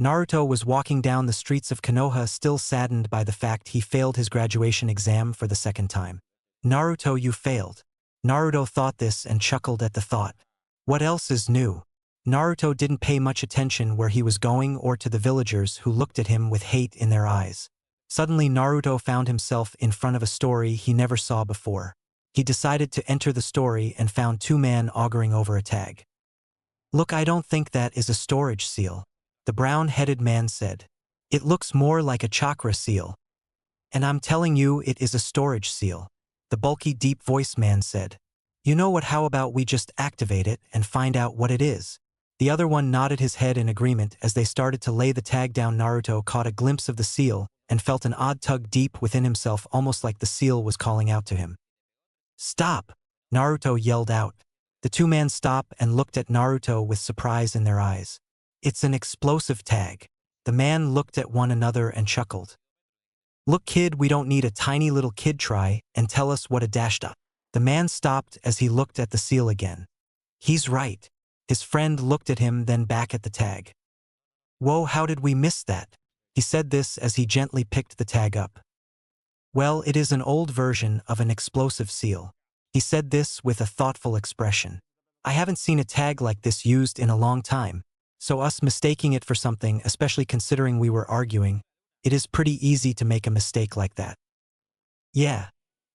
Naruto was walking down the streets of Konoha still saddened by the fact he failed his graduation exam for the second time. Naruto, you failed. Naruto thought this and chuckled at the thought. What else is new? Naruto didn't pay much attention where he was going or to the villagers who looked at him with hate in their eyes. Suddenly Naruto found himself in front of a story he never saw before. He decided to enter the story and found two men auguring over a tag. Look, I don't think that is a storage seal, the brown-headed man said. It looks more like a chakra seal. And I'm telling you it is a storage seal, the bulky deep-voiced man said. You know what, how about we just activate it and find out what it is? The other one nodded his head in agreement as they started to lay the tag down. Naruto caught a glimpse of the seal and felt an odd tug deep within himself, almost like the seal was calling out to him. Stop! Naruto yelled out. The two men stopped and looked at Naruto with surprise in their eyes. It's an explosive tag. The man looked at one another and chuckled. Look, kid, we don't need a tiny little kid try and tell us what a dashed up. The man stopped as he looked at the seal again. He's right. His friend looked at him, then back at the tag. Whoa, how did we miss that? He said this as he gently picked the tag up. Well, it is an old version of an explosive seal. He said this with a thoughtful expression. I haven't seen a tag like this used in a long time, so us mistaking it for something, especially considering we were arguing, it is pretty easy to make a mistake like that. Yeah,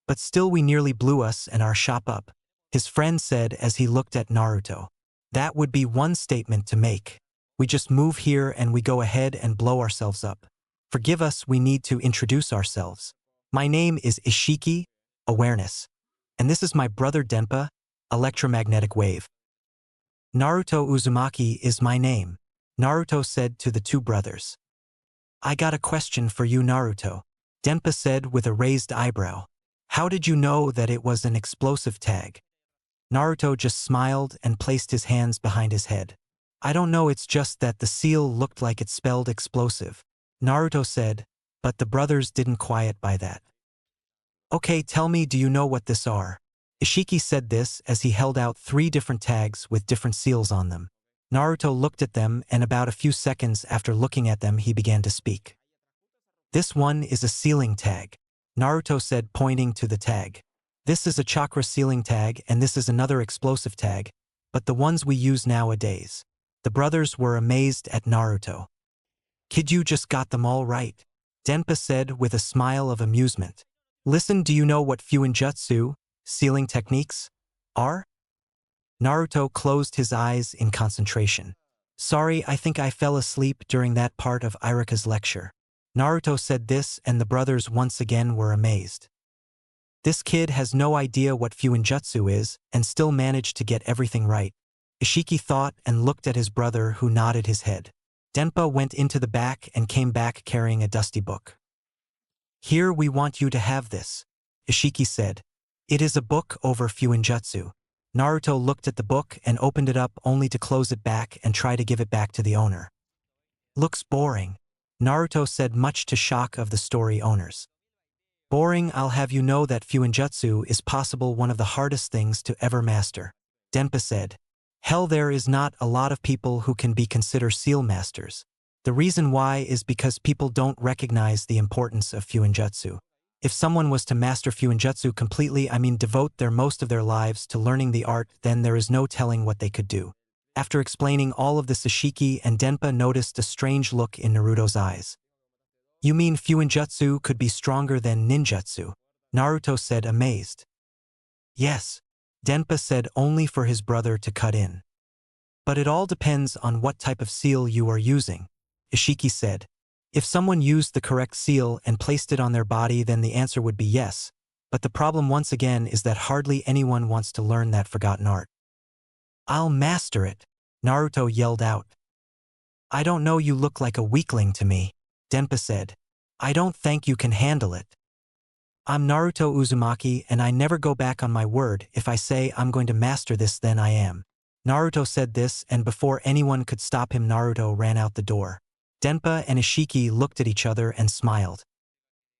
but still we nearly blew us and our shop up, his friend said as he looked at Naruto. That would be one statement to make. We just move here and we go ahead and blow ourselves up. Forgive us, we need to introduce ourselves. My name is Ishiki, Awareness. And this is my brother Denpa, Electromagnetic Wave. Naruto Uzumaki is my name, Naruto said to the two brothers. I got a question for you, Naruto, Denpa said with a raised eyebrow. How did you know that it was an explosive tag? Naruto just smiled and placed his hands behind his head. I don't know, it's just that the seal looked like it spelled explosive, Naruto said, but the brothers didn't quiet by that. Okay, tell me, do you know what this are? Ishiki said this as he held out 3 different tags with different seals on them. Naruto looked at them and about a few seconds after looking at them he began to speak. This one is a sealing tag, Naruto said, pointing to the tag. This is a chakra sealing tag and this is another explosive tag, but the ones we use nowadays. The brothers were amazed at Naruto. Kid, you just got them all right, Denpa said with a smile of amusement. Listen, do you know what fuinjutsu, sealing techniques, are? Naruto closed his eyes in concentration. Sorry, I think I fell asleep during that part of Irika's lecture. Naruto said this and the brothers once again were amazed. This kid has no idea what fuinjutsu is and still managed to get everything right, Ishiki thought and looked at his brother who nodded his head. Denpa went into the back and came back carrying a dusty book. Here, we want you to have this, Ishiki said. It is a book over fuinjutsu. Naruto looked at the book and opened it up only to close it back and try to give it back to the owner. Looks boring, Naruto said, much to shock of the story owners. Boring? I'll have you know that fuinjutsu is possible one of the hardest things to ever master, Denpa said. Hell, there is not a lot of people who can be considered seal masters. The reason why is because people don't recognize the importance of fuinjutsu. If someone was to master fuinjutsu completely, devote most of their lives to learning the art, then there is no telling what they could do. After explaining all of this, Ishiki and Denpa noticed a strange look in Naruto's eyes. You mean fuinjutsu could be stronger than ninjutsu? Naruto said, amazed. Yes, Denpa said, only for his brother to cut in. But it all depends on what type of seal you are using, Ishiki said. If someone used the correct seal and placed it on their body, then the answer would be yes. But the problem once again is that hardly anyone wants to learn that forgotten art. I'll master it, Naruto yelled out. I don't know, you look like a weakling to me, Denpa said. I don't think you can handle it. I'm Naruto Uzumaki and I never go back on my word. If I say I'm going to master this, then I am. Naruto said this and before anyone could stop him, Naruto ran out the door. Denpa and Ishiki looked at each other and smiled.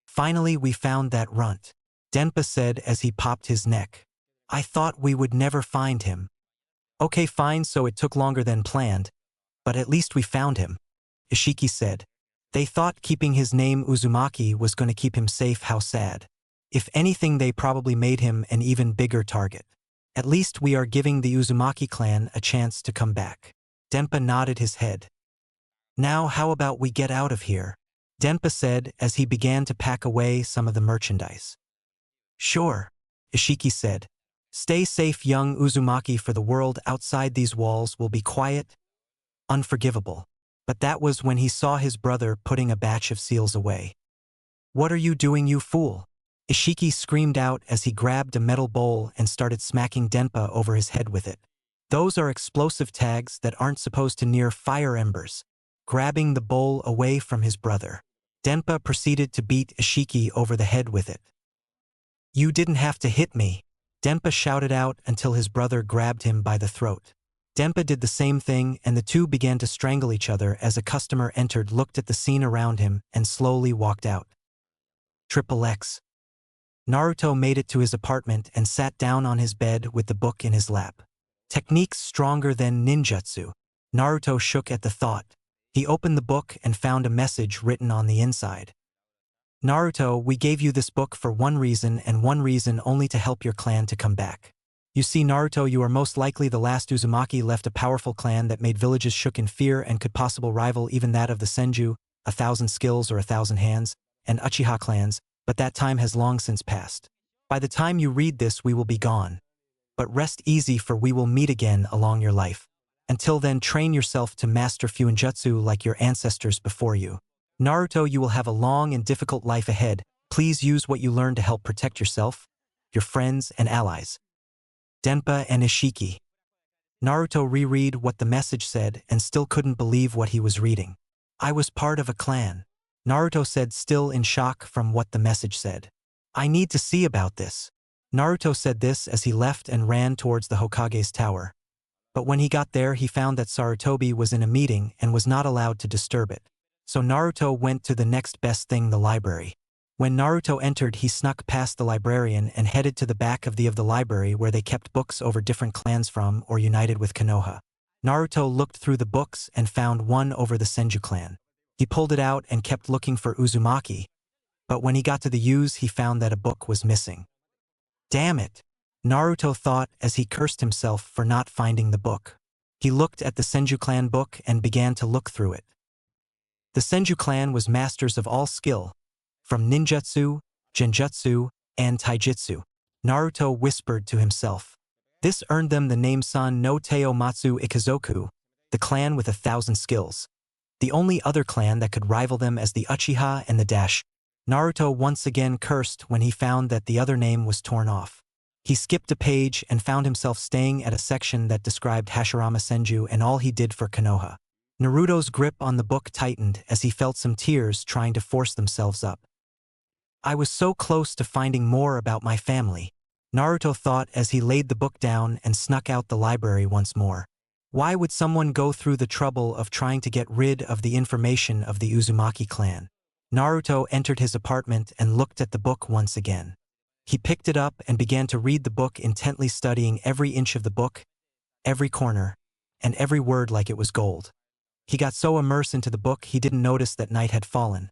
Finally, we found that runt, Denpa said as he popped his neck. I thought we would never find him. Okay, fine, so it took longer than planned, but at least we found him. Ishiki said. They thought keeping his name Uzumaki was going to keep him safe. How sad. If anything, they probably made him an even bigger target. At least we are giving the Uzumaki clan a chance to come back. Denpa nodded his head. Now how about we get out of here? Denpa said as he began to pack away some of the merchandise. Sure, Ishiki said. Stay safe, young Uzumaki, for the world outside these walls will be quiet, unforgivable. But that was when he saw his brother putting a batch of seals away. What are you doing, you fool? Ishiki screamed out as he grabbed a metal bowl and started smacking Denpa over his head with it. Those are explosive tags that aren't supposed to near fire embers. Grabbing the bowl away from his brother, Denpa proceeded to beat Ishiki over the head with it. You didn't have to hit me, Denpa shouted out until his brother grabbed him by the throat. Denpa did the same thing and the two began to strangle each other as a customer entered, looked at the scene around him, and slowly walked out. XXX. Naruto made it to his apartment and sat down on his bed with the book in his lap. Techniques stronger than ninjutsu. Naruto shook at the thought. He opened the book and found a message written on the inside. Naruto, we gave you this book for one reason and one reason only, to help your clan to come back. You see, Naruto, you are most likely the last Uzumaki left, a powerful clan that made villages shook in fear and could possibly rival even that of the Senju, 1,000 skills or 1,000 hands, and Uchiha clans, but that time has long since passed. By the time you read this, we will be gone. But rest easy, for we will meet again along your life. Until then, train yourself to master Fuinjutsu like your ancestors before you. Naruto, you will have a long and difficult life ahead. Please use what you learn to help protect yourself, your friends, and allies. Denpa and Ishiki. Naruto reread what the message said and still couldn't believe what he was reading. I was part of a clan, Naruto said, still in shock from what the message said. I need to see about this. Naruto said this as he left and ran towards the Hokage's tower. But when he got there, he found that Sarutobi was in a meeting and was not allowed to disturb it. So Naruto went to the next best thing, the library. When Naruto entered, he snuck past the librarian and headed to the back of the library where they kept books over different clans from or united with Konoha. Naruto looked through the books and found one over the Senju clan. He pulled it out and kept looking for Uzumaki, but when he got to the U's, he found that a book was missing. Damn it, Naruto thought as he cursed himself for not finding the book. He looked at the Senju clan book and began to look through it. The Senju clan was masters of all skill, from ninjutsu, genjutsu, and taijutsu. Naruto whispered to himself. This earned them the name San no Teo Matsu Ikazoku, the clan with 1,000 skills. The only other clan that could rival them as the Uchiha and the Dash. Naruto once again cursed when he found that the other name was torn off. He skipped a page and found himself staying at a section that described Hashirama Senju and all he did for Konoha. Naruto's grip on the book tightened as he felt some tears trying to force themselves up. I was so close to finding more about my family, Naruto thought as he laid the book down and snuck out the library once more. Why would someone go through the trouble of trying to get rid of the information of the Uzumaki clan? Naruto entered his apartment and looked at the book once again. He picked it up and began to read the book, intently studying every inch of the book, every corner, and every word like it was gold. He got so immersed into the book he didn't notice that night had fallen.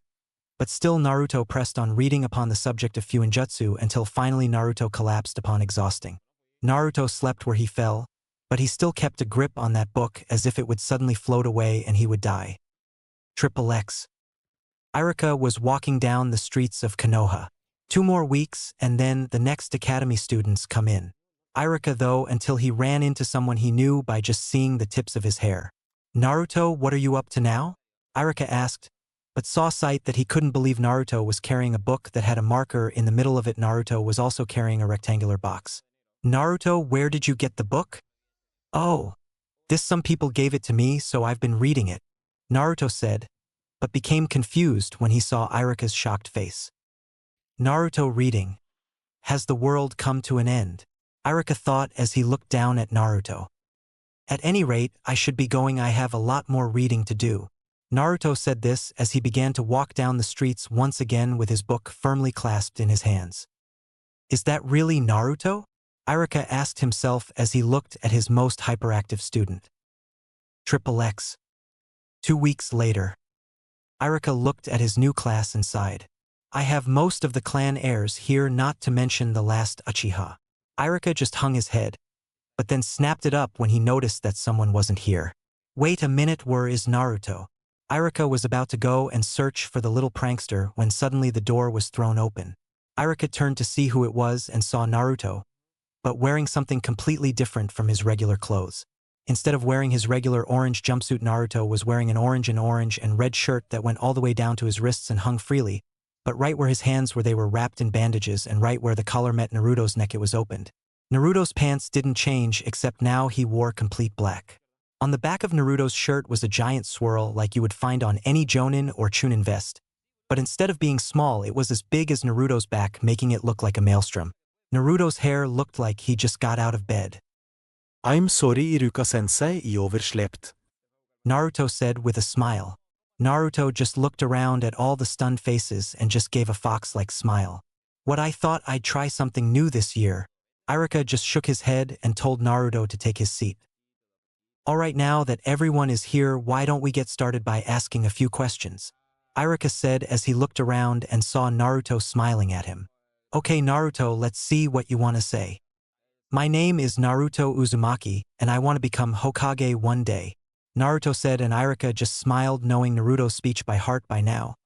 But still Naruto pressed on reading upon the subject of Fuinjutsu until finally Naruto collapsed upon exhausting. Naruto slept where he fell, but he still kept a grip on that book as if it would suddenly float away and he would die. XXX. Irika was walking down the streets of Konoha. 2 more weeks and then the next academy students come in. Irika though, until he ran into someone he knew by just seeing the tips of his hair. Naruto, what are you up to now? Irika asked, but saw sight that he couldn't believe Naruto was carrying a book that had a marker in the middle of it. Naruto was also carrying a rectangular box. Naruto, where did you get the book? Oh, this some people gave it to me, so I've been reading it, Naruto said, but became confused when he saw Irika's shocked face. Naruto reading. Has the world come to an end? Irika thought as he looked down at Naruto. At any rate, I should be going. I have a lot more reading to do. Naruto said this as he began to walk down the streets once again with his book firmly clasped in his hands. Is that really Naruto? Irika asked himself as he looked at his most hyperactive student. XXX. 2 weeks later. Irika looked at his new class and sighed. I have most of the clan heirs here, not to mention the last Uchiha. Irika just hung his head, but then snapped it up when he noticed that someone wasn't here. Wait a minute, where is Naruto? Irika was about to go and search for the little prankster when suddenly the door was thrown open. Irika turned to see who it was and saw Naruto, but wearing something completely different from his regular clothes. Instead of wearing his regular orange jumpsuit, Naruto was wearing an orange and red shirt that went all the way down to his wrists and hung freely, but right where his hands were they were wrapped in bandages, and right where the collar met Naruto's neck it was opened. Naruto's pants didn't change, except now he wore complete black. On the back of Naruto's shirt was a giant swirl like you would find on any Jonin or Chunin vest, but instead of being small it was as big as Naruto's back, making it look like a maelstrom. Naruto's hair looked like he just got out of bed. I'm sorry, Iruka-sensei, I overslept. Naruto said with a smile. Naruto just looked around at all the stunned faces and just gave a fox-like smile. What, I thought I'd try something new this year. Irika just shook his head and told Naruto to take his seat. Alright, now that everyone is here, why don't we get started by asking a few questions? Irika said as he looked around and saw Naruto smiling at him. Okay Naruto, let's see what you want to say. My name is Naruto Uzumaki, and I want to become Hokage one day, Naruto said, and Irika just smiled, knowing Naruto's speech by heart by now.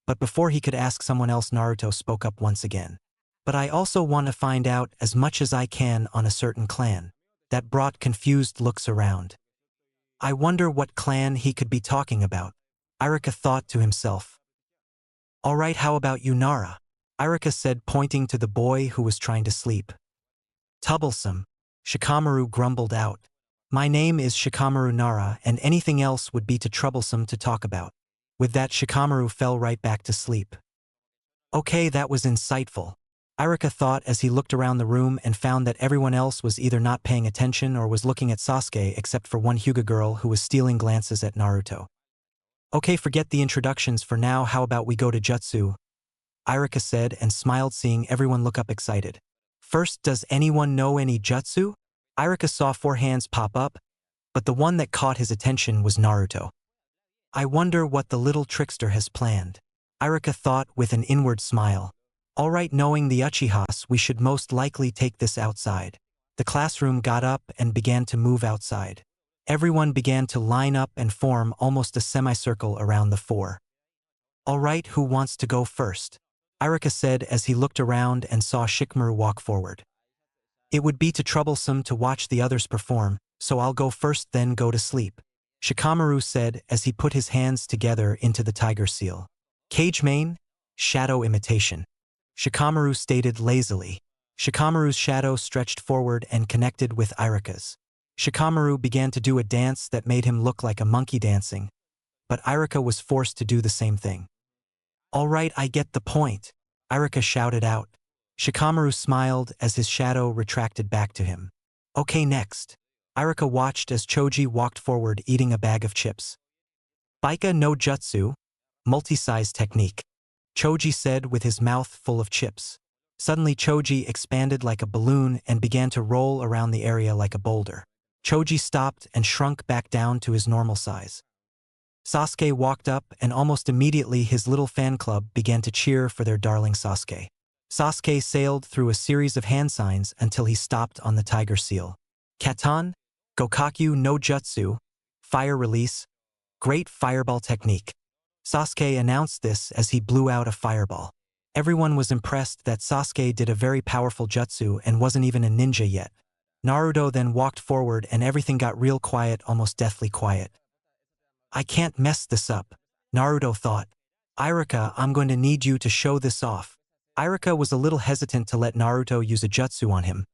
But before he could ask someone else, Naruto spoke up once again. But I also want to find out as much as I can on a certain clan. That brought confused looks around. I wonder what clan he could be talking about, Irika thought to himself. Alright, how about you, Nara? Irika said, pointing to the boy who was trying to sleep. Troublesome, Shikamaru grumbled out. My name is Shikamaru Nara, and anything else would be too troublesome to talk about. With that, Shikamaru fell right back to sleep. Okay, that was insightful, Irika thought as he looked around the room and found that everyone else was either not paying attention or was looking at Sasuke, except for one Hyuga girl who was stealing glances at Naruto. Okay, forget the introductions for now, how about we go to Jutsu? Irika said and smiled, seeing everyone look up excited. First, does anyone know any jutsu? Irika saw 4 hands pop up, but the one that caught his attention was Naruto. I wonder what the little trickster has planned, Irika thought with an inward smile. Alright, knowing the Uchihas, we should most likely take this outside. The classroom got up and began to move outside. Everyone began to line up and form almost a semicircle around the 4. Alright, who wants to go first? Irika said as he looked around and saw Shikamaru walk forward. It would be too troublesome to watch the others perform, so I'll go first, then go to sleep, Shikamaru said as he put his hands together into the tiger seal. Cage main, shadow imitation, Shikamaru stated lazily. Shikamaru's shadow stretched forward and connected with Irika's. Shikamaru began to do a dance that made him look like a monkey dancing, but Irika was forced to do the same thing. Alright, I get the point, Irika shouted out. Shikamaru smiled as his shadow retracted back to him. Okay, next. Irika watched as Choji walked forward eating a bag of chips. Baika no jutsu, multi-size technique, Choji said with his mouth full of chips. Suddenly Choji expanded like a balloon and began to roll around the area like a boulder. Choji stopped and shrunk back down to his normal size. Sasuke walked up and almost immediately his little fan club began to cheer for their darling Sasuke. Sasuke sailed through a series of hand signs until he stopped on the tiger seal. Katan, Gokakyu no Jutsu, fire release, great fireball technique. Sasuke announced this as he blew out a fireball. Everyone was impressed that Sasuke did a very powerful jutsu and wasn't even a ninja yet. Naruto then walked forward and everything got real quiet, almost deathly quiet. I can't mess this up, Naruto thought. Irika, I'm going to need you to show this off. Irika was a little hesitant to let Naruto use a jutsu on him,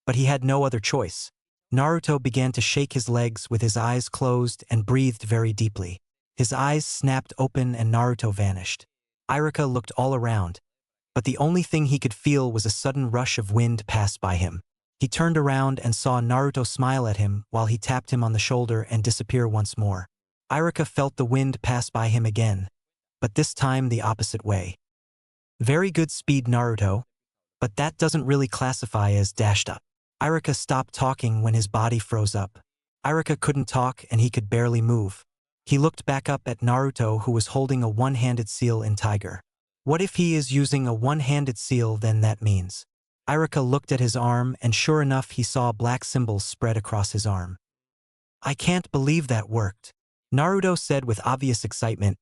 but he had no other choice. Naruto began to shake his legs with his eyes closed and breathed very deeply. His eyes snapped open and Naruto vanished. Irika looked all around, but the only thing he could feel was a sudden rush of wind pass by him. He turned around and saw Naruto smile at him while he tapped him on the shoulder and disappear once more. Irika felt the wind pass by him again, but this time the opposite way. Very good speed, Naruto, but that doesn't really classify as dashed up. Irika stopped talking when his body froze up. Irika couldn't talk and he could barely move. He looked back up at Naruto, who was holding a one-handed seal in Tiger. What if he is using a one-handed seal? Then that means. Iruka looked at his arm, and sure enough he saw black symbols spread across his arm. I can't believe that worked, Naruto said with obvious excitement,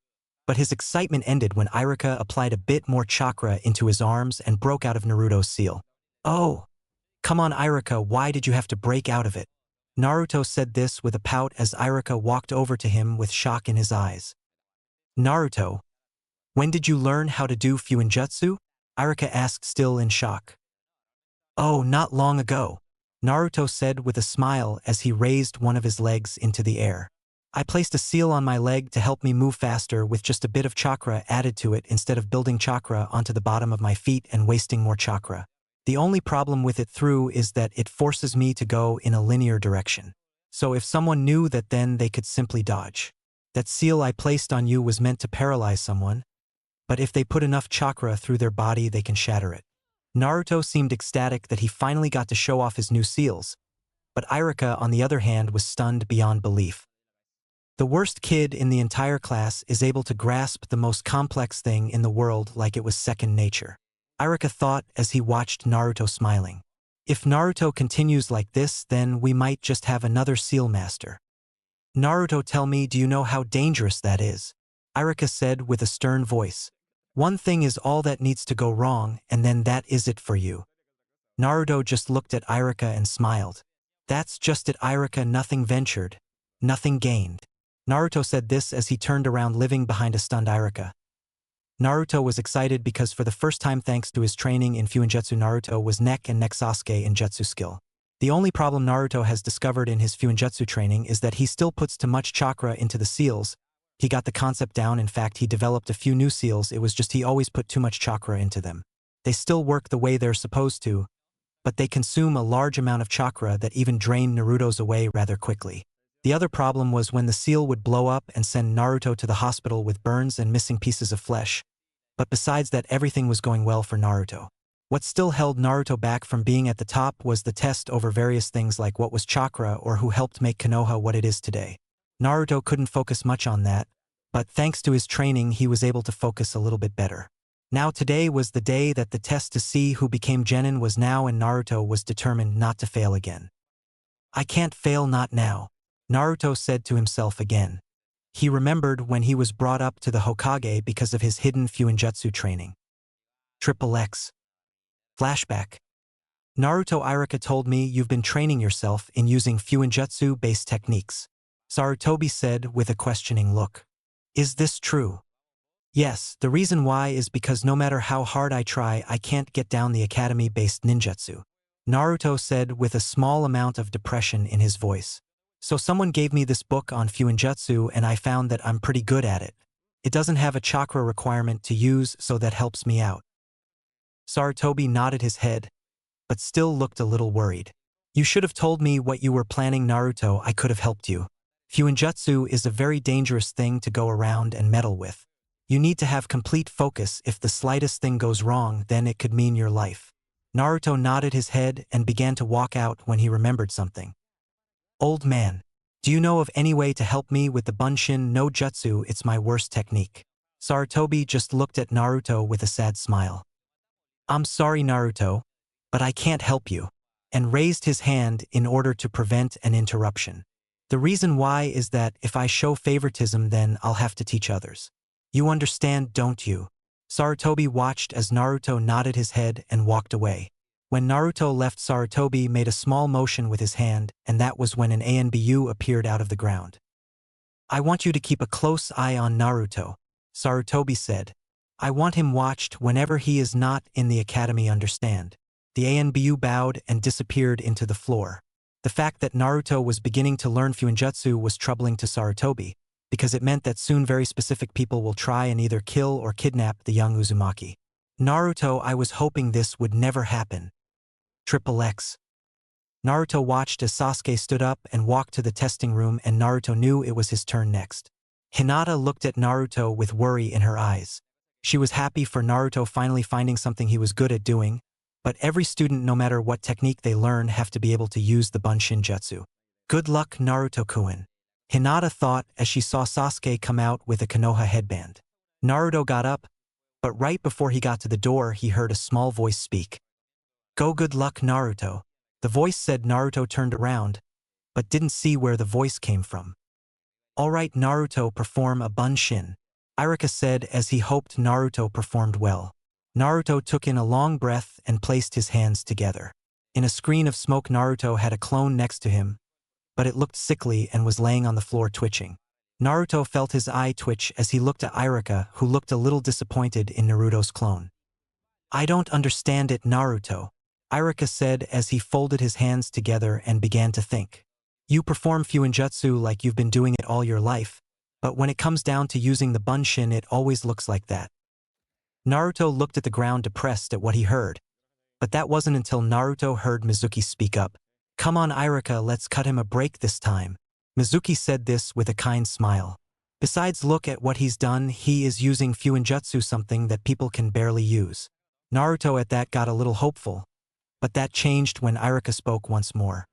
but his excitement ended when Iruka applied a bit more chakra into his arms and broke out of Naruto's seal. Oh! Come on Iruka, why did you have to break out of it? Naruto said this with a pout as Iruka walked over to him with shock in his eyes. Naruto, when did you learn how to do Fuinjutsu? Iruka asked, still in shock. Oh, not long ago, Naruto said with a smile as he raised one of his legs into the air. I placed a seal on my leg to help me move faster with just a bit of chakra added to it instead of building chakra onto the bottom of my feet and wasting more chakra. The only problem with it through is that it forces me to go in a linear direction. So if someone knew that, then they could simply dodge. That seal I placed on you was meant to paralyze someone, but if they put enough chakra through their body, they can shatter it. Naruto seemed ecstatic that he finally got to show off his new seals, but Iruka, on the other hand, was stunned beyond belief. The worst kid in the entire class is able to grasp the most complex thing in the world like it was second nature. Iruka thought as he watched Naruto smiling. If Naruto continues like this, then we might just have another seal master. Naruto, tell me, do you know how dangerous that is? Iruka said with a stern voice. One thing is all that needs to go wrong, and then that is it for you. Naruto just looked at Iruka and smiled. That's just it, Iruka, nothing ventured, nothing gained. Naruto said this as he turned around, leaving behind a stunned Iruka. Naruto was excited because for the first time, thanks to his training in Fuinjutsu, Naruto was neck and neck Sasuke in jutsu skill. The only problem Naruto has discovered in his Fuinjutsu training is that he still puts too much chakra into the seals. He got the concept down. In fact, he developed a few new seals, it was just he always put too much chakra into them. They still work the way they're supposed to, but they consume a large amount of chakra that even drain Naruto's away rather quickly. The other problem was when the seal would blow up and send Naruto to the hospital with burns and missing pieces of flesh. But besides that, everything was going well for Naruto. What still held Naruto back from being at the top was the test over various things like what was chakra or who helped make Konoha what it is today. Naruto couldn't focus much on that, but thanks to his training he was able to focus a little bit better. Now today was the day that the test to see who became Genin was now, and Naruto was determined not to fail again. I can't fail, not now, Naruto said to himself again. He remembered when he was brought up to the Hokage because of his hidden Fuinjutsu training. XXX. Flashback. Naruto, Iruka told me you've been training yourself in using Fuinjutsu-based techniques, Sarutobi said with a questioning look. Is this true? Yes, the reason why is because no matter how hard I try, I can't get down the academy-based ninjutsu, Naruto said with a small amount of depression in his voice. So someone gave me this book on Fuinjutsu and I found that I'm pretty good at it. It doesn't have a chakra requirement to use, so that helps me out. Sarutobi nodded his head, but still looked a little worried. You should have told me what you were planning, Naruto, I could have helped you. Fuinjutsu is a very dangerous thing to go around and meddle with. You need to have complete focus. If the slightest thing goes wrong, then it could mean your life. Naruto nodded his head and began to walk out when he remembered something. Old man, do you know of any way to help me with the Bunshin no Jutsu? It's my worst technique. Sarutobi just looked at Naruto with a sad smile. I'm sorry, Naruto, but I can't help you, and raised his hand in order to prevent an interruption. The reason why is that if I show favoritism, then I'll have to teach others. You understand, don't you? Sarutobi watched as Naruto nodded his head and walked away. When Naruto left, Sarutobi made a small motion with his hand, and that was when an ANBU appeared out of the ground. I want you to keep a close eye on Naruto, Sarutobi said. I want him watched whenever he is not in the academy, understand? The ANBU bowed and disappeared into the floor. The fact that Naruto was beginning to learn Fuinjutsu was troubling to Sarutobi, because it meant that soon very specific people will try and either kill or kidnap the young Uzumaki. Naruto, I was hoping this would never happen. XXX. Naruto watched as Sasuke stood up and walked to the testing room, and Naruto knew it was his turn next. Hinata looked at Naruto with worry in her eyes. She was happy for Naruto finally finding something he was good at doing, but every student, no matter what technique they learn, have to be able to use the Bunshin Jutsu. Good luck, Naruto-kun. Hinata thought as she saw Sasuke come out with a Konoha headband. Naruto got up, but right before he got to the door he heard a small voice speak. "Go, good luck, Naruto." The voice said. Naruto turned around, but didn't see where the voice came from. "Alright, Naruto, perform a bunshin," Iruka said as he hoped Naruto performed well. Naruto took in a long breath and placed his hands together. In a screen of smoke Naruto had a clone next to him, but it looked sickly and was laying on the floor twitching. Naruto felt his eye twitch as he looked at Iruka, who looked a little disappointed in Naruto's clone. "I don't understand it, Naruto," Iruka said as he folded his hands together and began to think. "You perform Fuinjutsu like you've been doing it all your life, but when it comes down to using the bunshin it always looks like that." Naruto looked at the ground depressed at what he heard, but that wasn't until Naruto heard Mizuki speak up. "Come on, Iruka, let's cut him a break this time." Mizuki said this with a kind smile. "Besides, look at what he's done. He is using Fuinjutsu, something that people can barely use." Naruto at that got a little hopeful, but that changed when Iruka spoke once more.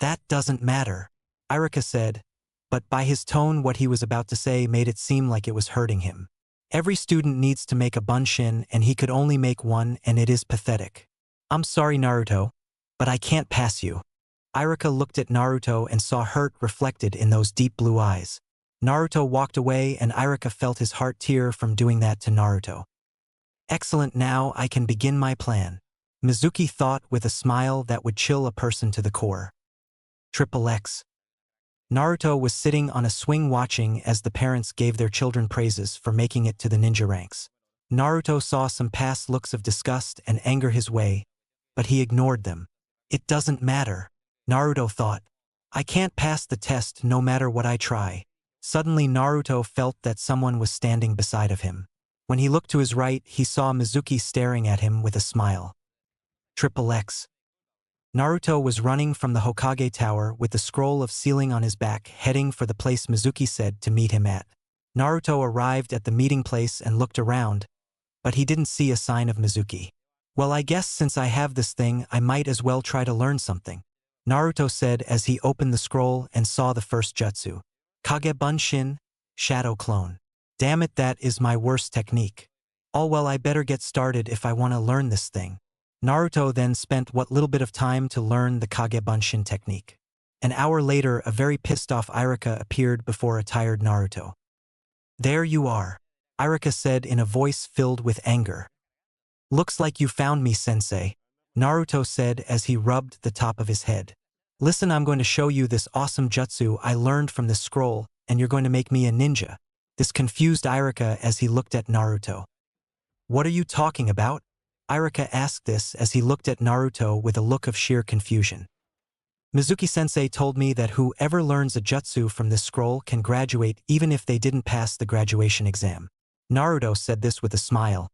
"That doesn't matter," Iruka said, but by his tone what he was about to say made it seem like it was hurting him. "Every student needs to make a bunshin and he could only make one, and it is pathetic. I'm sorry, Naruto, but I can't pass you." Iruka looked at Naruto and saw hurt reflected in those deep blue eyes. Naruto walked away and Iruka felt his heart tear from doing that to Naruto. "Excellent, now I can begin my plan," Mizuki thought with a smile that would chill a person to the core. Triple X. Naruto was sitting on a swing watching as the parents gave their children praises for making it to the ninja ranks. Naruto saw some past looks of disgust and anger his way, but he ignored them. "It doesn't matter," Naruto thought. "I can't pass the test no matter what I try." Suddenly Naruto felt that someone was standing beside of him. When he looked to his right, he saw Mizuki staring at him with a smile. Triple X. Naruto was running from the Hokage Tower with the scroll of sealing on his back, heading for the place Mizuki said to meet him at. Naruto arrived at the meeting place and looked around, but he didn't see a sign of Mizuki. "Well, I guess since I have this thing, I might as well try to learn something," Naruto said as he opened the scroll and saw the first jutsu. "Kage Bunshin, Shadow Clone. Damn it, that is my worst technique. Oh well, I better get started if I want to learn this thing." Naruto then spent what little bit of time to learn the Kage Bunshin technique. An hour later, a very pissed-off Iruka appeared before a tired Naruto. "There you are," Iruka said in a voice filled with anger. "Looks like you found me, sensei," Naruto said as he rubbed the top of his head. "Listen, I'm going to show you this awesome jutsu I learned from this scroll, and you're going to make me a ninja." This confused Iruka as he looked at Naruto. "What are you talking about?" Iruka asked this as he looked at Naruto with a look of sheer confusion. "Mizuki-sensei told me that whoever learns a jutsu from this scroll can graduate even if they didn't pass the graduation exam." Naruto said this with a smile,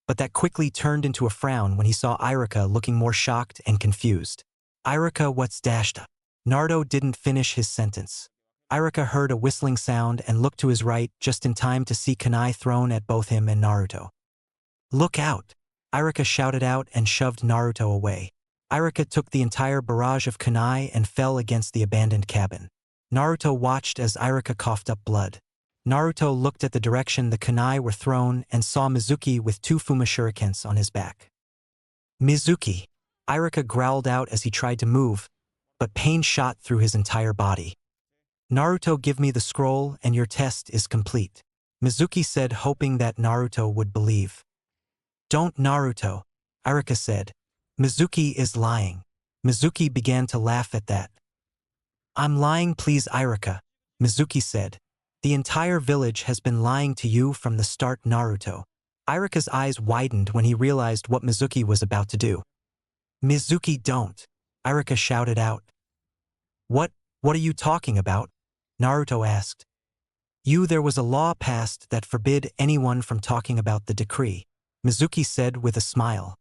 but that quickly turned into a frown when he saw Iruka looking more shocked and confused. "Iruka, what's dashed?" Naruto didn't finish his sentence. Iruka heard a whistling sound and looked to his right just in time to see kunai thrown at both him and Naruto. "Look out!" Iruka shouted out and shoved Naruto away. Iruka took the entire barrage of kunai and fell against the abandoned cabin. Naruto watched as Iruka coughed up blood. Naruto looked at the direction the kunai were thrown and saw Mizuki with 2 Fuma shurikens on his back. "Mizuki!" Iruka growled out as he tried to move, but pain shot through his entire body. "Naruto, give me the scroll and your test is complete," Mizuki said, hoping that Naruto would believe. "Don't, Naruto," Iruka said. "Mizuki is lying." Mizuki began to laugh at that. "I'm lying, please, Iruka," Mizuki said. "The entire village has been lying to you from the start, Naruto." Iruka's eyes widened when he realized what Mizuki was about to do. "Mizuki, don't," Iruka shouted out. What are you talking about?" Naruto asked. There was a law passed that forbid anyone from talking about the decree," Mizuki said with a smile.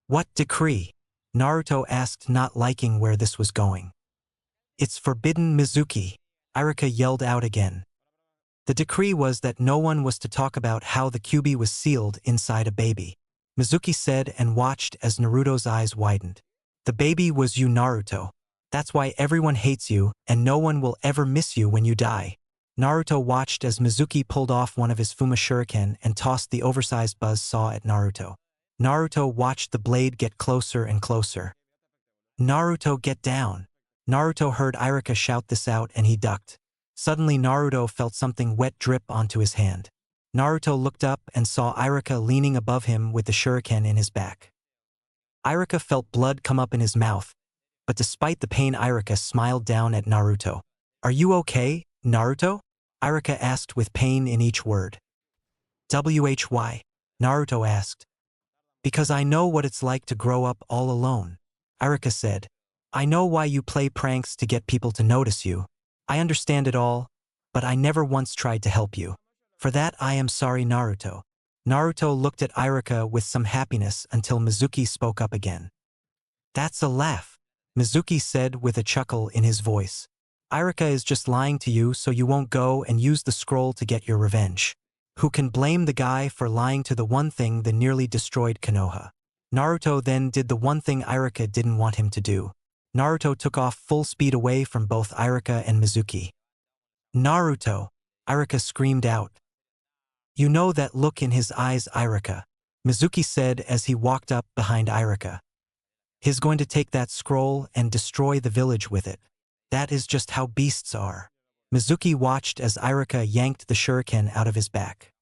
"What decree?" Naruto asked, not liking where this was going. "It's forbidden, Mizuki," Iruka yelled out again. "The decree was that no one was to talk about how the Kyuubi was sealed inside a baby," Mizuki said and watched as Naruto's eyes widened. "The baby was you, Naruto. That's why everyone hates you, and no one will ever miss you when you die. Naruto watched as Mizuki pulled off one of his Fuma shuriken and tossed the oversized buzz saw at Naruto. Naruto watched the blade get closer and closer. Naruto, get down! Naruto heard Iruka shout this out and he ducked. Suddenly Naruto felt something wet drip onto his hand. Naruto looked up and saw Iruka leaning above him with the shuriken in his back. Iruka felt blood come up in his mouth, but despite the pain Iruka smiled down at Naruto. "Are you okay, Naruto?" Iruka asked with pain in each word. "Why?" Naruto asked. "Because I know what it's like to grow up all alone," Iruka said. "I know why you play pranks to get people to notice you. I understand it all, but I never once tried to help you. For that I am sorry, Naruto." Naruto looked at Iruka with some happiness until Mizuki spoke up again. "That's a laugh," Mizuki said with a chuckle in his voice. "Iruka is just lying to you so you won't go and use the scroll to get your revenge. Who can blame the guy for lying to the one thing that nearly destroyed Konoha?" Naruto then did the one thing Iruka didn't want him to do. Naruto took off full speed away from both Iruka and Mizuki. "Naruto!" Iruka screamed out. "You know that look in his eyes, Iruka," Mizuki said as he walked up behind Iruka. "He's going to take that scroll and destroy the village with it. That is just how beasts are." Mizuki watched as Iruka yanked the shuriken out of his back.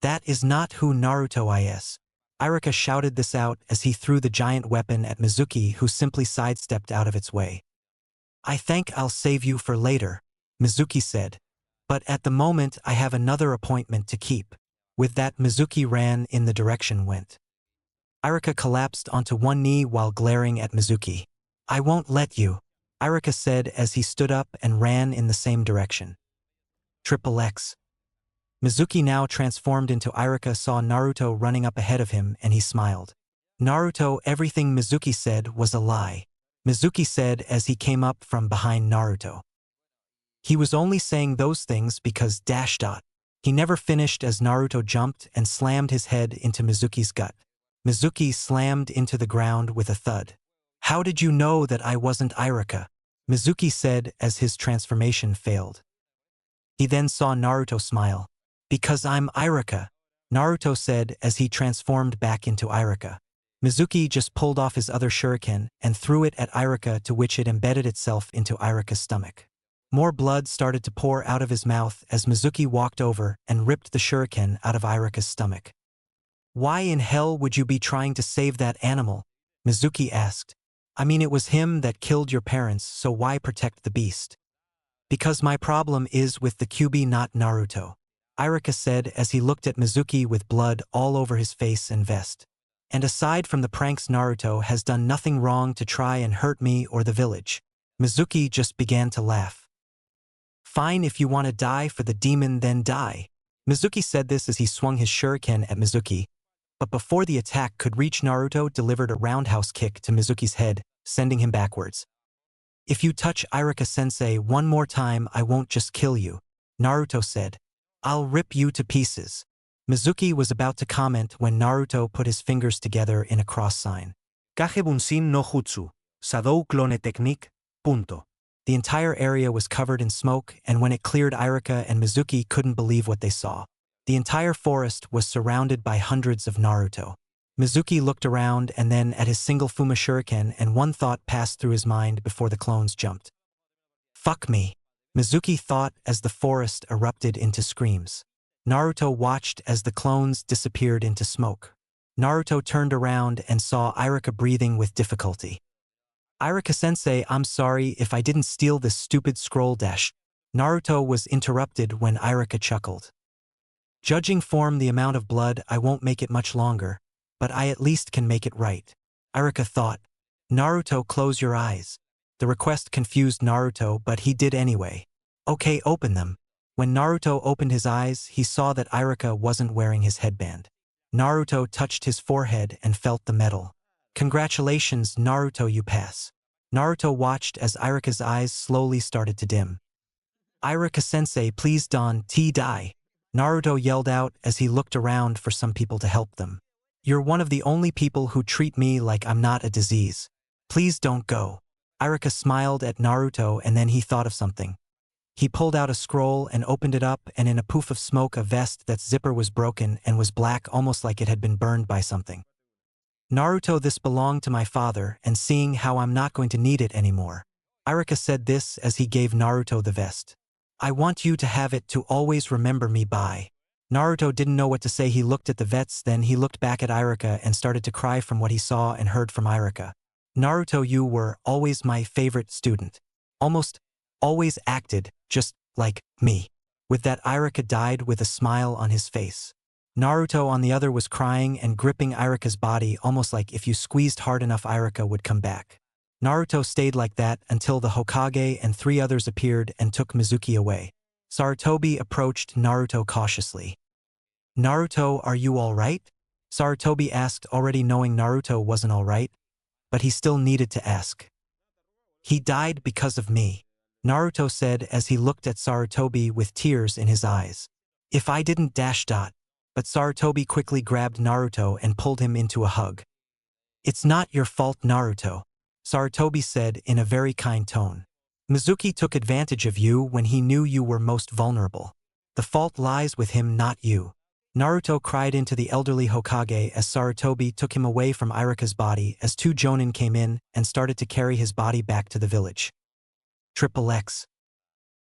"That is not who Naruto is." Iruka shouted this out as he threw the giant weapon at Mizuki, who simply sidestepped out of its way. "I think I'll save you for later," Mizuki said. "But at the moment I have another appointment to keep." With that, Mizuki ran in the direction went. Iruka collapsed onto one knee while glaring at Mizuki. "I won't let you," Iruka said as he stood up and ran in the same direction. Triple X. Mizuki, now transformed into Iruka, saw Naruto running up ahead of him and he smiled. "Naruto, everything Mizuki said was a lie," Mizuki said as he came up from behind Naruto. "He was only saying those things because ... He never finished as Naruto jumped and slammed his head into Mizuki's gut. Mizuki slammed into the ground with a thud. "How did you know that I wasn't Iruka?" Mizuki said as his transformation failed. He then saw Naruto smile. "Because I'm Iruka," Naruto said as he transformed back into Iruka. Mizuki just pulled off his other shuriken and threw it at Iruka, to which it embedded itself into Iruka's stomach. More blood started to pour out of his mouth as Mizuki walked over and ripped the shuriken out of Iruka's stomach. "Why in hell would you be trying to save that animal?" Mizuki asked. "I mean, it was him that killed your parents, so why protect the beast?" "Because my problem is with the Kyuubi, not Naruto," Iruka said as he looked at Mizuki with blood all over his face and vest. "And aside from the pranks, Naruto has done nothing wrong to try and hurt me or the village." Mizuki just began to laugh. "Fine, if you want to die for the demon, then die." Mizuki said this as he swung his shuriken at Mizuki, but before the attack could reach, Naruto delivered a roundhouse kick to Mizuki's head, sending him backwards. "If you touch Iruka-sensei one more time, I won't just kill you," Naruto said. "I'll rip you to pieces." Mizuki was about to comment when Naruto put his fingers together in a cross sign. Kage Bunshin no Jutsu. Sadou Clone Technique. Punto. The entire area was covered in smoke, and when it cleared, Iruka and Mizuki couldn't believe what they saw. The entire forest was surrounded by hundreds of Naruto. Mizuki looked around and then at his single Fuma shuriken, and one thought passed through his mind before the clones jumped. "Fuck me," Mizuki thought as the forest erupted into screams. Naruto watched as the clones disappeared into smoke. Naruto turned around and saw Iruka breathing with difficulty. "Iruka-sensei, I'm sorry if I didn't steal this stupid scroll dash." Naruto was interrupted when Iruka chuckled. "Judging from the amount of blood, I won't make it much longer, but I at least can make it right," Iruka thought. "Naruto, close your eyes." The request confused Naruto, but he did anyway. "Okay, open them." When Naruto opened his eyes, he saw that Iruka wasn't wearing his headband. Naruto touched his forehead and felt the metal. "Congratulations, Naruto, you pass." Naruto watched as Iruka's eyes slowly started to dim. "Iruka-sensei, please don't die." Naruto yelled out as he looked around for some people to help them. "You're one of the only people who treat me like I'm not a disease. Please don't go." Iruka smiled at Naruto and then he thought of something. He pulled out a scroll and opened it up, and in a poof of smoke a vest that's zipper was broken and was black, almost like it had been burned by something. Naruto, this belonged to my father, and seeing how I'm not going to need it anymore. Iruka said this as he gave Naruto the vest. I want you to have it to always remember me by. Naruto didn't know what to say. He looked at the vets, then he looked back at Iruka and started to cry from what he saw and heard from Iruka. Naruto, you were always my favorite student. Almost always acted just like me. With that, Iruka died with a smile on his face. Naruto on the other was crying and gripping Iruka's body, almost like if you squeezed hard enough Iruka would come back. Naruto stayed like that until the Hokage and 3 others appeared and took Mizuki away. Sarutobi approached Naruto cautiously. Naruto, are you alright? Sarutobi asked, already knowing Naruto wasn't alright, but he still needed to ask. He died because of me, Naruto said as he looked at Sarutobi with tears in his eyes. If I didn't ... But Sarutobi quickly grabbed Naruto and pulled him into a hug. It's not your fault, Naruto, Sarutobi said in a very kind tone. Mizuki took advantage of you when he knew you were most vulnerable. The fault lies with him, not you. Naruto cried into the elderly Hokage as Sarutobi took him away from Iruka's body as 2 jonin came in and started to carry his body back to the village. XXX.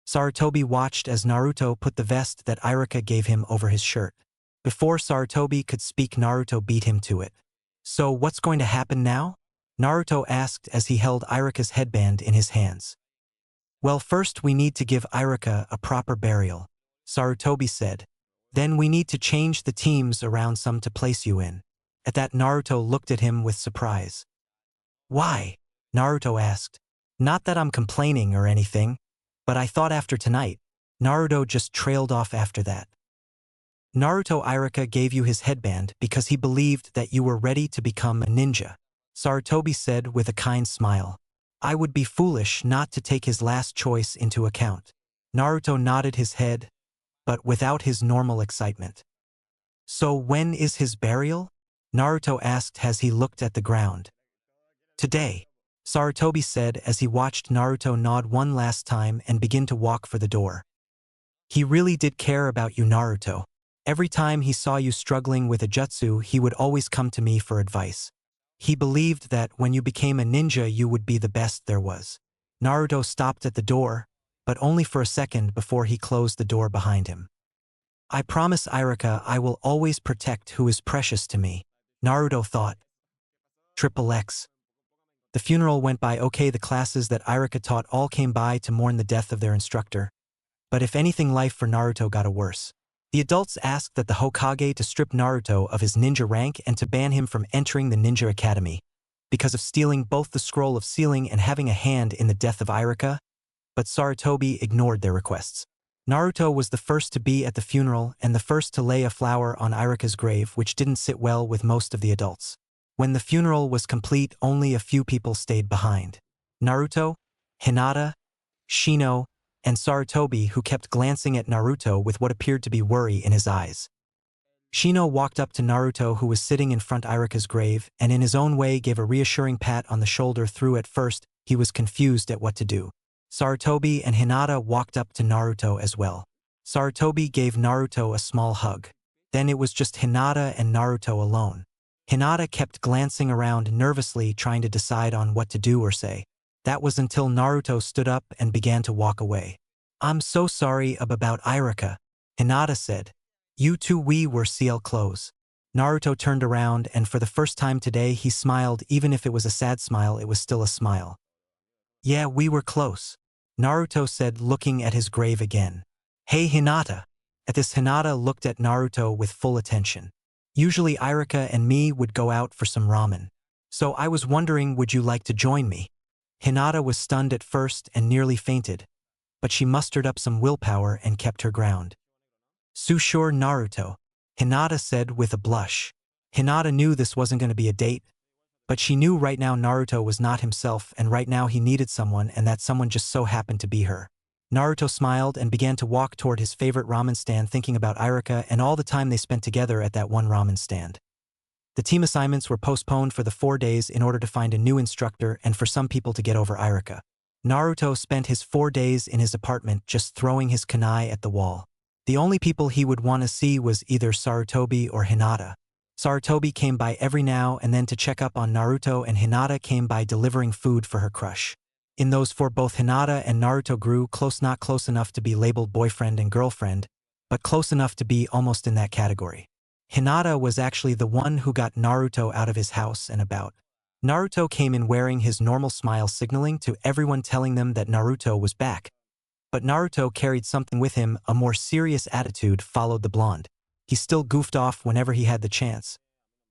Sarutobi watched as Naruto put the vest that Iruka gave him over his shirt. Before Sarutobi could speak, Naruto beat him to it. So what's going to happen now? Naruto asked as he held Iruka's headband in his hands. Well, first we need to give Iruka a proper burial, Sarutobi said. Then we need to change the teams around some to place you in. At that, Naruto looked at him with surprise. Why? Naruto asked. Not that I'm complaining or anything, but I thought after tonight. Naruto just trailed off after that. Naruto, Iruka gave you his headband because he believed that you were ready to become a ninja, Sarutobi said with a kind smile. I would be foolish not to take his last choice into account. Naruto nodded his head, but without his normal excitement. So when is his burial? Naruto asked as he looked at the ground. Today, Sarutobi said as he watched Naruto nod one last time and begin to walk for the door. He really did care about you, Naruto. Every time he saw you struggling with a jutsu, he would always come to me for advice. He believed that when you became a ninja you would be the best there was. Naruto stopped at the door, but only for a second before he closed the door behind him. I promise, Iruka, I will always protect who is precious to me, Naruto thought. XXX. The funeral went by okay. The classes that Iruka taught all came by to mourn the death of their instructor. But if anything, life for Naruto got worse. The adults asked that the Hokage to strip Naruto of his ninja rank and to ban him from entering the ninja academy because of stealing both the scroll of sealing and having a hand in the death of Iruka, but Sarutobi ignored their requests. Naruto was the first to be at the funeral and the first to lay a flower on Iruka's grave, which didn't sit well with most of the adults. When the funeral was complete, only a few people stayed behind. Naruto, Hinata, Shino, and Sarutobi, who kept glancing at Naruto with what appeared to be worry in his eyes. Shino walked up to Naruto, who was sitting in front of Iruka's grave, and in his own way gave a reassuring pat on the shoulder. Through at first, he was confused at what to do. Sarutobi and Hinata walked up to Naruto as well. Sarutobi gave Naruto a small hug. Then it was just Hinata and Naruto alone. Hinata kept glancing around nervously, trying to decide on what to do or say. That was until Naruto stood up and began to walk away. I'm so sorry about Iruka, Hinata said. You two, we were CL close. Naruto turned around and for the first time today he smiled. Even if it was a sad smile, it was still a smile. Yeah, we were close, Naruto said, looking at his grave again. Hey, Hinata. At this, Hinata looked at Naruto with full attention. Usually Iruka and me would go out for some ramen. So I was wondering, would you like to join me? Hinata was stunned at first and nearly fainted, but she mustered up some willpower and kept her ground. Sure, Naruto, Hinata said with a blush. Hinata knew this wasn't going to be a date, but she knew right now Naruto was not himself and right now he needed someone, and that someone just so happened to be her. Naruto smiled and began to walk toward his favorite ramen stand, thinking about Iruka and all the time they spent together at that one ramen stand. The team assignments were postponed for the 4 days in order to find a new instructor and for some people to get over Irika. Naruto spent his 4 days in his apartment just throwing his kunai at the wall. The only people he would want to see was either Sarutobi or Hinata. Sarutobi came by every now and then to check up on Naruto, and Hinata came by delivering food for her crush. In those 4, both Hinata and Naruto grew close, not close enough to be labeled boyfriend and girlfriend, but close enough to be almost in that category. Hinata was actually the one who got Naruto out of his house and about. Naruto came in wearing his normal smile, signaling to everyone, telling them that Naruto was back. But Naruto carried something with him. A more serious attitude followed the blonde. He still goofed off whenever he had the chance.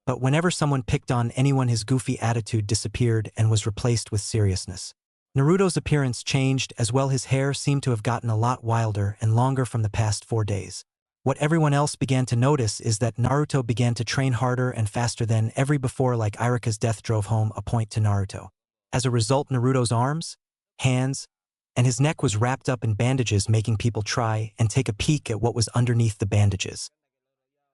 But whenever someone picked on anyone, his goofy attitude disappeared and was replaced with seriousness. Naruto's appearance changed as well. His hair seemed to have gotten a lot wilder and longer from the past 4 days. What everyone else began to notice is that Naruto began to train harder and faster than ever before, like Irika's death drove home a point to Naruto. As a result, Naruto's arms, hands, and his neck was wrapped up in bandages, making people try and take a peek at what was underneath the bandages.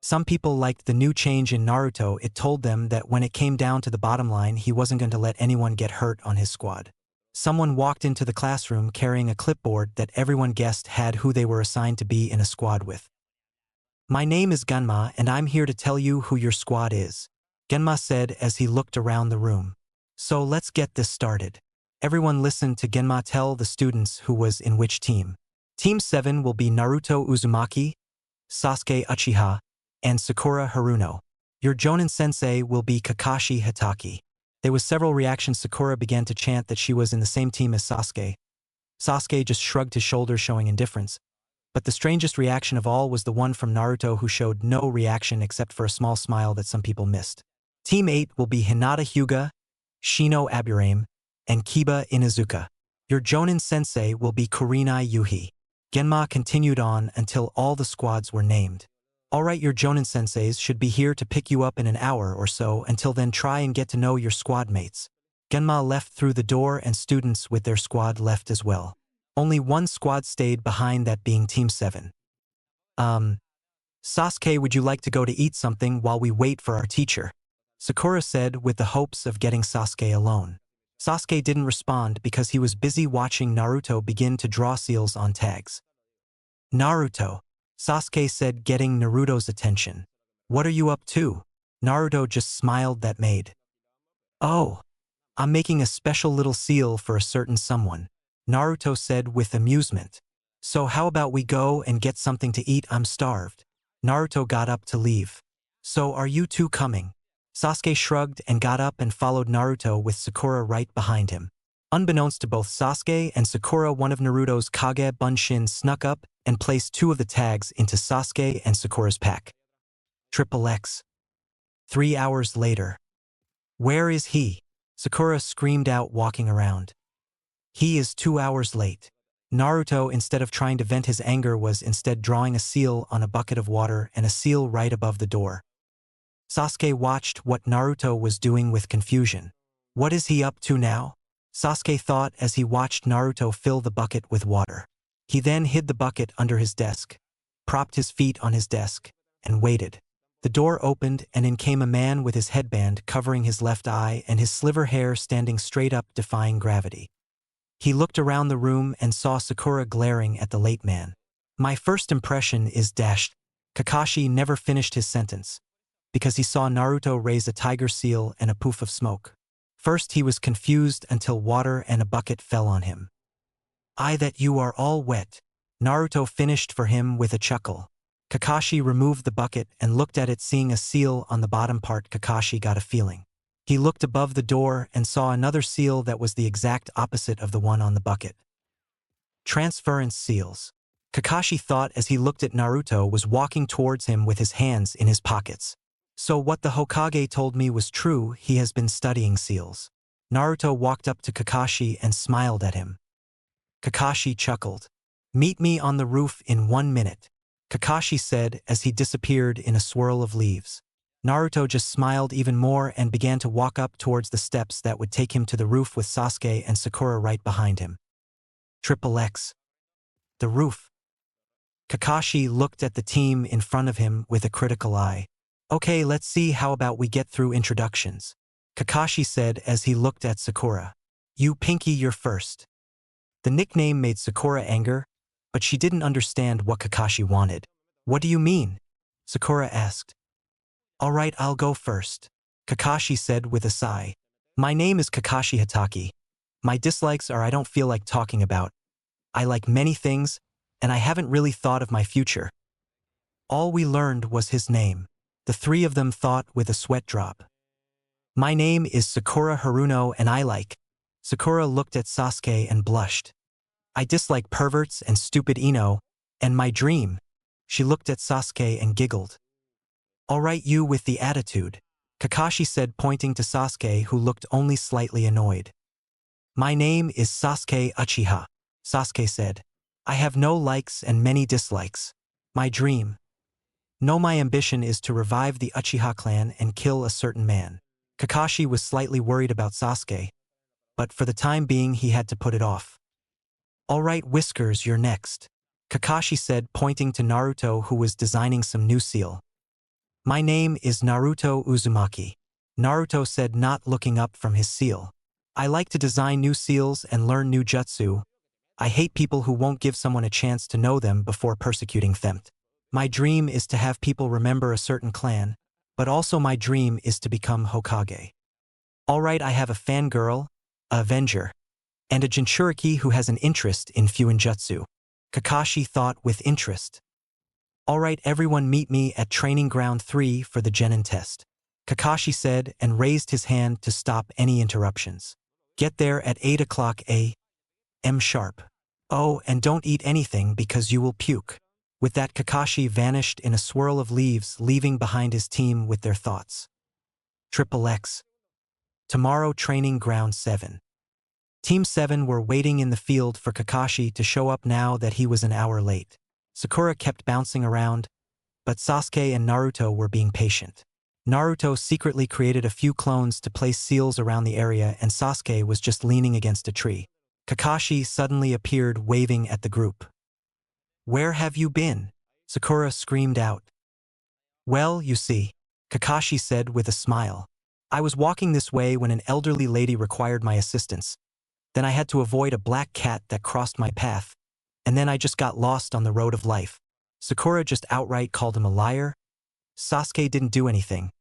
Some people liked the new change in Naruto. It told them that when it came down to the bottom line, he wasn't going to let anyone get hurt on his squad. Someone walked into the classroom carrying a clipboard that everyone guessed had who they were assigned to be in a squad with. "My name is Genma, and I'm here to tell you who your squad is," Genma said as he looked around the room. "So let's get this started." Everyone listened to Genma tell the students who was in which team. Team 7 will be Naruto Uzumaki, Sasuke Uchiha, and Sakura Haruno. Your Jonin sensei will be Kakashi Hatake. There was several reactions. Sakura began to chant that she was in the same team as Sasuke. Sasuke just shrugged his shoulders, showing indifference. But the strangest reaction of all was the one from Naruto, who showed no reaction except for a small smile that some people missed. Team 8 will be Hinata Hyuga, Shino Aburame, and Kiba Inuzuka. Your Jonin sensei will be Kurenai Yuhi. Genma continued on until all the squads were named. Alright, your Jonin senseis should be here to pick you up in an hour or so. Until then, try and get to know your squad mates. Genma left through the door and students with their squad left as well. Only one squad stayed behind, that being Team 7. Sasuke, would you like to go to eat something while we wait for our teacher?" Sakura said, with the hopes of getting Sasuke alone. Sasuke didn't respond because he was busy watching Naruto begin to draw seals on tags. "Naruto," Sasuke said, getting Naruto's attention. "What are you up to?" Naruto just smiled. That made. "Oh, I'm making a special little seal for a certain someone," Naruto said with amusement. "So how about we go and get something to eat? I'm starved." Naruto got up to leave. "So are you two coming?" Sasuke shrugged and got up and followed Naruto with Sakura right behind him. Unbeknownst to both Sasuke and Sakura, one of Naruto's Kage Bunshin snuck up and placed 2 of the tags into Sasuke and Sakura's pack. XXX. 3 hours later. "Where is he?" Sakura screamed out, walking around. "He is 2 hours late." Naruto, instead of trying to vent his anger, was instead drawing a seal on a bucket of water and a seal right above the door. Sasuke watched what Naruto was doing with confusion. What is he up to now? Sasuke thought as he watched Naruto fill the bucket with water. He then hid the bucket under his desk, propped his feet on his desk, and waited. The door opened and in came a man with his headband covering his left eye and his sliver hair standing straight up, defying gravity. He looked around the room and saw Sakura glaring at the late man. "My first impression is dashed." Kakashi never finished his sentence, because he saw Naruto raise a tiger seal and a poof of smoke. First he was confused until water and a bucket fell on him. "I that you are all wet," Naruto finished for him with a chuckle. Kakashi removed the bucket and looked at it, seeing a seal on the bottom part. Kakashi got a feeling. He looked above the door and saw another seal that was the exact opposite of the one on the bucket. Transference seals. Kakashi thought as he looked at Naruto was walking towards him with his hands in his pockets. So what the Hokage told me was true. He has been studying seals. Naruto walked up to Kakashi and smiled at him. Kakashi chuckled. "Meet me on the roof in 1 minute," Kakashi said as he disappeared in a swirl of leaves. Naruto just smiled even more and began to walk up towards the steps that would take him to the roof with Sasuke and Sakura right behind him. XXX. The roof. Kakashi looked at the team in front of him with a critical eye. Okay, let's see how about we get through introductions. Kakashi said as he looked at Sakura. You Pinky, you're first. The nickname made Sakura anger, but she didn't understand what Kakashi wanted. What do you mean? Sakura asked. All right, I'll go first, Kakashi said with a sigh. My name is Kakashi Hatake. My dislikes are I don't feel like talking about. I like many things, and I haven't really thought of my future. All we learned was his name. The three of them thought with a sweat drop. My name is Sakura Haruno and I like. Sakura looked at Sasuke and blushed. I dislike perverts and stupid Ino, and my dream. She looked at Sasuke and giggled. All right, you with the attitude, Kakashi said, pointing to Sasuke, who looked only slightly annoyed. My name is Sasuke Uchiha, Sasuke said. I have no likes and many dislikes. My dream. No, my ambition is to revive the Uchiha clan and kill a certain man. Kakashi was slightly worried about Sasuke, but for the time being he had to put it off. All right, Whiskers, you're next, Kakashi said, pointing to Naruto, who was designing some new seal. My name is Naruto Uzumaki, Naruto said, not looking up from his seal. I like to design new seals and learn new jutsu. I hate people who won't give someone a chance to know them before persecuting them. My dream is to have people remember a certain clan, but also my dream is to become Hokage. All right, I have a fangirl, a Avenger, and a Jinchuriki who has an interest in Fuinjutsu. Kakashi thought with interest. All right, everyone meet me at Training Ground 3 for the Genin test, Kakashi said and raised his hand to stop any interruptions. Get there at 8 o'clock a.m. sharp. Oh, and don't eat anything because you will puke. With that, Kakashi vanished in a swirl of leaves, leaving behind his team with their thoughts. Triple X. Tomorrow, Training Ground 7. Team 7 were waiting in the field for Kakashi to show up now that he was an hour late. Sakura kept bouncing around, but Sasuke and Naruto were being patient. Naruto secretly created a few clones to place seals around the area, and Sasuke was just leaning against a tree. Kakashi suddenly appeared, waving at the group. Where have you been? Sakura screamed out. Well, you see, Kakashi said with a smile. I was walking this way when an elderly lady required my assistance. Then I had to avoid a black cat that crossed my path, and then I just got lost on the road of life. Sakura just outright called him a liar. Sasuke didn't do anything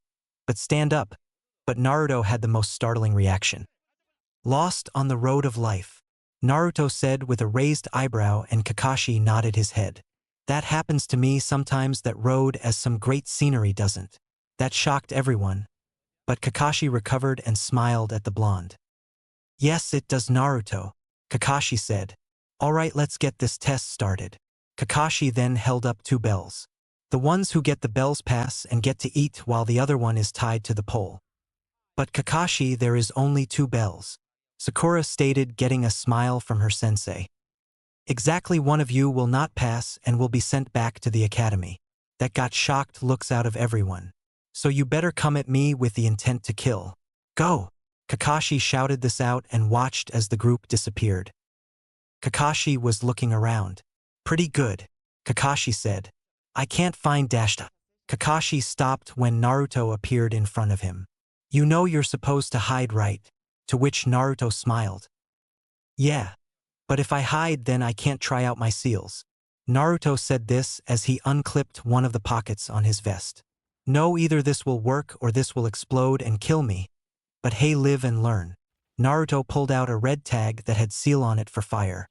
but stand up, but Naruto had the most startling reaction. Lost on the road of life, Naruto said with a raised eyebrow, and Kakashi nodded his head. That happens to me sometimes, that road as some great scenery doesn't. That shocked everyone, but Kakashi recovered and smiled at the blonde. Yes, it does, Naruto, Kakashi said. All right, let's get this test started. Kakashi then held up two bells. The ones who get the bells pass and get to eat, while the other one is tied to the pole. But Kakashi, there is only two bells, Sakura stated, getting a smile from her sensei. Exactly, one of you will not pass and will be sent back to the academy. That got shocked looks out of everyone. So you better come at me with the intent to kill. Go! Kakashi shouted this out and watched as the group disappeared. Kakashi was looking around. Pretty good, Kakashi said. I can't find Dashta. Kakashi stopped when Naruto appeared in front of him. You know you're supposed to hide, right? To which Naruto smiled. Yeah. But if I hide, then I can't try out my seals. Naruto said this as he unclipped one of the pockets on his vest. No, either this will work or this will explode and kill me. But hey, live and learn. Naruto pulled out a red tag that had seal on it for fire.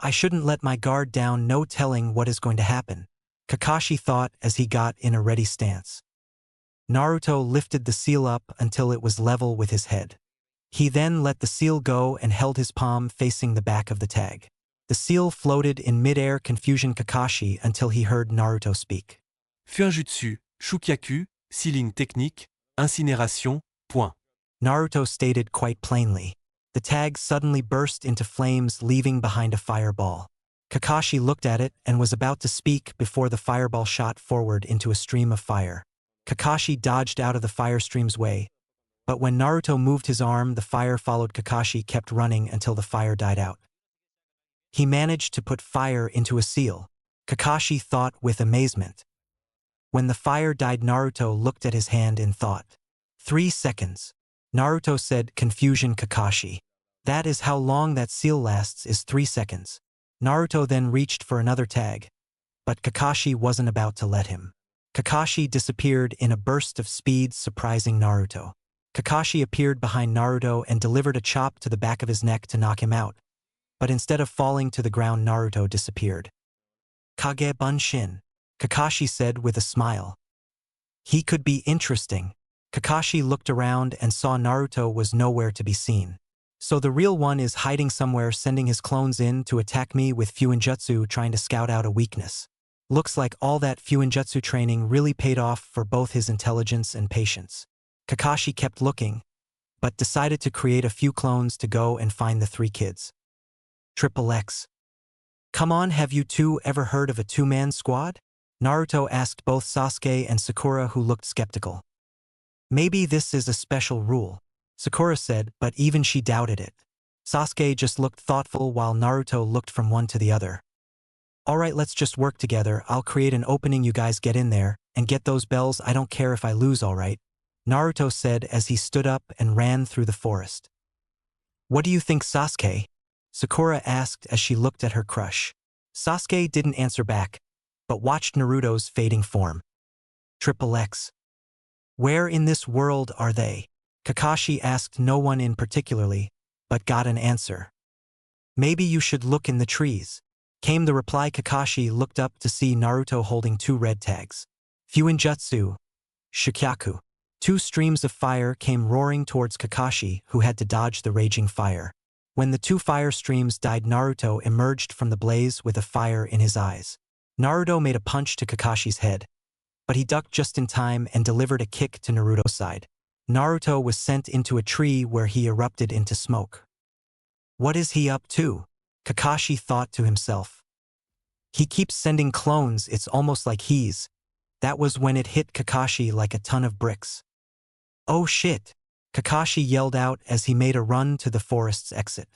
I shouldn't let my guard down, no telling what is going to happen, Kakashi thought as he got in a ready stance. Naruto lifted the seal up until it was level with his head. He then let the seal go and held his palm facing the back of the tag. The seal floated in mid-air, confusion Kakashi until he heard Naruto speak. Fuinjutsu, Shukyaku, sealing technique, incinération, point. Naruto stated quite plainly. The tag suddenly burst into flames, leaving behind a fireball. Kakashi looked at it and was about to speak before the fireball shot forward into a stream of fire. Kakashi dodged out of the fire stream's way, but when Naruto moved his arm, the fire followed. Kakashi kept running until the fire died out. He managed to put fire into a seal, Kakashi thought with amazement. When the fire died, Naruto looked at his hand in thought. 3 seconds. Naruto said, confusion Kakashi. That is how long that seal lasts, is 3 seconds. Naruto then reached for another tag. But Kakashi wasn't about to let him. Kakashi disappeared in a burst of speed, surprising Naruto. Kakashi appeared behind Naruto and delivered a chop to the back of his neck to knock him out. But instead of falling to the ground, Naruto disappeared. Kage Bunshin, Kakashi said with a smile. He could be interesting. Kakashi looked around and saw Naruto was nowhere to be seen. So the real one is hiding somewhere, sending his clones in to attack me with Fuinjutsu, trying to scout out a weakness. Looks like all that Fuinjutsu training really paid off for both his intelligence and patience. Kakashi kept looking, but decided to create a few clones to go and find the 3 kids. Triple X. Come on, have you two ever heard of a 2-man squad? Naruto asked both Sasuke and Sakura, who looked skeptical. Maybe this is a special rule, Sakura said, but even she doubted it. Sasuke just looked thoughtful while Naruto looked from one to the other. Alright, let's just work together. I'll create an opening, you guys get in there, and get those bells. I don't care if I lose, alright? Naruto said as he stood up and ran through the forest. What do you think, Sasuke? Sakura asked as she looked at her crush. Sasuke didn't answer back, but watched Naruto's fading form. Triple X. Where in this world are they? Kakashi asked no one in particularly, but got an answer. Maybe you should look in the trees, came the reply. Kakashi looked up to see Naruto holding 2 red tags. Fuinjutsu, Shikyaku. 2 streams of fire came roaring towards Kakashi, who had to dodge the raging fire. When the 2 fire streams died, Naruto emerged from the blaze with a fire in his eyes. Naruto made a punch to Kakashi's head, but he ducked just in time and delivered a kick to Naruto's side. Naruto was sent into a tree where he erupted into smoke. What is he up to? Kakashi thought to himself. He keeps sending clones, it's almost like he's... That was when it hit Kakashi like a ton of bricks. Oh shit! Kakashi yelled out as he made a run to the forest's exit.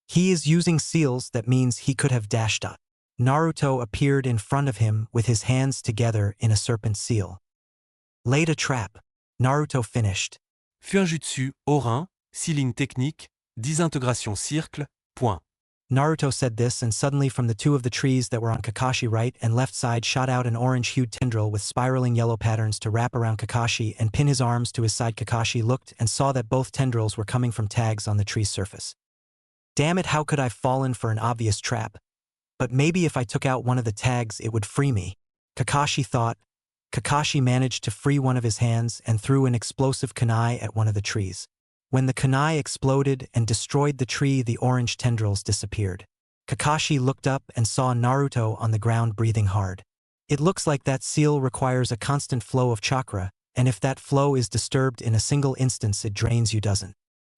He is using seals, that means he could have dashed up. Naruto appeared in front of him with his hands together in a serpent seal. Laid a trap. Naruto finished. Fuinjutsu, Orin, Sealing technique, désintégration circle, point. Naruto said this, and suddenly from the 2 of the trees that were on Kakashi right and left side shot out an orange-hued tendril with spiraling yellow patterns to wrap around Kakashi and pin his arms to his side. Kakashi looked and saw that both tendrils were coming from tags on the tree's surface. Damn it, how could I have fallen for an obvious trap? But maybe if I took out one of the tags it would free me, Kakashi thought. Kakashi managed to free one of his hands and threw an explosive kunai at one of the trees. When the kunai exploded and destroyed the tree, the orange tendrils disappeared. Kakashi looked up and saw Naruto on the ground breathing hard. It looks like that seal requires a constant flow of chakra, and if that flow is disturbed in a single instance it drains you, doesn't.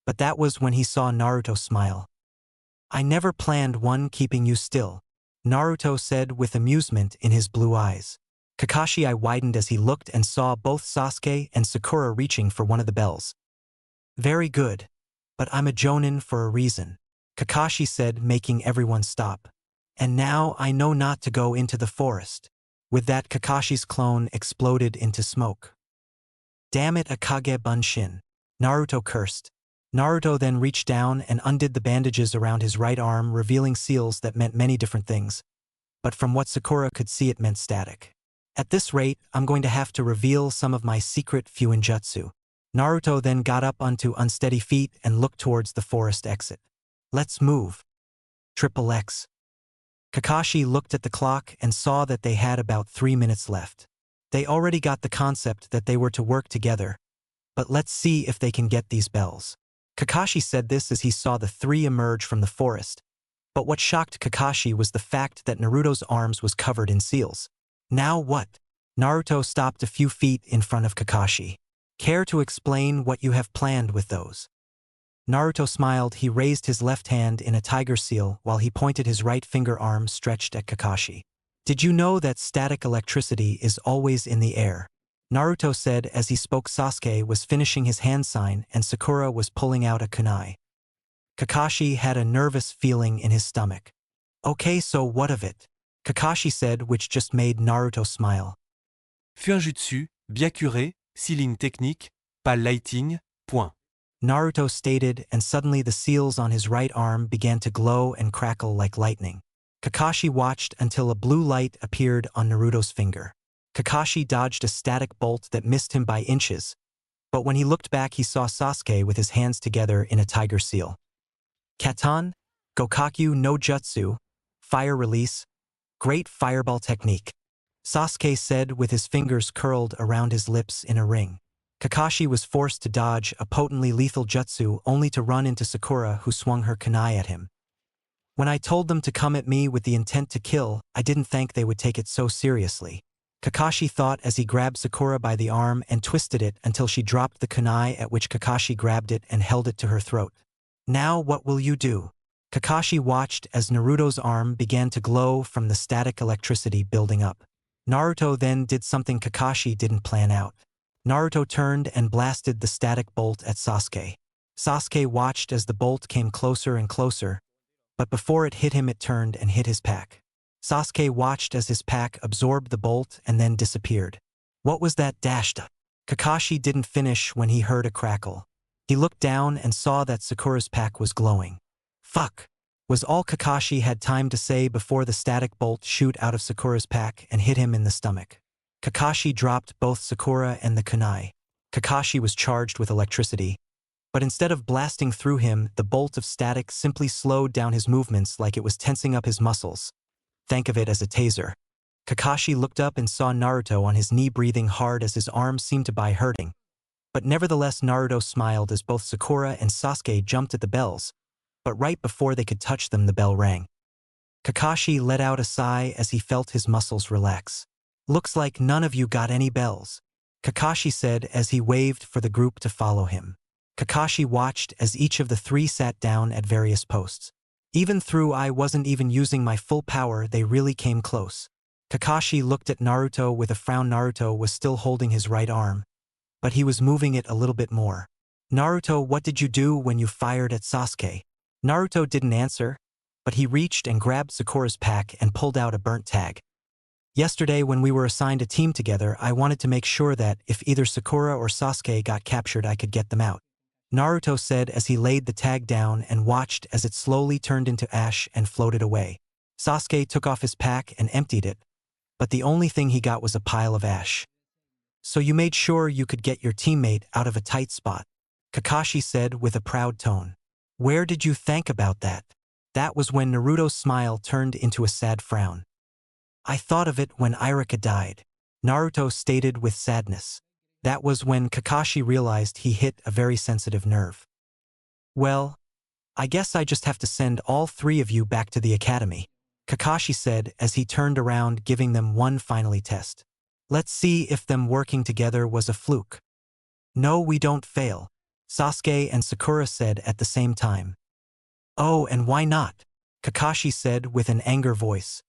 But that was when he saw Naruto smile. I never planned one keeping you still, Naruto said with amusement in his blue eyes. Kakashi's eye widened as he looked and saw both Sasuke and Sakura reaching for one of the bells. Very good. But I'm a jonin for a reason, Kakashi said, making everyone stop. And now I know not to go into the forest. With that, Kakashi's clone exploded into smoke. Damn it, Akage Bunshin, Naruto cursed. Naruto then reached down and undid the bandages around his right arm, revealing seals that meant many different things. But from what Sakura could see, it meant static. At this rate, I'm going to have to reveal some of my secret Fuinjutsu. Naruto then got up onto unsteady feet and looked towards the forest exit. Let's move. Triple X. Kakashi looked at the clock and saw that they had about 3 minutes left. They already got the concept that they were to work together. But let's see if they can get these bells. Kakashi said this as he saw the 3 emerge from the forest. But what shocked Kakashi was the fact that Naruto's arms was covered in seals. Now what? Naruto stopped a few feet in front of Kakashi. Care to explain what you have planned with those? Naruto smiled. He raised his left hand in a tiger seal while he pointed his right finger arm stretched at Kakashi. Did you know that static electricity is always in the air? Naruto said as he spoke. Sasuke was finishing his hand sign and Sakura was pulling out a kunai. Kakashi had a nervous feeling in his stomach. Okay, so what of it? Kakashi said, which just made Naruto smile. Fuinjutsu, Byakure, Ceiling technique, Pal lighting, point. Naruto stated, and suddenly the seals on his right arm began to glow and crackle like lightning. Kakashi watched until a blue light appeared on Naruto's finger. Kakashi dodged a static bolt that missed him by inches, but when he looked back he saw Sasuke with his hands together in a tiger seal. Katan, Gokakyu no Jutsu, fire release, great fireball technique, Sasuke said with his fingers curled around his lips in a ring. Kakashi was forced to dodge a potently lethal jutsu only to run into Sakura, who swung her kunai at him. When I told them to come at me with the intent to kill, I didn't think they would take it so seriously, Kakashi thought as he grabbed Sakura by the arm and twisted it until she dropped the kunai, at which Kakashi grabbed it and held it to her throat. Now what will you do? Kakashi watched as Naruto's arm began to glow from the static electricity building up. Naruto then did something Kakashi didn't plan out. Naruto turned and blasted the static bolt at Sasuke. Sasuke watched as the bolt came closer and closer, but before it hit him it turned and hit his pack. Sasuke watched as his pack absorbed the bolt and then disappeared. What was that dashed? Kakashi didn't finish when he heard a crackle. He looked down and saw that Sakura's pack was glowing. Fuck! Was all Kakashi had time to say before the static bolt shoot out of Sakura's pack and hit him in the stomach. Kakashi dropped both Sakura and the kunai. Kakashi was charged with electricity, but instead of blasting through him, the bolt of static simply slowed down his movements like it was tensing up his muscles. Think of it as a taser. Kakashi looked up and saw Naruto on his knee breathing hard as his arms seemed to be hurting. But nevertheless Naruto smiled as both Sakura and Sasuke jumped at the bells, but right before they could touch them the bell rang. Kakashi let out a sigh as he felt his muscles relax. Looks like none of you got any bells, Kakashi said as he waved for the group to follow him. Kakashi watched as each of the three sat down at various posts. Even though I wasn't even using my full power, they really came close. Kakashi looked at Naruto with a frown. Naruto was still holding his right arm, but he was moving it a little bit more. Naruto, what did you do when you fired at Sasuke? Naruto didn't answer, but he reached and grabbed Sakura's pack and pulled out a burnt tag. Yesterday when we were assigned a team together, I wanted to make sure that if either Sakura or Sasuke got captured I could get them out, Naruto said as he laid the tag down and watched as it slowly turned into ash and floated away. Sasuke took off his pack and emptied it, but the only thing he got was a pile of ash. So you made sure you could get your teammate out of a tight spot, Kakashi said with a proud tone. Where did you think about that? That was when Naruto's smile turned into a sad frown. I thought of it when Irika died, Naruto stated with sadness. That was when Kakashi realized he hit a very sensitive nerve. Well, I guess I just have to send all three of you back to the academy, Kakashi said as he turned around, giving them one final test. Let's see if them working together was a fluke. No, we don't fail, Sasuke and Sakura said at the same time. Oh, and why not? Kakashi said with an anger voice.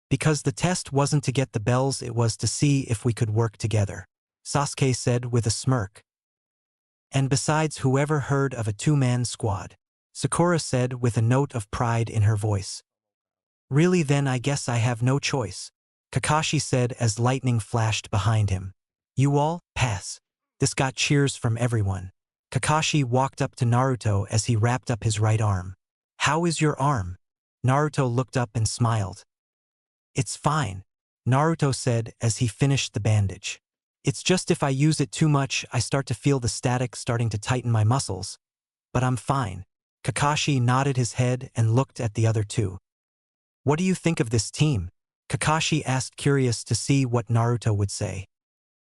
Because the test wasn't to get the bells, it was to see if we could work together, Sasuke said with a smirk. And besides, whoever heard of a two-man squad? Sakura said with a note of pride in her voice. Really, then I guess I have no choice, Kakashi said as lightning flashed behind him. You all, pass. This got cheers from everyone. Kakashi walked up to Naruto as he wrapped up his right arm. How is your arm? Naruto looked up and smiled. It's fine, Naruto said as he finished the bandage. It's just if I use it too much I start to feel the static starting to tighten my muscles. But I'm fine. Kakashi nodded his head and looked at the other two. What do you think of this team? Kakashi asked, curious to see what Naruto would say.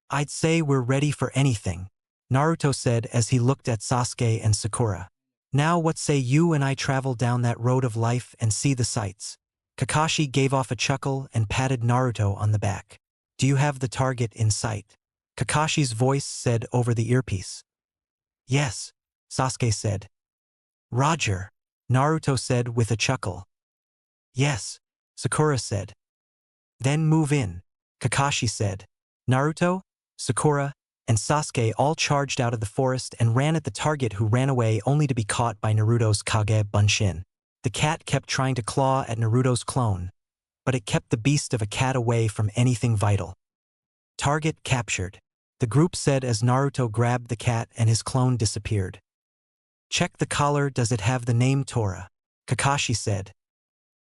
I'd say we're ready for anything, Naruto said as he looked at Sasuke and Sakura. Now what say you and I travel down that road of life and see the sights? Kakashi gave off a chuckle and patted Naruto on the back. Do you have the target in sight? Kakashi's voice said over the earpiece. Yes, Sasuke said. Roger, Naruto said with a chuckle. Yes, Sakura said. Then move in, Kakashi said. Naruto, Sakura, and Sasuke all charged out of the forest and ran at the target, who ran away only to be caught by Naruto's Kage Bunshin. The cat kept trying to claw at Naruto's clone, but it kept the beast of a cat away from anything vital. Target captured. The group said as Naruto grabbed the cat and his clone disappeared. Check the collar, does it have the name Tora? Kakashi said.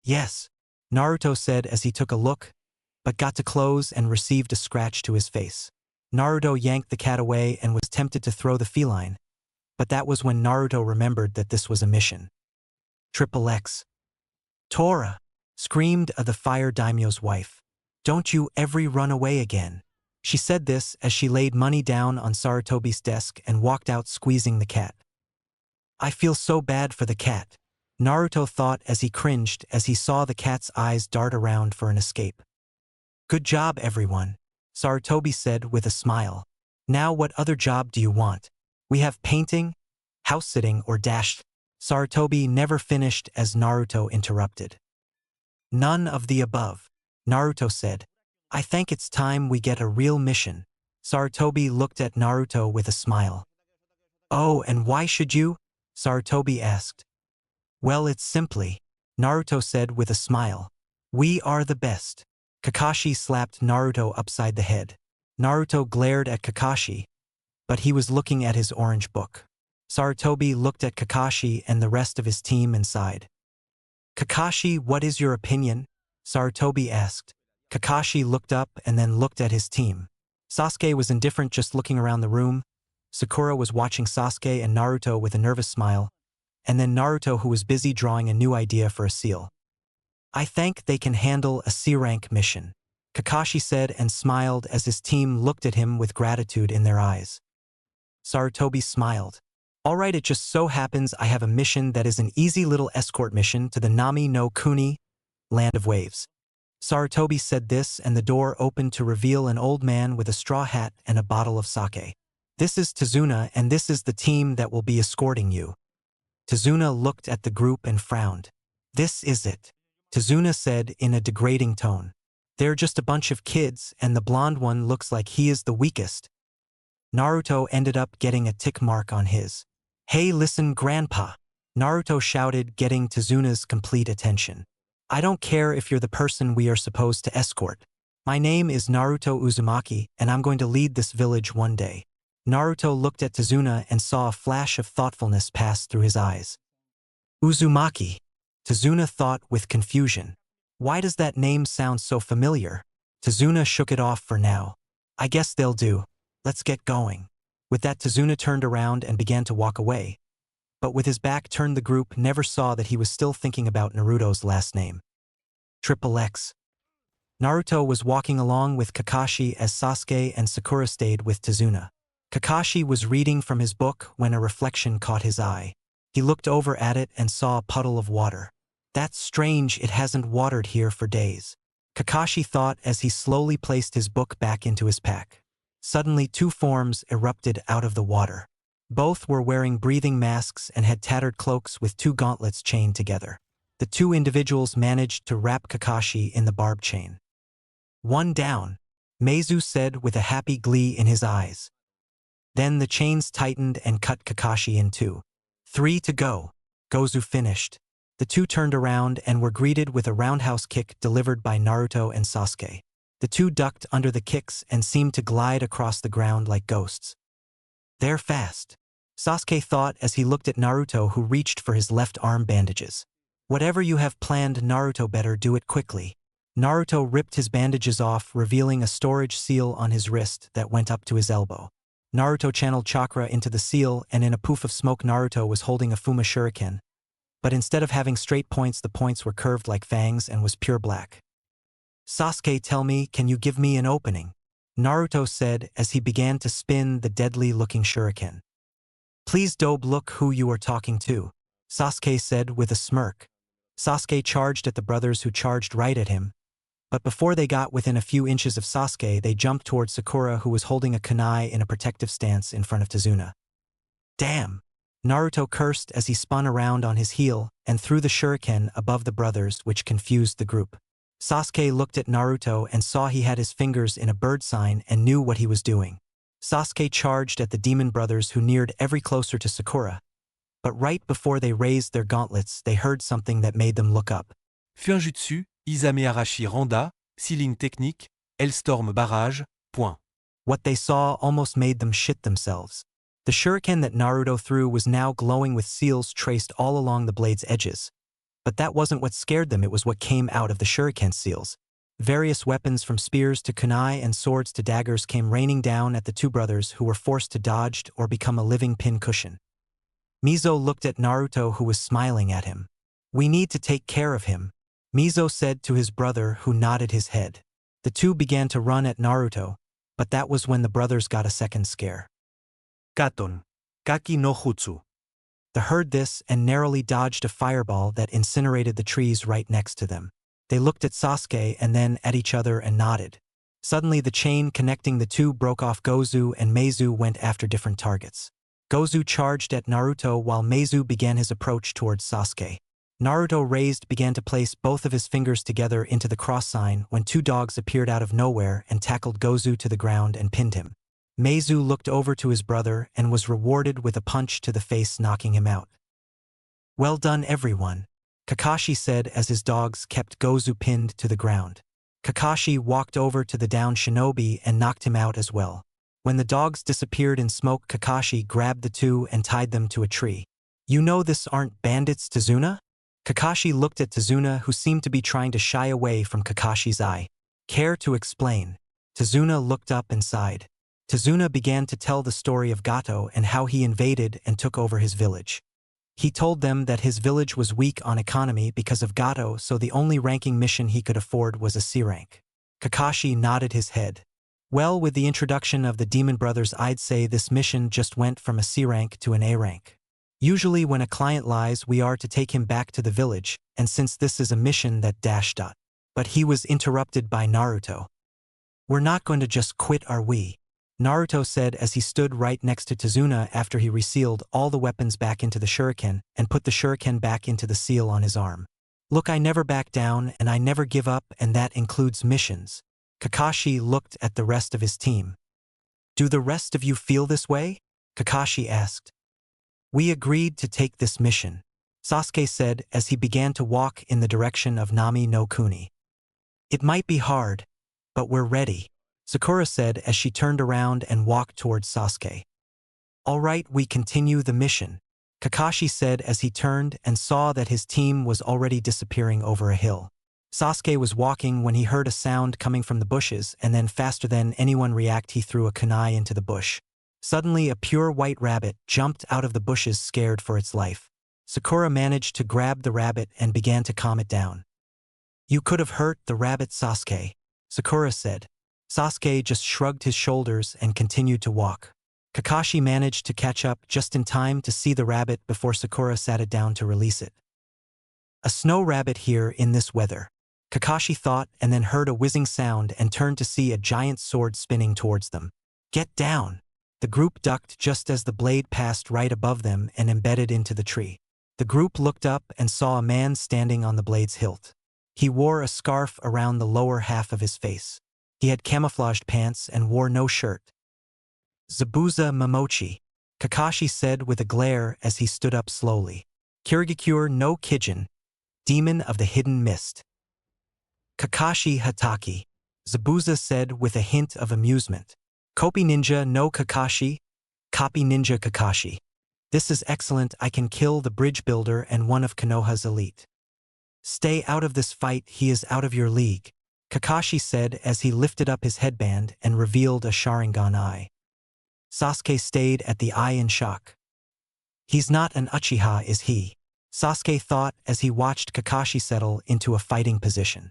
Yes, Naruto said as he took a look, but got to close and received a scratch to his face. Naruto yanked the cat away and was tempted to throw the feline, but that was when Naruto remembered that this was a mission. Triple X. Tora! Screamed the fire daimyo's wife. Don't you ever run away again. She said this as she laid money down on Sarutobi's desk and walked out squeezing the cat. I feel so bad for the cat, Naruto thought as he cringed as he saw the cat's eyes dart around for an escape. Good job, everyone, Sarutobi said with a smile. Now what other job do you want? We have painting, house-sitting, or dashed. Sarutobi never finished as Naruto interrupted. None of the above, Naruto said. I think it's time we get a real mission. Sarutobi looked at Naruto with a smile. Oh, and why should you? Sarutobi asked. Well, it's simply, Naruto said with a smile. We are the best. Kakashi slapped Naruto upside the head. Naruto glared at Kakashi, but he was looking at his orange book. Sarutobi looked at Kakashi and the rest of his team and sighed. Kakashi, what is your opinion? Sarutobi asked. Kakashi looked up and then looked at his team. Sasuke was indifferent, just looking around the room. Sakura was watching Sasuke and Naruto with a nervous smile, and then Naruto, who was busy drawing a new idea for a seal. I think they can handle a C-rank mission, Kakashi said and smiled as his team looked at him with gratitude in their eyes. Sarutobi smiled. All right, it just so happens I have a mission that is an easy little escort mission to the Nami no Kuni, Land of Waves. Sarutobi said this and the door opened to reveal an old man with a straw hat and a bottle of sake. This is Tazuna and this is the team that will be escorting you. Tazuna looked at the group and frowned. This is it, Tazuna said in a degrading tone. They're just a bunch of kids and the blonde one looks like he is the weakest. Naruto ended up getting a tick mark on his. Hey, listen, Grandpa, Naruto shouted, getting Tazuna's complete attention. I don't care if you're the person we are supposed to escort. My name is Naruto Uzumaki and I'm going to lead this village one day. Naruto looked at Tazuna and saw a flash of thoughtfulness pass through his eyes. Uzumaki, Tazuna thought with confusion. Why does that name sound so familiar? Tazuna shook it off for now. I guess they'll do. Let's get going. With that, Tazuna turned around and began to walk away. But with his back turned, the group never saw that he was still thinking about Naruto's last name. Triple X. Naruto was walking along with Kakashi as Sasuke and Sakura stayed with Tazuna. Kakashi was reading from his book when a reflection caught his eye. He looked over at it and saw a puddle of water. That's strange, it hasn't watered here for days, Kakashi thought as he slowly placed his book back into his pack. Suddenly 2 forms erupted out of the water. Both were wearing breathing masks and had tattered cloaks with 2 gauntlets chained together. The 2 individuals managed to wrap Kakashi in the barb chain. One down, Meizu said with a happy glee in his eyes. Then the chains tightened and cut Kakashi in 2. 3 to go, Gozu finished. The 2 turned around and were greeted with a roundhouse kick delivered by Naruto and Sasuke. The 2 ducked under the kicks and seemed to glide across the ground like ghosts. They're fast, Sasuke thought as he looked at Naruto, who reached for his left arm bandages. Whatever you have planned, Naruto, better do it quickly. Naruto ripped his bandages off, revealing a storage seal on his wrist that went up to his elbow. Naruto channeled chakra into the seal and in a poof of smoke Naruto was holding a Fuma shuriken. But instead of having straight points, the points were curved like fangs and was pure black. Sasuke, tell me, can you give me an opening? Naruto said as he began to spin the deadly-looking shuriken. Please, Dobe, look who you are talking to, Sasuke said with a smirk. Sasuke charged at the brothers, who charged right at him. But before they got within a few inches of Sasuke, they jumped towards Sakura, who was holding a kunai in a protective stance in front of Tazuna. Damn! Naruto cursed as he spun around on his heel and threw the shuriken above the brothers, which confused the group. Sasuke looked at Naruto and saw he had his fingers in a bird sign and knew what he was doing. Sasuke charged at the demon brothers, who neared ever closer to Sakura. But right before they raised their gauntlets, they heard something that made them look up. Fuinjutsu, Izame Arashi Randa, Sealing Technique, Hellstorm Barrage, Point. What they saw almost made them shit themselves. The shuriken that Naruto threw was now glowing with seals traced all along the blade's edges. But that wasn't what scared them, it was what came out of the shuriken seals. Various weapons from spears to kunai and swords to daggers came raining down at the two brothers who were forced to dodge or become a living pincushion. Mizo looked at Naruto, who was smiling at him. "We need to take care of him," Mizo said to his brother, who nodded his head. The two began to run at Naruto, but that was when the brothers got a second scare. Katon. Kaki no jutsu. They heard this and narrowly dodged a fireball that incinerated the trees right next to them. They looked at Sasuke and then at each other and nodded. Suddenly the chain connecting the two broke off. Gozu and Meizu went after different targets. Gozu charged at Naruto while Meizu began his approach towards Sasuke. Naruto began to place both of his fingers together into the cross sign when two dogs appeared out of nowhere and tackled Gozu to the ground and pinned him. Meizu looked over to his brother and was rewarded with a punch to the face, knocking him out. "Well done, everyone," Kakashi said as his dogs kept Gozu pinned to the ground. Kakashi walked over to the downed shinobi and knocked him out as well. When the dogs disappeared in smoke, Kakashi grabbed the two and tied them to a tree. "You know this aren't bandits, Tazuna?" Kakashi looked at Tazuna, who seemed to be trying to shy away from Kakashi's eye. "Care to explain?" Tazuna looked up and sighed. Tazuna began to tell the story of Gato and how he invaded and took over his village. He told them that his village was weak on economy because of Gato, so the only ranking mission he could afford was a C rank. Kakashi nodded his head. "Well, with the introduction of the Demon Brothers, I'd say this mission just went from a C rank to an A rank. Usually when a client lies, we are to take him back to the village, and since this is a mission that dash. But he was interrupted by Naruto. "We're not going to just quit, are we?" Naruto said as he stood right next to Tazuna after he resealed all the weapons back into the shuriken and put the shuriken back into the seal on his arm. "Look, I never back down and I never give up, and that includes missions." Kakashi looked at the rest of his team. "Do the rest of you feel this way?" Kakashi asked. "We agreed to take this mission," Sasuke said as he began to walk in the direction of Nami no Kuni. "It might be hard, but we're ready," Sakura said as she turned around and walked towards Sasuke. "All right, we continue the mission," Kakashi said as he turned and saw that his team was already disappearing over a hill. Sasuke was walking when he heard a sound coming from the bushes, and then faster than anyone react, he threw a kunai into the bush. Suddenly a pure white rabbit jumped out of the bushes, scared for its life. Sakura managed to grab the rabbit and began to calm it down. "You could have hurt the rabbit, Sasuke," Sakura said. Sasuke just shrugged his shoulders and continued to walk. Kakashi managed to catch up just in time to see the rabbit before Sakura sat it down to release it. "A snow rabbit here in this weather," Kakashi thought, and then heard a whizzing sound and turned to see a giant sword spinning towards them. "Get down!" The group ducked just as the blade passed right above them and embedded into the tree. The group looked up and saw a man standing on the blade's hilt. He wore a scarf around the lower half of his face. He had camouflaged pants and wore no shirt. "Zabuza Momochi," Kakashi said with a glare as he stood up slowly. "Kirigakure no Kijin, Demon of the Hidden Mist." "Kakashi Hataki," Zabuza said with a hint of amusement. "Kopi Ninja no Kakashi, Copy Ninja Kakashi. This is excellent, I can kill the bridge builder and one of Konoha's elite." "Stay out of this fight, he is out of your league," Kakashi said as he lifted up his headband and revealed a Sharingan eye. Sasuke stayed at the eye in shock. "He's not an Uchiha, is he?" Sasuke thought as he watched Kakashi settle into a fighting position.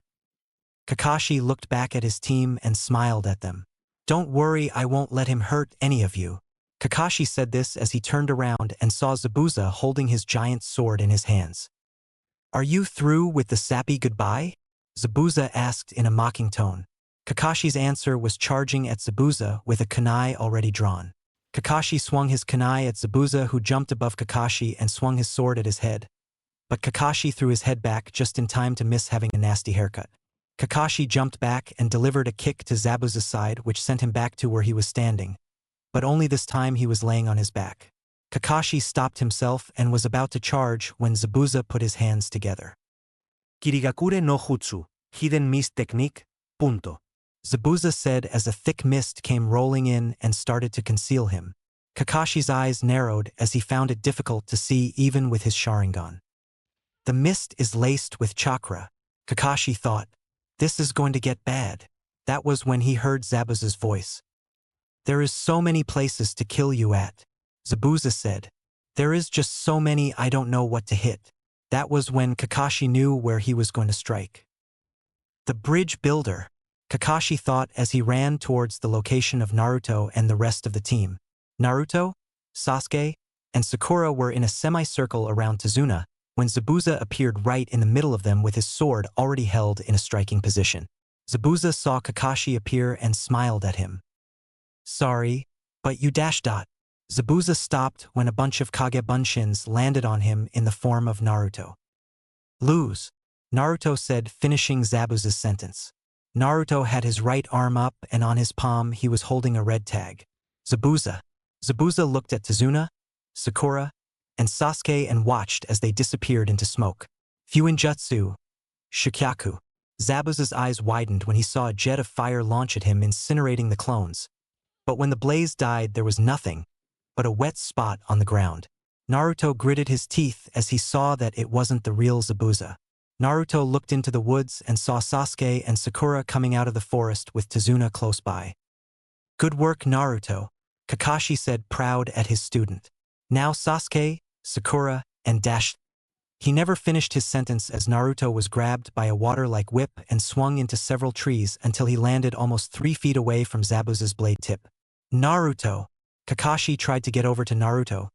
Kakashi looked back at his team and smiled at them. "Don't worry, I won't let him hurt any of you." Kakashi said this as he turned around and saw Zabuza holding his giant sword in his hands. "Are you through with the sappy goodbye?" Zabuza asked in a mocking tone. Kakashi's answer was charging at Zabuza with a kunai already drawn. Kakashi swung his kunai at Zabuza, who jumped above Kakashi and swung his sword at his head. But Kakashi threw his head back just in time to miss having a nasty haircut. Kakashi jumped back and delivered a kick to Zabuza's side, which sent him back to where he was standing. But only this time he was laying on his back. Kakashi stopped himself and was about to charge when Zabuza put his hands together. Kirigakure no jutsu, hidden mist technique. Punto. Zabuza said as a thick mist came rolling in and started to conceal him. Kakashi's eyes narrowed as he found it difficult to see even with his Sharingan. The mist is laced with chakra, Kakashi thought. This is going to get bad. That was when he heard Zabuza's voice. There is so many places to kill you at, Zabuza said. There is just so many I don't know what to hit. That was when Kakashi knew where he was going to strike. The bridge builder, Kakashi thought as he ran towards the location of Naruto and the rest of the team. Naruto, Sasuke, and Sakura were in a semicircle around Tazuna when Zabuza appeared right in the middle of them with his sword already held in a striking position. Zabuza saw Kakashi appear and smiled at him. Sorry, but you dash dot. Zabuza stopped when a bunch of Kage Bunshins landed on him in the form of Naruto. Lose, Naruto said, finishing Zabuza's sentence. Naruto had his right arm up and on his palm he was holding a red tag. Zabuza. Zabuza looked at Tazuna, Sakura, and Sasuke and watched as they disappeared into smoke. Fuinjutsu. Shikyaku. Zabuza's eyes widened when he saw a jet of fire launch at him, incinerating the clones. But when the blaze died, there was nothing but a wet spot on the ground. Naruto gritted his teeth as he saw that it wasn't the real Zabuza. Naruto looked into the woods and saw Sasuke and Sakura coming out of the forest with Tazuna close by. Good work, Naruto, Kakashi said, proud at his student. Now Sasuke, Sakura, and Dash. He never finished his sentence as Naruto was grabbed by a water-like whip and swung into several trees until he landed almost 3 feet away from Zabuza's blade tip. Naruto! Kakashi tried to get over to Naruto,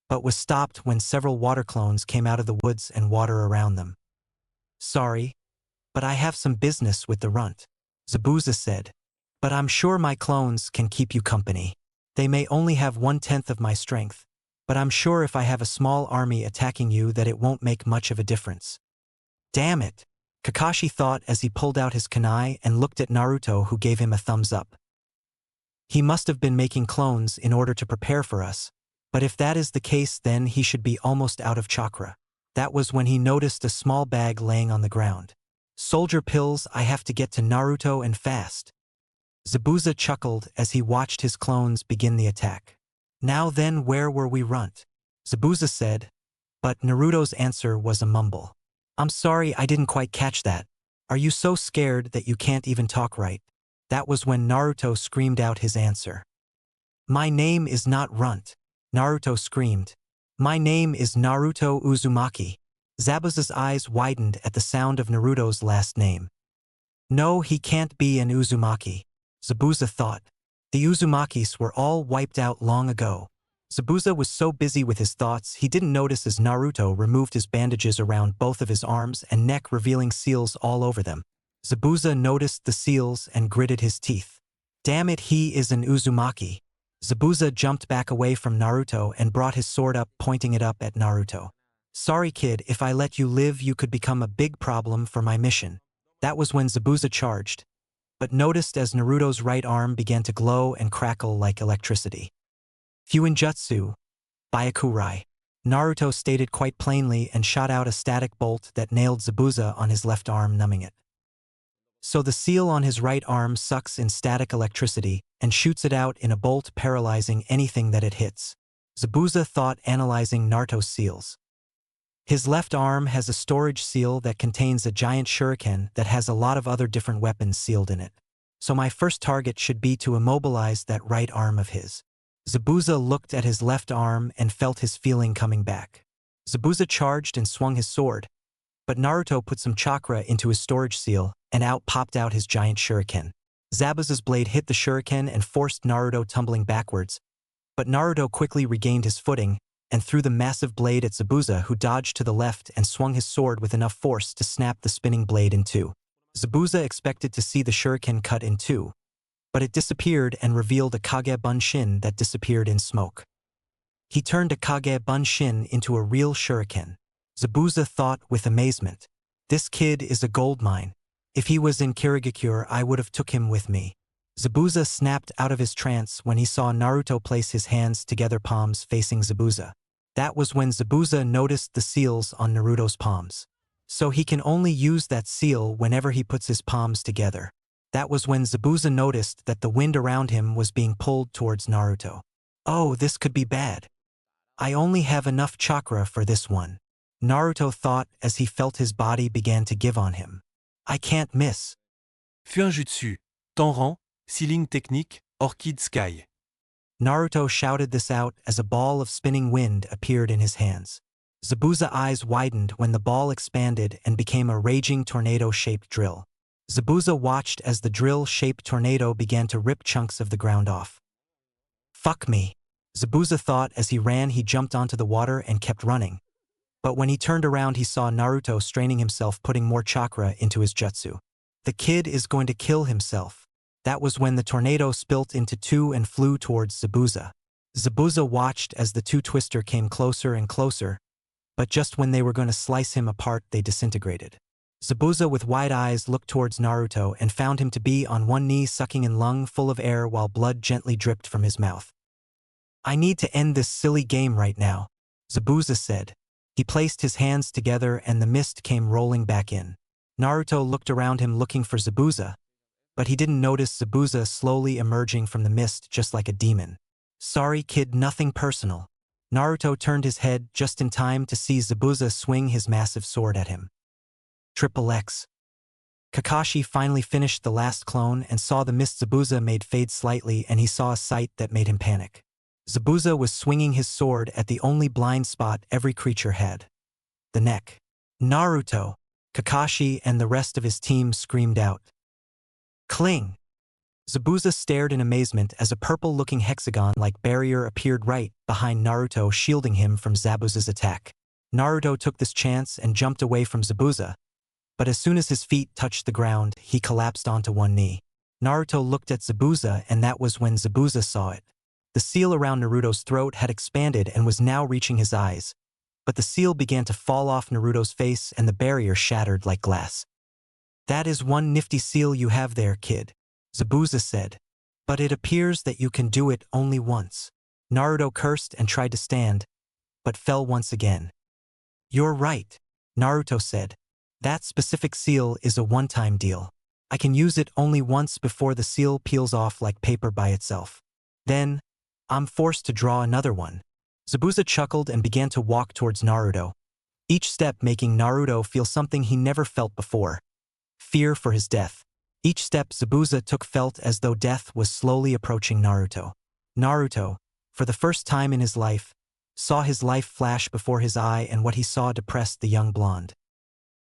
but was stopped when several water clones came out of the woods and water around them. Sorry, but I have some business with the runt, Zabuza said. But I'm sure my clones can keep you company. They may only have 1/10 of my strength, but I'm sure if I have a small army attacking you that it won't make much of a difference. Damn it, Kakashi thought as he pulled out his kunai and looked at Naruto, who gave him a thumbs up. He must have been making clones in order to prepare for us, but if that is the case then he should be almost out of chakra. That was when he noticed a small bag laying on the ground. Soldier pills, I have to get to Naruto and fast. Zabuza chuckled as he watched his clones begin the attack. Now then, where were we, runt? Zabuza said, but Naruto's answer was a mumble. I'm sorry, I didn't quite catch that. Are you so scared that you can't even talk right? That was when Naruto screamed out his answer. My name is not Runt, Naruto screamed. My name is Naruto Uzumaki. Zabuza's eyes widened at the sound of Naruto's last name. No, he can't be an Uzumaki, Zabuza thought. The Uzumakis were all wiped out long ago. Zabuza was so busy with his thoughts he didn't notice as Naruto removed his bandages around both of his arms and neck, revealing seals all over them. Zabuza noticed the seals and gritted his teeth. Damn it, he is an Uzumaki. Zabuza jumped back away from Naruto and brought his sword up, pointing it up at Naruto. Sorry kid, if I let you live you could become a big problem for my mission. That was when Zabuza charged, but noticed as Naruto's right arm began to glow and crackle like electricity. Fuinjutsu, Byakurai. Naruto stated quite plainly and shot out a static bolt that nailed Zabuza on his left arm, numbing it. So the seal on his right arm sucks in static electricity and shoots it out in a bolt, paralyzing anything that it hits. Zabuza thought, analyzing Naruto's seals. His left arm has a storage seal that contains a giant shuriken that has a lot of other different weapons sealed in it. So my first target should be to immobilize that right arm of his. Zabuza looked at his left arm and felt his feeling coming back. Zabuza charged and swung his sword, but Naruto put some chakra into his storage seal, and out popped out his giant shuriken. Zabuza's blade hit the shuriken and forced Naruto tumbling backwards, but Naruto quickly regained his footing and threw the massive blade at Zabuza, who dodged to the left and swung his sword with enough force to snap the spinning blade in two. Zabuza expected to see the shuriken cut in two, but it disappeared and revealed a Kage Bunshin that disappeared in smoke. He turned a Kage Bunshin into a real shuriken. Zabuza thought with amazement. This kid is a goldmine. If he was in Kirigakure, I would have took him with me. Zabuza snapped out of his trance when he saw Naruto place his hands together, palms facing Zabuza. That was when Zabuza noticed the seals on Naruto's palms. So he can only use that seal whenever he puts his palms together. That was when Zabuza noticed that the wind around him was being pulled towards Naruto. Oh, this could be bad. I only have enough chakra for this one, Naruto thought as he felt his body began to give on him. I can't miss. Fuinjutsu, Tenran, Ceiling Technique, Orchid Sky. Naruto shouted this out as a ball of spinning wind appeared in his hands. Zabuza's eyes widened when the ball expanded and became a raging tornado-shaped drill. Zabuza watched as the drill-shaped tornado began to rip chunks of the ground off. Fuck me, Zabuza thought as he ran. He jumped onto the water and kept running. But when he turned around he saw Naruto straining himself, putting more chakra into his jutsu. The kid is going to kill himself. That was when the tornado split into two and flew towards Zabuza. Zabuza watched as the two twister came closer and closer, but just when they were going to slice him apart they disintegrated. Zabuza with wide eyes looked towards Naruto and found him to be on one knee sucking in lung full of air while blood gently dripped from his mouth. I need to end this silly game right now, Zabuza said. He placed his hands together and the mist came rolling back in. Naruto looked around him looking for Zabuza, but he didn't notice Zabuza slowly emerging from the mist just like a demon. Sorry kid, nothing personal. Naruto turned his head just in time to see Zabuza swing his massive sword at him. Triple X. Kakashi finally finished the last clone and saw the mist Zabuza made fade slightly, and he saw a sight that made him panic. Zabuza was swinging his sword at the only blind spot every creature had. The neck. Naruto! Kakashi and the rest of his team screamed out. Cling! Zabuza stared in amazement as a purple-looking hexagon-like barrier appeared right behind Naruto, shielding him from Zabuza's attack. Naruto took this chance and jumped away from Zabuza, but as soon as his feet touched the ground, he collapsed onto one knee. Naruto looked at Zabuza, and that was when Zabuza saw it. The seal around Naruto's throat had expanded and was now reaching his eyes, but the seal began to fall off Naruto's face and the barrier shattered like glass. That is one nifty seal you have there, kid, Zabuza said. But it appears that you can do it only once. Naruto cursed and tried to stand, but fell once again. You're right, Naruto said. That specific seal is a one-time deal. I can use it only once before the seal peels off like paper by itself. Then, I'm forced to draw another one. Zabuza chuckled and began to walk towards Naruto, each step making Naruto feel something he never felt before. Fear for his death. Each step Zabuza took felt as though death was slowly approaching Naruto. Naruto, for the first time in his life, saw his life flash before his eye, and what he saw depressed the young blonde.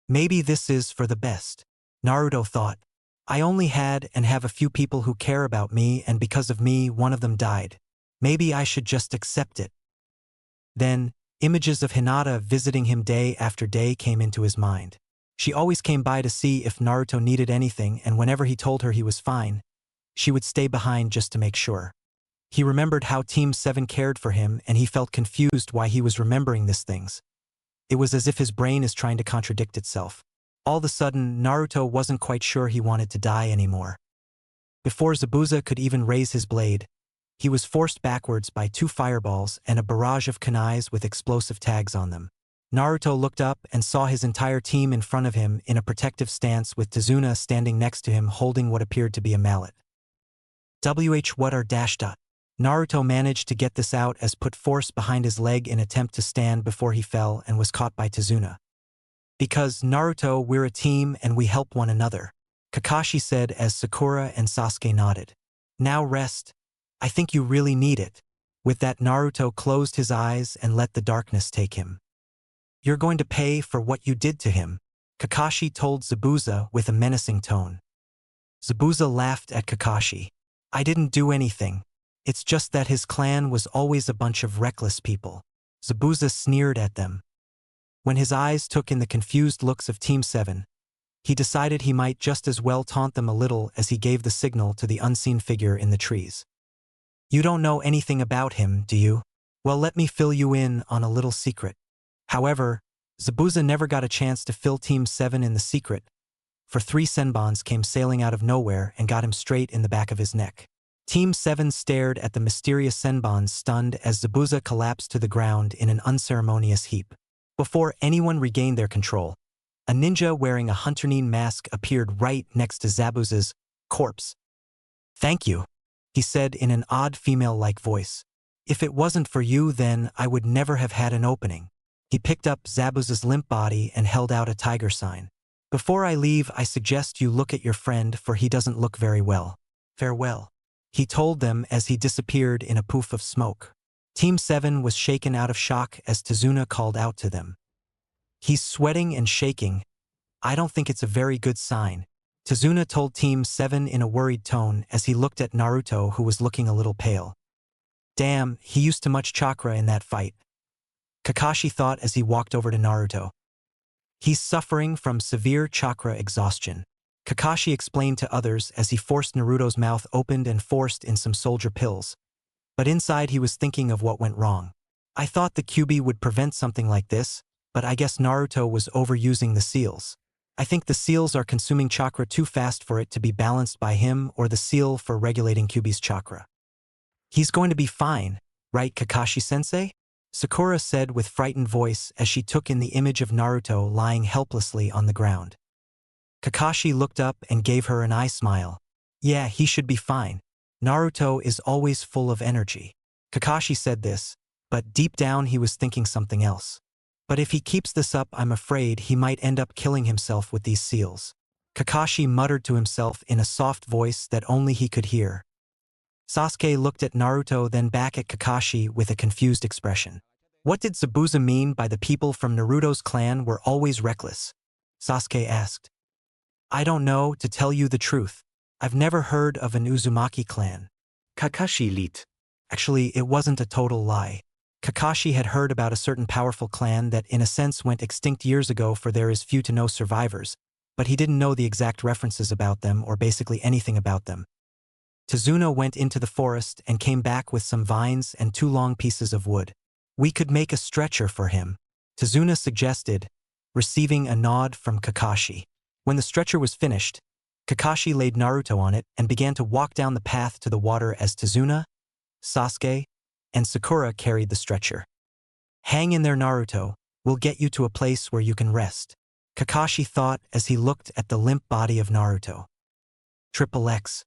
Maybe this is for the best, Naruto thought. I only had and have a few people who care about me, and because of me, one of them died. Maybe I should just accept it. Then, images of Hinata visiting him day after day came into his mind. She always came by to see if Naruto needed anything, and whenever he told her he was fine, she would stay behind just to make sure. He remembered how Team 7 cared for him, and he felt confused why he was remembering these things. It was as if his brain is trying to contradict itself. All of a sudden, Naruto wasn't quite sure he wanted to die anymore. Before Zabuza could even raise his blade, he was forced backwards by two fireballs and a barrage of kunais with explosive tags on them. Naruto looked up and saw his entire team in front of him in a protective stance, with Tazuna standing next to him holding what appeared to be a mallet. What are dash dot? Naruto managed to get this out as put force behind his leg in attempt to stand before he fell and was caught by Tazuna. Because, Naruto, we're a team and we help one another, Kakashi said as Sakura and Sasuke nodded. Now rest. I think you really need it. With that, Naruto closed his eyes and let the darkness take him. You're going to pay for what you did to him, Kakashi told Zabuza with a menacing tone. Zabuza laughed at Kakashi. I didn't do anything. It's just that his clan was always a bunch of reckless people. Zabuza sneered at them. When his eyes took in the confused looks of Team 7, he decided he might just as well taunt them a little as he gave the signal to the unseen figure in the trees. You don't know anything about him, do you? Well, let me fill you in on a little secret. However, Zabuza never got a chance to fill Team 7 in the secret, for 3 senbons came sailing out of nowhere and got him straight in the back of his neck. Team 7 stared at the mysterious senbons, stunned as Zabuza collapsed to the ground in an unceremonious heap. Before anyone regained their control, a ninja wearing a Hunterine mask appeared right next to Zabuza's Corpse. Thank you, he said in an odd female-like voice. If it wasn't for you, then I would never have had an opening. He picked up Zabuza's limp body and held out a tiger sign. Before I leave, I suggest you look at your friend, for he doesn't look very well. Farewell, he told them as he disappeared in a poof of smoke. Team 7 was shaken out of shock as Tazuna called out to them. He's sweating and shaking. I don't think it's a very good sign, Tazuna told Team 7 in a worried tone as he looked at Naruto, who was looking a little pale. Damn, he used too much chakra in that fight, Kakashi thought as he walked over to Naruto. He's suffering from severe chakra exhaustion, Kakashi explained to others as he forced Naruto's mouth opened and forced in some soldier pills. But inside he was thinking of what went wrong. I thought the Kyuubi would prevent something like this, but I guess Naruto was overusing the seals. I think the seals are consuming chakra too fast for it to be balanced by him, or the seal for regulating Kyuubi's chakra. He's going to be fine, right, Kakashi-sensei? Sakura said with frightened voice as she took in the image of Naruto lying helplessly on the ground. Kakashi looked up and gave her an eye smile. Yeah, he should be fine. Naruto is always full of energy. Kakashi said this, but deep down he was thinking something else. But if he keeps this up, I'm afraid he might end up killing himself with these seals. Kakashi muttered to himself in a soft voice that only he could hear. Sasuke looked at Naruto, then back at Kakashi with a confused expression. What did Zabuza mean by the people from Naruto's clan were always reckless? Sasuke asked. I don't know, to tell you the truth. I've never heard of an Uzumaki clan. Kakashi lit. Actually, it wasn't a total lie. Kakashi had heard about a certain powerful clan that in a sense went extinct years ago, for there is few to no survivors, but he didn't know the exact references about them or basically anything about them. Tazuna went into the forest and came back with some vines and 2 long pieces of wood. We could make a stretcher for him, Tazuna suggested, receiving a nod from Kakashi. When the stretcher was finished, Kakashi laid Naruto on it and began to walk down the path to the water as Tazuna, Sasuke, and Sakura carried the stretcher. Hang in there, Naruto, we'll get you to a place where you can rest, Kakashi thought as he looked at the limp body of Naruto. XXX.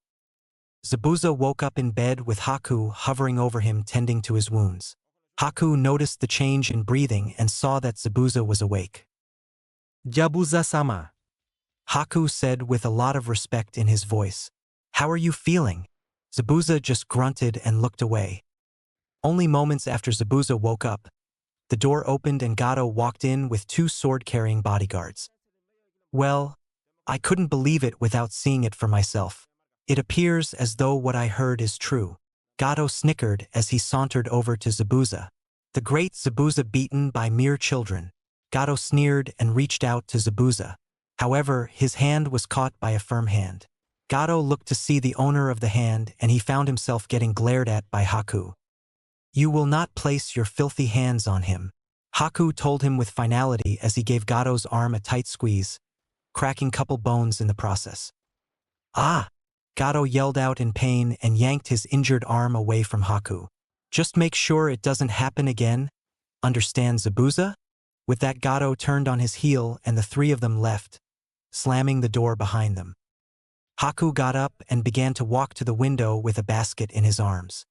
Zabuza woke up in bed with Haku hovering over him, tending to his wounds. Haku noticed the change in breathing and saw that Zabuza was awake. Yabuza-sama. Haku said with a lot of respect in his voice. How are you feeling? Zabuza just grunted and looked away. Only moments after Zabuza woke up, the door opened and Gato walked in with 2 sword-carrying bodyguards. Well, I couldn't believe it without seeing it for myself. It appears as though what I heard is true. Gato snickered as he sauntered over to Zabuza. The great Zabuza beaten by mere children. Gato sneered and reached out to Zabuza. However, his hand was caught by a firm hand. Gato looked to see the owner of the hand and he found himself getting glared at by Haku. You will not place your filthy hands on him, Haku told him with finality as he gave Gato's arm a tight squeeze, cracking couple bones in the process. Ah! Gato yelled out in pain and yanked his injured arm away from Haku. Just make sure it doesn't happen again. Understand, Zabuza? With that, Gato turned on his heel and the 3 of them left, slamming the door behind them. Haku got up and began to walk to the window with a basket in his arms.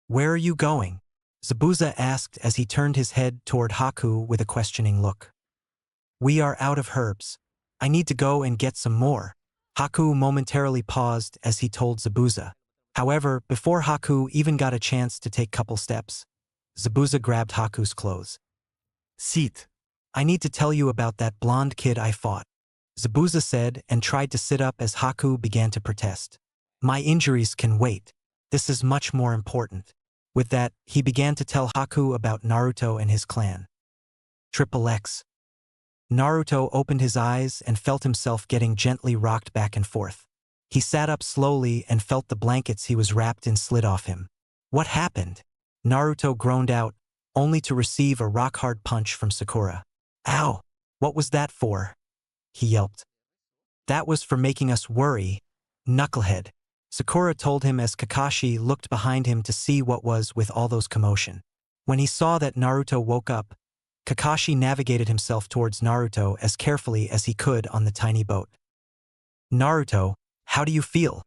Where are you going? Zabuza asked as he turned his head toward Haku with a questioning look. We are out of herbs. I need to go and get some more. Haku momentarily paused as he told Zabuza. However, before Haku even got a chance to take couple steps, Zabuza grabbed Haku's clothes. Sit. I need to tell you about that blonde kid I fought, Zabuza said and tried to sit up as Haku began to protest. My injuries can wait. This is much more important. With that, he began to tell Haku about Naruto and his clan. XXX. Naruto opened his eyes and felt himself getting gently rocked back and forth. He sat up slowly and felt the blankets he was wrapped in slid off him. What happened? Naruto groaned out, only to receive a rock-hard punch from Sakura. Ow! What was that for? He yelped. That was for making us worry, knucklehead, Sakura told him as Kakashi looked behind him to see what was with all those commotion. When he saw that Naruto woke up, Kakashi navigated himself towards Naruto as carefully as he could on the tiny boat. Naruto, How do you feel?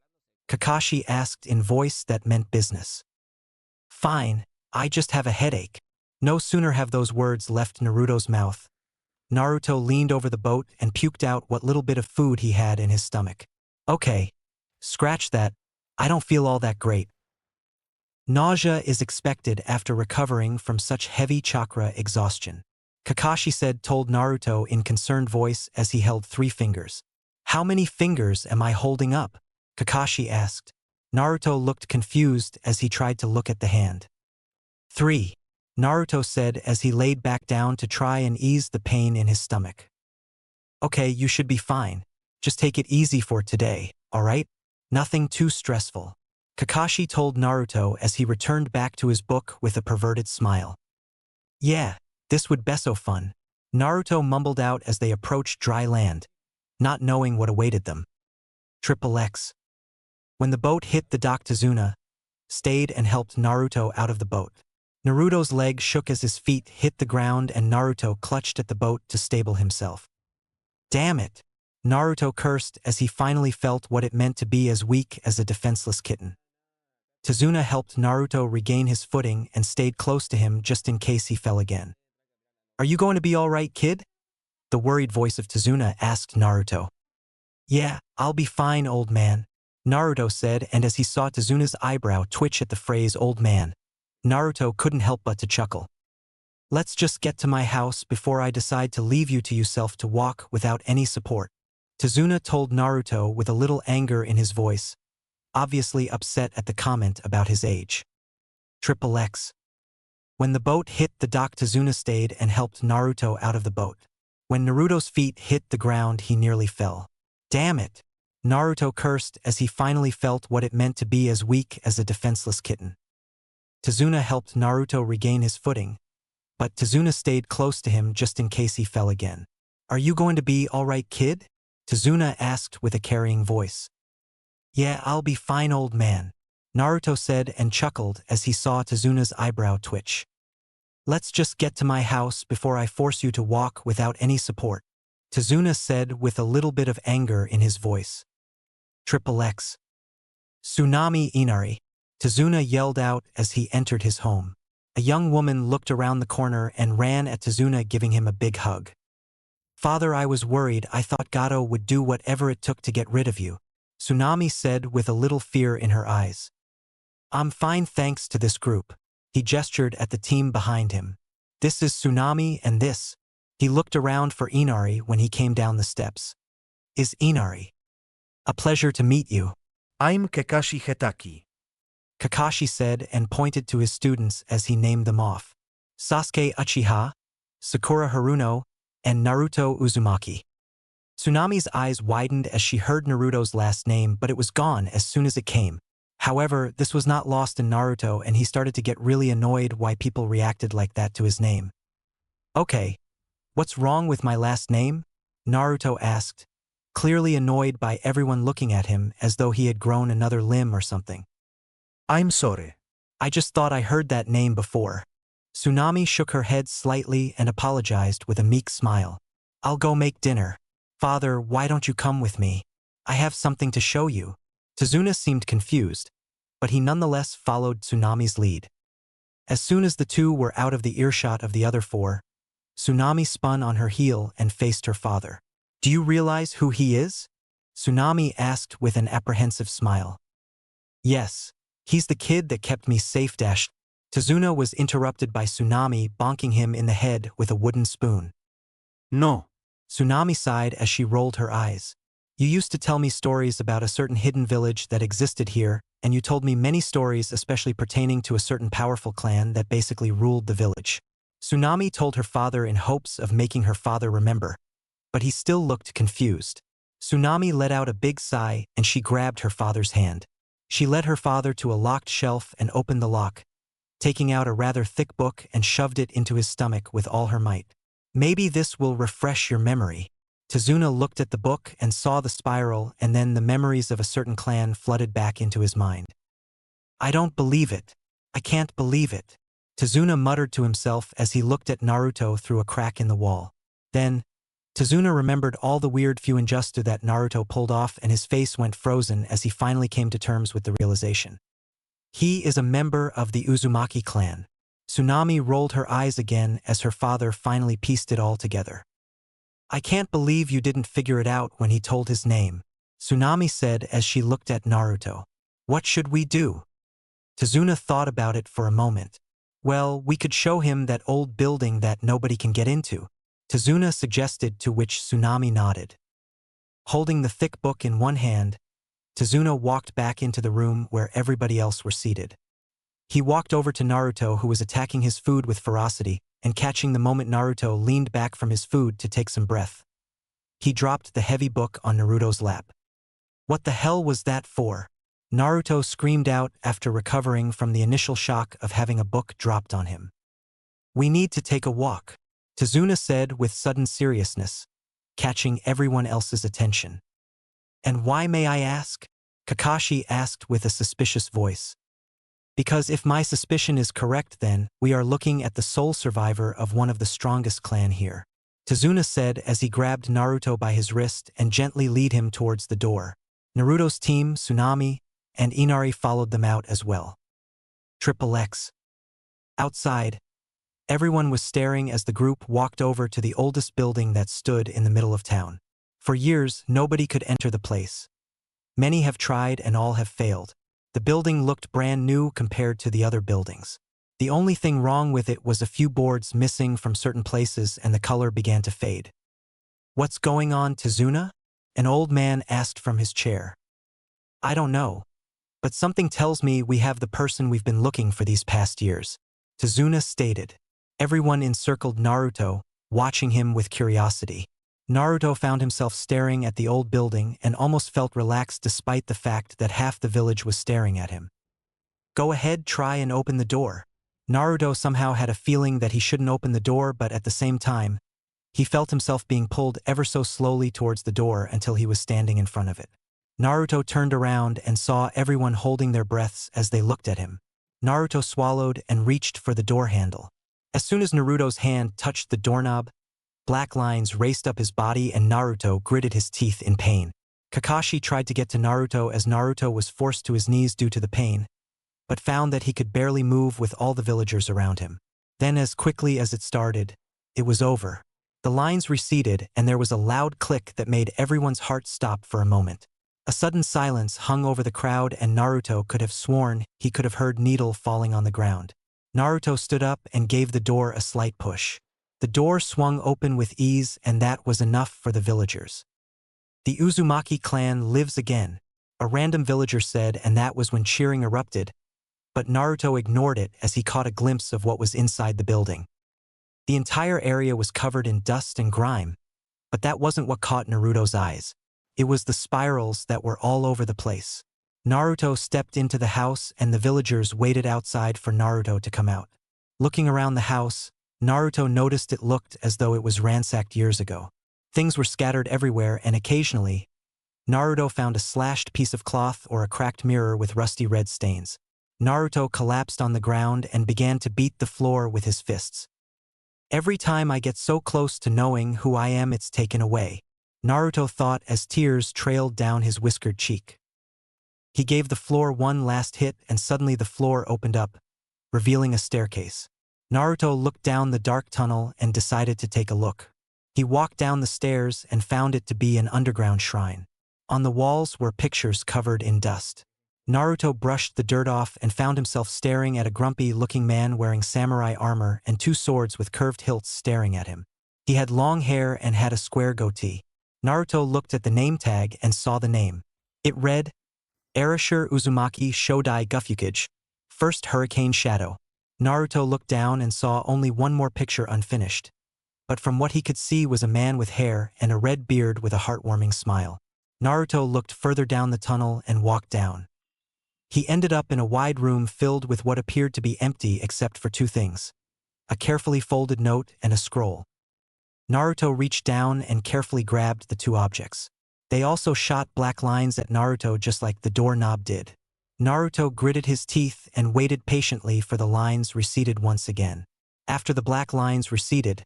Kakashi asked in voice that meant business. Fine, I just have a headache. No sooner have those words left Naruto's mouth. Naruto leaned over the boat and puked out what little bit of food he had in his stomach. Okay. Scratch that. I don't feel all that great. Nausea is expected after recovering from such heavy chakra exhaustion. Kakashi told Naruto in concerned voice as he held 3 fingers. How many fingers am I holding up? Kakashi asked. Naruto looked confused as he tried to look at the hand. 3. Naruto said as he laid back down to try and ease the pain in his stomach. Okay, you should be fine. Just take it easy for today, alright? Nothing too stressful. Kakashi told Naruto as he returned back to his book with a perverted smile. Yeah, this would be so fun. Naruto mumbled out as they approached dry land, not knowing what awaited them. Triple X. When the boat hit the dock, Tazuna stayed and helped Naruto out of the boat. Naruto's leg shook as his feet hit the ground and Naruto clutched at the boat to stable himself. Damn it! Naruto cursed as he finally felt what it meant to be as weak as a defenseless kitten. Tazuna helped Naruto regain his footing and stayed close to him just in case he fell again. Are you going to be all right, kid? The worried voice of Tazuna asked Naruto. Yeah, I'll be fine, old man, Naruto said, and as he saw Tazuna's eyebrow twitch at the phrase old man, Naruto couldn't help but to chuckle. Let's just get to my house before I decide to leave you to yourself to walk without any support, Tazuna told Naruto with a little anger in his voice, obviously upset at the comment about his age. Triple X. When the boat hit the dock, Tazuna stayed and helped Naruto out of the boat. When Naruto's feet hit the ground, he nearly fell. Damn it! Naruto cursed as he finally felt what it meant to be as weak as a defenseless kitten. Tazuna helped Naruto regain his footing, but Tazuna stayed close to him just in case he fell again. Are you going to be all right, kid? Tazuna asked with a carrying voice. Yeah, I'll be fine, old man, Naruto said and chuckled as he saw Tazuna's eyebrow twitch. Let's just get to my house before I force you to walk without any support, Tazuna said with a little bit of anger in his voice. Triple X. Tsunami Inari, Tazuna yelled out as he entered his home. A young woman looked around the corner and ran at Tazuna, giving him a big hug. Father, I was worried. I thought Gato would do whatever it took to get rid of you, Tsunami said with a little fear in her eyes. I'm fine thanks to this group. He gestured at the team behind him. This is Tsunami and this. He looked around for Inari when he came down the steps. Is Inari? A pleasure to meet you. I'm Kakashi Hetaki. Kakashi said and pointed to his students as he named them off. Sasuke Uchiha, Sakura Haruno, and Naruto Uzumaki. Tsunami's eyes widened as she heard Naruto's last name, but it was gone as soon as it came. However, this was not lost in Naruto, and he started to get really annoyed why people reacted like that to his name. Okay, what's wrong with my last name? Naruto asked, clearly annoyed by everyone looking at him as though he had grown another limb or something. I'm sorry. I just thought I heard that name before. Tsunami shook her head slightly and apologized with a meek smile. I'll go make dinner. Father, why don't you come with me? I have something to show you. Tazuna seemed confused, but he nonetheless followed Tsunami's lead. As soon as the two were out of the earshot of the other 4, Tsunami spun on her heel and faced her father. Do you realize who he is? Tsunami asked with an apprehensive smile. Yes, he's the kid that kept me safe. Tazuna was interrupted by Tsunami bonking him in the head with a wooden spoon. No. Tsunami sighed as she rolled her eyes. You used to tell me stories about a certain hidden village that existed here, and you told me many stories especially pertaining to a certain powerful clan that basically ruled the village. Tsunami told her father in hopes of making her father remember, but he still looked confused. Tsunami let out a big sigh and she grabbed her father's hand. She led her father to a locked shelf and opened the lock, taking out a rather thick book and shoved it into his stomach with all her might. Maybe this will refresh your memory. Tazuna looked at the book and saw the spiral, and then the memories of a certain clan flooded back into his mind. I don't believe it. I can't believe it. Tazuna muttered to himself as he looked at Naruto through a crack in the wall. Then, Tazuna remembered all the weird fuinjustu that Naruto pulled off, and his face went frozen as he finally came to terms with the realization. He is a member of the Uzumaki clan. Tsunami rolled her eyes again as her father finally pieced it all together. I can't believe you didn't figure it out when he told his name, Tsunami said as she looked at Naruto. What should we do? Tazuna thought about it for a moment. Well, we could show him that old building that nobody can get into, Tazuna suggested, to which Tsunami nodded. Holding the thick book in one hand, Tazuna walked back into the room where everybody else were seated. He walked over to Naruto, who was attacking his food with ferocity, and catching the moment Naruto leaned back from his food to take some breath, he dropped the heavy book on Naruto's lap. What the hell was that for? Naruto screamed out after recovering from the initial shock of having a book dropped on him. We need to take a walk, Tazuna said with sudden seriousness, catching everyone else's attention. And why, may I ask? Kakashi asked with a suspicious voice. Because if my suspicion is correct, then we are looking at the sole survivor of one of the strongest clan here, Tazuna said as he grabbed Naruto by his wrist and gently led him towards the door. Naruto's team, Tsunami, and Inari followed them out as well. Triple X. Outside, everyone was staring as the group walked over to the oldest building that stood in the middle of town. For years, nobody could enter the place. Many have tried and all have failed. The building looked brand new compared to the other buildings. The only thing wrong with it was a few boards missing from certain places, and the color began to fade. What's going on, Tazuna? An old man asked from his chair. I don't know. But something tells me we have the person we've been looking for these past years, Tazuna stated. Everyone encircled Naruto, watching him with curiosity. Naruto found himself staring at the old building and almost felt relaxed despite the fact that half the village was staring at him. Go ahead, try and open the door. Naruto somehow had a feeling that he shouldn't open the door, but at the same time, he felt himself being pulled ever so slowly towards the door until he was standing in front of it. Naruto turned around and saw everyone holding their breaths as they looked at him. Naruto swallowed and reached for the door handle. As soon as Naruto's hand touched the doorknob, black lines raced up his body and Naruto gritted his teeth in pain. Kakashi tried to get to Naruto as Naruto was forced to his knees due to the pain, but found that he could barely move with all the villagers around him. Then, as quickly as it started, it was over. The lines receded and there was a loud click that made everyone's heart stop for a moment. A sudden silence hung over the crowd and Naruto could have sworn he could have heard needle falling on the ground. Naruto stood up and gave the door a slight push. The door swung open with ease, and that was enough for the villagers. The Uzumaki clan lives again, a random villager said, and that was when cheering erupted, but Naruto ignored it as he caught a glimpse of what was inside the building. The entire area was covered in dust and grime, but that wasn't what caught Naruto's eyes. It was the spirals that were all over the place. Naruto stepped into the house and the villagers waited outside for Naruto to come out. Looking around the house, Naruto noticed it looked as though it was ransacked years ago. Things were scattered everywhere, and occasionally, Naruto found a slashed piece of cloth or a cracked mirror with rusty red stains. Naruto collapsed on the ground and began to beat the floor with his fists. Every time I get so close to knowing who I am, it's taken away, Naruto thought as tears trailed down his whiskered cheek. He gave the floor one last hit and suddenly the floor opened up, revealing a staircase. Naruto looked down the dark tunnel and decided to take a look. He walked down the stairs and found it to be an underground shrine. On the walls were pictures covered in dust. Naruto brushed the dirt off and found himself staring at a grumpy-looking man wearing samurai armor and two swords with curved hilts staring at him. He had long hair and had a square goatee. Naruto looked at the name tag and saw the name. It read, Erasure Uzumaki Shodai Gufukage, First Hurricane Shadow. Naruto looked down and saw only one more picture unfinished, but from what he could see was a man with hair and a red beard with a heartwarming smile. Naruto looked further down the tunnel and walked down. He ended up in a wide room filled with what appeared to be empty except for two things: a carefully folded note and a scroll. Naruto reached down and carefully grabbed the two objects. They also shot black lines at Naruto just like the doorknob did. Naruto gritted his teeth and waited patiently for the lines receded once again. After the black lines receded,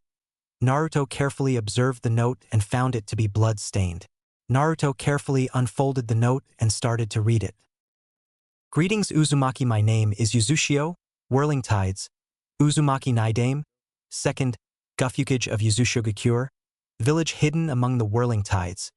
Naruto carefully observed the note and found it to be blood-stained. Naruto carefully unfolded the note and started to read it. Greetings Uzumaki, my name is Yuzushio, Whirling Tides, Uzumaki Naidame, second, Gufukage of Yuzushigakure, village hidden among the whirling tides.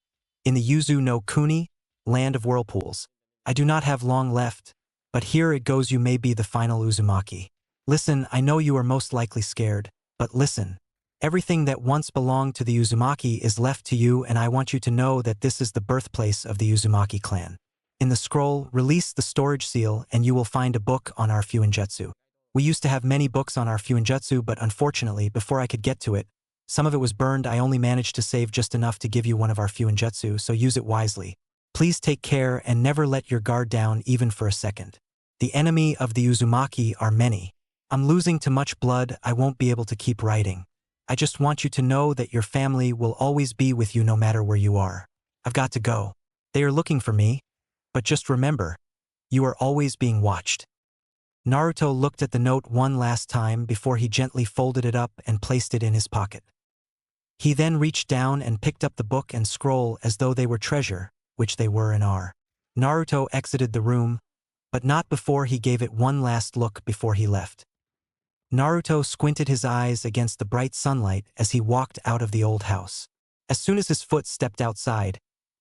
In the Yuzu no Kuni, land of whirlpools. I do not have long left, but here it goes, you may be the final Uzumaki. Listen, I know you are most likely scared, but listen. Everything that once belonged to the Uzumaki is left to you, and I want you to know that this is the birthplace of the Uzumaki clan. In the scroll, release the storage seal and you will find a book on our Fuinjutsu. We used to have many books on our Fuinjutsu, but unfortunately, before I could get to it, some of it was burned. I only managed to save just enough to give you one of our Fuinjutsu, so use it wisely. Please take care and never let your guard down even for a second. The enemy of the Uzumaki are many. I'm losing too much blood, I won't be able to keep writing. I just want you to know that your family will always be with you no matter where you are. I've got to go. They are looking for me. But just remember, you are always being watched. Naruto looked at the note one last time before he gently folded it up and placed it in his pocket. He then reached down and picked up the book and scroll as though they were treasure, which they were and are. Naruto exited the room, but not before he gave it one last look before he left. Naruto squinted his eyes against the bright sunlight as he walked out of the old house. As soon as his foot stepped outside,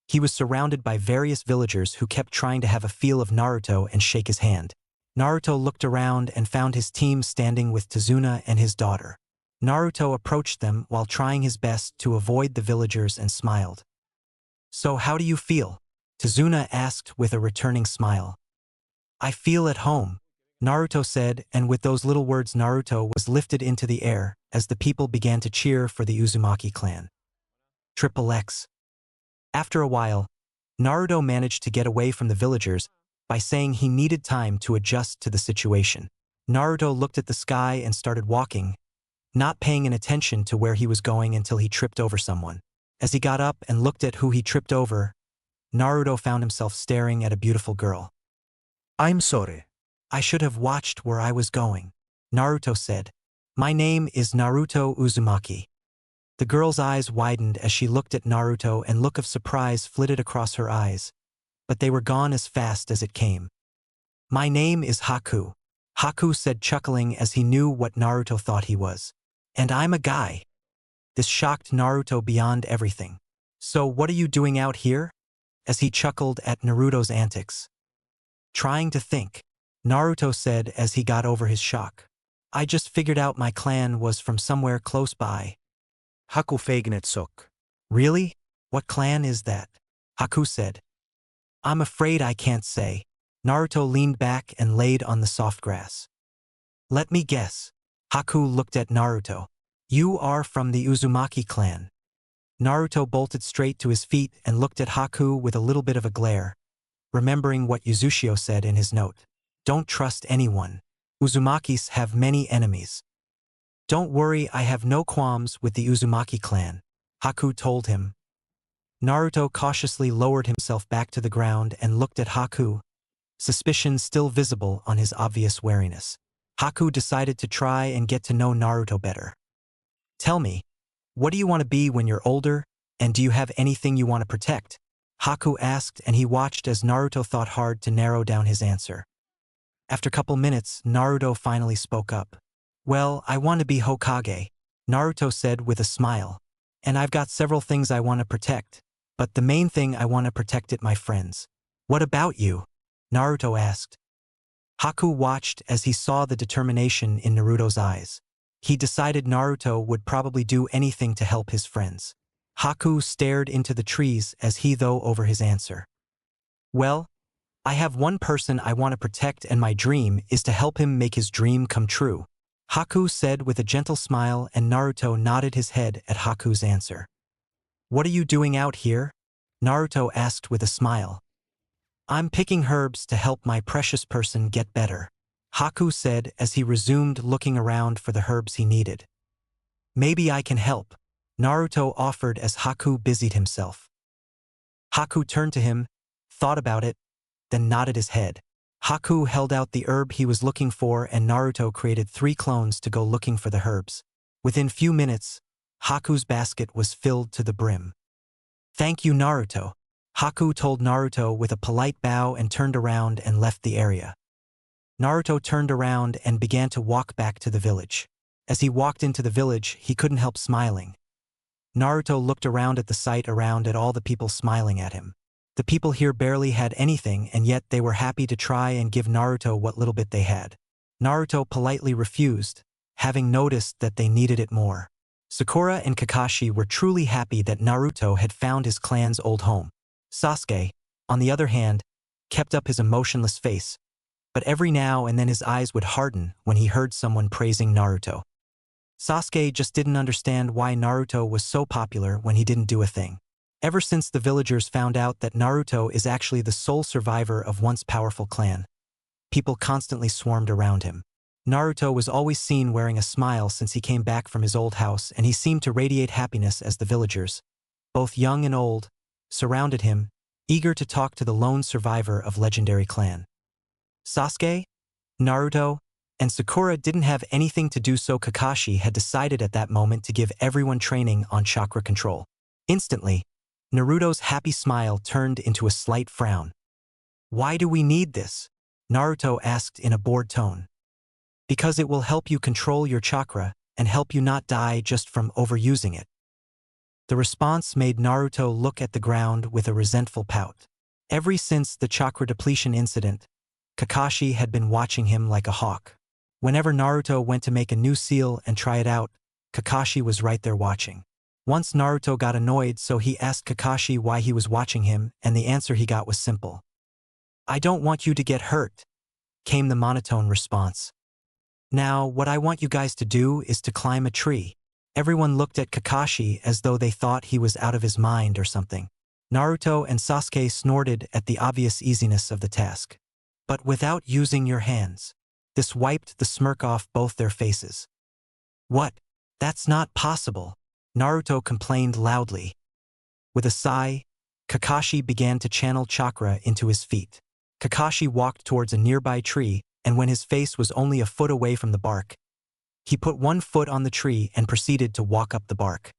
he was surrounded by various villagers who kept trying to have a feel of Naruto and shake his hand. Naruto looked around and found his team standing with Tazuna and his daughter. Naruto approached them while trying his best to avoid the villagers and smiled. "So how do you feel?" Tazuna asked with a returning smile. "I feel at home," Naruto said, and with those little words Naruto was lifted into the air as the people began to cheer for the Uzumaki clan. Triple X. After a while, Naruto managed to get away from the villagers by saying he needed time to adjust to the situation. Naruto looked at the sky and started walking, not paying any attention to where he was going until he tripped over someone. As he got up and looked at who he tripped over, Naruto found himself staring at a beautiful girl. I'm sorry. I should have watched where I was going, Naruto said. My name is Naruto Uzumaki. The girl's eyes widened as she looked at Naruto and a look of surprise flitted across her eyes, but they were gone as fast as it came. My name is Haku, Haku said, chuckling as he knew what Naruto thought he was. And I'm a guy. This shocked Naruto beyond everything. So what are you doing out here? As he chuckled at Naruto's antics. Trying to think, Naruto said as he got over his shock. I just figured out my clan was from somewhere close by. Haku Feignetsok. Really? What clan is that? Haku said. I'm afraid I can't say. Naruto leaned back and laid on the soft grass. Let me guess. Haku looked at Naruto. You are from the Uzumaki clan. Naruto bolted straight to his feet and looked at Haku with a little bit of a glare, remembering what Yuzushio said in his note. Don't trust anyone. Uzumakis have many enemies. Don't worry, I have no qualms with the Uzumaki clan, Haku told him. Naruto cautiously lowered himself back to the ground and looked at Haku, suspicion still visible on his obvious wariness. Haku decided to try and get to know Naruto better. Tell me, what do you want to be when you're older, and do you have anything you want to protect? Haku asked, and he watched as Naruto thought hard to narrow down his answer. After a couple minutes, Naruto finally spoke up. Well, I want to be Hokage, Naruto said with a smile. And I've got several things I want to protect, but the main thing I want to protect is my friends. What about you? Naruto asked. Haku watched as he saw the determination in Naruto's eyes. He decided Naruto would probably do anything to help his friends. Haku stared into the trees as he thought over his answer. Well, I have one person I want to protect, and my dream is to help him make his dream come true, Haku said with a gentle smile, and Naruto nodded his head at Haku's answer. What are you doing out here? Naruto asked with a smile. I'm picking herbs to help my precious person get better, Haku said as he resumed looking around for the herbs he needed. Maybe I can help, Naruto offered as Haku busied himself. Haku turned to him, thought about it, then nodded his head. Haku held out the herb he was looking for, and Naruto created 3 clones to go looking for the herbs. Within few minutes, Haku's basket was filled to the brim. "Thank you, Naruto." Haku told Naruto with a polite bow and turned around and left the area. Naruto turned around and began to walk back to the village. As he walked into the village, he couldn't help smiling. Naruto looked around at the sight around at all the people smiling at him. The people here barely had anything, and yet they were happy to try and give Naruto what little bit they had. Naruto politely refused, having noticed that they needed it more. Sakura and Kakashi were truly happy that Naruto had found his clan's old home. Sasuke, on the other hand, kept up his emotionless face, but every now and then his eyes would harden when he heard someone praising Naruto. Sasuke just didn't understand why Naruto was so popular when he didn't do a thing. Ever since the villagers found out that Naruto is actually the sole survivor of once powerful clan, people constantly swarmed around him. Naruto was always seen wearing a smile since he came back from his old house, and he seemed to radiate happiness as the villagers, both young and old, surrounded him, eager to talk to the lone survivor of legendary clan. Sasuke, Naruto, and Sakura didn't have anything to do, so Kakashi had decided at that moment to give everyone training on chakra control. Instantly, Naruto's happy smile turned into a slight frown. "Why do we need this?" Naruto asked in a bored tone. "Because it will help you control your chakra and help you not die just from overusing it." The response made Naruto look at the ground with a resentful pout. Ever since the chakra depletion incident, Kakashi had been watching him like a hawk. Whenever Naruto went to make a new seal and try it out, Kakashi was right there watching. Once Naruto got annoyed, so he asked Kakashi why he was watching him, and the answer he got was simple. "I don't want you to get hurt," came the monotone response. "Now, what I want you guys to do is to climb a tree." Everyone looked at Kakashi as though they thought he was out of his mind or something. Naruto and Sasuke snorted at the obvious easiness of the task. "But without using your hands." This wiped the smirk off both their faces. "What? That's not possible," Naruto complained loudly. With a sigh, Kakashi began to channel chakra into his feet. Kakashi walked towards a nearby tree, and when his face was only a foot away from the bark, he put one foot on the tree and proceeded to walk up the bark.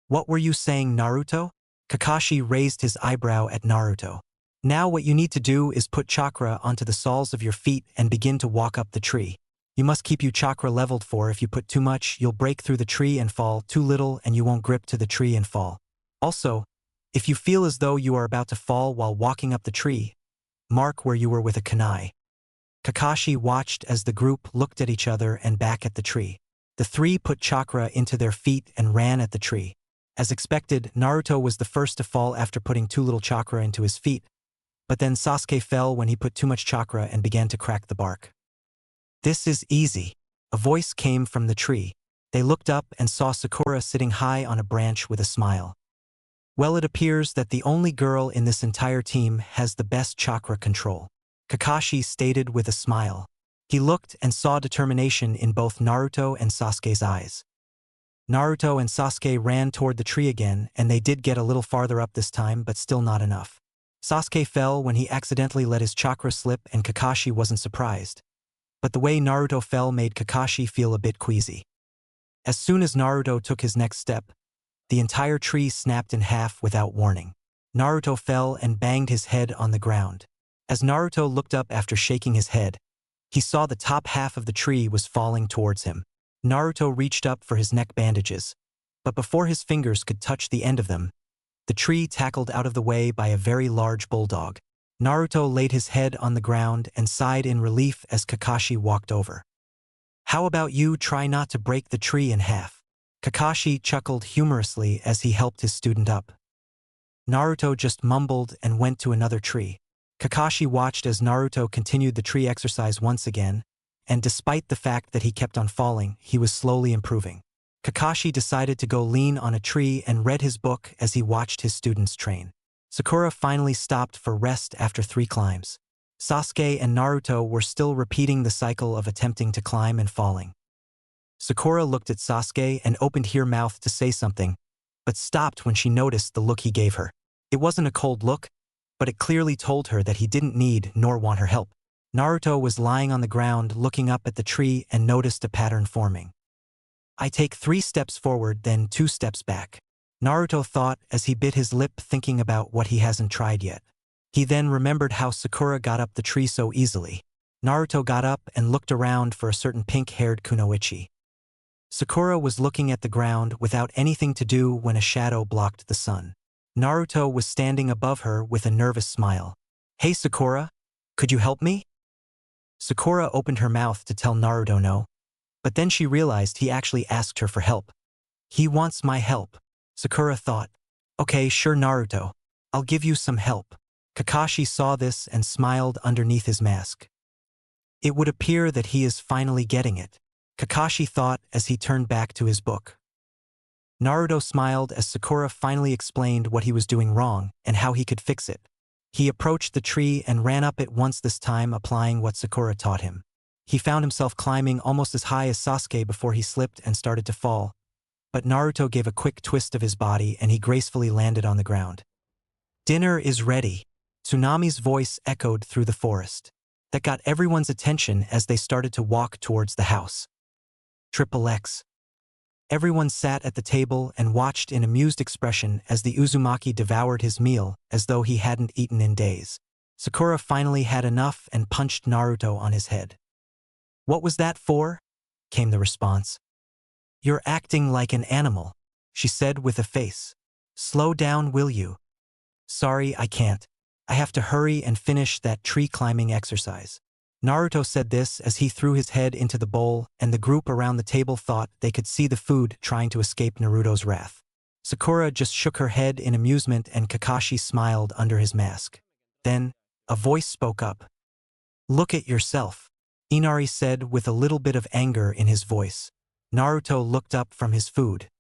"What were you saying, Naruto?" Kakashi raised his eyebrow at Naruto. "Now what you need to do is put chakra onto the soles of your feet and begin to walk up the tree. You must keep your chakra leveled, for if you put too much, you'll break through the tree and fall, too little and you won't grip to the tree and fall. Also, if you feel as though you are about to fall while walking up the tree, mark where you were with a kunai." Kakashi watched as the group looked at each other and back at the tree. The three put chakra into their feet and ran at the tree. As expected, Naruto was the first to fall after putting too little chakra into his feet, but then Sasuke fell when he put too much chakra and began to crack the bark. "This is easy," a voice came from the tree. They looked up and saw Sakura sitting high on a branch with a smile. "Well, it appears that the only girl in this entire team has the best chakra control," Kakashi stated with a smile. He looked and saw determination in both Naruto and Sasuke's eyes. Naruto and Sasuke ran toward the tree again, and they did get a little farther up this time, but still not enough. Sasuke fell when he accidentally let his chakra slip, and Kakashi wasn't surprised. But the way Naruto fell made Kakashi feel a bit queasy. As soon as Naruto took his next step, the entire tree snapped in half without warning. Naruto fell and banged his head on the ground. As Naruto looked up after shaking his head, he saw the top half of the tree was falling towards him. Naruto reached up for his neck bandages, but before his fingers could touch the end of them, the tree tackled out of the way by a very large bulldog. Naruto laid his head on the ground and sighed in relief as Kakashi walked over. "How about you try not to break the tree in half?" Kakashi chuckled humorously as he helped his student up. Naruto just mumbled and went to another tree. Kakashi watched as Naruto continued the tree exercise once again, and despite the fact that he kept on falling, he was slowly improving. Kakashi decided to go lean on a tree and read his book as he watched his students train. Sakura finally stopped for rest after 3 climbs. Sasuke and Naruto were still repeating the cycle of attempting to climb and falling. Sakura looked at Sasuke and opened her mouth to say something, but stopped when she noticed the look he gave her. It wasn't a cold look, but it clearly told her that he didn't need nor want her help. Naruto was lying on the ground looking up at the tree and noticed a pattern forming. I take 3 steps forward, then 2 steps back. Naruto thought as he bit his lip thinking about what he hasn't tried yet. He then remembered how Sakura got up the tree so easily. Naruto got up and looked around for a certain pink-haired kunoichi. Sakura was looking at the ground without anything to do when a shadow blocked the sun. Naruto was standing above her with a nervous smile. "Hey Sakura, could you help me?" Sakura opened her mouth to tell Naruto no, but then she realized he actually asked her for help. He wants my help, Sakura thought. Okay, sure Naruto, I'll give you some help. Kakashi saw this and smiled underneath his mask. It would appear that he is finally getting it, Kakashi thought as he turned back to his book. Naruto smiled as Sakura finally explained what he was doing wrong and how he could fix it. He approached the tree and ran up it once, this time applying what Sakura taught him. He found himself climbing almost as high as Sasuke before he slipped and started to fall. But Naruto gave a quick twist of his body and he gracefully landed on the ground. "Dinner is ready," Tsunami's voice echoed through the forest. That got everyone's attention as they started to walk towards the house. XXX. Everyone sat at the table and watched in amused expression as the Uzumaki devoured his meal as though he hadn't eaten in days. Sakura finally had enough and punched Naruto on his head. "What was that for?" came the response. "You're acting like an animal," she said with a face. "Slow down, will you?" "Sorry, I can't. I have to hurry and finish that tree climbing exercise." Naruto said this as he threw his head into the bowl, and the group around the table thought they could see the food trying to escape Naruto's wrath. Sakura just shook her head in amusement and Kakashi smiled under his mask. Then, a voice spoke up. "Look at yourself," Inari said with a little bit of anger in his voice. Naruto looked up from his food.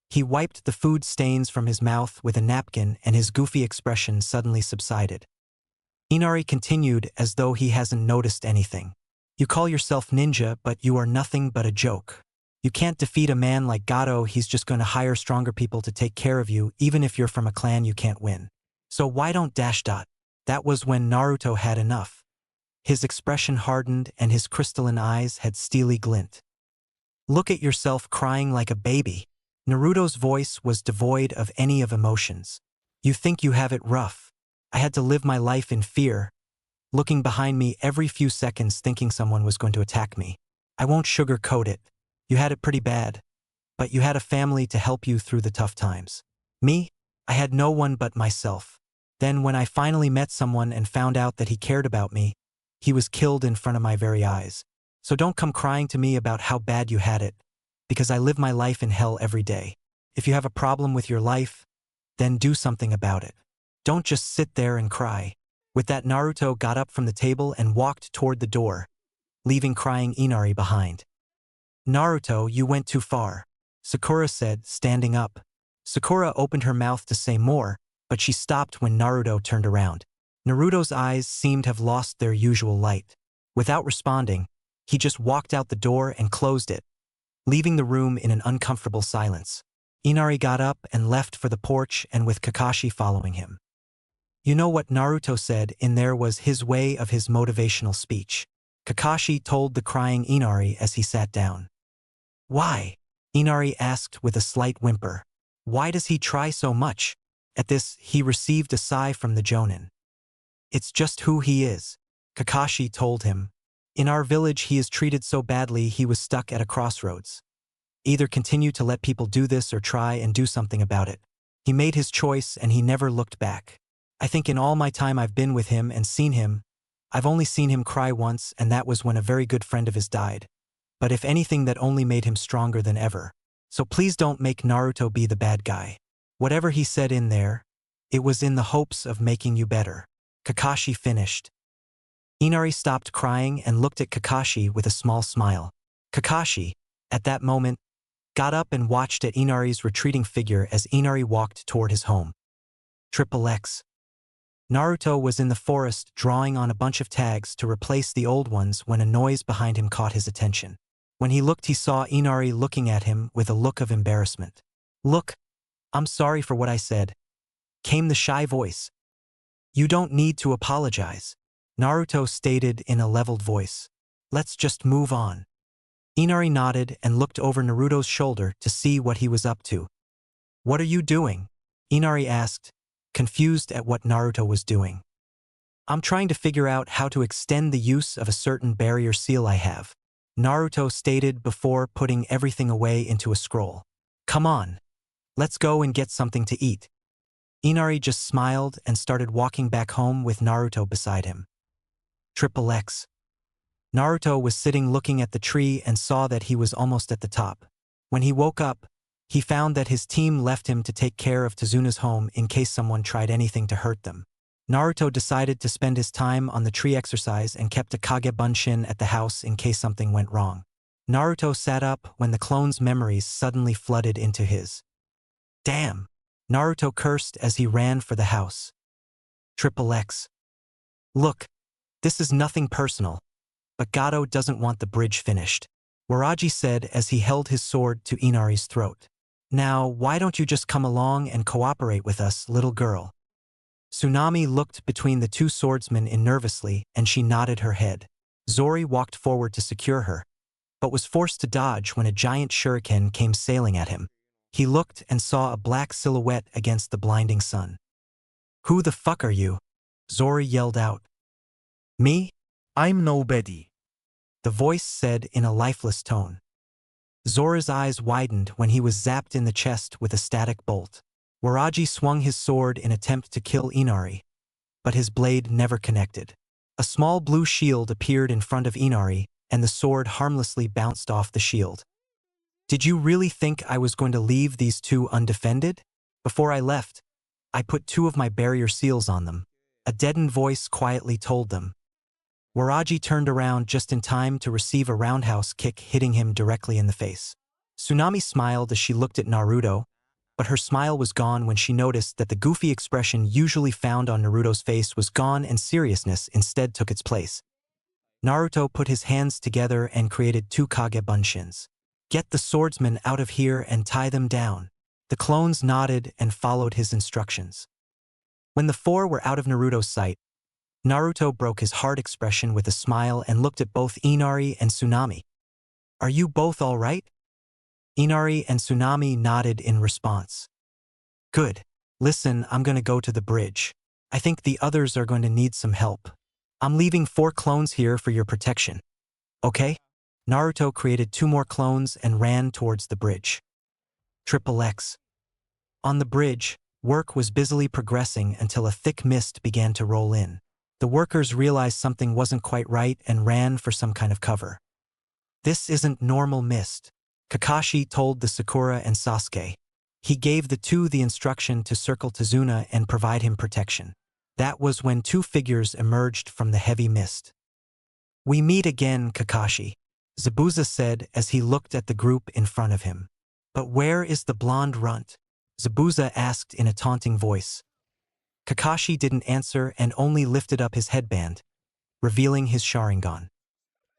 He wiped the food stains from his mouth with a napkin and his goofy expression suddenly subsided. Inari continued as though he hasn't noticed anything. "You call yourself ninja, but you are nothing but a joke. You can't defeat a man like Gato. He's just going to hire stronger people to take care of you, even if you're from a clan you can't win. So why don't dash dot?" That was when Naruto had enough. His expression hardened and his crystalline eyes had steely glint. "Look at yourself crying like a baby." Naruto's voice was devoid of any of emotions. "You think you have it rough. I had to live my life in fear, looking behind me every few seconds thinking someone was going to attack me. I won't sugarcoat it. You had it pretty bad. But you had a family to help you through the tough times. Me? I had no one but myself. Then when I finally met someone and found out that he cared about me, he was killed in front of my very eyes. So don't come crying to me about how bad you had it, because I live my life in hell every day. If you have a problem with your life, then do something about it. Don't just sit there and cry." With that, Naruto got up from the table and walked toward the door, leaving crying Inari behind. "Naruto, you went too far," Sakura said, standing up. Sakura opened her mouth to say more, but she stopped when Naruto turned around. Naruto's eyes seemed to have lost their usual light. Without responding, he just walked out the door and closed it, leaving the room in an uncomfortable silence. Inari got up and left for the porch and with Kakashi following him. You know what Naruto said in there was his way of his motivational speech. Kakashi told the crying Inari as he sat down. "Why?" Inari asked with a slight whimper. "Why does he try so much?" At this, he received a sigh from the Jonin. "It's just who he is," Kakashi told him. "In our village he is treated so badly he was stuck at a crossroads. Either continue to let people do this or try and do something about it. He made his choice and he never looked back. I think in all my time I've been with him and seen him, I've only seen him cry once, and that was when a very good friend of his died. But if anything, that only made him stronger than ever. So please don't make Naruto be the bad guy. Whatever he said in there, it was in the hopes of making you better." Kakashi finished. Inari stopped crying and looked at Kakashi with a small smile. Kakashi, at that moment, got up and watched at Inari's retreating figure as Inari walked toward his home. XXX. Naruto was in the forest drawing on a bunch of tags to replace the old ones when a noise behind him caught his attention. When he looked, he saw Inari looking at him with a look of embarrassment. "Look, I'm sorry for what I said," came the shy voice. "You don't need to apologize," Naruto stated in a leveled voice. "Let's just move on." Inari nodded and looked over Naruto's shoulder to see what he was up to. What are you doing? Inari asked, confused at what Naruto was doing. I'm trying to figure out how to extend the use of a certain barrier seal I have, Naruto stated before putting everything away into a scroll. Come on. Let's go and get something to eat. Inari just smiled and started walking back home with Naruto beside him. Triple X. Naruto was sitting looking at the tree and saw that he was almost at the top. When he woke up, he found that his team left him to take care of Tazuna's home in case someone tried anything to hurt them. Naruto decided to spend his time on the tree exercise and kept a Kage Bunshin at the house in case something went wrong. Naruto sat up when the clone's memories suddenly flooded into his. Damn! Naruto cursed as he ran for the house. Triple X. Look, this is nothing personal, but Gato doesn't want the bridge finished, Waraji said as he held his sword to Inari's throat. Now, why don't you just come along and cooperate with us, little girl? Tsunami looked between the two swordsmen nervously and she nodded her head. Zori walked forward to secure her, but was forced to dodge when a giant shuriken came sailing at him. He looked and saw a black silhouette against the blinding sun. Who the fuck are you? Zori yelled out. Me? I'm nobody. The voice said in a lifeless tone. Zora's eyes widened when he was zapped in the chest with a static bolt. Waraji swung his sword in attempt to kill Inari, but his blade never connected. A small blue shield appeared in front of Inari, and the sword harmlessly bounced off the shield. Did you really think I was going to leave these two undefended? Before I left, I put 2 of my barrier seals on them. A deadened voice quietly told them. Waraji turned around just in time to receive a roundhouse kick hitting him directly in the face. Tsunami smiled as she looked at Naruto, but her smile was gone when she noticed that the goofy expression usually found on Naruto's face was gone and seriousness instead took its place. Naruto put his hands together and created 2 Kage Bunshins. Get the swordsmen out of here and tie them down. The clones nodded and followed his instructions. When the 4 were out of Naruto's sight, Naruto broke his hard expression with a smile and looked at both Inari and Tsunami. Are you both all right? Inari and Tsunami nodded in response. Good. Listen, I'm gonna go to the bridge. I think the others are going to need some help. I'm leaving 4 clones here for your protection. Okay? Naruto created 2 more clones and ran towards the bridge. Triple X. On the bridge, work was busily progressing until a thick mist began to roll in. The workers realized something wasn't quite right and ran for some kind of cover. This isn't normal mist, Kakashi told the Sakura and Sasuke. He gave the 2 the instruction to circle Tazuna and provide him protection. That was when 2 figures emerged from the heavy mist. We meet again, Kakashi, Zabuza said as he looked at the group in front of him. But where is the blonde runt? Zabuza asked in a taunting voice. Kakashi didn't answer and only lifted up his headband, revealing his Sharingan.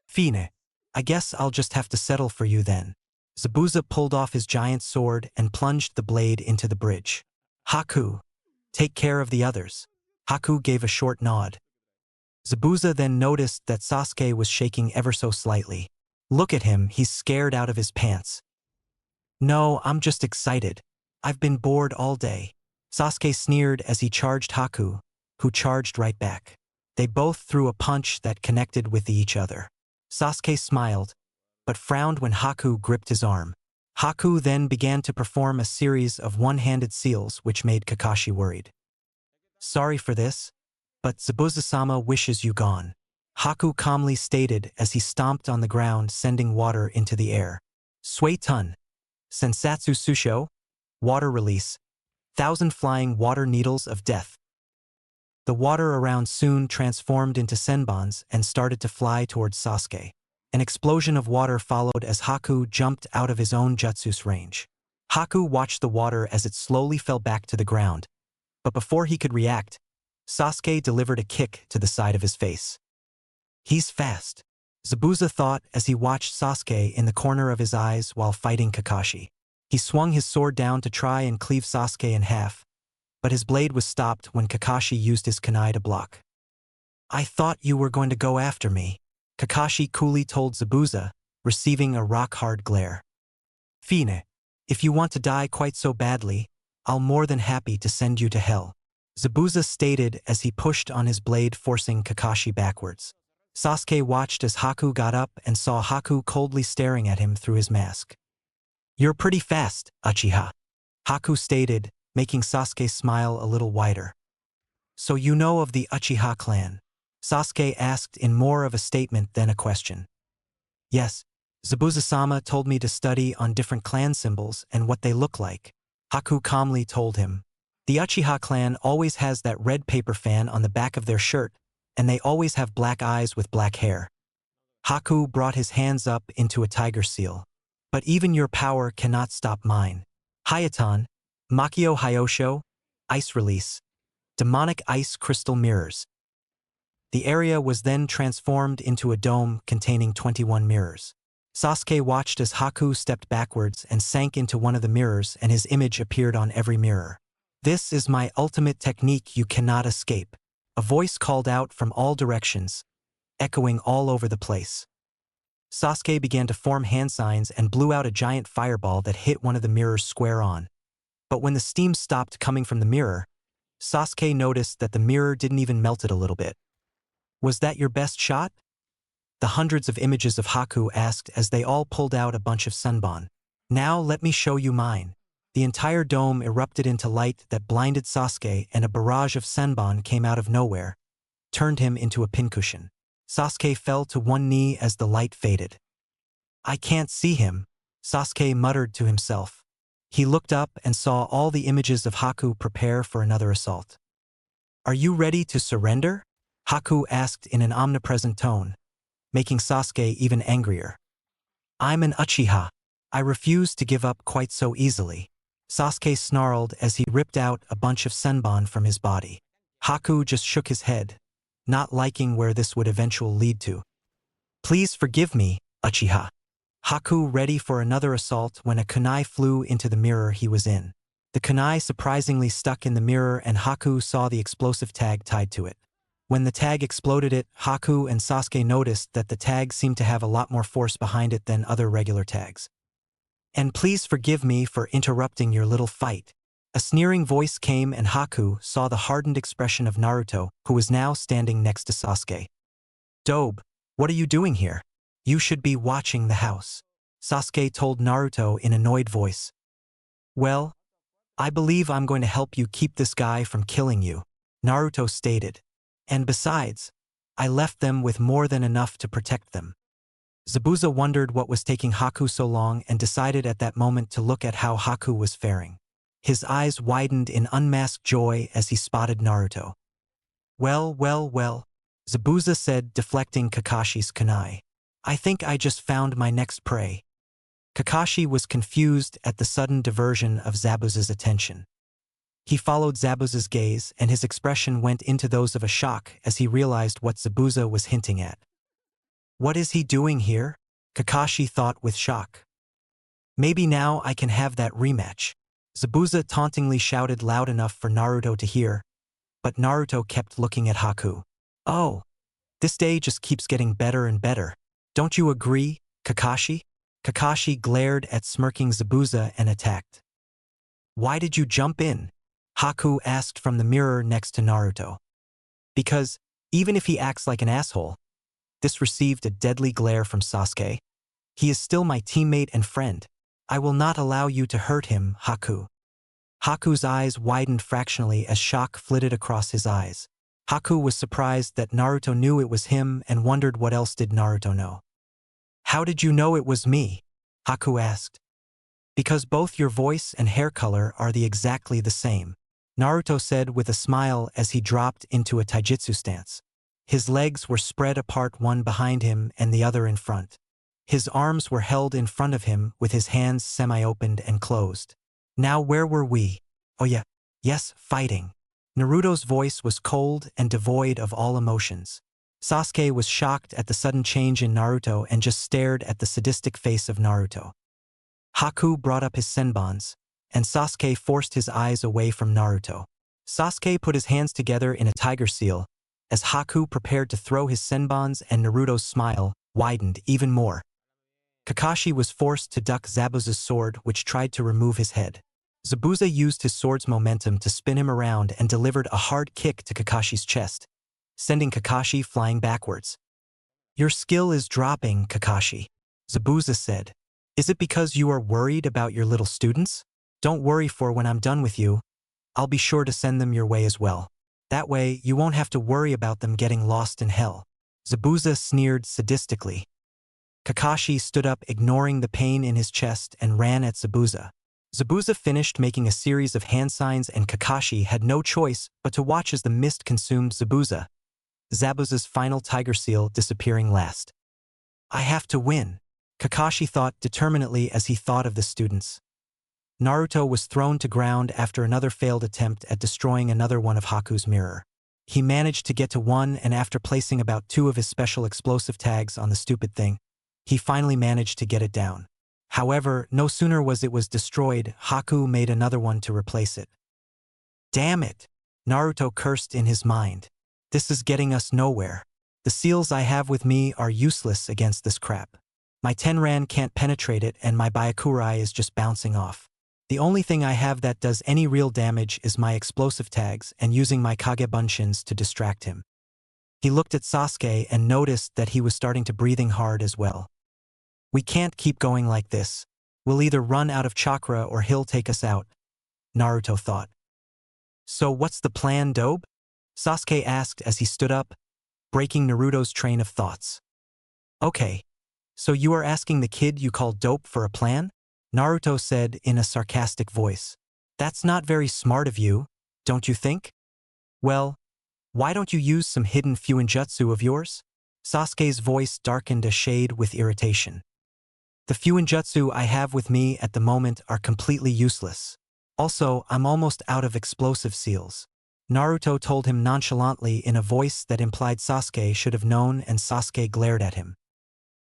Fine, I guess I'll just have to settle for you then. Zabuza pulled off his giant sword and plunged the blade into the bridge. Haku, take care of the others. Haku gave a short nod. Zabuza then noticed that Sasuke was shaking ever so slightly. Look at him, he's scared out of his pants. No, I'm just excited. I've been bored all day. Sasuke sneered as he charged Haku, who charged right back. They both threw a punch that connected with each other. Sasuke smiled, but frowned when Haku gripped his arm. Haku then began to perform a series of one-handed seals which made Kakashi worried. Sorry for this, but Zabuza-sama wishes you gone, Haku calmly stated as he stomped on the ground sending water into the air. Suetun. Sensatsu Susho. Water release. 1,000 flying water needles of death. The water around soon transformed into senbons and started to fly towards Sasuke. An explosion of water followed as Haku jumped out of his own jutsu's range. Haku watched the water as it slowly fell back to the ground, but before he could react, Sasuke delivered a kick to the side of his face. He's fast, Zabuza thought as he watched Sasuke in the corner of his eyes while fighting Kakashi. He swung his sword down to try and cleave Sasuke in half, but his blade was stopped when Kakashi used his kunai to block. I thought you were going to go after me, Kakashi coolly told Zabuza, receiving a rock-hard glare. Fine, if you want to die quite so badly, I'll more than happy to send you to hell, Zabuza stated as he pushed on his blade, forcing Kakashi backwards. Sasuke watched as Haku got up and saw Haku coldly staring at him through his mask. You're pretty fast, Uchiha, Haku stated, making Sasuke smile a little wider. So you know of the Uchiha clan? Sasuke asked in more of a statement than a question. Yes, Zabuza-sama told me to study on different clan symbols and what they look like, Haku calmly told him. The Uchiha clan always has that red paper fan on the back of their shirt, and they always have black eyes with black hair. Haku brought his hands up into a tiger seal. But even your power cannot stop mine. Hayatan, Makio Hyosho, Ice Release, Demonic Ice Crystal Mirrors. The area was then transformed into a dome containing 21 mirrors. Sasuke watched as Haku stepped backwards and sank into one of the mirrors, and his image appeared on every mirror. This is my ultimate technique, you cannot escape, a voice called out from all directions, echoing all over the place. Sasuke began to form hand signs and blew out a giant fireball that hit one of the mirrors square on. But when the steam stopped coming from the mirror, Sasuke noticed that the mirror didn't even melt it a little bit. Was that your best shot? The hundreds of images of Haku asked as they all pulled out a bunch of sunbon. Now let me show you mine. The entire dome erupted into light that blinded Sasuke, and a barrage of senbon came out of nowhere, turned him into a pincushion. Sasuke fell to one knee as the light faded. I can't see him, Sasuke muttered to himself. He looked up and saw all the images of Haku prepare for another assault. Are you ready to surrender? Haku asked in an omnipresent tone, making Sasuke even angrier. I'm an Uchiha. I refuse to give up quite so easily, Sasuke snarled as he ripped out a bunch of senbon from his body. Haku just shook his head, not liking where this would eventually lead to. Please forgive me, Uchiha. Haku ready for another assault when a kunai flew into the mirror he was in. The kunai surprisingly stuck in the mirror, and Haku saw the explosive tag tied to it. When the tag exploded, Haku and Sasuke noticed that the tag seemed to have a lot more force behind it than other regular tags. And please forgive me for interrupting your little fight. A sneering voice came, and Haku saw the hardened expression of Naruto, who was now standing next to Sasuke. Dobe, what are you doing here? You should be watching the house, Sasuke told Naruto in an annoyed voice. Well, I believe I'm going to help you keep this guy from killing you, Naruto stated. And besides, I left them with more than enough to protect them. Zabuza wondered what was taking Haku so long and decided at that moment to look at how Haku was faring. His eyes widened in unmasked joy as he spotted Naruto. Well, Zabuza said, deflecting Kakashi's kunai. I think I just found my next prey. Kakashi was confused at the sudden diversion of Zabuza's attention. He followed Zabuza's gaze, and his expression went into those of a shock as he realized what Zabuza was hinting at. What is he doing here? Kakashi thought with shock. Maybe now I can have that rematch, Zabuza tauntingly shouted loud enough for Naruto to hear, but Naruto kept looking at Haku. Oh, this day just keeps getting better and better. Don't you agree, Kakashi? Kakashi glared at smirking Zabuza and attacked. Why did you jump in? Haku asked from the mirror next to Naruto. Because, even if he acts like an asshole, this received a deadly glare from Sasuke. He is still my teammate and friend. I will not allow you to hurt him, Haku. Haku's eyes widened fractionally as shock flitted across his eyes. Haku was surprised that Naruto knew it was him and wondered what else did Naruto know. How did you know it was me? Haku asked. Because both your voice and hair color are exactly the same, Naruto said with a smile as he dropped into a taijutsu stance. His legs were spread apart, one behind him and the other in front. His arms were held in front of him with his hands semi-opened and closed. Now where were we? Oh yeah, yes, fighting. Naruto's voice was cold and devoid of all emotions. Sasuke was shocked at the sudden change in Naruto and just stared at the sadistic face of Naruto. Haku brought up his senbons, and Sasuke forced his eyes away from Naruto. Sasuke put his hands together in a tiger seal as Haku prepared to throw his senbons, and Naruto's smile widened even more. Kakashi was forced to duck Zabuza's sword, which tried to remove his head. Zabuza used his sword's momentum to spin him around and delivered a hard kick to Kakashi's chest, sending Kakashi flying backwards. "Your skill is dropping, Kakashi," Zabuza said. "Is it because you are worried about your little students? Don't worry, for when I'm done with you, I'll be sure to send them your way as well. That way, you won't have to worry about them getting lost in hell." Zabuza sneered sadistically. Kakashi stood up, ignoring the pain in his chest, and ran at Zabuza. Zabuza finished making a series of hand signs, and Kakashi had no choice but to watch as the mist consumed Zabuza's final tiger seal disappearing last. "I have to win," Kakashi thought determinedly as he thought of the students. Naruto was thrown to ground after another failed attempt at destroying another one of Haku's mirror. He managed to get to one, and after placing about 2 of his special explosive tags on the stupid thing, he finally managed to get it down. However, no sooner was it destroyed, Haku made another one to replace it. "Damn it!" Naruto cursed in his mind. "This is getting us nowhere. The seals I have with me are useless against this crap. My Tenran can't penetrate it, and my Byakurai is just bouncing off. The only thing I have that does any real damage is my explosive tags and using my Kagebunshin to distract him." He looked at Sasuke and noticed that he was starting to breathing hard as well. "We can't keep going like this. We'll either run out of chakra or he'll take us out," Naruto thought. "So what's the plan, Dobe?" Sasuke asked as he stood up, breaking Naruto's train of thoughts. "Okay, so you are asking the kid you call Dope for a plan?" Naruto said in a sarcastic voice. "That's not very smart of you, don't you think? Well, why don't you use some hidden fuinjutsu of yours?" Sasuke's voice darkened a shade with irritation. "The fuinjutsu I have with me at the moment are completely useless. Also, I'm almost out of explosive seals," Naruto told him nonchalantly in a voice that implied Sasuke should have known, and Sasuke glared at him.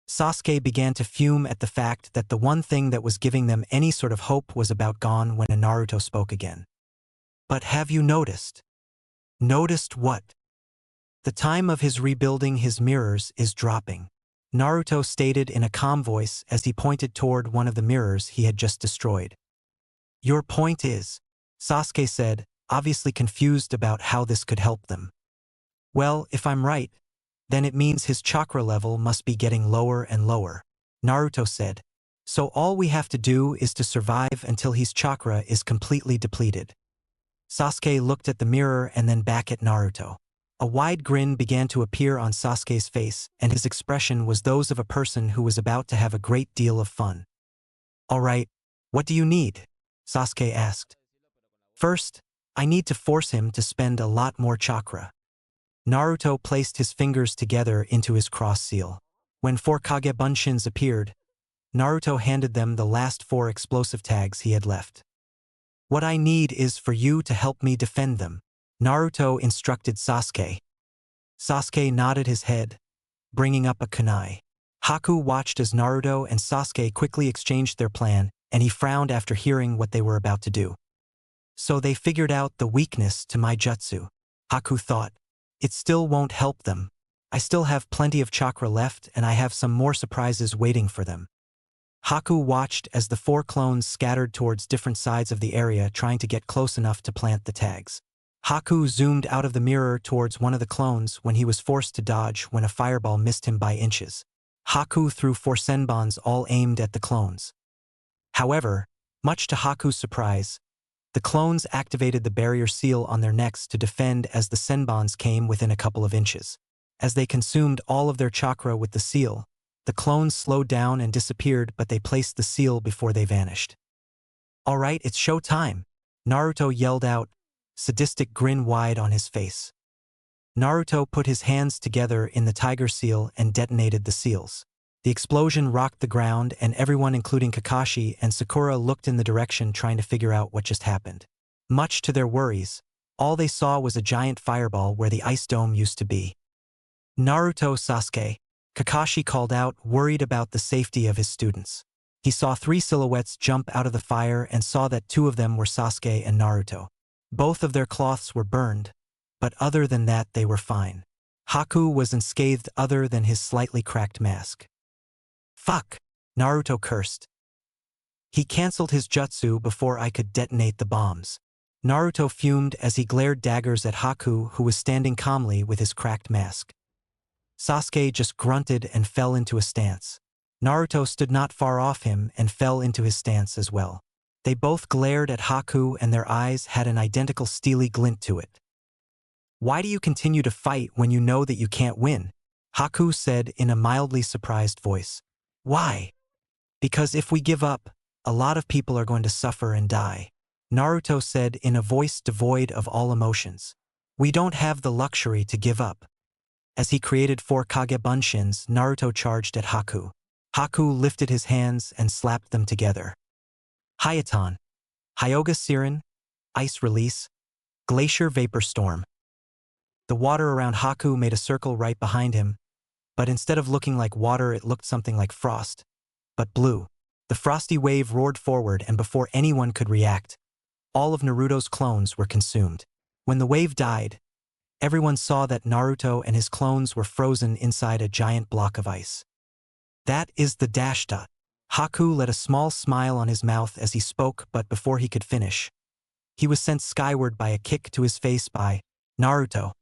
Sasuke began to fume at the fact that the one thing that was giving them any sort of hope was about gone when Naruto spoke again. "But have you noticed?" "Noticed what?" "The time of his rebuilding his mirrors is dropping," Naruto stated in a calm voice as he pointed toward one of the mirrors he had just destroyed. "Your point is," Sasuke said, obviously confused about how this could help them. "Well, if I'm right, then it means his chakra level must be getting lower and lower," Naruto said. "So all we have to do is to survive until his chakra is completely depleted." Sasuke looked at the mirror and then back at Naruto. A wide grin began to appear on Sasuke's face, and his expression was those of a person who was about to have a great deal of fun. "All right, what do you need?" Sasuke asked. "First, I need to force him to spend a lot more chakra." Naruto placed his fingers together into his cross seal. When 4 Kagebunshins appeared, Naruto handed them the last 4 explosive tags he had left. "What I need is for you to help me defend them," Naruto instructed Sasuke. Sasuke nodded his head, bringing up a kunai. Haku watched as Naruto and Sasuke quickly exchanged their plan, and he frowned after hearing what they were about to do. "So they figured out the weakness to my jutsu," Haku thought. "It still won't help them. I still have plenty of chakra left, and I have some more surprises waiting for them." Haku watched as the 4 clones scattered towards different sides of the area, trying to get close enough to plant the tags. Haku zoomed out of the mirror towards one of the clones when he was forced to dodge when a fireball missed him by inches. Haku threw 4 senbons all aimed at the clones. However, much to Haku's surprise, the clones activated the barrier seal on their necks to defend as the senbons came within a couple of inches. As they consumed all of their chakra with the seal, the clones slowed down and disappeared, but they placed the seal before they vanished. "All right, it's show time," Naruto yelled out, sadistic grin wide on his face. Naruto put his hands together in the tiger seal and detonated the seals. The explosion rocked the ground, and everyone, including Kakashi and Sakura, looked in the direction trying to figure out what just happened. Much to their worries, all they saw was a giant fireball where the ice dome used to be. "Naruto, Sasuke," Kakashi called out, worried about the safety of his students. He saw 3 silhouettes jump out of the fire and saw that 2 of them were Sasuke and Naruto. Both of their cloths were burned, but other than that they were fine. Haku was unscathed other than his slightly cracked mask. "Fuck!" Naruto cursed. He cancelled his jutsu before I could detonate the bombs. Naruto fumed as he glared daggers at Haku, who was standing calmly with his cracked mask. Sasuke just grunted and fell into a stance. Naruto stood not far off him and fell into his stance as well. They both glared at Haku and their eyes had an identical steely glint to it. "Why do you continue to fight when you know that you can't win?" Haku said in a mildly surprised voice. "Why? Because if we give up, a lot of people are going to suffer and die," Naruto said in a voice devoid of all emotions. "We don't have the luxury to give up." As he created 4 Kage Bunshins, Naruto charged at Haku. Haku lifted his hands and slapped them together. Hyuton, Hyoga Siren, Ice Release, Glacier Vapor Storm. The water around Haku made a circle right behind him, but instead of looking like water it looked something like frost, but blue. The frosty wave roared forward and before anyone could react, all of Naruto's clones were consumed. When the wave died, everyone saw that Naruto and his clones were frozen inside a giant block of ice. "That is the dash dot." Haku let a small smile on his mouth as he spoke, but before he could finish, he was sent skyward by a kick to his face by Naruto.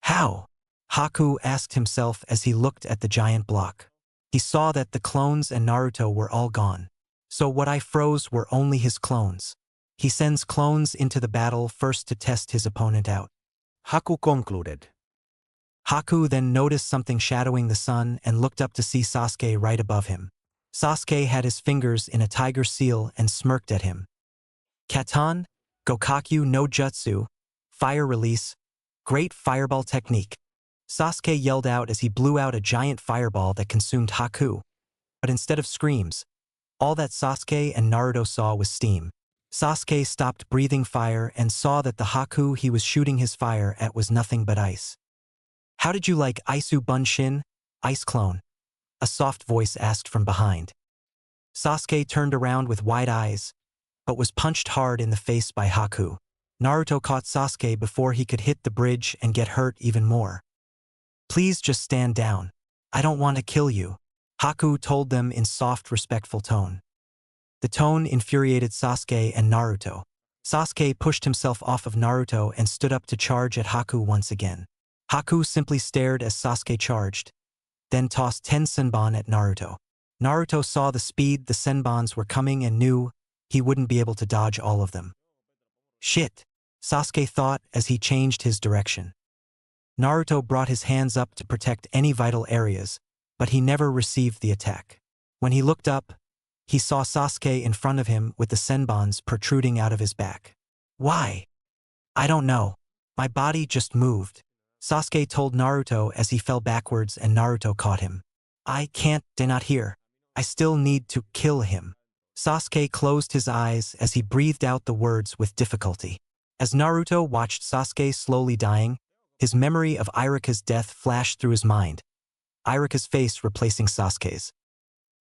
"How?" Haku asked himself as he looked at the giant block. He saw that the clones and Naruto were all gone. So what I froze were only his clones. He sends clones into the battle first to test his opponent out. Haku concluded. Haku then noticed something shadowing the sun and looked up to see Sasuke right above him. Sasuke had his fingers in a tiger seal and smirked at him. "Katan, Gokakyu no Jutsu, Fire Release, Great Fireball Technique." Sasuke yelled out as he blew out a giant fireball that consumed Haku. But instead of screams, all that Sasuke and Naruto saw was steam. Sasuke stopped breathing fire and saw that the Haku he was shooting his fire at was nothing but ice. "How did you like Isu Bunshin, Ice Clone?" a soft voice asked from behind. Sasuke turned around with wide eyes, but was punched hard in the face by Haku. Naruto caught Sasuke before he could hit the bridge and get hurt even more. "Please just stand down. I don't want to kill you," Haku told them in soft, respectful tone. The tone infuriated Sasuke and Naruto. Sasuke pushed himself off of Naruto and stood up to charge at Haku once again. Haku simply stared as Sasuke charged, then tossed 10 senbon at Naruto. Naruto saw the speed the senbons were coming and knew he wouldn't be able to dodge all of them. "Shit," Sasuke thought as he changed his direction. Naruto brought his hands up to protect any vital areas, but he never received the attack. When he looked up, he saw Sasuke in front of him with the senbons protruding out of his back. "Why?" "I don't know. My body just moved," Sasuke told Naruto as he fell backwards and Naruto caught him. "I can't, not here. I still need to kill him." Sasuke closed his eyes as he breathed out the words with difficulty. As Naruto watched Sasuke slowly dying, his memory of Iruka's death flashed through his mind, Iruka's face replacing Sasuke's.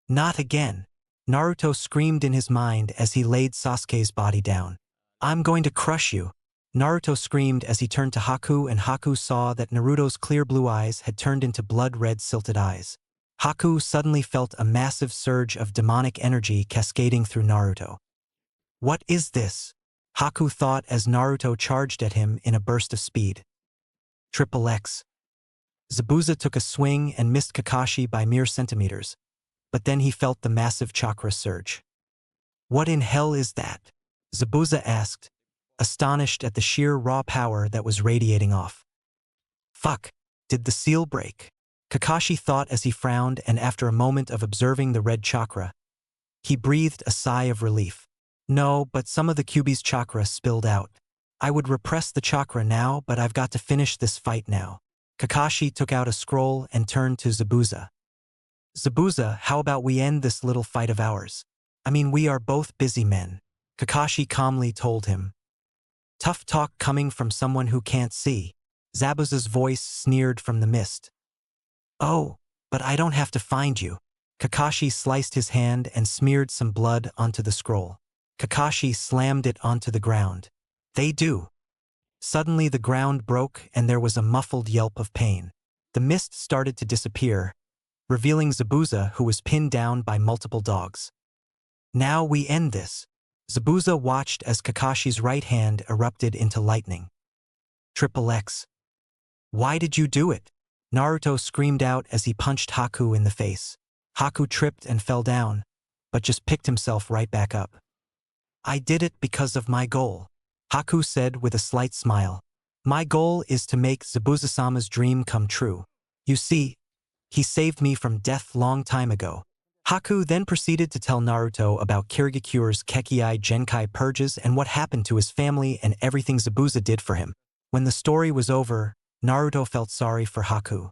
"Not again," Naruto screamed in his mind as he laid Sasuke's body down. "I'm going to crush you," Naruto screamed as he turned to Haku, and Haku saw that Naruto's clear blue eyes had turned into blood-red silted eyes. Haku suddenly felt a massive surge of demonic energy cascading through Naruto. "What is this?" Haku thought as Naruto charged at him in a burst of speed. Triple X. Zabuza took a swing and missed Kakashi by mere centimeters, but then he felt the massive chakra surge. "What in hell is that?" Zabuza asked, astonished at the sheer raw power that was radiating off. "Fuck, did the seal break?" Kakashi thought as he frowned, and after a moment of observing the red chakra, he breathed a sigh of relief. "No, but some of the Kyuubi's chakra spilled out. I would repress the chakra now, but I've got to finish this fight now." Kakashi took out a scroll and turned to Zabuza. "Zabuza, how about we end this little fight of ours? I mean, we are both busy men," Kakashi calmly told him. "Tough talk coming from someone who can't see," Zabuza's voice sneered from the mist. "Oh, but I don't have to find you." Kakashi sliced his hand and smeared some blood onto the scroll. Kakashi slammed it onto the ground. "They do." Suddenly the ground broke and there was a muffled yelp of pain. The mist started to disappear, revealing Zabuza, who was pinned down by multiple dogs. Now we end this. Zabuza watched as Kakashi's right hand erupted into lightning. Triple X. Why did you do it? Naruto screamed out as he punched Haku in the face. Haku tripped and fell down, but just picked himself right back up. I did it because of my goal, Haku said with a slight smile. My goal is to make Zabuza-sama's dream come true. You see, he saved me from death long time ago. Haku then proceeded to tell Naruto about Kirigakure's Kekii Genkai purges and what happened to his family and everything Zabuza did for him. When the story was over, Naruto felt sorry for Haku.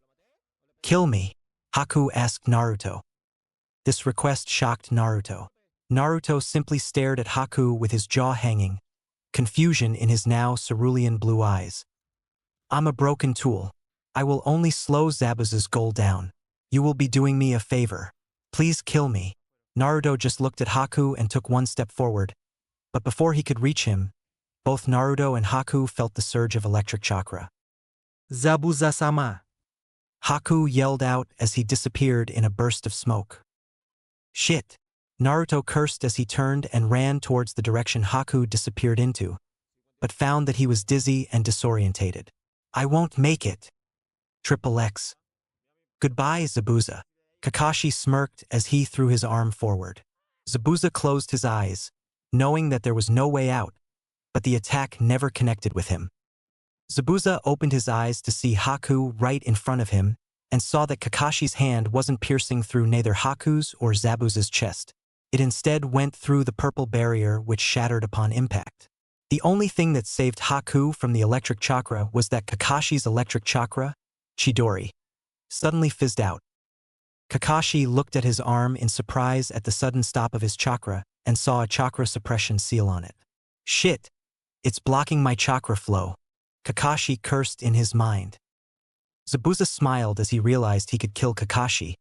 Kill me, Haku asked Naruto. This request shocked Naruto. Naruto simply stared at Haku with his jaw hanging, confusion in his now cerulean blue eyes. I'm a broken tool. I will only slow Zabuza's goal down. You will be doing me a favor. Please kill me. Naruto just looked at Haku and took one step forward. But before he could reach him, both Naruto and Haku felt the surge of electric chakra. Zabuza-sama. Haku yelled out as he disappeared in a burst of smoke. Shit! Naruto cursed as he turned and ran towards the direction Haku disappeared into, but found that he was dizzy and disorientated. I won't make it. Triple X. Goodbye, Zabuza. Kakashi smirked as he threw his arm forward. Zabuza closed his eyes, knowing that there was no way out, but the attack never connected with him. Zabuza opened his eyes to see Haku right in front of him and saw that Kakashi's hand wasn't piercing through neither Haku's or Zabuza's chest. It instead went through the purple barrier which shattered upon impact. The only thing that saved Haku from the electric chakra was that Kakashi's electric chakra, Chidori, suddenly fizzed out. Kakashi looked at his arm in surprise at the sudden stop of his chakra and saw a chakra suppression seal on it. Shit! It's blocking my chakra flow. Kakashi cursed in his mind. Zabuza smiled as he realized he could kill Kakashi,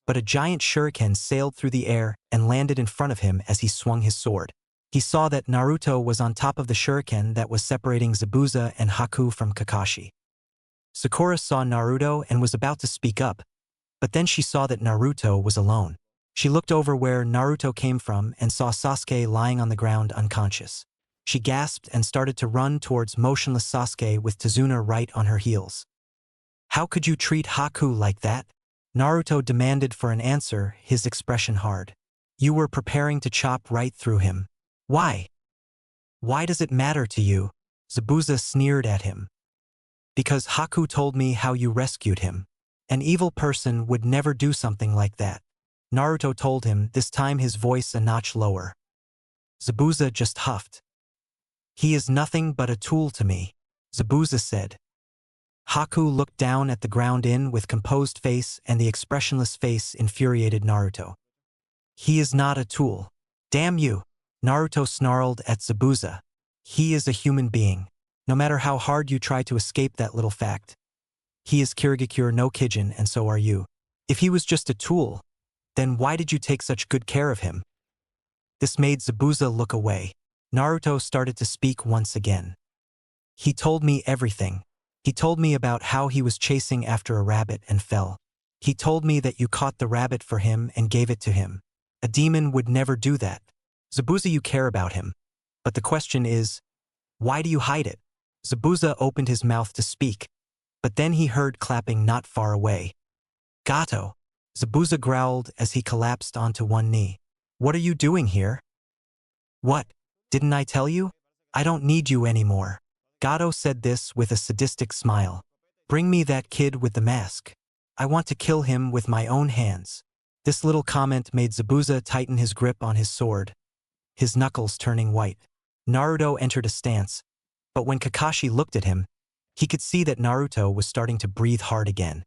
but a giant shuriken sailed through the air and landed in front of him as he swung his sword. He saw that Naruto was on top of the shuriken that was separating Zabuza and Haku from Kakashi. Sakura saw Naruto and was about to speak up, but then she saw that Naruto was alone. She looked over where Naruto came from and saw Sasuke lying on the ground unconscious. She gasped and started to run towards motionless Sasuke with Tazuna right on her heels. How could you treat Haku like that? Naruto demanded for an answer, his expression hard. You were preparing to chop right through him. Why? Why does it matter to you? Zabuza sneered at him. Because Haku told me how you rescued him. An evil person would never do something like that. Naruto told him, this time his voice a notch lower. Zabuza just huffed. He is nothing but a tool to me, Zabuza said. Haku looked down at the ground with composed face, and the expressionless face infuriated Naruto. He is not a tool. Damn you! Naruto snarled at Zabuza. He is a human being. No matter how hard you try to escape that little fact. He is Kirigakure no Kijin, and so are you. If he was just a tool, then why did you take such good care of him? This made Zabuza look away. Naruto started to speak once again. He told me everything. He told me about how he was chasing after a rabbit and fell. He told me that you caught the rabbit for him and gave it to him. A demon would never do that. Zabuza, you care about him. But the question is, why do you hide it? Zabuza opened his mouth to speak, but then he heard clapping not far away. Gato! Zabuza growled as he collapsed onto one knee. What are you doing here? What? Didn't I tell you? I don't need you anymore. Gato said this with a sadistic smile. Bring me that kid with the mask. I want to kill him with my own hands. This little comment made Zabuza tighten his grip on his sword, his knuckles turning white. Naruto entered a stance, but when Kakashi looked at him, he could see that Naruto was starting to breathe hard again.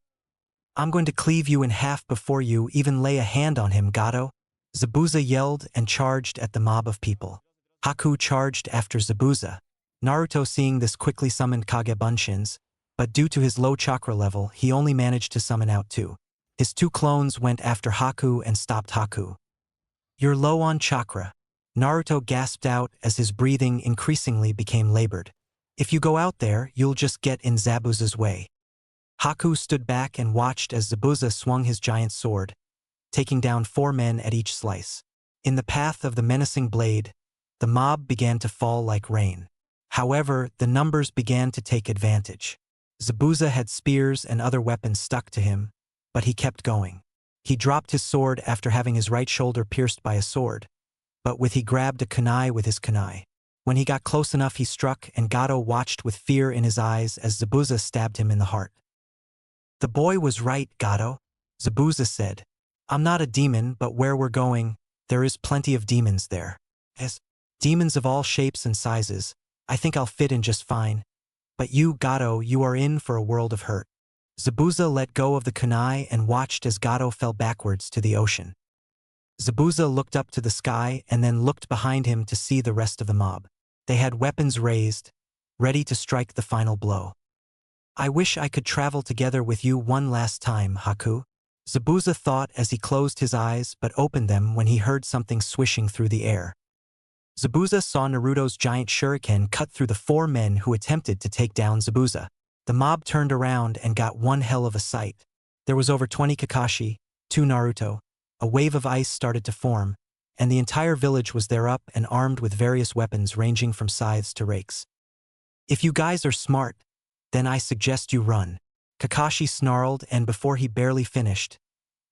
I'm going to cleave you in half before you even lay a hand on him, Gato. Zabuza yelled and charged at the mob of people. Haku charged after Zabuza. Naruto, seeing this, quickly summoned Kage Bunshins, but due to his low chakra level, he only managed to summon out two. His two clones went after Haku and stopped Haku. You're low on chakra. Naruto gasped out as his breathing increasingly became labored. If you go out there, you'll just get in Zabuza's way. Haku stood back and watched as Zabuza swung his giant sword, taking down 4 men at each slice. In the path of the menacing blade, the mob began to fall like rain. However, the numbers began to take advantage. Zabuza had spears and other weapons stuck to him, but he kept going. He dropped his sword after having his right shoulder pierced by a sword, but he grabbed a kunai with his kunai. When he got close enough, he struck, and Gato watched with fear in his eyes as Zabuza stabbed him in the heart. "The boy was right, Gato," Zabuza said. "I'm not a demon, but where we're going, there is plenty of demons there. As demons of all shapes and sizes, I think I'll fit in just fine. But you, Gato, you are in for a world of hurt." Zabuza let go of the kunai and watched as Gato fell backwards to the ocean. Zabuza looked up to the sky and then looked behind him to see the rest of the mob. They had weapons raised, ready to strike the final blow. "I wish I could travel together with you one last time, Haku," Zabuza thought as he closed his eyes but opened them when he heard something swishing through the air. Zabuza saw Naruto's giant shuriken cut through the 4 men who attempted to take down Zabuza. The mob turned around and got one hell of a sight. There was over 20 Kakashi, 2 Naruto, a wave of ice started to form, and the entire village was there up and armed with various weapons ranging from scythes to rakes. "If you guys are smart, then I suggest you run," Kakashi snarled, and before he barely finished,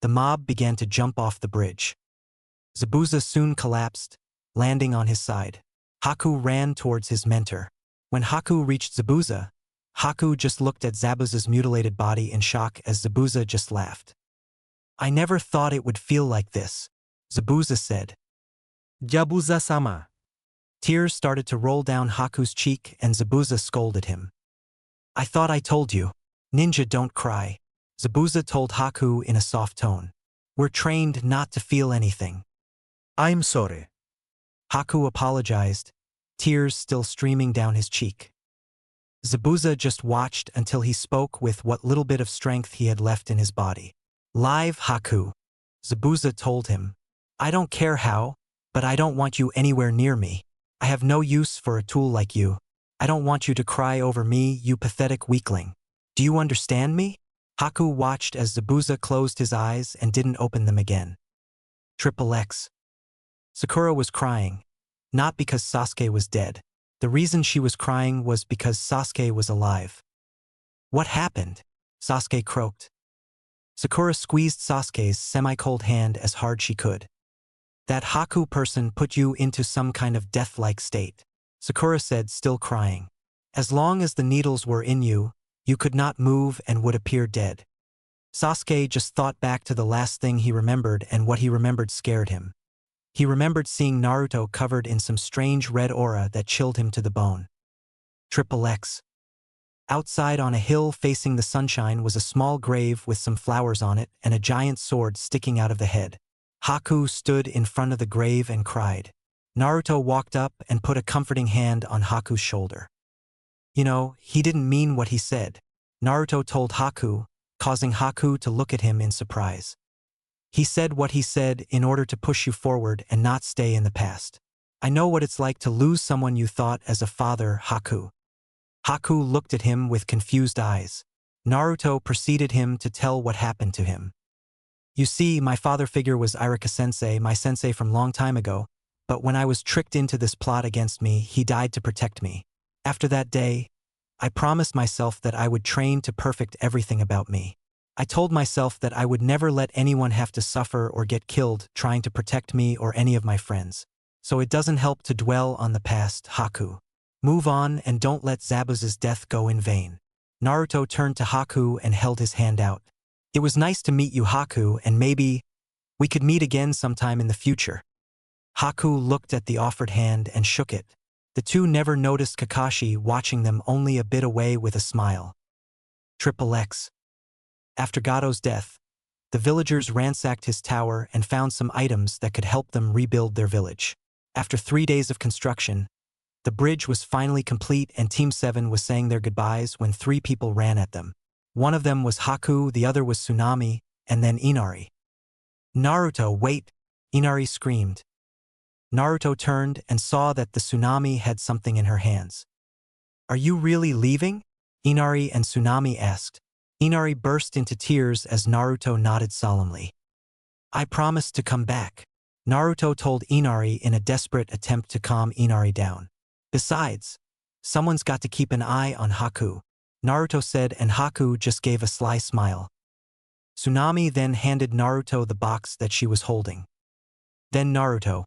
the mob began to jump off the bridge. Zabuza soon collapsed, landing on his side. Haku ran towards his mentor. When Haku reached Zabuza, Haku just looked at Zabuza's mutilated body in shock as Zabuza just laughed. "I never thought it would feel like this," Zabuza said. Yabuza-sama. Tears started to roll down Haku's cheek and Zabuza scolded him. "I thought I told you. Ninja don't cry," Zabuza told Haku in a soft tone. "We're trained not to feel anything." I'm sorry. Haku apologized, tears still streaming down his cheek. Zabuza just watched until he spoke with what little bit of strength he had left in his body. "Live, Haku," Zabuza told him. "I don't care how, but I don't want you anywhere near me. I have no use for a tool like you. I don't want you to cry over me, you pathetic weakling. Do you understand me?" Haku watched as Zabuza closed his eyes and didn't open them again. XXX. Sakura was crying, not because Sasuke was dead. The reason she was crying was because Sasuke was alive. "What happened?" Sasuke croaked. Sakura squeezed Sasuke's semi-cold hand as hard she could. "That Haku person put you into some kind of death-like state," Sakura said, still crying. "As long as the needles were in you, you could not move and would appear dead." Sasuke just thought back to the last thing he remembered, and what he remembered scared him. He remembered seeing Naruto covered in some strange red aura that chilled him to the bone. XXX. Outside on a hill facing the sunshine was a small grave with some flowers on it and a giant sword sticking out of the head. Haku stood in front of the grave and cried. Naruto walked up and put a comforting hand on Haku's shoulder. "You know, he didn't mean what he said," Naruto told Haku, causing Haku to look at him in surprise. "He said what he said in order to push you forward and not stay in the past. I know what it's like to lose someone you thought as a father, Haku." Haku looked at him with confused eyes. Naruto preceded him to tell what happened to him. "You see, my father figure was Irika-sensei, my sensei from long time ago, but when I was tricked into this plot against me, he died to protect me. After that day, I promised myself that I would train to perfect everything about me. I told myself that I would never let anyone have to suffer or get killed trying to protect me or any of my friends. So it doesn't help to dwell on the past, Haku. Move on and don't let Zabuza's death go in vain." Naruto turned to Haku and held his hand out. "It was nice to meet you, Haku, and maybe we could meet again sometime in the future." Haku looked at the offered hand and shook it. The two never noticed Kakashi watching them only a bit away with a smile. XXX. After Gato's death, the villagers ransacked his tower and found some items that could help them rebuild their village. After 3 days of construction, the bridge was finally complete and Team 7 was saying their goodbyes when 3 people ran at them. One of them was Haku, the other was Tsunami, and then Inari. "Naruto, wait!" Inari screamed. Naruto turned and saw that the Tsunami had something in her hands. "Are you really leaving?" Inari and Tsunami asked. Inari burst into tears as Naruto nodded solemnly. I promised to come back. Naruto told Inari in a desperate attempt to calm Inari down. Besides, someone's got to keep an eye on Haku, Naruto said, and Haku just gave a sly smile. Tsunami then handed Naruto the box that she was holding. Then Naruto,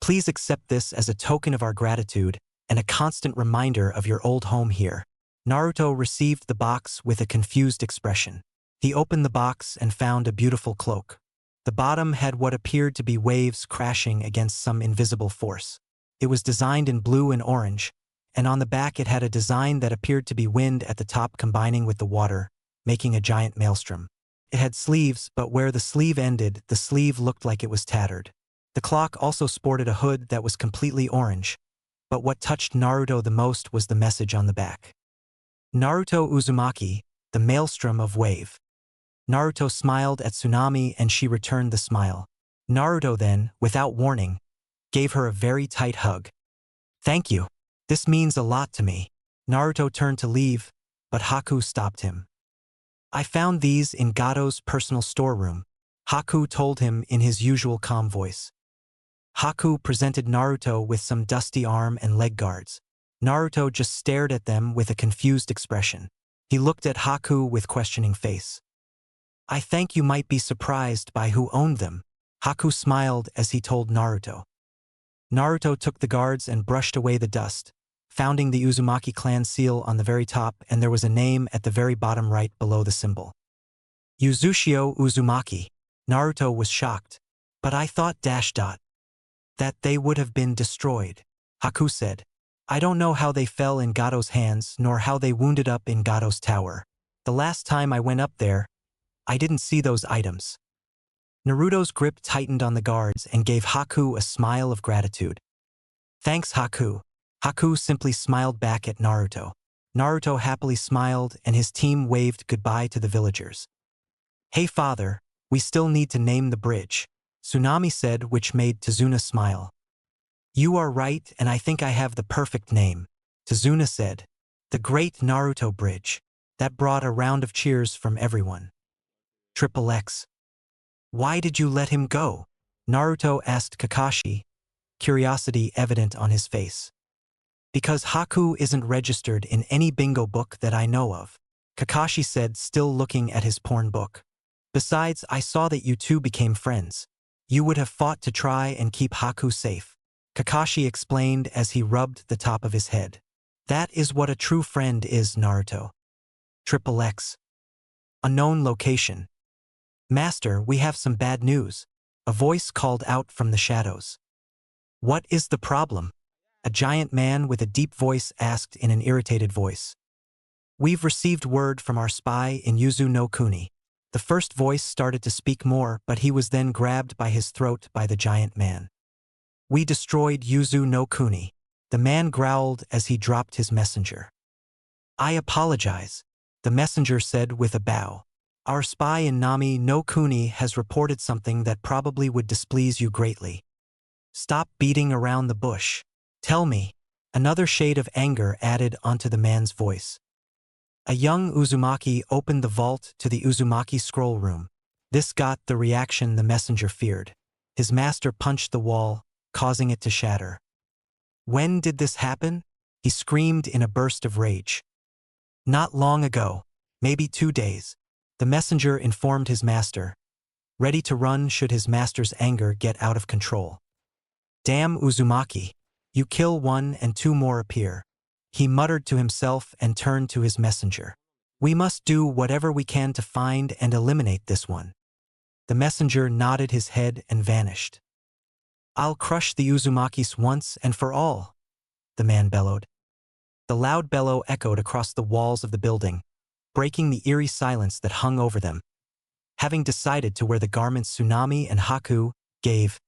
please accept this as a token of our gratitude and a constant reminder of your old home here. Naruto received the box with a confused expression. He opened the box and found a beautiful cloak. The bottom had what appeared to be waves crashing against some invisible force. It was designed in blue and orange, and on the back it had a design that appeared to be wind at the top combining with the water, making a giant maelstrom. It had sleeves, but where the sleeve ended, the sleeve looked like it was tattered. The clock also sported a hood that was completely orange, but what touched Naruto the most was the message on the back. Naruto Uzumaki, the maelstrom of wave. Naruto smiled at Tsunami and she returned the smile. Naruto then, without warning, gave her a very tight hug. Thank you. This means a lot to me. Naruto turned to leave, but Haku stopped him. I found these in Gato's personal storeroom, Haku told him in his usual calm voice. Haku presented Naruto with some dusty arm and leg guards. Naruto just stared at them with a confused expression. He looked at Haku with questioning face. I think you might be surprised by who owned them. Haku smiled as he told Naruto. Naruto took the guards and brushed away the dust, founding the Uzumaki clan seal on the very top, and there was a name at the very bottom right below the symbol. Uzushio Uzumaki. Naruto was shocked. But I thought ... that they would have been destroyed. Haku said. I don't know how they fell in Gato's hands nor how they wounded up in Gato's tower. The last time I went up there, I didn't see those items. Naruto's grip tightened on the guards and gave Haku a smile of gratitude. Thanks, Haku. Haku simply smiled back at Naruto. Naruto happily smiled and his team waved goodbye to the villagers. Hey father, we still need to name the bridge, Tsunami said, which made Tazuna smile. You are right, and I think I have the perfect name, Tazuna said. The Great Naruto Bridge. That brought a round of cheers from everyone. Triple X. Why did you let him go? Naruto asked Kakashi, curiosity evident on his face. Because Haku isn't registered in any bingo book that I know of, Kakashi said, still looking at his porn book. Besides, I saw that you two became friends. You would have fought to try and keep Haku safe, Kakashi explained as he rubbed the top of his head. That is what a true friend is, Naruto. Triple X. Unknown location. Master, we have some bad news. A voice called out from the shadows. What is the problem? A giant man with a deep voice asked in an irritated voice. We've received word from our spy in Yuzu no Kuni. The first voice started to speak more, but he was then grabbed by his throat by the giant man. We destroyed Yuzu no Kuni. The man growled as he dropped his messenger. I apologize, the messenger said with a bow. Our spy in Nami no Kuni has reported something that probably would displease you greatly. Stop beating around the bush. Tell me. Another shade of anger added onto the man's voice. A young Uzumaki opened the vault to the Uzumaki scroll room. This got the reaction the messenger feared. His master punched the wall, causing it to shatter. When did this happen? He screamed in a burst of rage. Not long ago, maybe 2 days. The messenger informed his master, ready to run should his master's anger get out of control. Damn Uzumaki. You kill one and 2 more appear. He muttered to himself and turned to his messenger. We must do whatever we can to find and eliminate this one. The messenger nodded his head and vanished. I'll crush the Uzumakis once and for all, the man bellowed. The loud bellow echoed across the walls of the building, breaking the eerie silence that hung over them. Having decided to wear the garments Tsunami and Haku gave,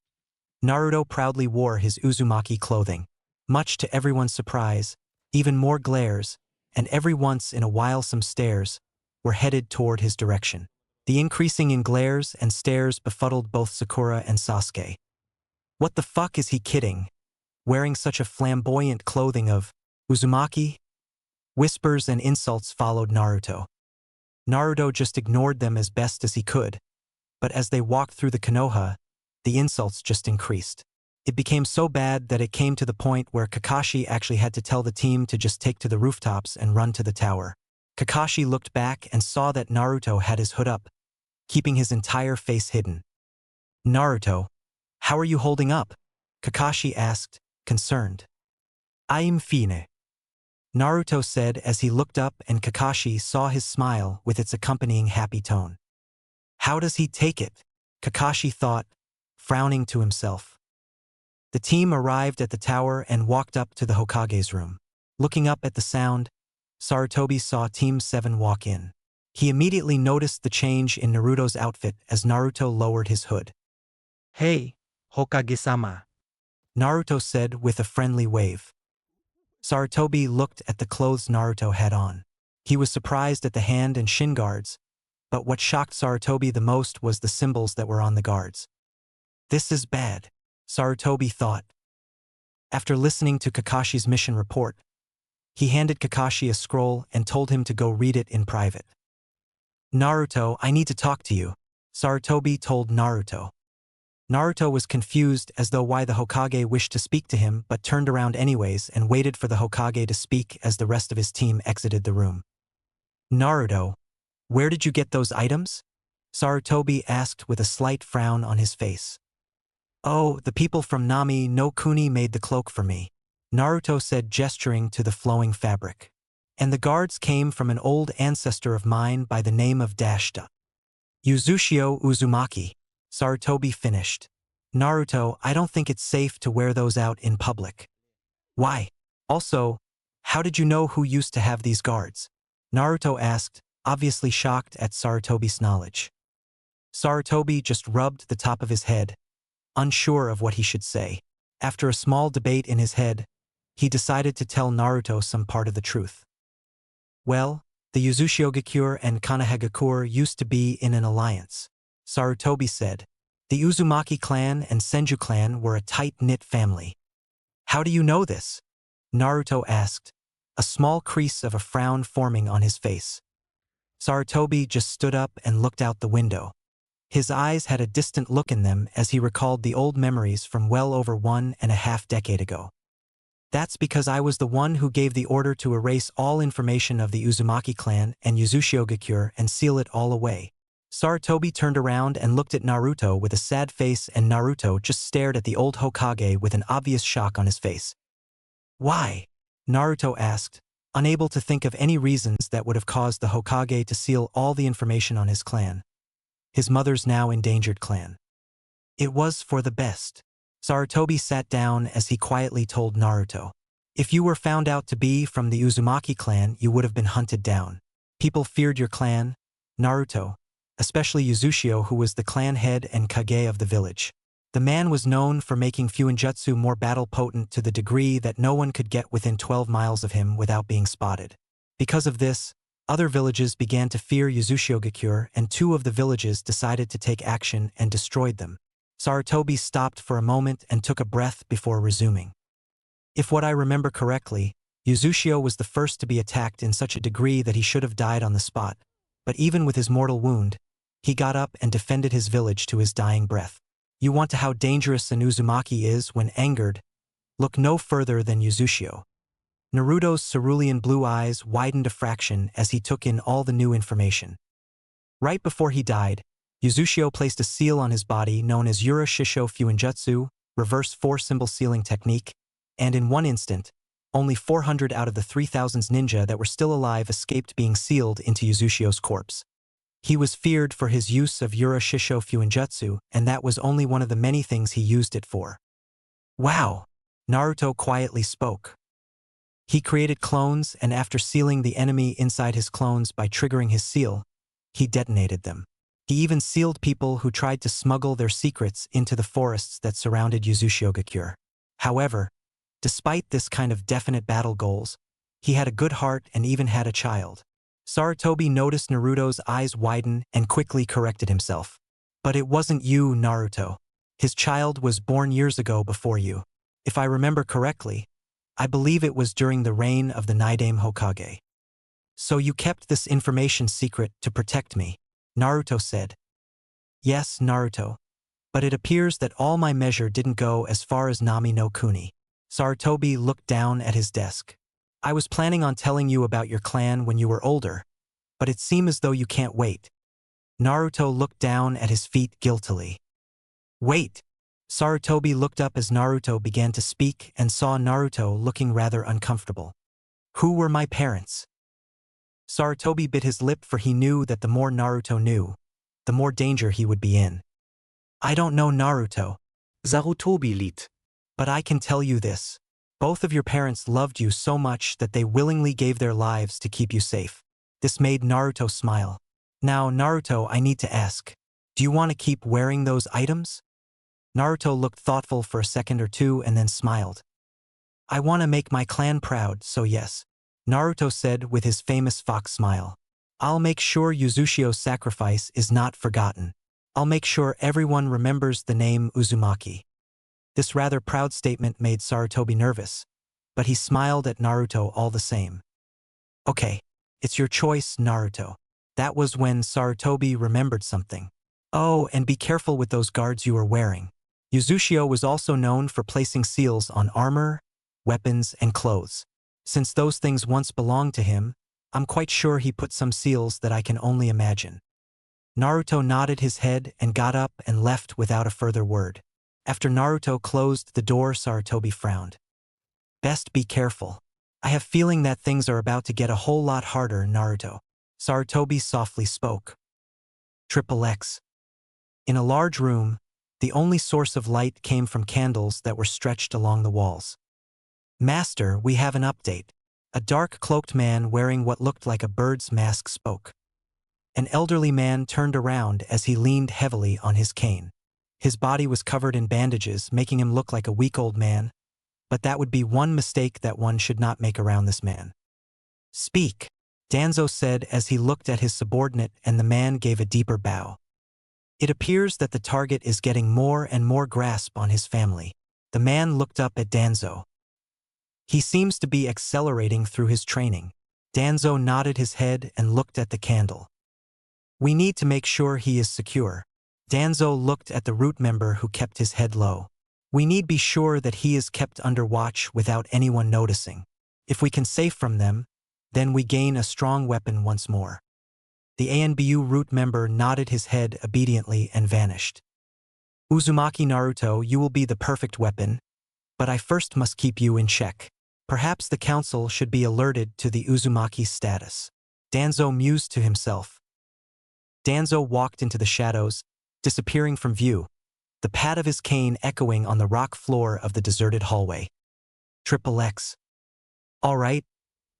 Naruto proudly wore his Uzumaki clothing. Much to everyone's surprise, even more glares, and every once in a while some stares, were headed toward his direction. The increasing in glares and stares befuddled both Sakura and Sasuke. What the fuck is he kidding? Wearing such a flamboyant clothing of Uzumaki? Whispers and insults followed Naruto. Naruto just ignored them as best as he could, but as they walked through the Konoha, the insults just increased. It became so bad that it came to the point where Kakashi actually had to tell the team to just take to the rooftops and run to the tower. Kakashi looked back and saw that Naruto had his hood up, keeping his entire face hidden. "Naruto, how are you holding up?" Kakashi asked, concerned. "I'm fine," Naruto said as he looked up, and Kakashi saw his smile with its accompanying happy tone. How does he take it? Kakashi thought, frowning to himself. The team arrived at the tower and walked up to the Hokage's room. Looking up at the sound, Sarutobi saw Team 7 walk in. He immediately noticed the change in Naruto's outfit as Naruto lowered his hood. Hey, Hokage-sama. Naruto said with a friendly wave. Sarutobi looked at the clothes Naruto had on. He was surprised at the hand and shin guards, but what shocked Sarutobi the most was the symbols that were on the guards. This is bad, Sarutobi thought. After listening to Kakashi's mission report, he handed Kakashi a scroll and told him to go read it in private. Naruto, I need to talk to you, Sarutobi told Naruto. Naruto was confused as though why the Hokage wished to speak to him, but turned around anyways and waited for the Hokage to speak as the rest of his team exited the room. Naruto, where did you get those items? Sarutobi asked with a slight frown on his face. Oh, the people from Nami no Kuni made the cloak for me, Naruto said, gesturing to the flowing fabric. And the guards came from an old ancestor of mine by the name of Dashta. Uzushio Uzumaki, Sarutobi finished. Naruto, I don't think it's safe to wear those out in public. Why? Also, how did you know who used to have these guards? Naruto asked, obviously shocked at Sarutobi's knowledge. Sarutobi just rubbed the top of his head, unsure of what he should say. After a small debate in his head, he decided to tell Naruto some part of the truth. Well, the Uzushiogakure and Kanehagakure used to be in an alliance, Sarutobi said. The Uzumaki clan and Senju clan were a tight-knit family. How do you know this? Naruto asked, a small crease of a frown forming on his face. Sarutobi just stood up and looked out the window. His eyes had a distant look in them as he recalled the old memories from well over 1.5 decades ago. That's because I was the one who gave the order to erase all information of the Uzumaki clan and Uzushiogakure and seal it all away. Sarutobi turned around and looked at Naruto with a sad face, and Naruto just stared at the old Hokage with an obvious shock on his face. Why? Naruto asked, unable to think of any reasons that would have caused the Hokage to seal all the information on his clan. His mother's now endangered clan. It was for the best. Sarutobi sat down as he quietly told Naruto. If you were found out to be from the Uzumaki clan, you would have been hunted down. People feared your clan, Naruto, especially Uzushio, who was the clan head and Kage of the village. The man was known for making Fuinjutsu more battle-potent to the degree that no one could get within 12 miles of him without being spotted. Because of this, other villages began to fear Uzushiogakure, and 2 of the villages decided to take action and destroyed them. Sarutobi stopped for a moment and took a breath before resuming. If what I remember correctly, Uzushio was the first to be attacked in such a degree that he should have died on the spot, but even with his mortal wound, he got up and defended his village to his dying breath. You want to know how dangerous an Uzumaki is when angered? Look no further than Uzushio. Naruto's cerulean blue eyes widened a fraction as he took in all the new information. Right before he died, Uzushio placed a seal on his body known as Yura Shisho Fuinjutsu, reverse 4-symbol sealing technique, and in one instant, only 400 out of the 3,000 ninja that were still alive escaped being sealed into Uzushio's corpse. He was feared for his use of Yura Shisho Fuinjutsu, and that was only one of the many things he used it for. Wow! Naruto quietly spoke. He created clones, and after sealing the enemy inside his clones by triggering his seal, he detonated them. He even sealed people who tried to smuggle their secrets into the forests that surrounded Uzushiogakure. However, despite this kind of definite battle goals, he had a good heart and even had a child. Sarutobi noticed Naruto's eyes widen and quickly corrected himself. But it wasn't you, Naruto. His child was born years ago before you. If I remember correctly, I believe it was during the reign of the Naidame Hokage. So you kept this information secret to protect me, Naruto said. Yes, Naruto. But it appears that all my measure didn't go as far as Nami no Kuni. Sarutobi looked down at his desk. I was planning on telling you about your clan when you were older, but it seems as though you can't wait. Naruto looked down at his feet guiltily. Wait! Sarutobi looked up as Naruto began to speak and saw Naruto looking rather uncomfortable. Who were my parents? Sarutobi bit his lip, for he knew that the more Naruto knew, the more danger he would be in. I don't know, Naruto. Sarutobi litt. But I can tell you this. Both of your parents loved you so much that they willingly gave their lives to keep you safe. This made Naruto smile. Now, Naruto, I need to ask. Do you want to keep wearing those items? Naruto looked thoughtful for a second or two and then smiled. I want to make my clan proud, so yes. Naruto said with his famous fox smile. I'll make sure Uzushio's sacrifice is not forgotten. I'll make sure everyone remembers the name Uzumaki. This rather proud statement made Sarutobi nervous, but he smiled at Naruto all the same. Okay, it's your choice, Naruto. That was when Sarutobi remembered something. Oh, and be careful with those guards you are wearing. Uzushio was also known for placing seals on armor, weapons, and clothes. Since those things once belonged to him, I'm quite sure he put some seals that I can only imagine. Naruto nodded his head and got up and left without a further word. After Naruto closed the door, Sarutobi frowned. Best be careful. I have feeling that things are about to get a whole lot harder, Naruto. Sarutobi softly spoke. XXX. In a large room, the only source of light came from candles that were stretched along the walls. Master, we have an update. A dark-cloaked man wearing what looked like a bird's mask spoke. An elderly man turned around as he leaned heavily on his cane. His body was covered in bandages, making him look like a weak old man, but that would be one mistake that one should not make around this man. Speak, Danzo said as he looked at his subordinate, and the man gave a deeper bow. It appears that the target is getting more and more grasp on his family. The man looked up at Danzo. He seems to be accelerating through his training. Danzo nodded his head and looked at the candle. We need to make sure he is secure. Danzo looked at the root member who kept his head low. We need be sure that he is kept under watch without anyone noticing. If we can save from them, then we gain a strong weapon once more. The ANBU root member nodded his head obediently and vanished. Uzumaki Naruto, you will be the perfect weapon, but I first must keep you in check. Perhaps the council should be alerted to the Uzumaki's status. Danzo mused to himself. Danzo walked into the shadows, disappearing from view, the pat of his cane echoing on the rock floor of the deserted hallway. XXX. All right,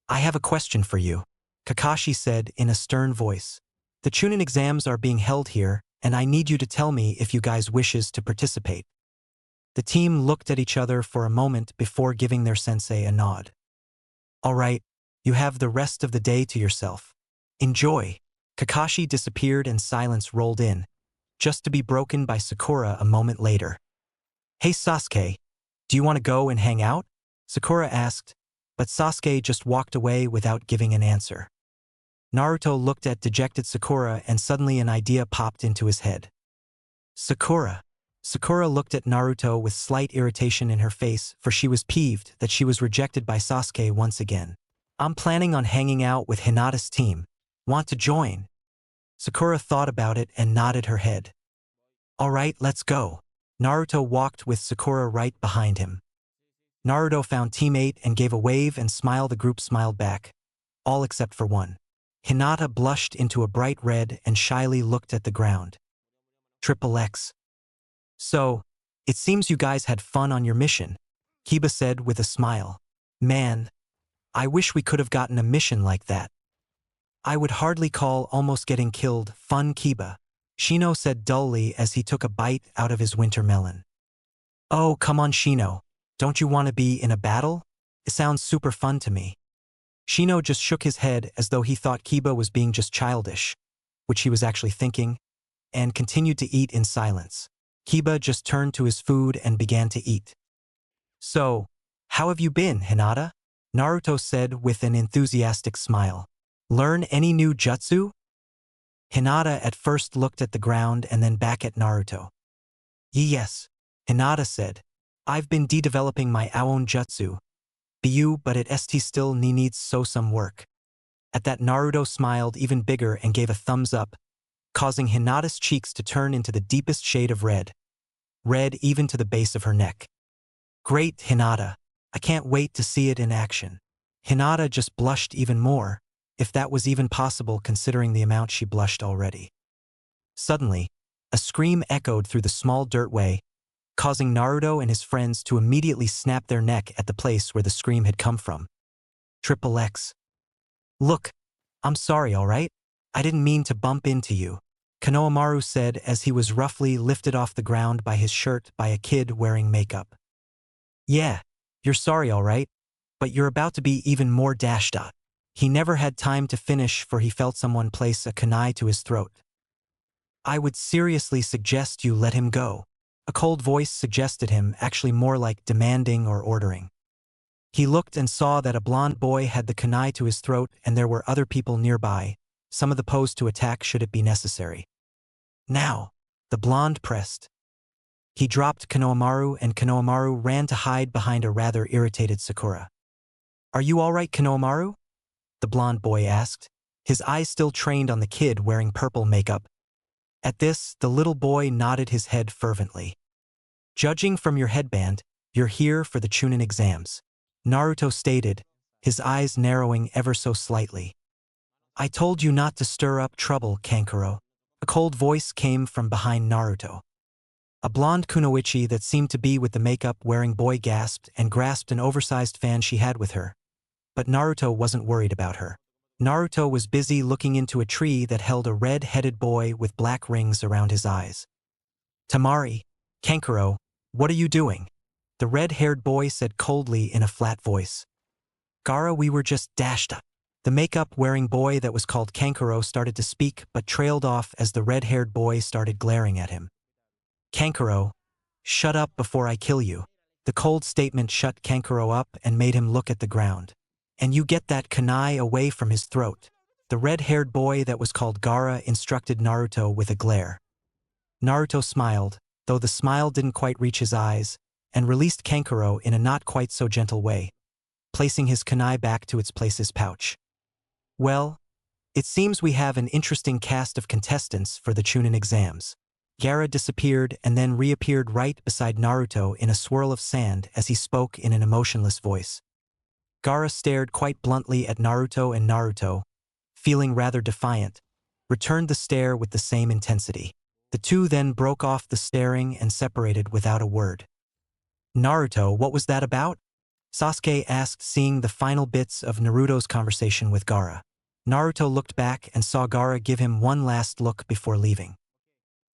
I have a question for you, Kakashi said in a stern voice. The Chunin exams are being held here, and I need you to tell me if you guys wishes to participate. The team looked at each other for a moment before giving their sensei a nod. All right, you have the rest of the day to yourself. Enjoy. Kakashi disappeared and silence rolled in, just to be broken by Sakura a moment later. Hey Sasuke, do you want to go and hang out? Sakura asked, but Sasuke just walked away without giving an answer. Naruto looked at dejected Sakura and suddenly an idea popped into his head. Sakura. Sakura looked at Naruto with slight irritation in her face, for she was peeved that she was rejected by Sasuke once again. I'm planning on hanging out with Hinata's team. Want to join? Sakura thought about it and nodded her head. All right, let's go. Naruto walked with Sakura right behind him. Naruto found teammate and gave a wave and smile. The group smiled back, all except for one. Hinata blushed into a bright red and shyly looked at the ground. XXX. So, it seems you guys had fun on your mission, Kiba said with a smile. Man, I wish we could have gotten a mission like that. I would hardly call almost getting killed fun, Kiba, Shino said dully as he took a bite out of his winter melon. Oh, come on, Shino. Don't you want to be in a battle? It sounds super fun to me. Shino just shook his head as though he thought Kiba was being just childish, which he was actually thinking, and continued to eat in silence. Kiba just turned to his food and began to eat. So, how have you been, Hinata? Naruto said with an enthusiastic smile. Learn any new jutsu? Hinata at first looked at the ground and then back at Naruto. Yes, Hinata said. I've been de-developing my own jutsu. But it still needs some work. At that Naruto smiled even bigger and gave a thumbs up, causing Hinata's cheeks to turn into the deepest shade of red. Red even to the base of her neck. Great, Hinata. I can't wait to see it in action. Hinata just blushed even more, if that was even possible considering the amount she blushed already. Suddenly, a scream echoed through the small dirtway, causing Naruto and his friends to immediately snap their neck at the place where the scream had come from. Triple X. Look, I'm sorry, alright? I didn't mean to bump into you, Konohamaru said as he was roughly lifted off the ground by his shirt by a kid wearing makeup. Yeah, you're sorry, alright? But you're about to be even more dashed up. He never had time to finish for he felt someone place a kunai to his throat. I would seriously suggest you let him go. A cold voice suggested him, actually more like demanding or ordering. He looked and saw that a blond boy had the kunai to his throat and there were other people nearby, some of the posed to attack should it be necessary. Now, the blonde pressed. He dropped Konohamaru and Konohamaru ran to hide behind a rather irritated Sakura. Are you alright, Konohamaru? The blond boy asked, his eyes still trained on the kid wearing purple makeup. At this, the little boy nodded his head fervently. Judging from your headband, you're here for the Chunin exams, Naruto stated, his eyes narrowing ever so slightly. I told you not to stir up trouble, Kankuro. A cold voice came from behind Naruto. A blonde kunoichi that seemed to be with the makeup-wearing boy gasped and grasped an oversized fan she had with her. But Naruto wasn't worried about her. Naruto was busy looking into a tree that held a red-headed boy with black rings around his eyes. Tamari, Kankuro, what are you doing? The red-haired boy said coldly in a flat voice. Gaara, we were just dashed up. The makeup-wearing boy that was called Kankuro started to speak but trailed off as the red-haired boy started glaring at him. Kankuro, shut up before I kill you. The cold statement shut Kankuro up and made him look at the ground. And you get that kunai away from his throat. The red-haired boy that was called Gaara instructed Naruto with a glare. Naruto smiled, though the smile didn't quite reach his eyes, and released Kankuro in a not quite so gentle way, placing his kunai back to its place's pouch. Well, it seems we have an interesting cast of contestants for the Chunin exams. Gaara disappeared and then reappeared right beside Naruto in a swirl of sand as he spoke in an emotionless voice. Gaara stared quite bluntly at Naruto and Naruto, feeling rather defiant, returned the stare with the same intensity. The two then broke off the staring and separated without a word. Naruto, what was that about? Sasuke asked, seeing the final bits of Naruto's conversation with Gaara. Naruto looked back and saw Gaara give him one last look before leaving.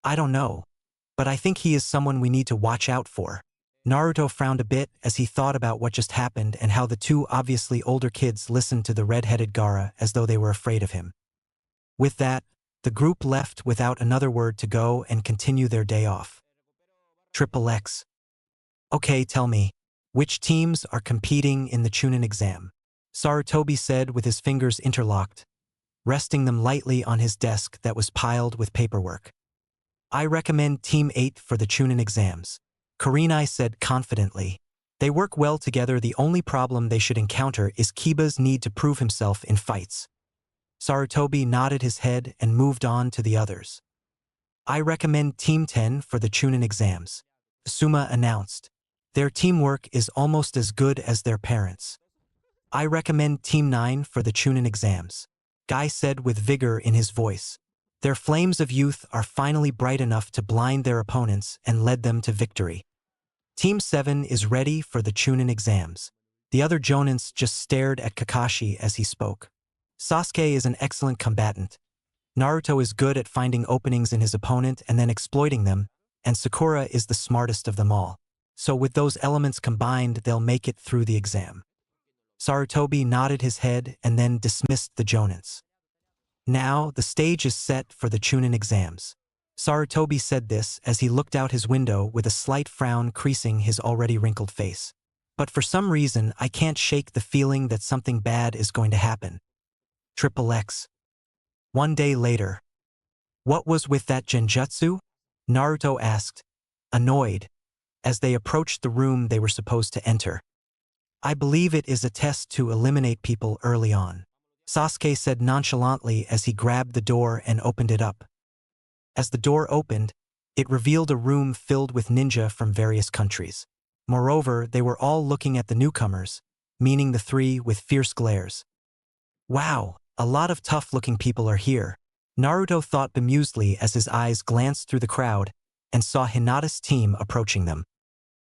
I don't know, but I think he is someone we need to watch out for. Naruto frowned a bit as he thought about what just happened and how the two obviously older kids listened to the red-headed Gaara as though they were afraid of him. With that, the group left without another word to go and continue their day off. Triple X. Okay, tell me, which teams are competing in the Chunin exam? Sarutobi said with his fingers interlocked, resting them lightly on his desk that was piled with paperwork. I recommend Team 8 for the Chunin exams, Kurenai said confidently. They work well together. The only problem they should encounter is Kiba's need to prove himself in fights. Sarutobi nodded his head and moved on to the others. I recommend Team 10 for the Chunin exams, Suma announced. Their teamwork is almost as good as their parents. I recommend Team 9 for the Chunin exams, Guy said with vigor in his voice. Their flames of youth are finally bright enough to blind their opponents and lead them to victory. Team 7 is ready for the Chunin exams. The other Jonins just stared at Kakashi as he spoke. Sasuke is an excellent combatant. Naruto is good at finding openings in his opponent and then exploiting them, and Sakura is the smartest of them all. So with those elements combined, they'll make it through the exam. Sarutobi nodded his head and then dismissed the Jonins. Now, the stage is set for the Chunin exams. Sarutobi said this as he looked out his window with a slight frown creasing his already wrinkled face. But for some reason, I can't shake the feeling that something bad is going to happen. Triple X. One day later. What was with that genjutsu? Naruto asked, annoyed, as they approached the room they were supposed to enter. I believe it is a test to eliminate people early on, Sasuke said nonchalantly as he grabbed the door and opened it up. As the door opened, it revealed a room filled with ninja from various countries. Moreover, they were all looking at the newcomers, meaning the three with fierce glares. Wow, a lot of tough-looking people are here, Naruto thought bemusedly as his eyes glanced through the crowd and saw Hinata's team approaching them.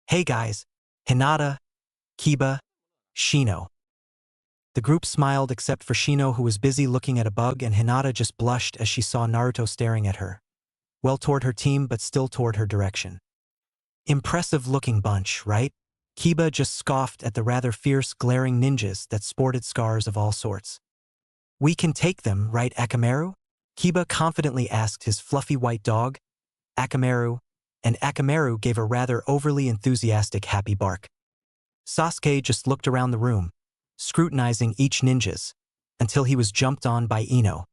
Hey guys, Hinata, Kiba, Shino. The group smiled except for Shino, who was busy looking at a bug, and Hinata just blushed as she saw Naruto staring at her. Well, toward her team but still toward her direction. Impressive-looking bunch, right? Kiba just scoffed at the rather fierce, glaring ninjas that sported scars of all sorts. We can take them, right, Akamaru? Kiba confidently asked his fluffy white dog, Akamaru, and Akamaru gave a rather overly enthusiastic happy bark. Sasuke just looked around the room, scrutinizing each ninjas, until he was jumped on by Ino.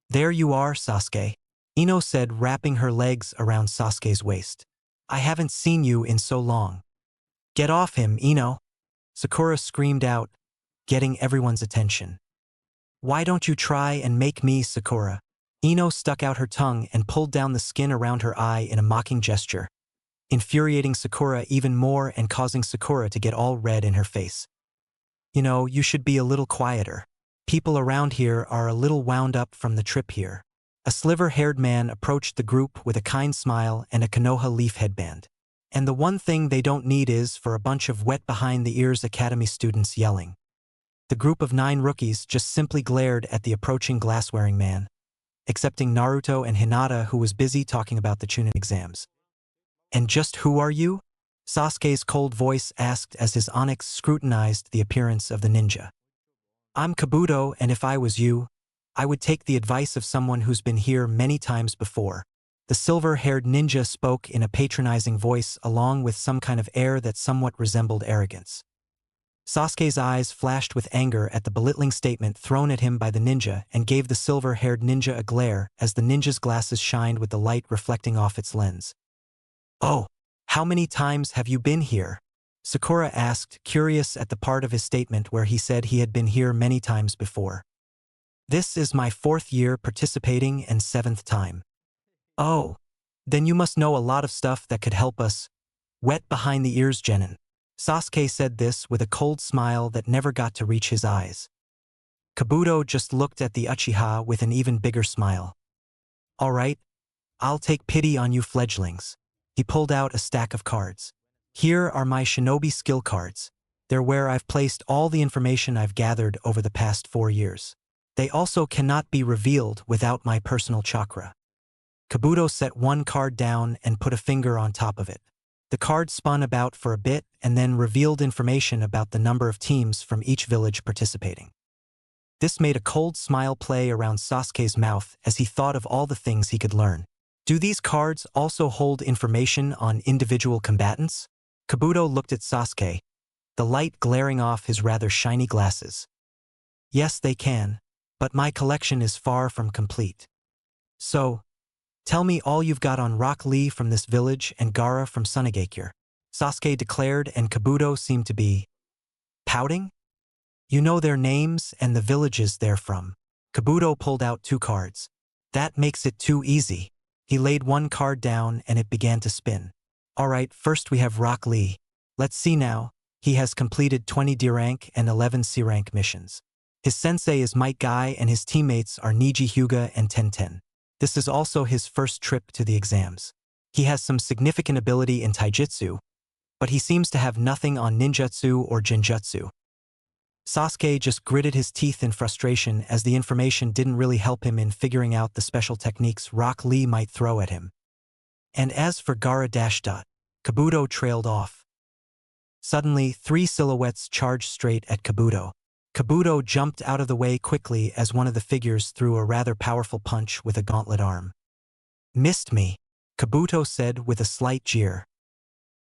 There you are, Sasuke, Ino said, wrapping her legs around Sasuke's waist. I haven't seen you in so long. Get off him, Ino, Sakura screamed out, getting everyone's attention. Why don't you try and make me, Sakura? Ino stuck out her tongue and pulled down the skin around her eye in a mocking gesture, infuriating Sakura even more and causing Sakura to get all red in her face. You know, you should be a little quieter. People around here are a little wound up from the trip here. A sliver-haired man approached the group with a kind smile and a Konoha leaf headband. And the one thing they don't need is for a bunch of wet-behind-the-ears academy students yelling. The group of 9 rookies just simply glared at the approaching glass-wearing man, excepting Naruto and Hinata, who was busy talking about the Chunin exams. And just who are you? Sasuke's cold voice asked as his onyx scrutinized the appearance of the ninja. I'm Kabuto, and if I was you, I would take the advice of someone who's been here many times before. The silver-haired ninja spoke in a patronizing voice along with some kind of air that somewhat resembled arrogance. Sasuke's eyes flashed with anger at the belittling statement thrown at him by the ninja and gave the silver-haired ninja a glare as the ninja's glasses shined with the light reflecting off its lens. Oh, how many times have you been here? Sakura asked, curious at the part of his statement where he said he had been here many times before. This is my 4th year participating and 7th time. Oh, then you must know a lot of stuff that could help us. Wet behind the ears, Genin. Sasuke said this with a cold smile that never got to reach his eyes. Kabuto just looked at the Uchiha with an even bigger smile. All right, I'll take pity on you fledglings. He pulled out a stack of cards. Here are my shinobi skill cards. They're where I've placed all the information I've gathered over the past 4 years. They also cannot be revealed without my personal chakra. Kabuto set one card down and put a finger on top of it. The card spun about for a bit and then revealed information about the number of teams from each village participating. This made a cold smile play around Sasuke's mouth as he thought of all the things he could learn. Do these cards also hold information on individual combatants? Kabuto looked at Sasuke, the light glaring off his rather shiny glasses. Yes, they can, but my collection is far from complete. So, tell me all you've got on Rock Lee from this village and Gaara from Sunagakure, Sasuke declared, and Kabuto seemed to be pouting? You know their names and the villages they're from. Kabuto pulled out 2 cards. That makes it too easy. He laid one card down and it began to spin. Alright, first we have Rock Lee. Let's see now. He has completed 20 D rank and 11 C rank missions. His sensei is Might Guy and his teammates are Niji Hyuga and Tenten. This is also his first trip to the exams. He has some significant ability in taijutsu, but he seems to have nothing on ninjutsu or genjutsu. Sasuke just gritted his teeth in frustration as the information didn't really help him in figuring out the special techniques Rock Lee might throw at him. And as for Gaara-. Kabuto trailed off. Suddenly, 3 silhouettes charged straight at Kabuto. Kabuto jumped out of the way quickly as one of the figures threw a rather powerful punch with a gauntlet arm. Missed me, Kabuto said with a slight jeer.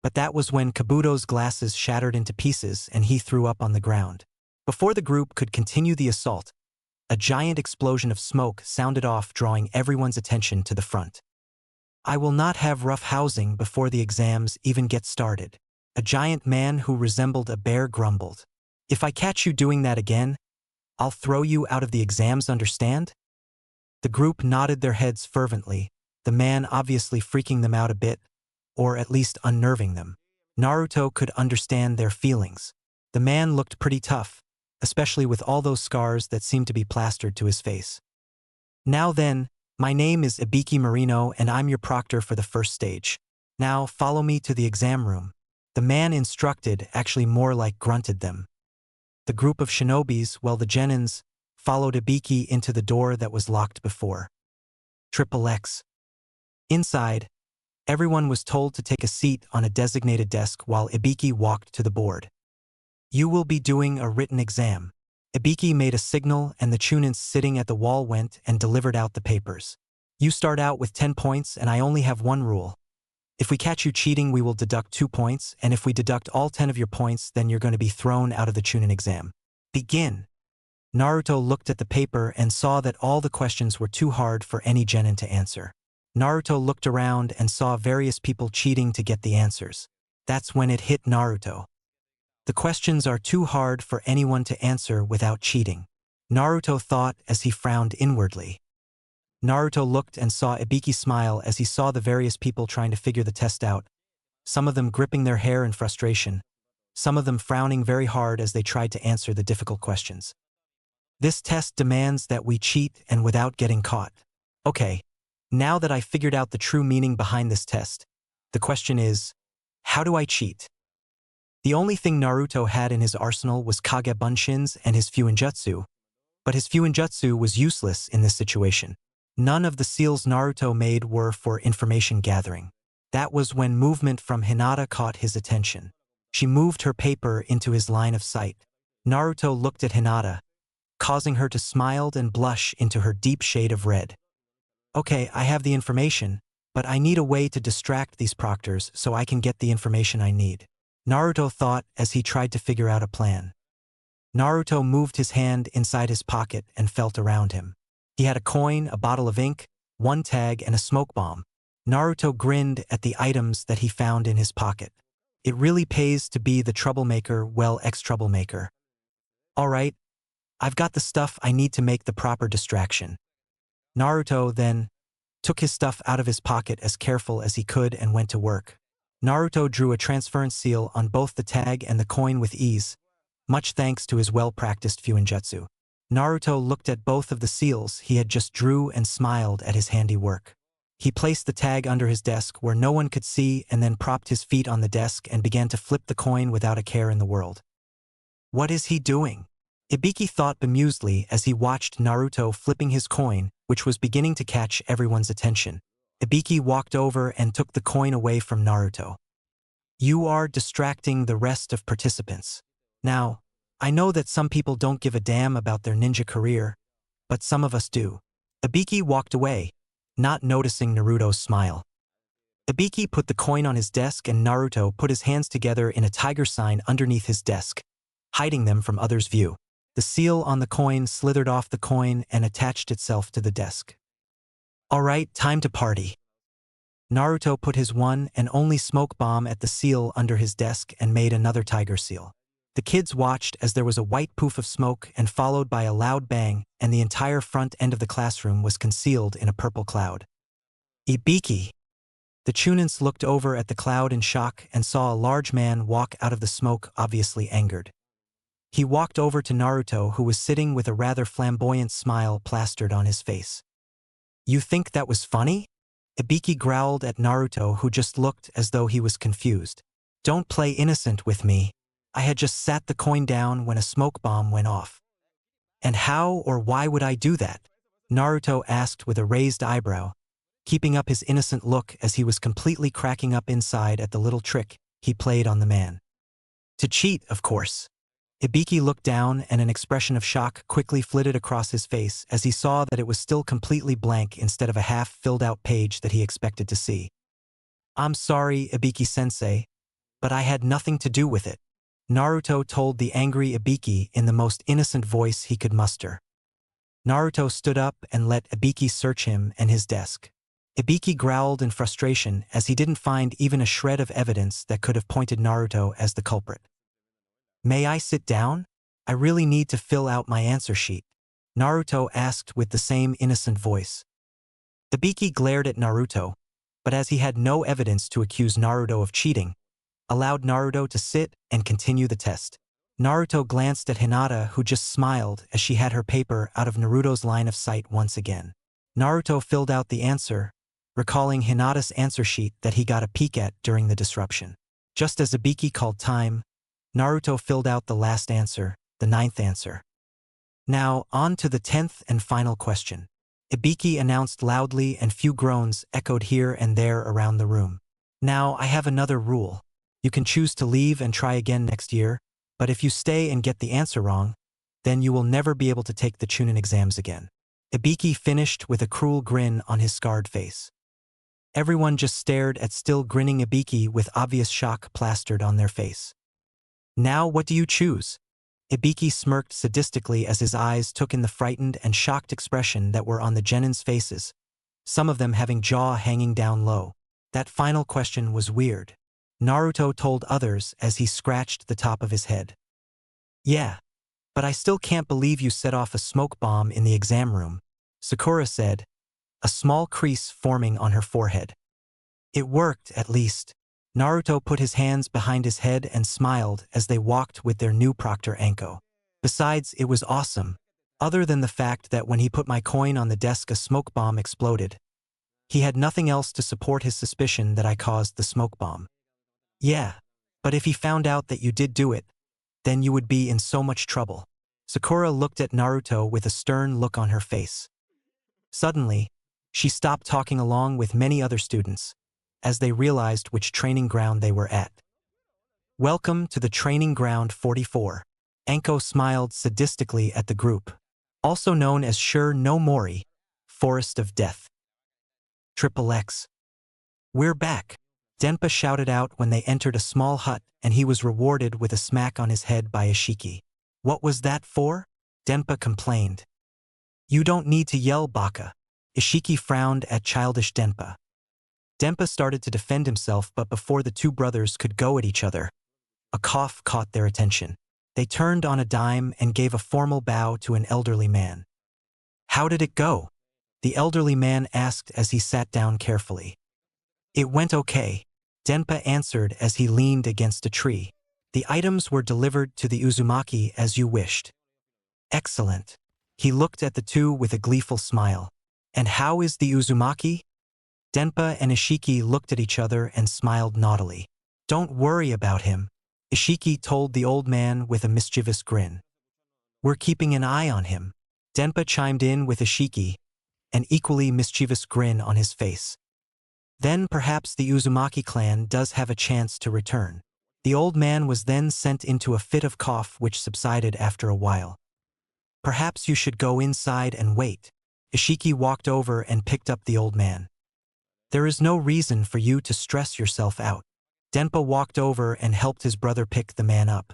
But that was when Kabuto's glasses shattered into pieces and he threw up on the ground. Before the group could continue the assault, A giant explosion of smoke sounded off, drawing everyone's attention to the front. I will not have rough housing before the exams even get started. A giant man who resembled a bear grumbled. If I catch you doing that again, I'll throw you out of the exams, understand? The group nodded their heads fervently, the man obviously freaking them out a bit, or at least unnerving them. Naruto could understand their feelings. The man looked pretty tough, especially with all those scars that seemed to be plastered to his face. Now then, my name is Ibiki Marino and I'm your proctor for the first stage. Now follow me to the exam room. The man instructed, actually more like grunted them. The group of shinobis, well the genins, followed Ibiki into the door that was locked before. XXX. Inside, everyone was told to take a seat on a designated desk while Ibiki walked to the board. You will be doing a written exam. Ibiki made a signal and the chunins sitting at the wall went and delivered out the papers. You start out with 10 points and I only have one rule. If we catch you cheating, we will deduct 2 points, and if we deduct all 10 of your points, then you're going to be thrown out of the chunin exam. Begin. Naruto looked at the paper and saw that all the questions were too hard for any genin to answer. Naruto looked around and saw various people cheating to get the answers. That's when it hit Naruto. The questions are too hard for anyone to answer without cheating. Naruto thought as he frowned inwardly. Naruto looked and saw Ibiki smile as he saw the various people trying to figure the test out, some of them gripping their hair in frustration, some of them frowning very hard as they tried to answer the difficult questions. This test demands that we cheat and without getting caught. Okay, now that I figured out the true meaning behind this test, the question is, how do I cheat? The only thing Naruto had in his arsenal was Kage Bunshins and his Fuinjutsu, but his Fuinjutsu was useless in this situation. None of the seals Naruto made were for information gathering. That was when movement from Hinata caught his attention. She moved her paper into his line of sight. Naruto looked at Hinata, causing her to smile and blush into her deep shade of red. Okay, I have the information, but I need a way to distract these proctors so I can get the information I need. Naruto thought as he tried to figure out a plan. Naruto moved his hand inside his pocket and felt around him. He had a coin, a bottle of ink, one tag, and a smoke bomb. Naruto grinned at the items that he found in his pocket. It really pays to be the troublemaker, well, ex-troublemaker. All right, I've got the stuff I need to make the proper distraction. Naruto then took his stuff out of his pocket as careful as he could and went to work. Naruto drew a transference seal on both the tag and the coin with ease, much thanks to his well-practiced Fuinjutsu. Naruto looked at both of the seals he had just drew and smiled at his handiwork. He placed the tag under his desk where no one could see and then propped his feet on the desk and began to flip the coin without a care in the world. What is he doing? Ibiki thought bemusedly as he watched Naruto flipping his coin, which was beginning to catch everyone's attention. Ibiki walked over and took the coin away from Naruto. You are distracting the rest of participants. Now, I know that some people don't give a damn about their ninja career, but some of us do. Ibiki walked away, not noticing Naruto's smile. Ibiki put the coin on his desk and Naruto put his hands together in a tiger sign underneath his desk, hiding them from others' view. The seal on the coin slithered off the coin and attached itself to the desk. All right, time to party. Naruto put his one and only smoke bomb at the seal under his desk and made another tiger seal. The kids watched as there was a white poof of smoke and followed by a loud bang, and the entire front end of the classroom was concealed in a purple cloud. Ibiki! The chunins looked over at the cloud in shock and saw a large man walk out of the smoke, obviously angered. He walked over to Naruto, who was sitting with a rather flamboyant smile plastered on his face. You think that was funny? Ibiki growled at Naruto, who just looked as though he was confused. Don't play innocent with me. I had just sat the coin down when a smoke bomb went off. And how or why would I do that? Naruto asked with a raised eyebrow, keeping up his innocent look as he was completely cracking up inside at the little trick he played on the man. To cheat, of course. Ibiki looked down and an expression of shock quickly flitted across his face as he saw that it was still completely blank instead of a half-filled-out page that he expected to see. I'm sorry, Ibiki-sensei, but I had nothing to do with it. Naruto told the angry Ibiki in the most innocent voice he could muster. Naruto stood up and let Ibiki search him and his desk. Ibiki growled in frustration as he didn't find even a shred of evidence that could have pointed Naruto as the culprit. "May I sit down? I really need to fill out my answer sheet," Naruto asked with the same innocent voice. Ibiki glared at Naruto, but as he had no evidence to accuse Naruto of cheating, allowed Naruto to sit and continue the test. Naruto glanced at Hinata, who just smiled as she had her paper out of Naruto's line of sight once again. Naruto filled out the answer, recalling Hinata's answer sheet that he got a peek at during the disruption. Just as Ibiki called time, Naruto filled out the last answer, the 9th answer. Now, on to the 10th and final question. Ibiki announced loudly, and few groans echoed here and there around the room. "Now, I have another rule. You can choose to leave and try again next year, but if you stay and get the answer wrong, then you will never be able to take the Chunin exams again." Ibiki finished with a cruel grin on his scarred face. Everyone just stared at still grinning Ibiki with obvious shock plastered on their face. "Now what do you choose?" Ibiki smirked sadistically as his eyes took in the frightened and shocked expression that were on the genins' faces, some of them having jaw hanging down low. That final question was weird, Naruto told others as he scratched the top of his head. "Yeah, but I still can't believe you set off a smoke bomb in the exam room," Sakura said, a small crease forming on her forehead. "It worked, at least." Naruto put his hands behind his head and smiled as they walked with their new proctor Anko. "Besides, it was awesome. Other than the fact that when he put my coin on the desk a smoke bomb exploded. He had nothing else to support his suspicion that I caused the smoke bomb." "Yeah, but if he found out that you did do it, then you would be in so much trouble." Sakura looked at Naruto with a stern look on her face. Suddenly, she stopped talking along with many other students, as they realized which training ground they were at. "Welcome to the training ground 44. Anko smiled sadistically at the group, also known as Sure no Mori, Forest of Death. XXX. "We're back," Denpa shouted out when they entered a small hut, and he was rewarded with a smack on his head by Ishiki. "What was that for?" Denpa complained. "You don't need to yell, Baka." Ishiki frowned at childish Denpa. Denpa started to defend himself, but before the two brothers could go at each other, a cough caught their attention. They turned on a dime and gave a formal bow to an elderly man. "How did it go?" the elderly man asked as he sat down carefully. "It went okay," Denpa answered as he leaned against a tree. "The items were delivered to the Uzumaki as you wished." "Excellent." He looked at the two with a gleeful smile. "And how is the Uzumaki?" Denpa and Ishiki looked at each other and smiled naughtily. "Don't worry about him," Ishiki told the old man with a mischievous grin. "We're keeping an eye on him." Denpa chimed in with Ishiki, an equally mischievous grin on his face. "Then perhaps the Uzumaki clan does have a chance to return." The old man was then sent into a fit of cough which subsided after a while. "Perhaps you should go inside and wait." Ishiki walked over and picked up the old man. "There is no reason for you to stress yourself out." Denpa walked over and helped his brother pick the man up.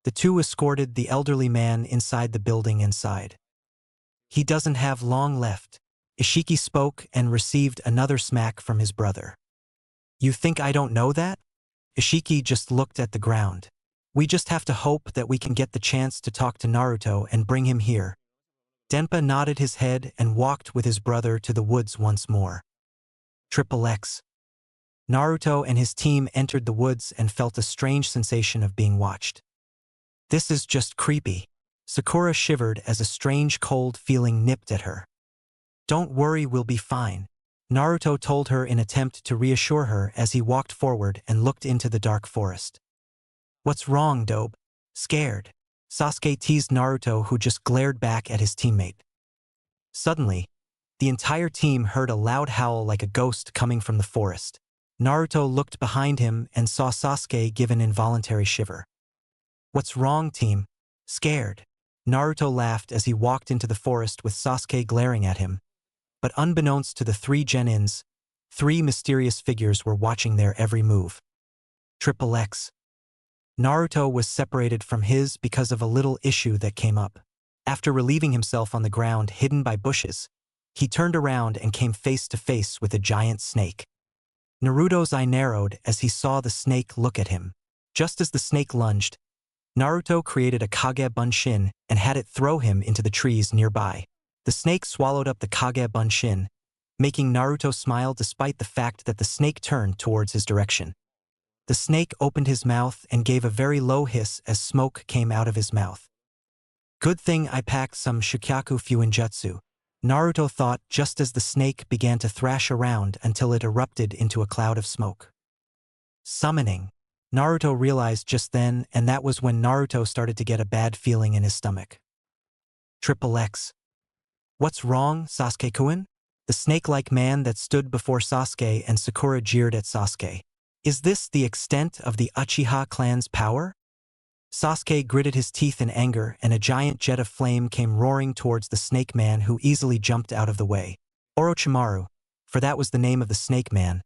The two escorted the elderly man inside the building and sighed. "He doesn't have long left." Ishiki spoke and received another smack from his brother. "You think I don't know that?" Ishiki just looked at the ground. "We just have to hope that we can get the chance to talk to Naruto and bring him here." Denpa nodded his head and walked with his brother to the woods once more. XXX. Naruto and his team entered the woods and felt a strange sensation of being watched. "This is just creepy." Sakura shivered as a strange cold feeling nipped at her. "Don't worry, we'll be fine," Naruto told her in attempt to reassure her as he walked forward and looked into the dark forest. "What's wrong, Dobe? Scared?" Sasuke teased Naruto, who just glared back at his teammate. Suddenly, the entire team heard a loud howl like a ghost coming from the forest. Naruto looked behind him and saw Sasuke give an involuntary shiver. "What's wrong, team? Scared?" Naruto laughed as he walked into the forest with Sasuke glaring at him. But unbeknownst to the three genins, three mysterious figures were watching their every move. XXX. Naruto was separated from his because of a little issue that came up. After relieving himself on the ground hidden by bushes, he turned around and came face to face with a giant snake. Naruto's eye narrowed as he saw the snake look at him. Just as the snake lunged, Naruto created a Kage Bunshin and had it throw him into the trees nearby. The snake swallowed up the Kage Bunshin, making Naruto smile despite the fact that the snake turned towards his direction. The snake opened his mouth and gave a very low hiss as smoke came out of his mouth. Good thing I packed some Shikaku Fuinjutsu, Naruto thought just as the snake began to thrash around until it erupted into a cloud of smoke. Summoning, Naruto realized just then, and that was when Naruto started to get a bad feeling in his stomach. Triple X. What's wrong, Sasuke-kun? The snake-like man that stood before Sasuke and Sakura jeered at Sasuke. Is this the extent of the Uchiha clan's power? Sasuke gritted his teeth in anger, and a giant jet of flame came roaring towards the snake man, who easily jumped out of the way. Orochimaru, for that was the name of the snake man,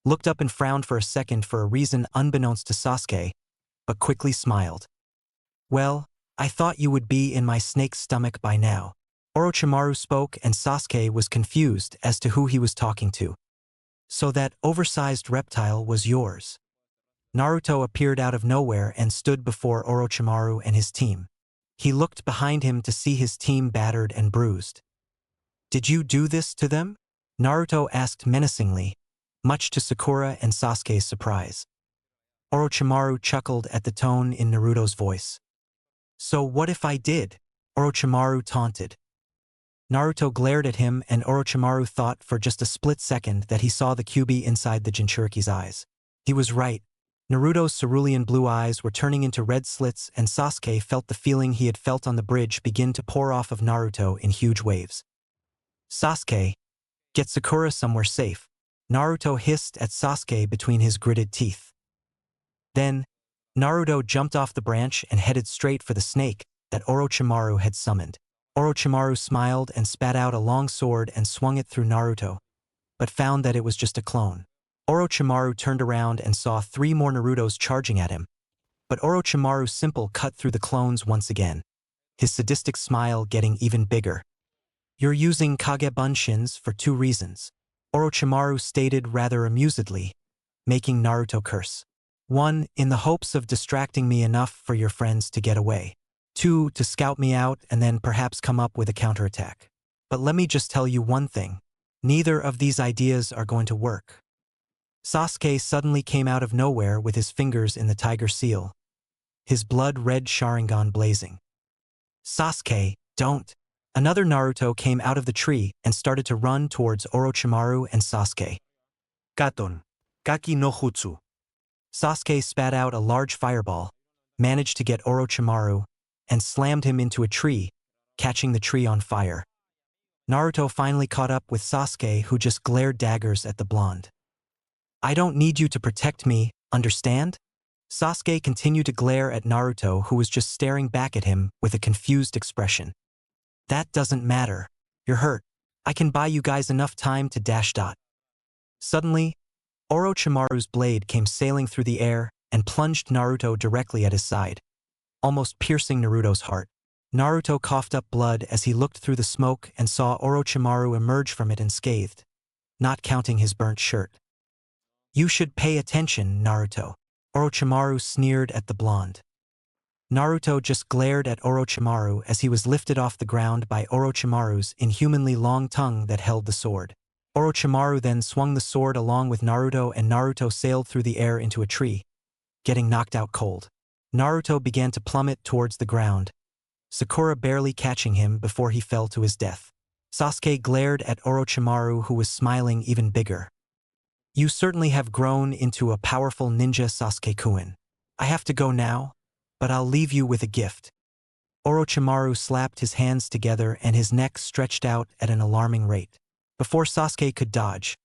looked up and frowned for a second for a reason unbeknownst to Sasuke, but quickly smiled. Well, I thought you would be in my snake's stomach by now. Orochimaru spoke, and Sasuke was confused as to who he was talking to. So that oversized reptile was yours. Naruto appeared out of nowhere and stood before Orochimaru and his team. He looked behind him to see his team battered and bruised. Did you do this to them? Naruto asked menacingly, much to Sakura and Sasuke's surprise. Orochimaru chuckled at the tone in Naruto's voice. So what if I did? Orochimaru taunted. Naruto glared at him, and Orochimaru thought for just a split second that he saw the Kyuubi inside the Jinchuriki's eyes. He was right. Naruto's cerulean blue eyes were turning into red slits, and Sasuke felt the feeling he had felt on the bridge begin to pour off of Naruto in huge waves. Sasuke, get Sakura somewhere safe, Naruto hissed at Sasuke between his gritted teeth. Then, Naruto jumped off the branch and headed straight for the snake that Orochimaru had summoned. Orochimaru smiled and spat out a long sword and swung it through Naruto, but found that it was just a clone. Orochimaru turned around and saw 3 more Narutos charging at him, but Orochimaru's simple cut through the clones once again, his sadistic smile getting even bigger. You're using Kage Bunshins for 2 reasons, Orochimaru stated rather amusedly, making Naruto curse. 1, in the hopes of distracting me enough for your friends to get away. 2, to scout me out and then perhaps come up with a counterattack. But let me just tell you one thing. Neither of these ideas are going to work. Sasuke suddenly came out of nowhere with his fingers in the tiger seal, his blood-red Sharingan blazing. Sasuke, don't! Another Naruto came out of the tree and started to run towards Orochimaru and Sasuke. Katon. Kaki no Jutsu. Sasuke spat out a large fireball, managed to get Orochimaru, and slammed him into a tree, catching the tree on fire. Naruto finally caught up with Sasuke, who just glared daggers at the blonde. I don't need you to protect me, understand? Sasuke continued to glare at Naruto, who was just staring back at him with a confused expression. That doesn't matter. You're hurt. I can buy you guys enough time to dash dot. Suddenly, Orochimaru's blade came sailing through the air and plunged Naruto directly at his side, almost piercing Naruto's heart. Naruto coughed up blood as he looked through the smoke and saw Orochimaru emerge from it unscathed, not counting his burnt shirt. You should pay attention, Naruto. Orochimaru sneered at the blonde. Naruto just glared at Orochimaru as he was lifted off the ground by Orochimaru's inhumanly long tongue that held the sword. Orochimaru then swung the sword along with Naruto, and Naruto sailed through the air into a tree, getting knocked out cold. Naruto began to plummet towards the ground, Sakura barely catching him before he fell to his death. Sasuke glared at Orochimaru, who was smiling even bigger. You certainly have grown into a powerful ninja, Sasuke-kun. I have to go now, but I'll leave you with a gift. Orochimaru slapped his hands together and his neck stretched out at an alarming rate. Before Sasuke could dodge,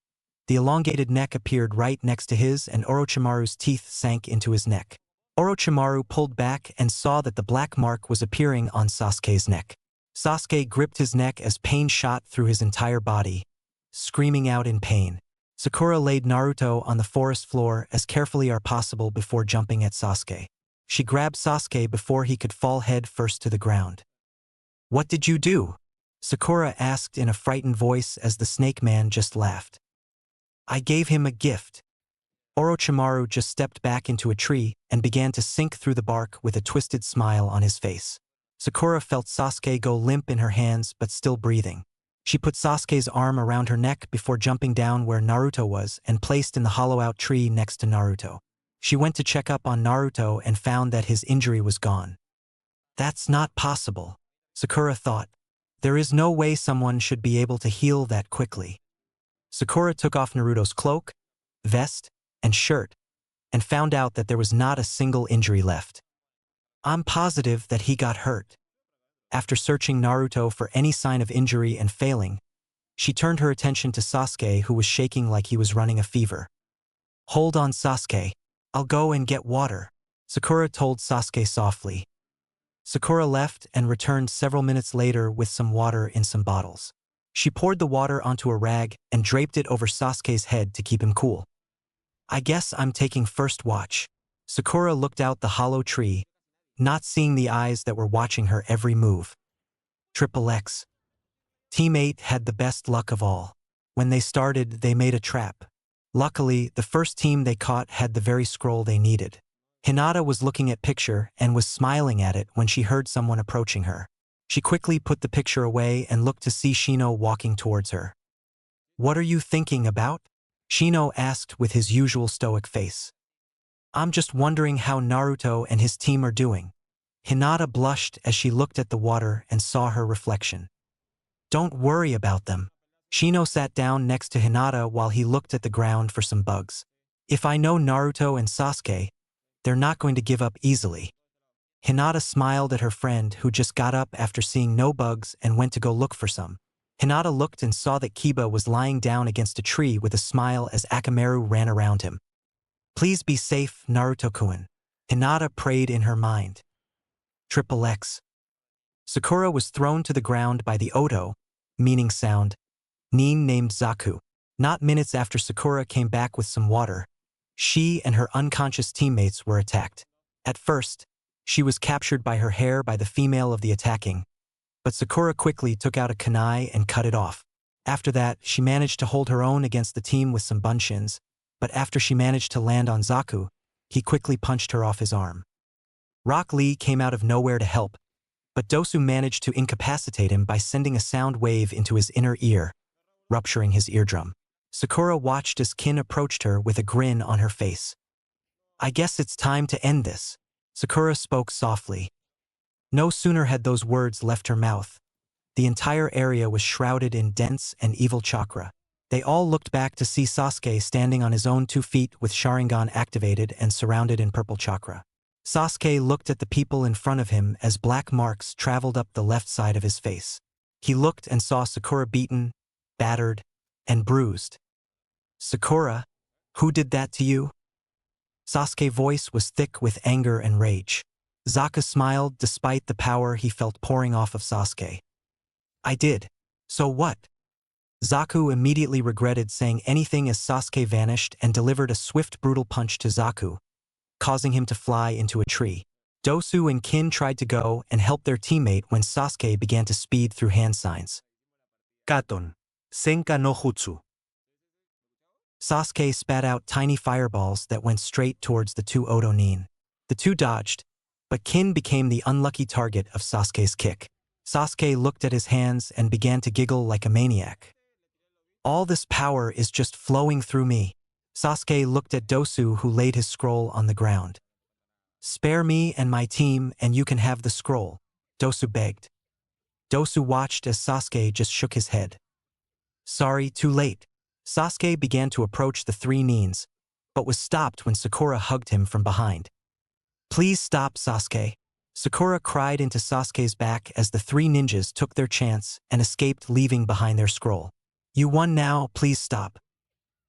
the elongated neck appeared right next to his, and Orochimaru's teeth sank into his neck. Orochimaru pulled back and saw that the black mark was appearing on Sasuke's neck. Sasuke gripped his neck as pain shot through his entire body, screaming out in pain. Sakura laid Naruto on the forest floor as carefully as possible before jumping at Sasuke. She grabbed Sasuke before he could fall head first to the ground. What did you do? Sakura asked in a frightened voice as the snake man just laughed. I gave him a gift. Orochimaru just stepped back into a tree and began to sink through the bark with a twisted smile on his face. Sakura felt Sasuke go limp in her hands but still breathing. She put Sasuke's arm around her neck before jumping down where Naruto was and placed in the hollow-out tree next to Naruto. She went to check up on Naruto and found that his injury was gone. That's not possible, Sakura thought. There is no way someone should be able to heal that quickly. Sakura took off Naruto's cloak, vest, and shirt, and found out that there was not a single injury left. I'm positive that he got hurt. After searching Naruto for any sign of injury and failing, she turned her attention to Sasuke, who was shaking like he was running a fever. Hold on, Sasuke. I'll go and get water, Sakura told Sasuke softly. Sakura left and returned several minutes later with some water in some bottles. She poured the water onto a rag and draped it over Sasuke's head to keep him cool. I guess I'm taking first watch. Sakura looked out the hollow tree, not seeing the eyes that were watching her every move. Triple X. Team 8 had the best luck of all. When they started, they made a trap. Luckily, the first team they caught had the very scroll they needed. Hinata was looking at picture and was smiling at it when she heard someone approaching her. She quickly put the picture away and looked to see Shino walking towards her. What are you thinking about? Shino asked with his usual stoic face. I'm just wondering how Naruto and his team are doing. Hinata blushed as she looked at the water and saw her reflection. Don't worry about them. Shino sat down next to Hinata while he looked at the ground for some bugs. If I know Naruto and Sasuke, they're not going to give up easily. Hinata smiled at her friend, who just got up after seeing no bugs and went to go look for some. Hinata looked and saw that Kiba was lying down against a tree with a smile as Akamaru ran around him. Please be safe, Naruto-kun. Hinata prayed in her mind. Triple X. Sakura was thrown to the ground by the Oto, meaning sound, nin named Zaku. Not minutes after Sakura came back with some water, she and her unconscious teammates were attacked. At first, she was captured by her hair by the female of the attacking, but Sakura quickly took out a kunai and cut it off. After that, she managed to hold her own against the team with some bunshins, but after she managed to land on Zaku, he quickly punched her off his arm. Rock Lee came out of nowhere to help, but Dosu managed to incapacitate him by sending a sound wave into his inner ear, rupturing his eardrum. Sakura watched as Kin approached her with a grin on her face. I guess it's time to end this, Sakura spoke softly. No sooner had those words left her mouth. The entire area was shrouded in dense and evil chakra. They all looked back to see Sasuke standing on his own 2 feet with Sharingan activated and surrounded in purple chakra. Sasuke looked at the people in front of him as black marks traveled up the left side of his face. He looked and saw Sakura beaten, battered, and bruised. Sakura, who did that to you? Sasuke's voice was thick with anger and rage. Zaka smiled despite the power he felt pouring off of Sasuke. I did. So what? Zaku immediately regretted saying anything as Sasuke vanished and delivered a swift brutal punch to Zaku, causing him to fly into a tree. Dosu and Kin tried to go and help their teammate when Sasuke began to speed through hand signs. Katon. Senka no Jutsu. Sasuke spat out tiny fireballs that went straight towards the 2 Oto Nin. The 2 dodged, but Kin became the unlucky target of Sasuke's kick. Sasuke looked at his hands and began to giggle like a maniac. All this power is just flowing through me. Sasuke looked at Dosu, who laid his scroll on the ground. Spare me and my team and you can have the scroll, Dosu begged. Dosu watched as Sasuke just shook his head. Sorry, too late. Sasuke began to approach the 3 Nins, but was stopped when Sakura hugged him from behind. Please stop, Sasuke. Sakura cried into Sasuke's back as the 3 ninjas took their chance and escaped, leaving behind their scroll. You won now, please stop.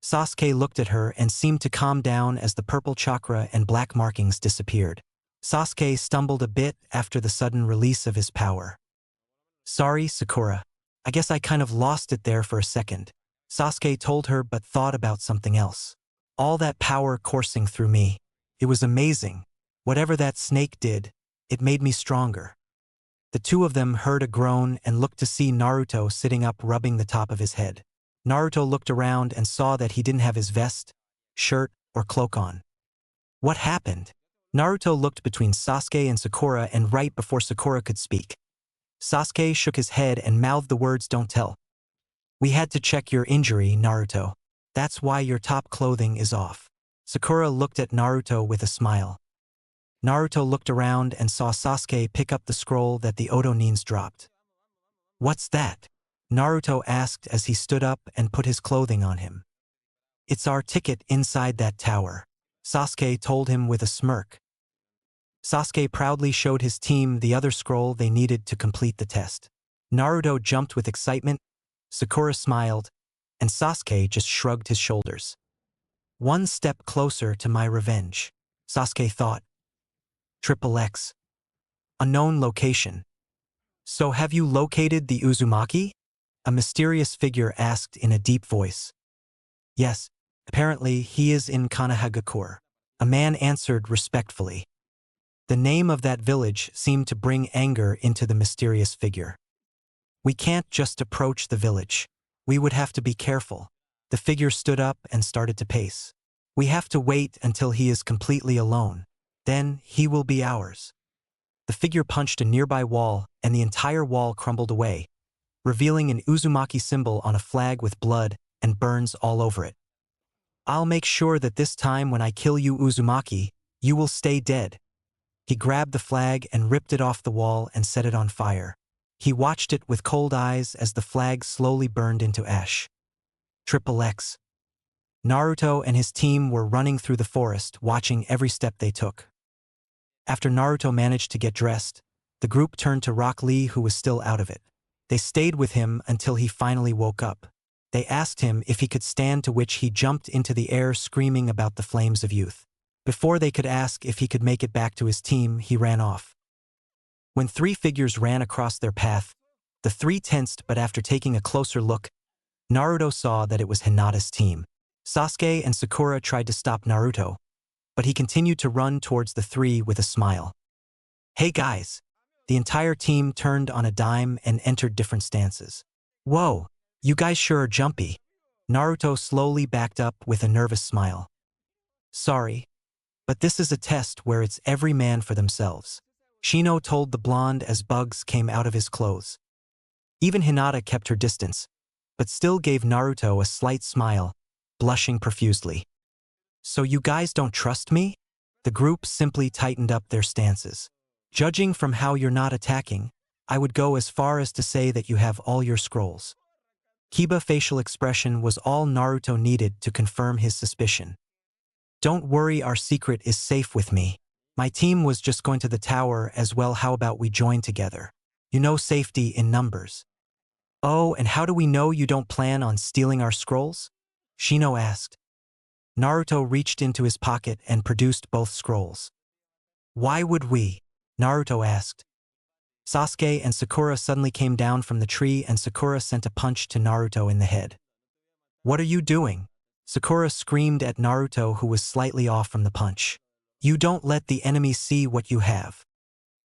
Sasuke looked at her and seemed to calm down as the purple chakra and black markings disappeared. Sasuke stumbled a bit after the sudden release of his power. Sorry, Sakura. I guess I kind of lost it there for a second. Sasuke told her, but thought about something else. All that power coursing through me. It was amazing. Whatever that snake did, it made me stronger. The two of them heard a groan and looked to see Naruto sitting up rubbing the top of his head. Naruto looked around and saw that he didn't have his vest, shirt, or cloak on. What happened? Naruto looked between Sasuke and Sakura, and right before Sakura could speak, Sasuke shook his head and mouthed the words, "Don't tell." "We had to check your injury, Naruto. That's why your top clothing is off." Sakura looked at Naruto with a smile. Naruto looked around and saw Sasuke pick up the scroll that the Otonins dropped. "What's that?" Naruto asked as he stood up and put his clothing on him. "It's our ticket inside that tower," Sasuke told him with a smirk. Sasuke proudly showed his team the other scroll they needed to complete the test. Naruto jumped with excitement, Sakura smiled, and Sasuke just shrugged his shoulders. "One step closer to my revenge," Sasuke thought. XXX. Unknown location. "So have you located the Uzumaki?" a mysterious figure asked in a deep voice. "Yes, apparently he is in Kanahagakure," a man answered respectfully. The name of that village seemed to bring anger into the mysterious figure. "We can't just approach the village. We would have to be careful." The figure stood up and started to pace. "We have to wait until he is completely alone. Then he will be ours." The figure punched a nearby wall, and the entire wall crumbled away, revealing an Uzumaki symbol on a flag with blood and burns all over it. "I'll make sure that this time when I kill you, Uzumaki, you will stay dead." He grabbed the flag and ripped it off the wall and set it on fire. He watched it with cold eyes as the flag slowly burned into ash. XXX. Naruto and his team were running through the forest, watching every step they took. After Naruto managed to get dressed, the group turned to Rock Lee, who was still out of it. They stayed with him until he finally woke up. They asked him if he could stand, to which he jumped into the air screaming about the flames of youth. Before they could ask if he could make it back to his team, he ran off. When three figures ran across their path, the three tensed, but after taking a closer look, Naruto saw that it was Hinata's team. Sasuke and Sakura tried to stop Naruto, but he continued to run towards the three with a smile. "Hey guys!" The entire team turned on a dime and entered different stances. "Whoa, you guys sure are jumpy." Naruto slowly backed up with a nervous smile. "Sorry, but this is a test where it's every man for themselves," Shino told the blonde as bugs came out of his clothes. Even Hinata kept her distance, but still gave Naruto a slight smile, blushing profusely. "So you guys don't trust me?" The group simply tightened up their stances. "Judging from how you're not attacking, I would go as far as to say that you have all your scrolls." Kiba's facial expression was all Naruto needed to confirm his suspicion. "Don't worry, our secret is safe with me. My team was just going to the tower as well. How about we join together? You know, safety in numbers." "Oh, and how do we know you don't plan on stealing our scrolls?" Shino asked. Naruto reached into his pocket and produced both scrolls. "Why would we?" Naruto asked. Sasuke and Sakura suddenly came down from the tree, and Sakura sent a punch to Naruto in the head. "What are you doing?" Sakura screamed at Naruto, who was slightly off from the punch. "You don't let the enemy see what you have."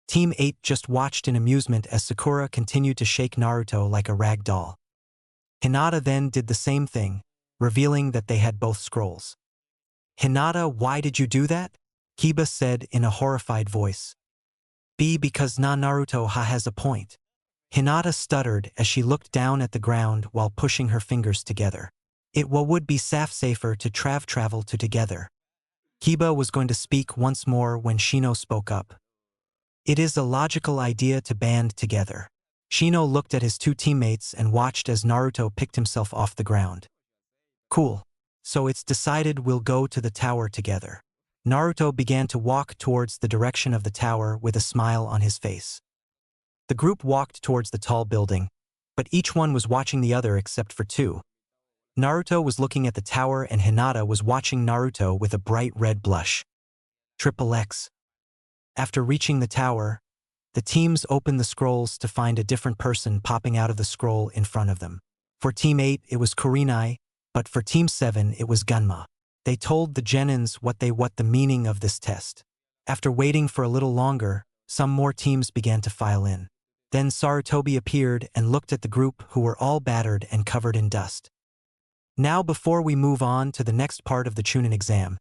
Team 8 just watched in amusement as Sakura continued to shake Naruto like a rag doll. Hinata then did the same thing, revealing that they had both scrolls. "Hinata, why did you do that?" Kiba said in a horrified voice. Because Naruto has a point." Hinata stuttered as she looked down at the ground while pushing her fingers together. "It would be safer to travel to together." Kiba was going to speak once more when Shino spoke up. "It is a logical idea to band together." Shino looked at his two teammates and watched as Naruto picked himself off the ground. "Cool. So it's decided we'll go to the tower together." Naruto began to walk towards the direction of the tower with a smile on his face. The group walked towards the tall building, but each one was watching the other except for two. Naruto was looking at the tower and Hinata was watching Naruto with a bright red blush. XXX. After reaching the tower, the teams opened the scrolls to find a different person popping out of the scroll in front of them. For Team 8, it was Kurenai, but for Team 7, it was Gunma. They told the Genins what the meaning of this test. After waiting for a little longer, some more teams began to file in. Then Sarutobi appeared and looked at the group who were all battered and covered in dust. Now before we move on to the next part of the Chunin exam,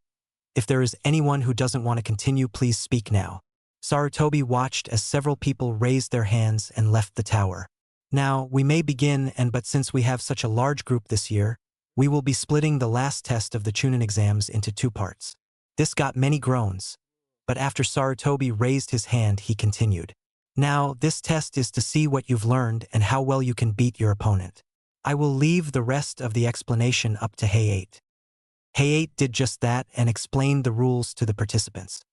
if there is anyone who doesn't want to continue, please speak now. Sarutobi watched as several people raised their hands and left the tower. Now, we may begin, but since we have such a large group this year, we will be splitting the last test of the Chunin exams into 2 parts. This got many groans. But after Sarutobi raised his hand, he continued. Now, this test is to see what you've learned and how well you can beat your opponent. I will leave the rest of the explanation up to Hayate. Hayate did just that and explained the rules to the participants.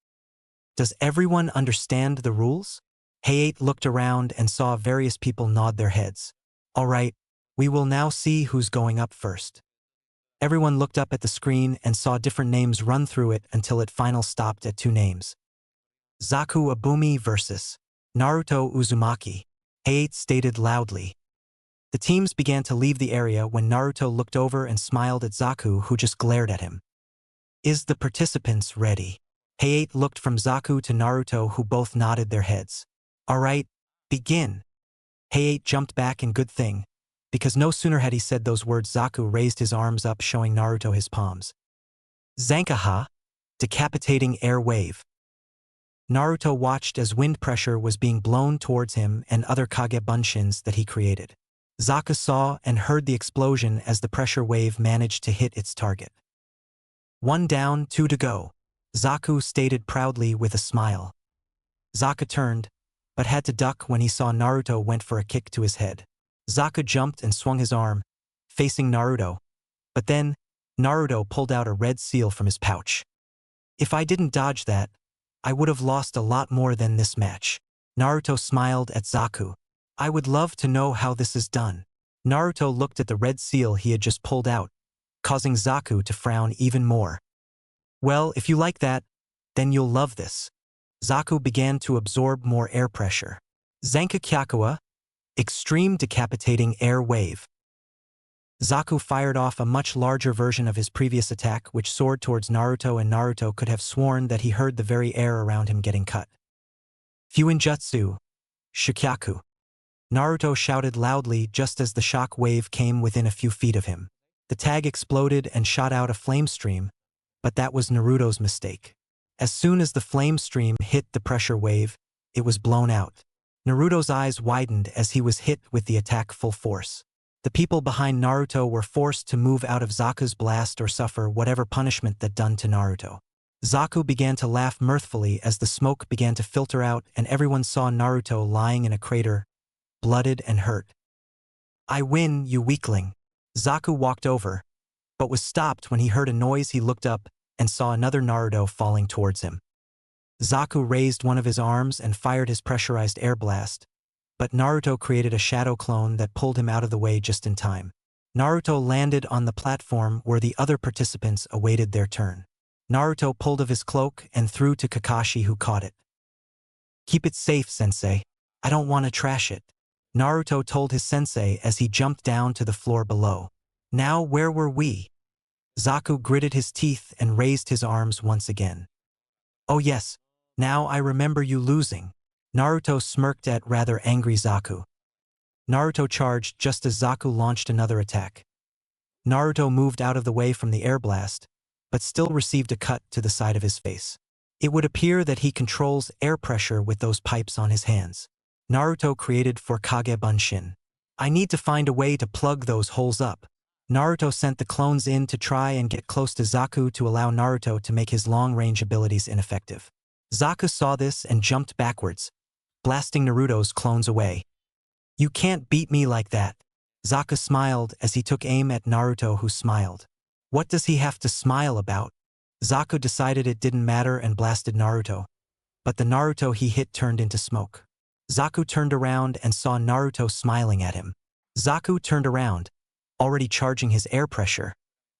Does everyone understand the rules? Hayate looked around and saw various people nod their heads. All right, we will now see who's going up first. Everyone looked up at the screen and saw different names run through it until it finally stopped at 2 names. Zaku Abumi versus Naruto Uzumaki. Hayate stated loudly. The teams began to leave the area when Naruto looked over and smiled at Zaku, who just glared at him. Is the participants ready? Hayate looked from Zaku to Naruto, who both nodded their heads. All right, begin. Hayate jumped back, and good thing, because no sooner had he said those words, Zaku raised his arms up, showing Naruto his palms. Zankaha, decapitating air wave. Naruto watched as wind pressure was being blown towards him and other Kage Bunshins that he created. Zaku saw and heard the explosion as the pressure wave managed to hit its target. 1 down, 2 to go, Zaku stated proudly with a smile. Zaku turned, but had to duck when he saw Naruto went for a kick to his head. Zaku jumped and swung his arm, facing Naruto, but then Naruto pulled out a red seal from his pouch. If I didn't dodge that, I would have lost a lot more than this match. Naruto smiled at Zaku. I would love to know how this is done. Naruto looked at the red seal he had just pulled out, causing Zaku to frown even more. Well, if you like that, then you'll love this. Zaku began to absorb more air pressure. Zankakyakua, extreme decapitating air wave. Zaku fired off a much larger version of his previous attack, which soared towards Naruto, and Naruto could have sworn that he heard the very air around him getting cut. Fuinjutsu, Shikyaku. Naruto shouted loudly just as the shock wave came within a few feet of him. The tag exploded and shot out a flame stream, but that was Naruto's mistake. As soon as the flame stream hit the pressure wave, it was blown out. Naruto's eyes widened as he was hit with the attack full force. The people behind Naruto were forced to move out of Zaku's blast or suffer whatever punishment that done to Naruto. Zaku began to laugh mirthfully as the smoke began to filter out and everyone saw Naruto lying in a crater, blooded and hurt. I win, you weakling. Zaku walked over, but was stopped when he heard a noise. He looked up and saw another Naruto falling towards him. Zaku raised one of his arms and fired his pressurized air blast, but Naruto created a shadow clone that pulled him out of the way just in time. Naruto landed on the platform where the other participants awaited their turn. Naruto pulled of his cloak and threw to Kakashi, who caught it. Keep it safe, sensei. I don't want to trash it. Naruto told his sensei as he jumped down to the floor below. Now where were we? Zaku gritted his teeth and raised his arms once again. Oh yes, now I remember you losing. Naruto smirked at rather angry Zaku. Naruto charged just as Zaku launched another attack. Naruto moved out of the way from the air blast, but still received a cut to the side of his face. It would appear that he controls air pressure with those pipes on his hands. Naruto created for Kage Bunshin. I need to find a way to plug those holes up. Naruto sent the clones in to try and get close to Zaku to allow Naruto to make his long-range abilities ineffective. Zaku saw this and jumped backwards, blasting Naruto's clones away. You can't beat me like that. Zaku smiled as he took aim at Naruto, who smiled. What does he have to smile about? Zaku decided it didn't matter and blasted Naruto, but the Naruto he hit turned into smoke. Zaku turned around and saw Naruto smiling at him. Zaku turned around, already charging his air pressure,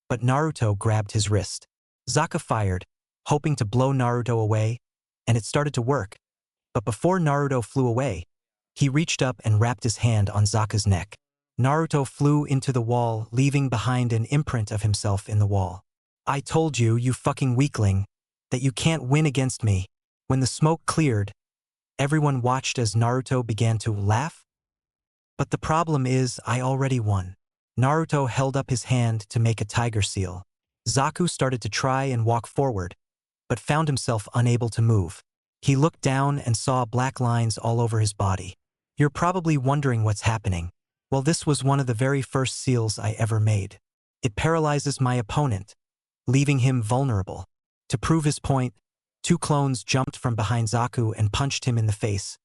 but Naruto grabbed his wrist. Zaku fired, hoping to blow Naruto away, and it started to work. But before Naruto flew away, he reached up and wrapped his hand on Zaku's neck. Naruto flew into the wall, leaving behind an imprint of himself in the wall. I told you, you fucking weakling, that you can't win against me. When the smoke cleared, Everyone watched as Naruto began to laugh. But the problem is, I already won. Naruto held up his hand to make a tiger seal. Zaku started to try and walk forward, but found himself unable to move. He looked down and saw black lines all over his body. You're probably wondering what's happening. Well, this was one of the very first seals I ever made. It paralyzes my opponent, leaving him vulnerable. To prove his point, 2 clones jumped from behind Zaku and punched him in the face,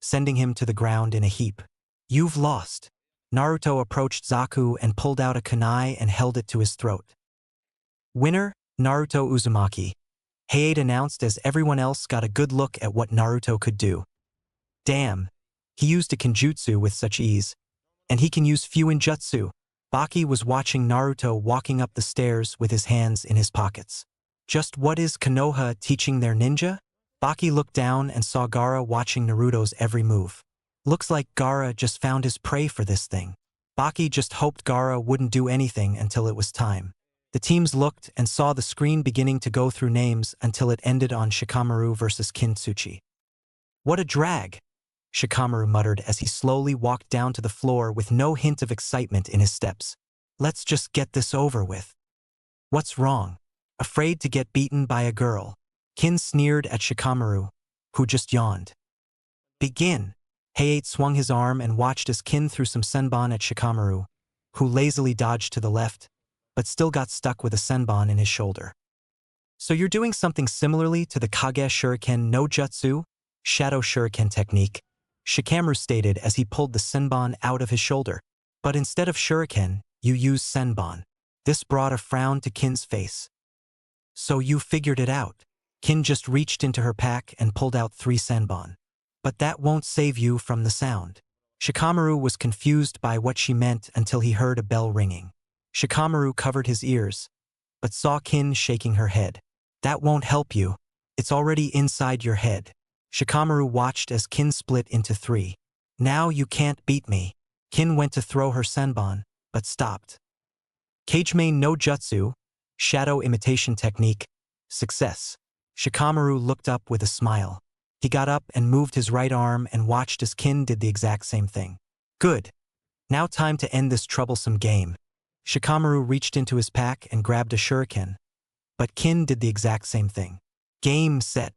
sending him to the ground in a heap. You've lost. Naruto approached Zaku and pulled out a kunai and held it to his throat. Winner, Naruto Uzumaki. Hayate announced as everyone else got a good look at what Naruto could do. Damn, he used a kenjutsu with such ease. And he can use Fuinjutsu. Baki was watching Naruto walking up the stairs with his hands in his pockets. Just what is Konoha teaching their ninja? Baki looked down and saw Gaara watching Naruto's every move. Looks like Gaara just found his prey for this thing. Baki just hoped Gaara wouldn't do anything until it was time. The teams looked and saw the screen beginning to go through names until it ended on Shikamaru versus Kintsuchi. What a drag! Shikamaru muttered as he slowly walked down to the floor with no hint of excitement in his steps. Let's just get this over with. What's wrong? Afraid to get beaten by a girl? Kin sneered at Shikamaru, who just yawned. Begin! Hayate swung his arm and watched as Kin threw some senbon at Shikamaru, who lazily dodged to the left, but still got stuck with a senbon in his shoulder. So you're doing something similarly to the Kage Shuriken no Jutsu, Shadow Shuriken technique, Shikamaru stated as he pulled the senbon out of his shoulder. But instead of shuriken, you use senbon. This brought a frown to Kin's face. So you figured it out. Kin just reached into her pack and pulled out 3 senbon. But that won't save you from the sound. Shikamaru was confused by what she meant until he heard a bell ringing. Shikamaru covered his ears, but saw Kin shaking her head. That won't help you. It's already inside your head. Shikamaru watched as Kin split into 3. Now you can't beat me. Kin went to throw her senbon, but stopped. Kagemain no Jutsu, Shadow Imitation Technique, success. Shikamaru looked up with a smile. He got up and moved his right arm and watched as Kin did the exact same thing. Good. Now time to end this troublesome game. Shikamaru reached into his pack and grabbed a shuriken. But Kin did the exact same thing. Game set.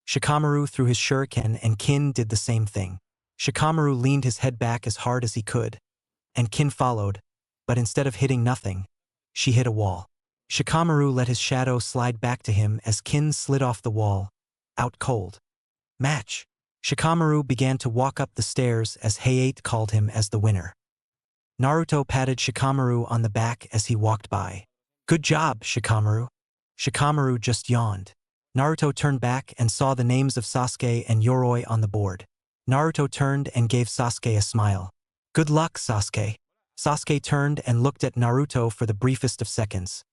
Shikamaru threw his shuriken and Kin did the same thing. Shikamaru leaned his head back as hard as he could, and Kin followed, but instead of hitting nothing, she hit a wall. Shikamaru let his shadow slide back to him as Kin slid off the wall, out cold. Match. Shikamaru began to walk up the stairs as Hayate called him as the winner. Naruto patted Shikamaru on the back as he walked by. Good job, Shikamaru. Shikamaru just yawned. Naruto turned back and saw the names of Sasuke and Yoroi on the board. Naruto turned and gave Sasuke a smile. Good luck, Sasuke. Sasuke turned and looked at Naruto for the briefest of seconds,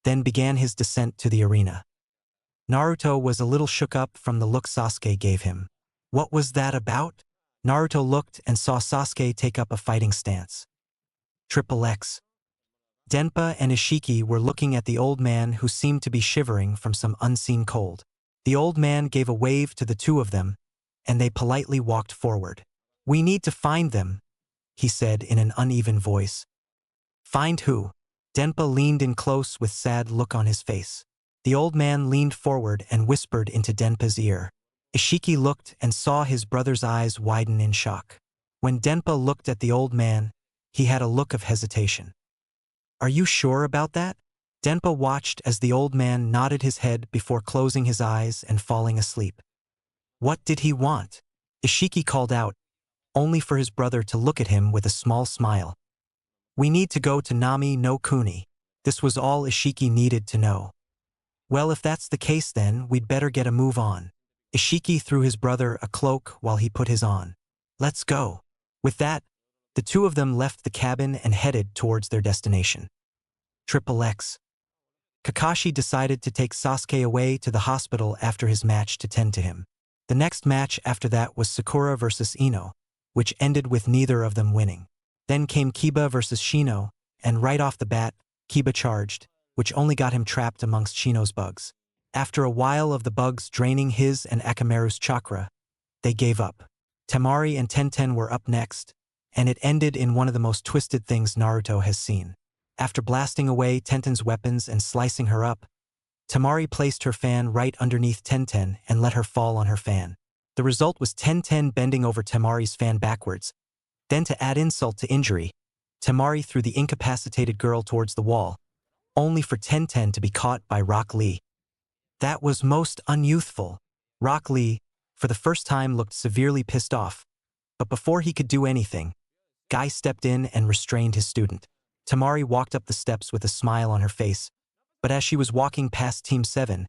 then began his descent to the arena. Naruto was a little shook up from the look Sasuke gave him. What was that about? Naruto looked and saw Sasuke take up a fighting stance. Triple X. Denpa and Ishiki were looking at the old man who seemed to be shivering from some unseen cold. The old man gave a wave to the 2 of them, and they politely walked forward. We need to find them, he said in an uneven voice. Find who? Denpa leaned in close with sad look on his face. The old man leaned forward and whispered into Denpa's ear. Ishiki looked and saw his brother's eyes widen in shock. When Denpa looked at the old man, he had a look of hesitation. Are you sure about that? Denpa watched as the old man nodded his head before closing his eyes and falling asleep. What did he want? Ishiki called out, only for his brother to look at him with a small smile. We need to go to Nami no Kuni. This was all Ishiki needed to know. Well, if that's the case then, we'd better get a move on. Ishiki threw his brother a cloak while he put his on. Let's go. With that, the 2 of them left the cabin and headed towards their destination. Triple X. Kakashi decided to take Sasuke away to the hospital after his match to tend to him. The next match after that was Sakura versus Ino, which ended with neither of them winning. Then came Kiba versus Shino, and right off the bat, Kiba charged, which only got him trapped amongst Shino's bugs. After a while of the bugs draining his and Akamaru's chakra, they gave up. Temari and Tenten were up next, and it ended in one of the most twisted things Naruto has seen. After blasting away Tenten's weapons and slicing her up, Temari placed her fan right underneath Tenten and let her fall on her fan. The result was Tenten bending over Temari's fan backwards. Then, to add insult to injury, Temari threw the incapacitated girl towards the wall, only for Tenten to be caught by Rock Lee. That was most unyouthful. Rock Lee, for the first time, looked severely pissed off. But before he could do anything, Guy stepped in and restrained his student. Temari walked up the steps with a smile on her face, but as she was walking past Team 7,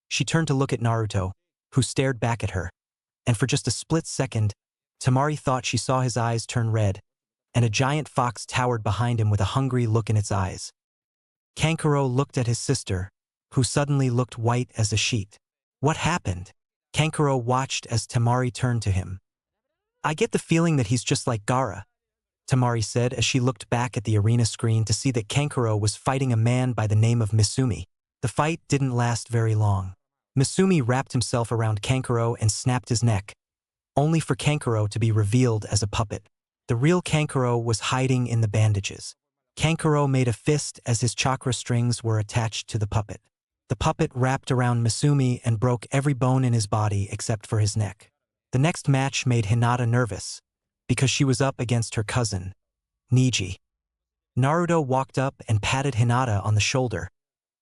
she turned to look at Naruto, who stared back at her. And for just a split second, Temari thought she saw his eyes turn red, and a giant fox towered behind him with a hungry look in its eyes. Kankuro looked at his sister, who suddenly looked white as a sheet. What happened? Kankuro watched as Temari turned to him. I get the feeling that he's just like Gaara, Temari said as she looked back at the arena screen to see that Kankuro was fighting a man by the name of Misumi. The fight didn't last very long. Misumi wrapped himself around Kankuro and snapped his neck, only for Kankuro to be revealed as a puppet. The real Kankuro was hiding in the bandages. Kankuro made a fist as his chakra strings were attached to the puppet. The puppet wrapped around Misumi and broke every bone in his body except for his neck. The next match made Hinata nervous, because she was up against her cousin, Neji. Naruto walked up and patted Hinata on the shoulder,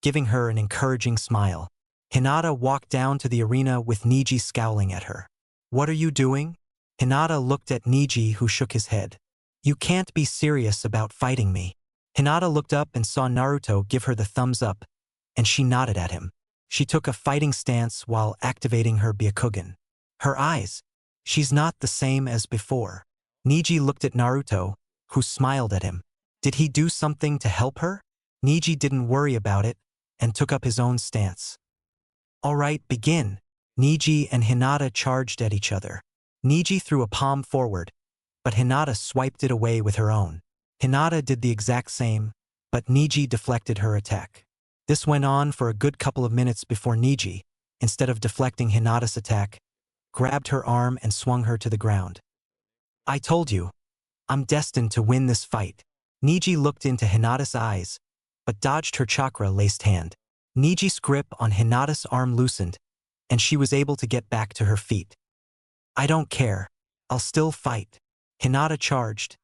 giving her an encouraging smile. Hinata walked down to the arena with Neji scowling at her. What are you doing? Hinata looked at Neji, who shook his head. You can't be serious about fighting me. Hinata looked up and saw Naruto give her the thumbs up, and she nodded at him. She took a fighting stance while activating her Byakugan. Her eyes. She's not the same as before. Neji looked at Naruto, who smiled at him. Did he do something to help her? Neji didn't worry about it, and took up his own stance. All right, begin. Neji and Hinata charged at each other. Neji threw a palm forward, but Hinata swiped it away with her own. Hinata did the exact same, but Neji deflected her attack. This went on for a good couple of minutes before Neji, instead of deflecting Hinata's attack, grabbed her arm and swung her to the ground. I told you, I'm destined to win this fight. Neji looked into Hinata's eyes, but dodged her chakra-laced hand. Neji's grip on Hinata's arm loosened, and she was able to get back to her feet. I don't care. I'll still fight. Hinata charged,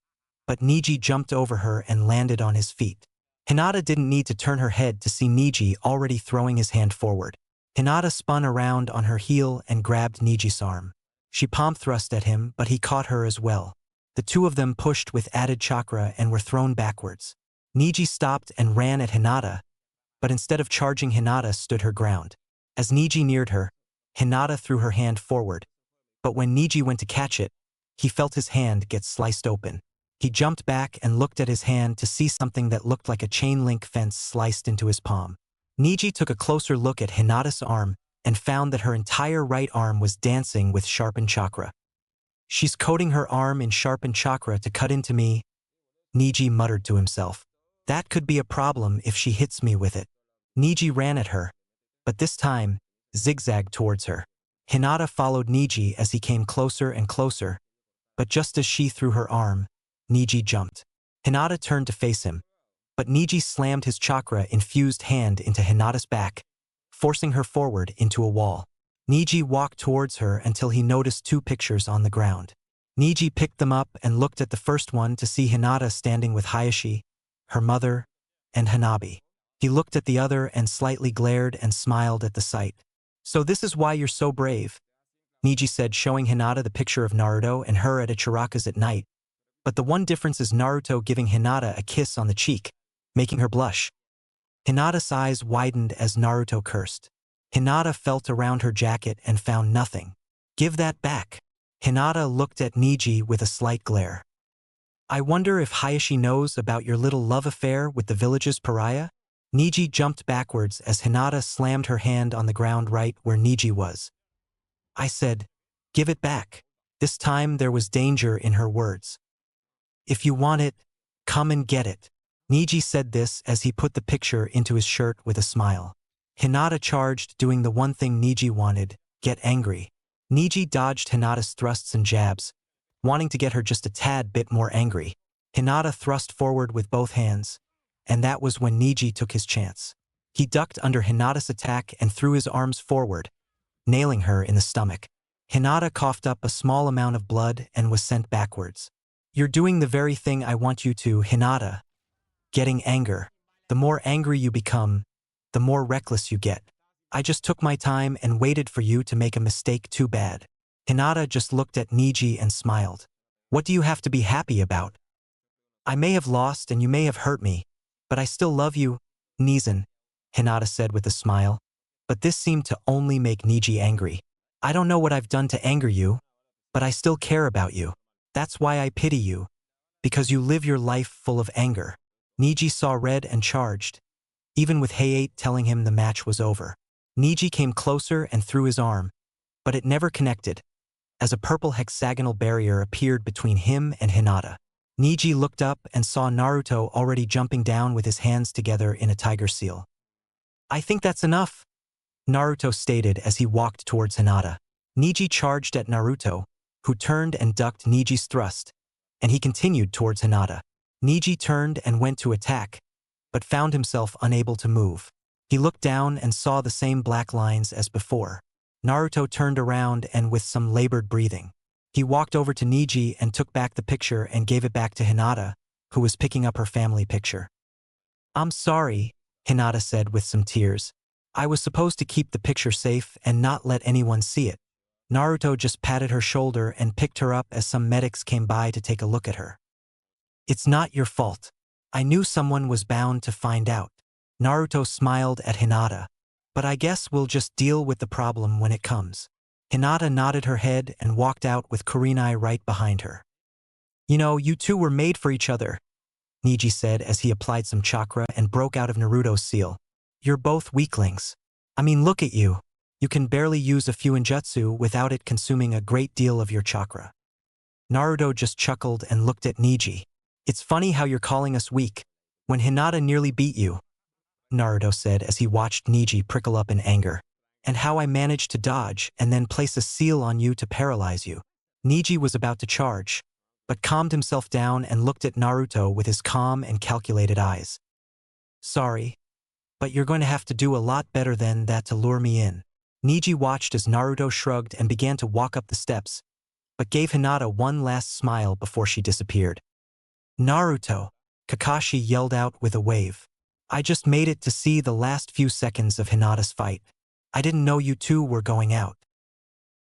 but Neji jumped over her and landed on his feet. Hinata didn't need to turn her head to see Neji already throwing his hand forward. Hinata spun around on her heel and grabbed Neji's arm. She palm thrust at him, but he caught her as well. The two of them pushed with added chakra and were thrown backwards. Neji stopped and ran at Hinata, but instead of charging Hinata stood her ground. As Neji neared her, Hinata threw her hand forward, but when Neji went to catch it, he felt his hand get sliced open. He jumped back and looked at his hand to see something that looked like a chain-link fence sliced into his palm. Neji took a closer look at Hinata's arm and found that her entire right arm was dancing with sharpened chakra. She's coating her arm in sharpened chakra to cut into me, Neji muttered to himself. That could be a problem if she hits me with it. Neji ran at her, but this time, zigzagged towards her. Hinata followed Neji as he came closer and closer, but just as she threw her arm, Neji jumped. Hinata turned to face him, but Neji slammed his chakra-infused hand into Hinata's back, forcing her forward into a wall. Neji walked towards her until he noticed two pictures on the ground. Neji picked them up and looked at the first one to see Hinata standing with Hayashi, her mother, and Hanabi. He looked at the other and slightly glared and smiled at the sight. So this is why you're so brave, Neji said, showing Hinata the picture of Naruto and her at Ichiraku's at night. But the one difference is Naruto giving Hinata a kiss on the cheek, making her blush. Hinata's eyes widened as Naruto cursed. Hinata felt around her jacket and found nothing. Give that back. Hinata looked at Neji with a slight glare. I wonder if Hayashi knows about your little love affair with the village's pariah? Neji jumped backwards as Hinata slammed her hand on the ground right where Neji was. I said, give it back. This time there was danger in her words. If you want it, come and get it. Neji said this as he put the picture into his shirt with a smile. Hinata charged, doing the one thing Neji wanted, get angry. Niji dodged Hinata's thrusts and jabs, wanting to get her just a tad bit more angry. Hinata thrust forward with both hands, and that was when Niji took his chance. He ducked under Hinata's attack and threw his arms forward, nailing her in the stomach. Hinata coughed up a small amount of blood and was sent backwards. You're doing the very thing I want you to, Hinata. Getting anger. The more angry you become, the more reckless you get. I just took my time and waited for you to make a mistake too bad. Hinata just looked at Niji and smiled. What do you have to be happy about? I may have lost and you may have hurt me, but I still love you, Nizan, Hinata said with a smile. But this seemed to only make Niji angry. I don't know what I've done to anger you, but I still care about you. That's why I pity you, because you live your life full of anger. Niji saw red and charged, even with Hayate telling him the match was over. Niji came closer and threw his arm, but it never connected, as a purple hexagonal barrier appeared between him and Hinata. Niji looked up and saw Naruto already jumping down with his hands together in a tiger seal. I think that's enough, Naruto stated as he walked towards Hinata. Niji charged at Naruto, who turned and ducked Niji's thrust, and he continued towards Hinata. Niji turned and went to attack, but found himself unable to move. He looked down and saw the same black lines as before. Naruto turned around and with some labored breathing, he walked over to Niji and took back the picture and gave it back to Hinata, who was picking up her family picture. I'm sorry, Hinata said with some tears. I was supposed to keep the picture safe and not let anyone see it. Naruto just patted her shoulder and picked her up as some medics came by to take a look at her. It's not your fault. I knew someone was bound to find out. Naruto smiled at Hinata. But I guess we'll just deal with the problem when it comes. Hinata nodded her head and walked out with Kurenai right behind her. You know, you two were made for each other, Niji said as he applied some chakra and broke out of Naruto's seal. You're both weaklings. I mean, look at you. You can barely use a Fuinjutsu without it consuming a great deal of your chakra. Naruto just chuckled and looked at Niji. It's funny how you're calling us weak, when Hinata nearly beat you, Naruto said as he watched Niji prickle up in anger. And how I managed to dodge and then place a seal on you to paralyze you. Niji was about to charge, but calmed himself down and looked at Naruto with his calm and calculated eyes. Sorry, but you're going to have to do a lot better than that to lure me in. Niji watched as Naruto shrugged and began to walk up the steps, but gave Hinata one last smile before she disappeared. Naruto, Kakashi yelled out with a wave. I just made it to see the last few seconds of Hinata's fight. I didn't know you two were going out.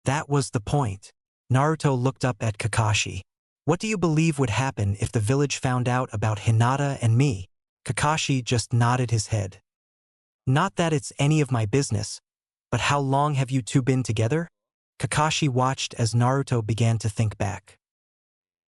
That was the point. Naruto looked up at Kakashi. What do you believe would happen if the village found out about Hinata and me? Kakashi just nodded his head. Not that it's any of my business, but how long have you two been together? Kakashi watched as Naruto began to think back.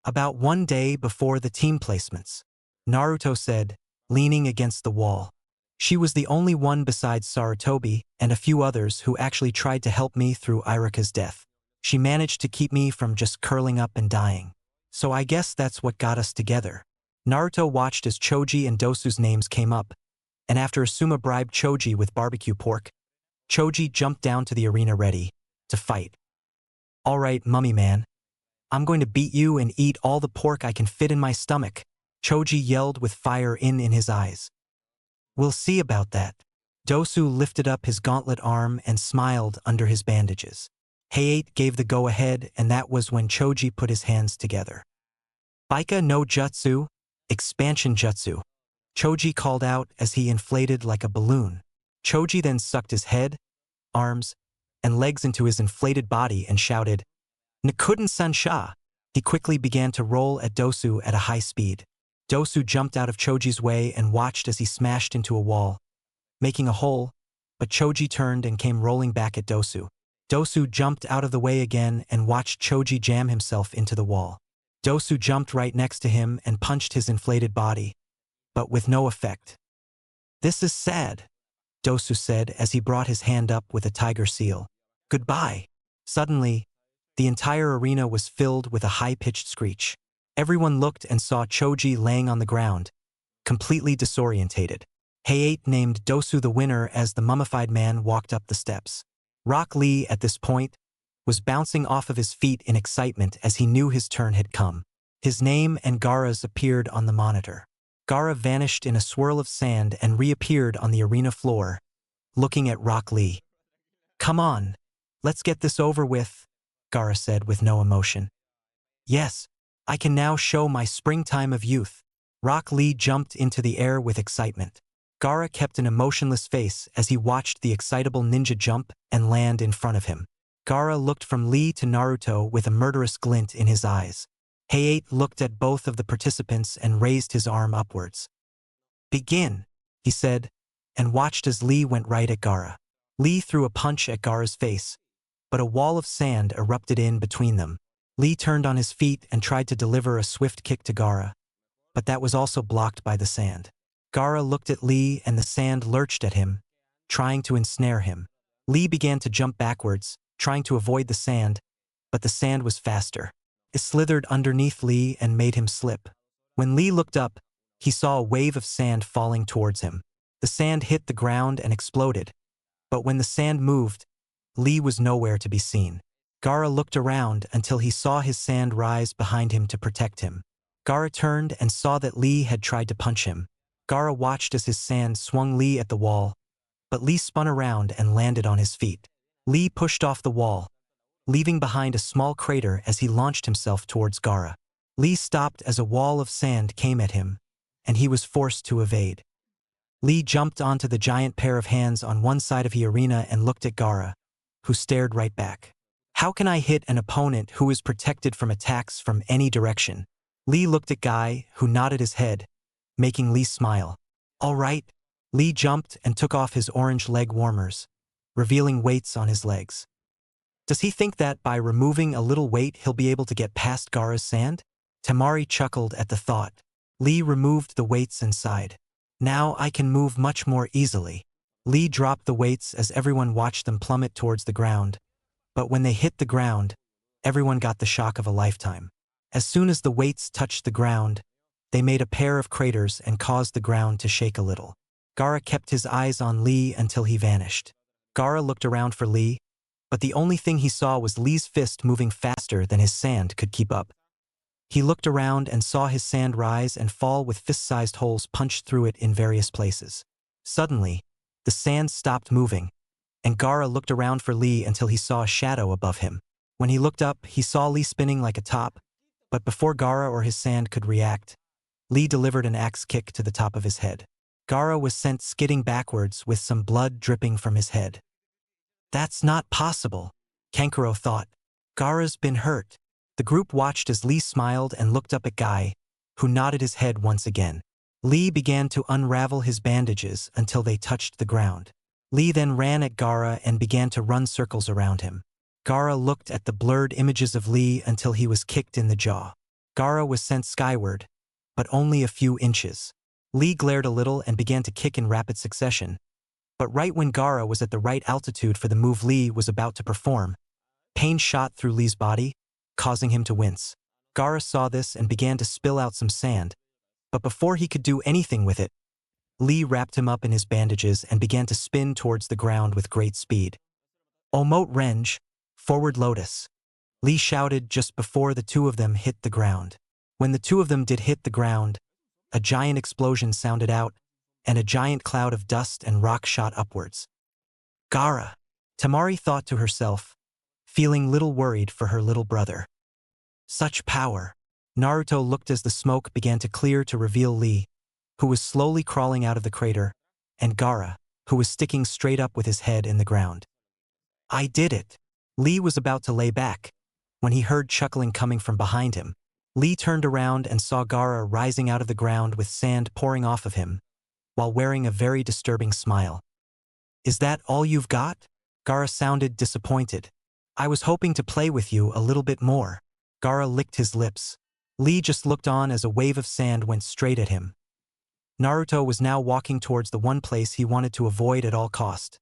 About 1 day before the team placements, Naruto said, leaning against the wall. She was the only one besides Sarutobi and a few others who actually tried to help me through Irika's death. She managed to keep me from just curling up and dying. So I guess that's what got us together. Naruto watched as Choji and Dosu's names came up, and after Asuma bribed Choji with barbecue pork, Choji jumped down to the arena ready to fight. All right, mummy man. I'm going to beat you and eat all the pork I can fit in my stomach, Choji yelled with fire in his eyes. We'll see about that. Dosu lifted up his gauntlet arm and smiled under his bandages. Hayate gave the go-ahead, and that was when Choji put his hands together. Baika no Jutsu, Expansion Jutsu, Choji called out as he inflated like a balloon. Choji then sucked his head, arms, and legs into his inflated body and shouted, Nikuden Sansha! He quickly began to roll at Dosu at a high speed. Dosu jumped out of Choji's way and watched as he smashed into a wall, making a hole, but Choji turned and came rolling back at Dosu. Dosu jumped out of the way again and watched Choji jam himself into the wall. Dosu jumped right next to him and punched his inflated body, but with no effect. This is sad, Dosu said as he brought his hand up with a tiger seal. Goodbye. Suddenly, the entire arena was filled with a high-pitched screech. Everyone looked and saw Choji laying on the ground, completely disorientated. Hayate named Dosu the winner as the mummified man walked up the steps. Rock Lee, at this point, was bouncing off of his feet in excitement as he knew his turn had come. His name and Gaara's appeared on the monitor. Gaara vanished in a swirl of sand and reappeared on the arena floor, looking at Rock Lee. "Come on, let's get this over with," Gaara said with no emotion. "Yes, I can now show my springtime of youth." Rock Lee jumped into the air with excitement. Gaara kept an emotionless face as he watched the excitable ninja jump and land in front of him. Gaara looked from Lee to Naruto with a murderous glint in his eyes. Hayate looked at both of the participants and raised his arm upwards. "Begin," he said, and watched as Lee went right at Gaara. Lee threw a punch at Gaara's face, but a wall of sand erupted in between them. Lee turned on his feet and tried to deliver a swift kick to Gaara, but that was also blocked by the sand. Gaara looked at Lee and the sand lurched at him, trying to ensnare him. Lee began to jump backwards, trying to avoid the sand, but the sand was faster. It slithered underneath Lee and made him slip. When Lee looked up, he saw a wave of sand falling towards him. The sand hit the ground and exploded, but when the sand moved, Lee was nowhere to be seen. Gaara looked around until he saw his sand rise behind him to protect him. Gaara turned and saw that Lee had tried to punch him. Gaara watched as his sand swung Lee at the wall, but Lee spun around and landed on his feet. Lee pushed off the wall, leaving behind a small crater as he launched himself towards Gaara. Lee stopped as a wall of sand came at him, and he was forced to evade. Lee jumped onto the giant pair of hands on one side of the arena and looked at Gaara, who stared right back. "How can I hit an opponent who is protected from attacks from any direction?" Lee looked at Guy, who nodded his head, making Lee smile. "All right." Lee jumped and took off his orange leg warmers, revealing weights on his legs. Does he think that by removing a little weight he'll be able to get past Gaara's sand? Temari chuckled at the thought. Lee removed the weights and sighed. "Now I can move much more easily." Lee dropped the weights as everyone watched them plummet towards the ground. But when they hit the ground, everyone got the shock of a lifetime. As soon as the weights touched the ground, they made a pair of craters and caused the ground to shake a little. Gaara kept his eyes on Lee until he vanished. Gaara looked around for Lee, but the only thing he saw was Lee's fist moving faster than his sand could keep up. He looked around and saw his sand rise and fall with fist-sized holes punched through it in various places. Suddenly, the sand stopped moving, and Gaara looked around for Lee until he saw a shadow above him. When he looked up, he saw Lee spinning like a top, but before Gaara or his sand could react, Lee delivered an axe kick to the top of his head. Gaara was sent skidding backwards with some blood dripping from his head. "That's not possible," Kankuro thought. "Gaara's been hurt." The group watched as Lee smiled and looked up at Guy, who nodded his head once again. Lee began to unravel his bandages until they touched the ground. Lee then ran at Gaara and began to run circles around him. Gaara looked at the blurred images of Lee until he was kicked in the jaw. Gaara was sent skyward, but only a few inches. Lee glared a little and began to kick in rapid succession. But right when Gaara was at the right altitude for the move Lee was about to perform, pain shot through Lee's body, causing him to wince. Gaara saw this and began to spill out some sand, but before he could do anything with it, Lee wrapped him up in his bandages and began to spin towards the ground with great speed. "Omote Renge, forward lotus," Lee shouted just before the two of them hit the ground. When the two of them did hit the ground, a giant explosion sounded out, and a giant cloud of dust and rock shot upwards. "Gaara," Temari thought to herself, feeling little worried for her little brother. "Such power." Naruto looked as the smoke began to clear to reveal Lee, who was slowly crawling out of the crater, and Gaara, who was sticking straight up with his head in the ground. "I did it." Lee was about to lay back, when he heard chuckling coming from behind him. Lee turned around and saw Gaara rising out of the ground with sand pouring off of him, while wearing a very disturbing smile. "Is that all you've got?" Gaara sounded disappointed. "I was hoping to play with you a little bit more." Gaara licked his lips. Lee just looked on as a wave of sand went straight at him. Naruto was now walking towards the one place he wanted to avoid at all cost,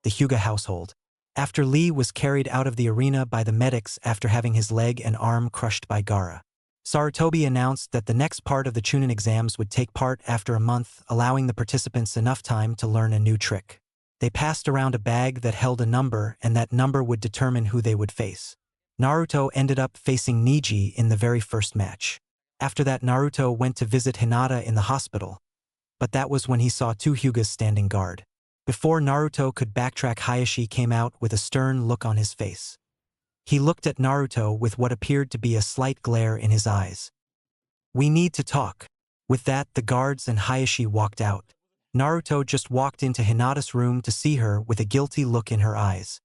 the Hyuga household. After Lee was carried out of the arena by the medics after having his leg and arm crushed by Gaara, Sarutobi announced that the next part of the Chunin exams would take part after a month, allowing the participants enough time to learn a new trick. They passed around a bag that held a number, and that number would determine who they would face. Naruto ended up facing Niji in the very first match. After that, Naruto went to visit Hinata in the hospital, but that was when he saw two Hyugas standing guard. Before Naruto could backtrack, Hayashi came out with a stern look on his face. He looked at Naruto with what appeared to be a slight glare in his eyes. "We need to talk." With that, the guards and Hayashi walked out. Naruto just walked into Hinata's room to see her with a guilty look in her eyes.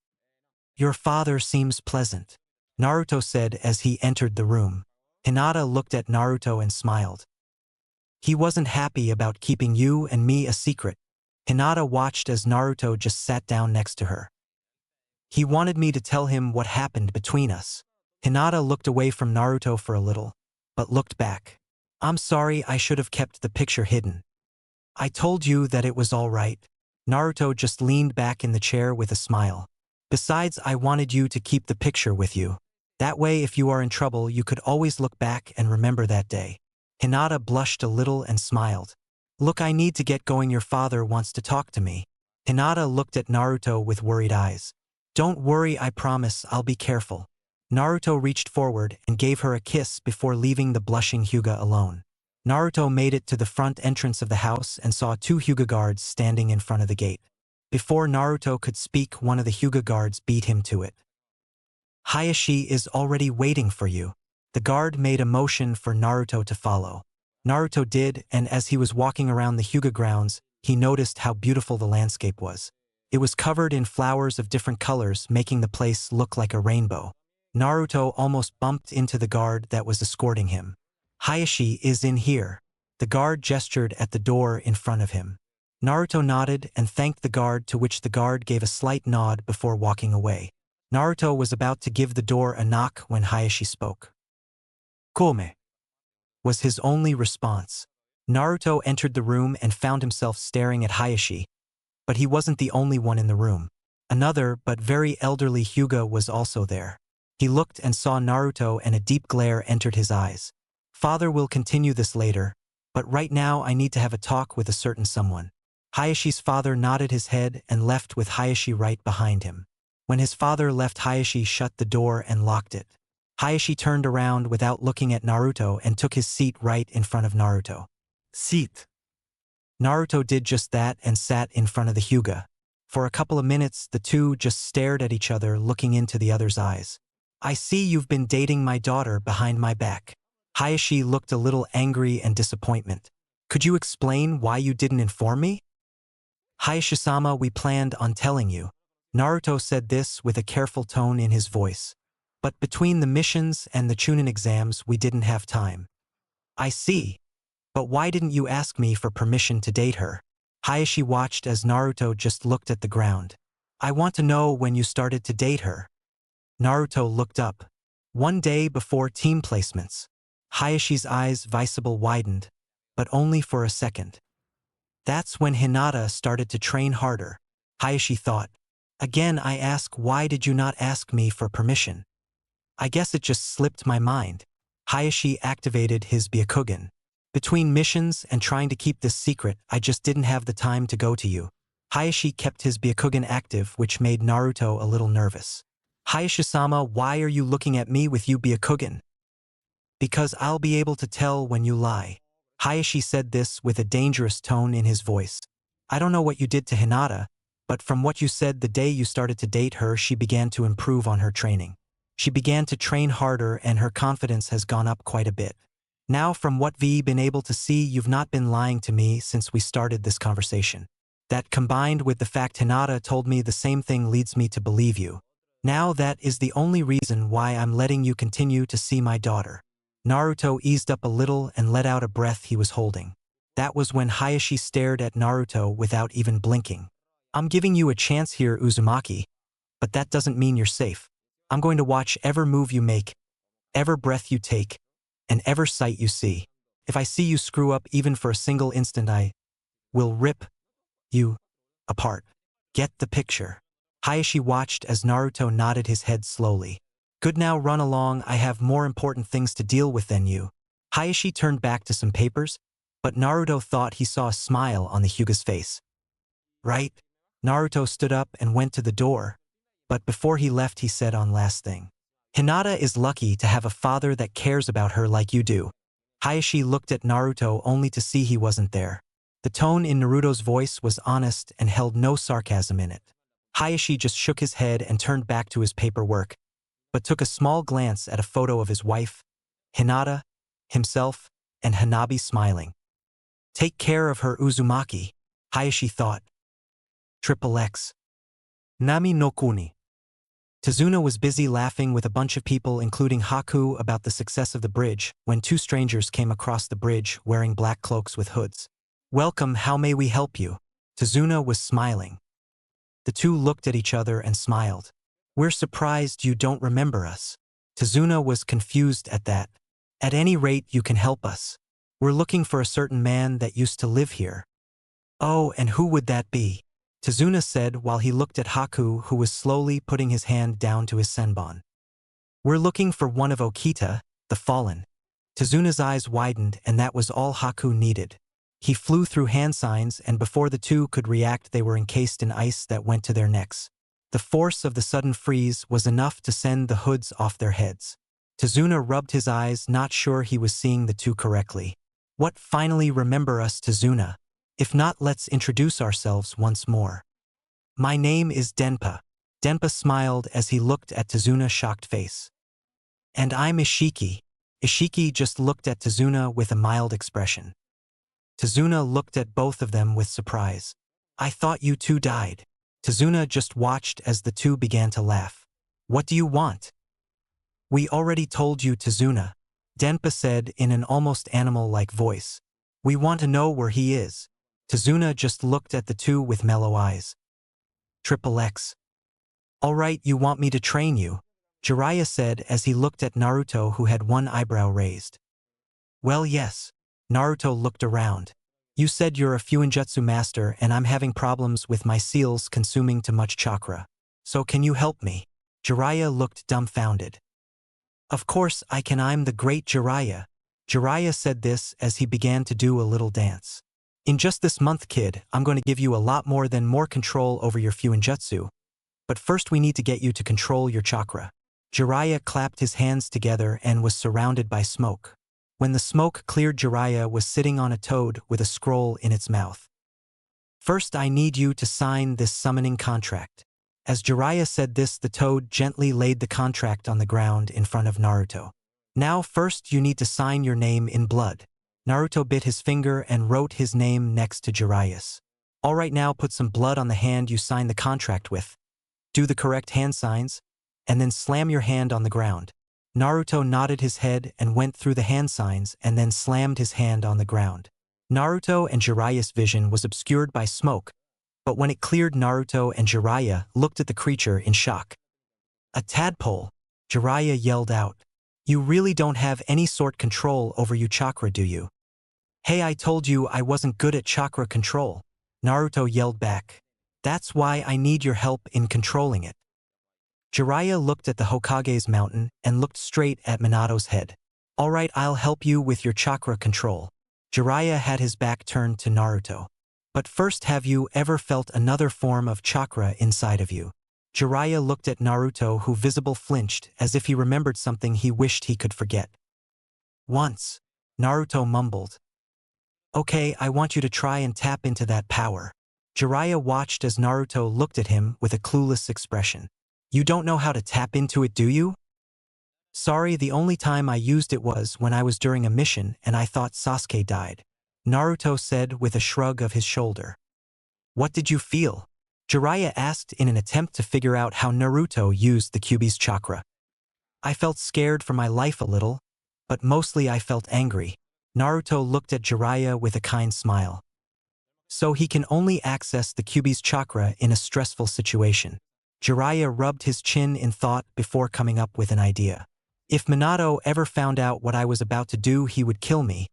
"Your father seems pleasant," Naruto said as he entered the room. Hinata looked at Naruto and smiled. "He wasn't happy about keeping you and me a secret." Hinata watched as Naruto just sat down next to her. "He wanted me to tell him what happened between us." Hinata looked away from Naruto for a little, but looked back. "I'm sorry, I should have kept the picture hidden. I told you that it was all right." Naruto just leaned back in the chair with a smile. "Besides, I wanted you to keep the picture with you. That way, if you are in trouble, you could always look back and remember that day." Hinata blushed a little and smiled. "Look, I need to get going. Your father wants to talk to me." Hinata looked at Naruto with worried eyes. "Don't worry, I promise I'll be careful." Naruto reached forward and gave her a kiss before leaving the blushing Hyuga alone. Naruto made it to the front entrance of the house and saw two Hyuga guards standing in front of the gate. Before Naruto could speak, one of the Hyuga guards beat him to it. "Hayashi is already waiting for you." The guard made a motion for Naruto to follow. Naruto did, and as he was walking around the Hyuga grounds, he noticed how beautiful the landscape was. It was covered in flowers of different colors, making the place look like a rainbow. Naruto almost bumped into the guard that was escorting him. "Hayashi is in here." The guard gestured at the door in front of him. Naruto nodded and thanked the guard, to which the guard gave a slight nod before walking away. Naruto was about to give the door a knock when Hayashi spoke. "Come," was his only response. Naruto entered the room and found himself staring at Hayashi, but he wasn't the only one in the room. Another, but very elderly Hyuga was also there. He looked and saw Naruto, and a deep glare entered his eyes. "Father will continue this later, but right now I need to have a talk with a certain someone." Hayashi's father nodded his head and left with Hayashi right behind him. When his father left, Hayashi shut the door and locked it. Hayashi turned around without looking at Naruto and took his seat right in front of Naruto. "Seat." Naruto did just that and sat in front of the Hyuga. For a couple of minutes, the two just stared at each other, looking into the other's eyes. "I see you've been dating my daughter behind my back." Hayashi looked a little angry and disappointment. "Could you explain why you didn't inform me?" "Hayashi-sama, we planned on telling you." Naruto said this with a careful tone in his voice. "But between the missions and the Chunin exams, we didn't have time." "I see. But why didn't you ask me for permission to date her?" Hayashi watched as Naruto just looked at the ground. "I want to know when you started to date her." Naruto looked up. "One day before team placements." Hayashi's eyes visibly widened, but only for a second. "That's when Hinata started to train harder." Hayashi thought. "Again I ask, why did you not ask me for permission?" "I guess it just slipped my mind." Hayashi activated his Byakugan. "Between missions and trying to keep this secret, I just didn't have the time to go to you." Hayashi kept his Byakugan active, which made Naruto a little nervous. "Hayashi-sama, why are you looking at me with you Byakugan?" "Because I'll be able to tell when you lie." Hayashi said this with a dangerous tone in his voice. "I don't know what you did to Hinata, but from what you said, the day you started to date her, she began to improve on her training. She began to train harder and her confidence has gone up quite a bit. Now, from what V's been able to see, you've not been lying to me since we started this conversation. That, combined with the fact Hinata told me the same thing, leads me to believe you. Now that is the only reason why I'm letting you continue to see my daughter." Naruto eased up a little and let out a breath he was holding. That was when Hayashi stared at Naruto without even blinking. "I'm giving you a chance here, Uzumaki, but that doesn't mean you're safe. I'm going to watch every move you make, every breath you take, and every sight you see. If I see you screw up even for a single instant, I will rip you apart. Get the picture?" Hayashi watched as Naruto nodded his head slowly. "Good, now run along, I have more important things to deal with than you." Hayashi turned back to some papers, but Naruto thought he saw a smile on the Hyuga's face. "Right? Naruto stood up and went to the door, but before he left he said on last thing. Hinata is lucky to have a father that cares about her like you do. Hayashi looked at Naruto only to see he wasn't there. The tone in Naruto's voice was honest and held no sarcasm in it. Hayashi just shook his head and turned back to his paperwork, but took a small glance at a photo of his wife, Hinata, himself, and Hanabi smiling. Take care of her Uzumaki, Hayashi thought. Triple X. Nami no Kuni. Tazuna was busy laughing with a bunch of people including Haku about the success of the bridge when two strangers came across the bridge wearing black cloaks with hoods. Welcome, how may we help you? Tazuna was smiling. The two looked at each other and smiled. We're surprised you don't remember us. Tazuna was confused at that. At any rate, you can help us. We're looking for a certain man that used to live here. Oh, and who would that be? Tazuna said while he looked at Haku, who was slowly putting his hand down to his senbon. We're looking for one of Okita, the fallen. Tazuna's eyes widened and that was all Haku needed. He flew through hand signs and before the two could react they were encased in ice that went to their necks. The force of the sudden freeze was enough to send the hoods off their heads. Tazuna rubbed his eyes, not sure he was seeing the two correctly. What, finally remember us, Tazuna? If not, let's introduce ourselves once more. My name is Denpa. Denpa smiled as he looked at Tazuna's shocked face. And I'm Ishiki. Ishiki just looked at Tazuna with a mild expression. Tazuna looked at both of them with surprise. I thought you two died. Tazuna just watched as the two began to laugh. What do you want? We already told you, Tazuna, Denpa said in an almost animal-like voice. We want to know where he is. Tazuna just looked at the two with mellow eyes. Triple X. All right, you want me to train you? Jiraiya said as he looked at Naruto, who had one eyebrow raised. Well, yes. Naruto looked around. You said you're a Fuinjutsu master and I'm having problems with my seals consuming too much chakra. So can you help me? Jiraiya looked dumbfounded. Of course I can, I'm the great Jiraiya. Jiraiya said this as he began to do a little dance. In just this month, kid, I'm going to give you a lot more control over your Fuinjutsu. But first we need to get you to control your chakra. Jiraiya clapped his hands together and was surrounded by smoke. When the smoke cleared, Jiraiya was sitting on a toad with a scroll in its mouth. First I need you to sign this summoning contract. As Jiraiya said this, the toad gently laid the contract on the ground in front of Naruto. Now first you need to sign your name in blood. Naruto bit his finger and wrote his name next to Jiraiya's. Alright, now put some blood on the hand you signed the contract with. Do the correct hand signs, and then slam your hand on the ground. Naruto nodded his head and went through the hand signs and then slammed his hand on the ground. Naruto and Jiraiya's vision was obscured by smoke, but when it cleared, Naruto and Jiraiya looked at the creature in shock. A tadpole! Jiraiya yelled out. You really don't have any sort control over your chakra, do you? Hey, I told you I wasn't good at chakra control. Naruto yelled back. That's why I need your help in controlling it. Jiraiya looked at the Hokage's mountain and looked straight at Minato's head. Alright, I'll help you with your chakra control. Jiraiya had his back turned to Naruto. But first, have you ever felt another form of chakra inside of you? Jiraiya looked at Naruto, who visibly flinched as if he remembered something he wished he could forget. Once. Naruto mumbled. Okay, I want you to try and tap into that power. Jiraiya watched as Naruto looked at him with a clueless expression. You don't know how to tap into it, do you? Sorry, the only time I used it was when I was during a mission and I thought Sasuke died. Naruto said with a shrug of his shoulder. What did you feel? Jiraiya asked in an attempt to figure out how Naruto used the Kyuubi's chakra. I felt scared for my life a little, but mostly I felt angry. Naruto looked at Jiraiya with a kind smile. So he can only access the Kyuubi's chakra in a stressful situation. Jiraiya rubbed his chin in thought before coming up with an idea. If Minato ever found out what I was about to do, he would kill me.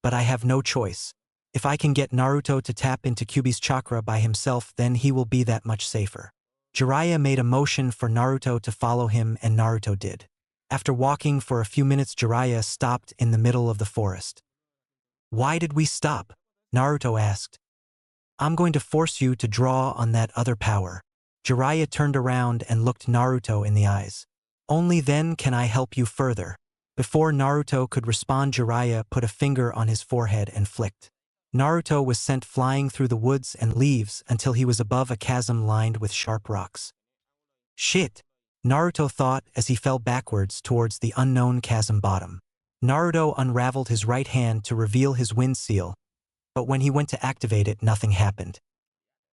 But I have no choice. If I can get Naruto to tap into Kyuubi's chakra by himself, then he will be that much safer. Jiraiya made a motion for Naruto to follow him and Naruto did. After walking for a few minutes, Jiraiya stopped in the middle of the forest. Why did we stop? Naruto asked. I'm going to force you to draw on that other power. Jiraiya turned around and looked Naruto in the eyes. Only then can I help you further. Before Naruto could respond, Jiraiya put a finger on his forehead and flicked. Naruto was sent flying through the woods and leaves until he was above a chasm lined with sharp rocks. Shit! Naruto thought as he fell backwards towards the unknown chasm bottom. Naruto unraveled his right hand to reveal his wind seal, but when he went to activate it, nothing happened.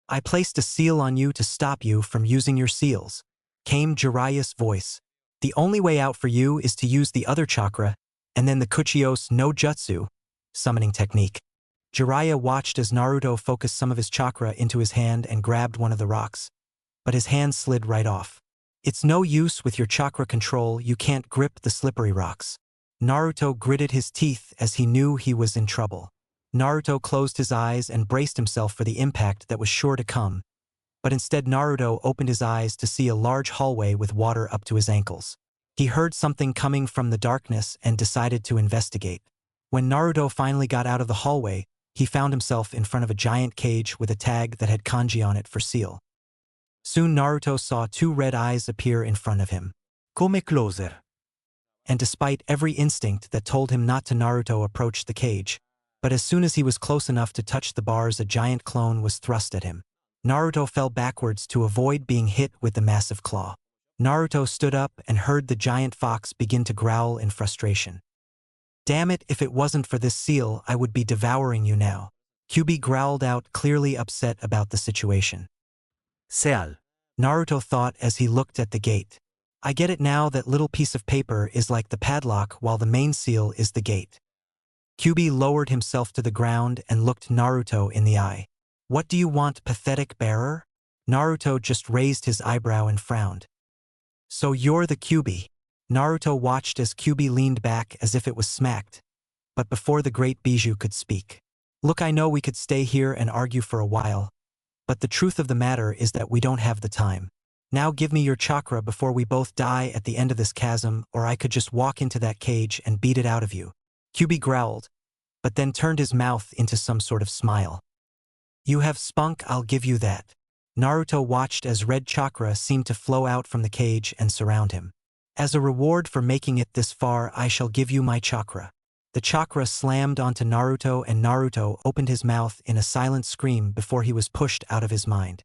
I placed a seal on you to stop you from using your seals, came Jiraiya's voice. The only way out for you is to use the other chakra, and then the Kuchios no Jutsu, summoning technique. Jiraiya watched as Naruto focused some of his chakra into his hand and grabbed one of the rocks, but his hand slid right off. It's no use with your chakra control, you can't grip the slippery rocks. Naruto gritted his teeth as he knew he was in trouble. Naruto closed his eyes and braced himself for the impact that was sure to come. But instead Naruto opened his eyes to see a large hallway with water up to his ankles. He heard something coming from the darkness and decided to investigate. When Naruto finally got out of the hallway, he found himself in front of a giant cage with a tag that had kanji on it for seal. Soon Naruto saw two red eyes appear in front of him. Come closer. And despite every instinct that told him not to, Naruto approached the cage. But as soon as he was close enough to touch the bars, a giant clone was thrust at him. Naruto fell backwards to avoid being hit with the massive claw. Naruto stood up and heard the giant fox begin to growl in frustration. Damn it, if it wasn't for this seal, I would be devouring you now. Kyuubi growled out, clearly upset about the situation. Seal. Naruto thought as he looked at the gate. I get it now, that little piece of paper is like the padlock while the main seal is the gate. Kyuubi lowered himself to the ground and looked Naruto in the eye. What do you want, pathetic bearer? Naruto just raised his eyebrow and frowned. So you're the Kyuubi. Naruto watched as Kyuubi leaned back as if it was smacked. But before the great Bijou could speak. Look, I know we could stay here and argue for a while, but the truth of the matter is that we don't have the time. Now give me your chakra before we both die at the end of this chasm, or I could just walk into that cage and beat it out of you. Kyuubi growled, but then turned his mouth into some sort of smile. You have spunk, I'll give you that. Naruto watched as red chakra seemed to flow out from the cage and surround him. As a reward for making it this far, I shall give you my chakra. The chakra slammed onto Naruto and Naruto opened his mouth in a silent scream before he was pushed out of his mind.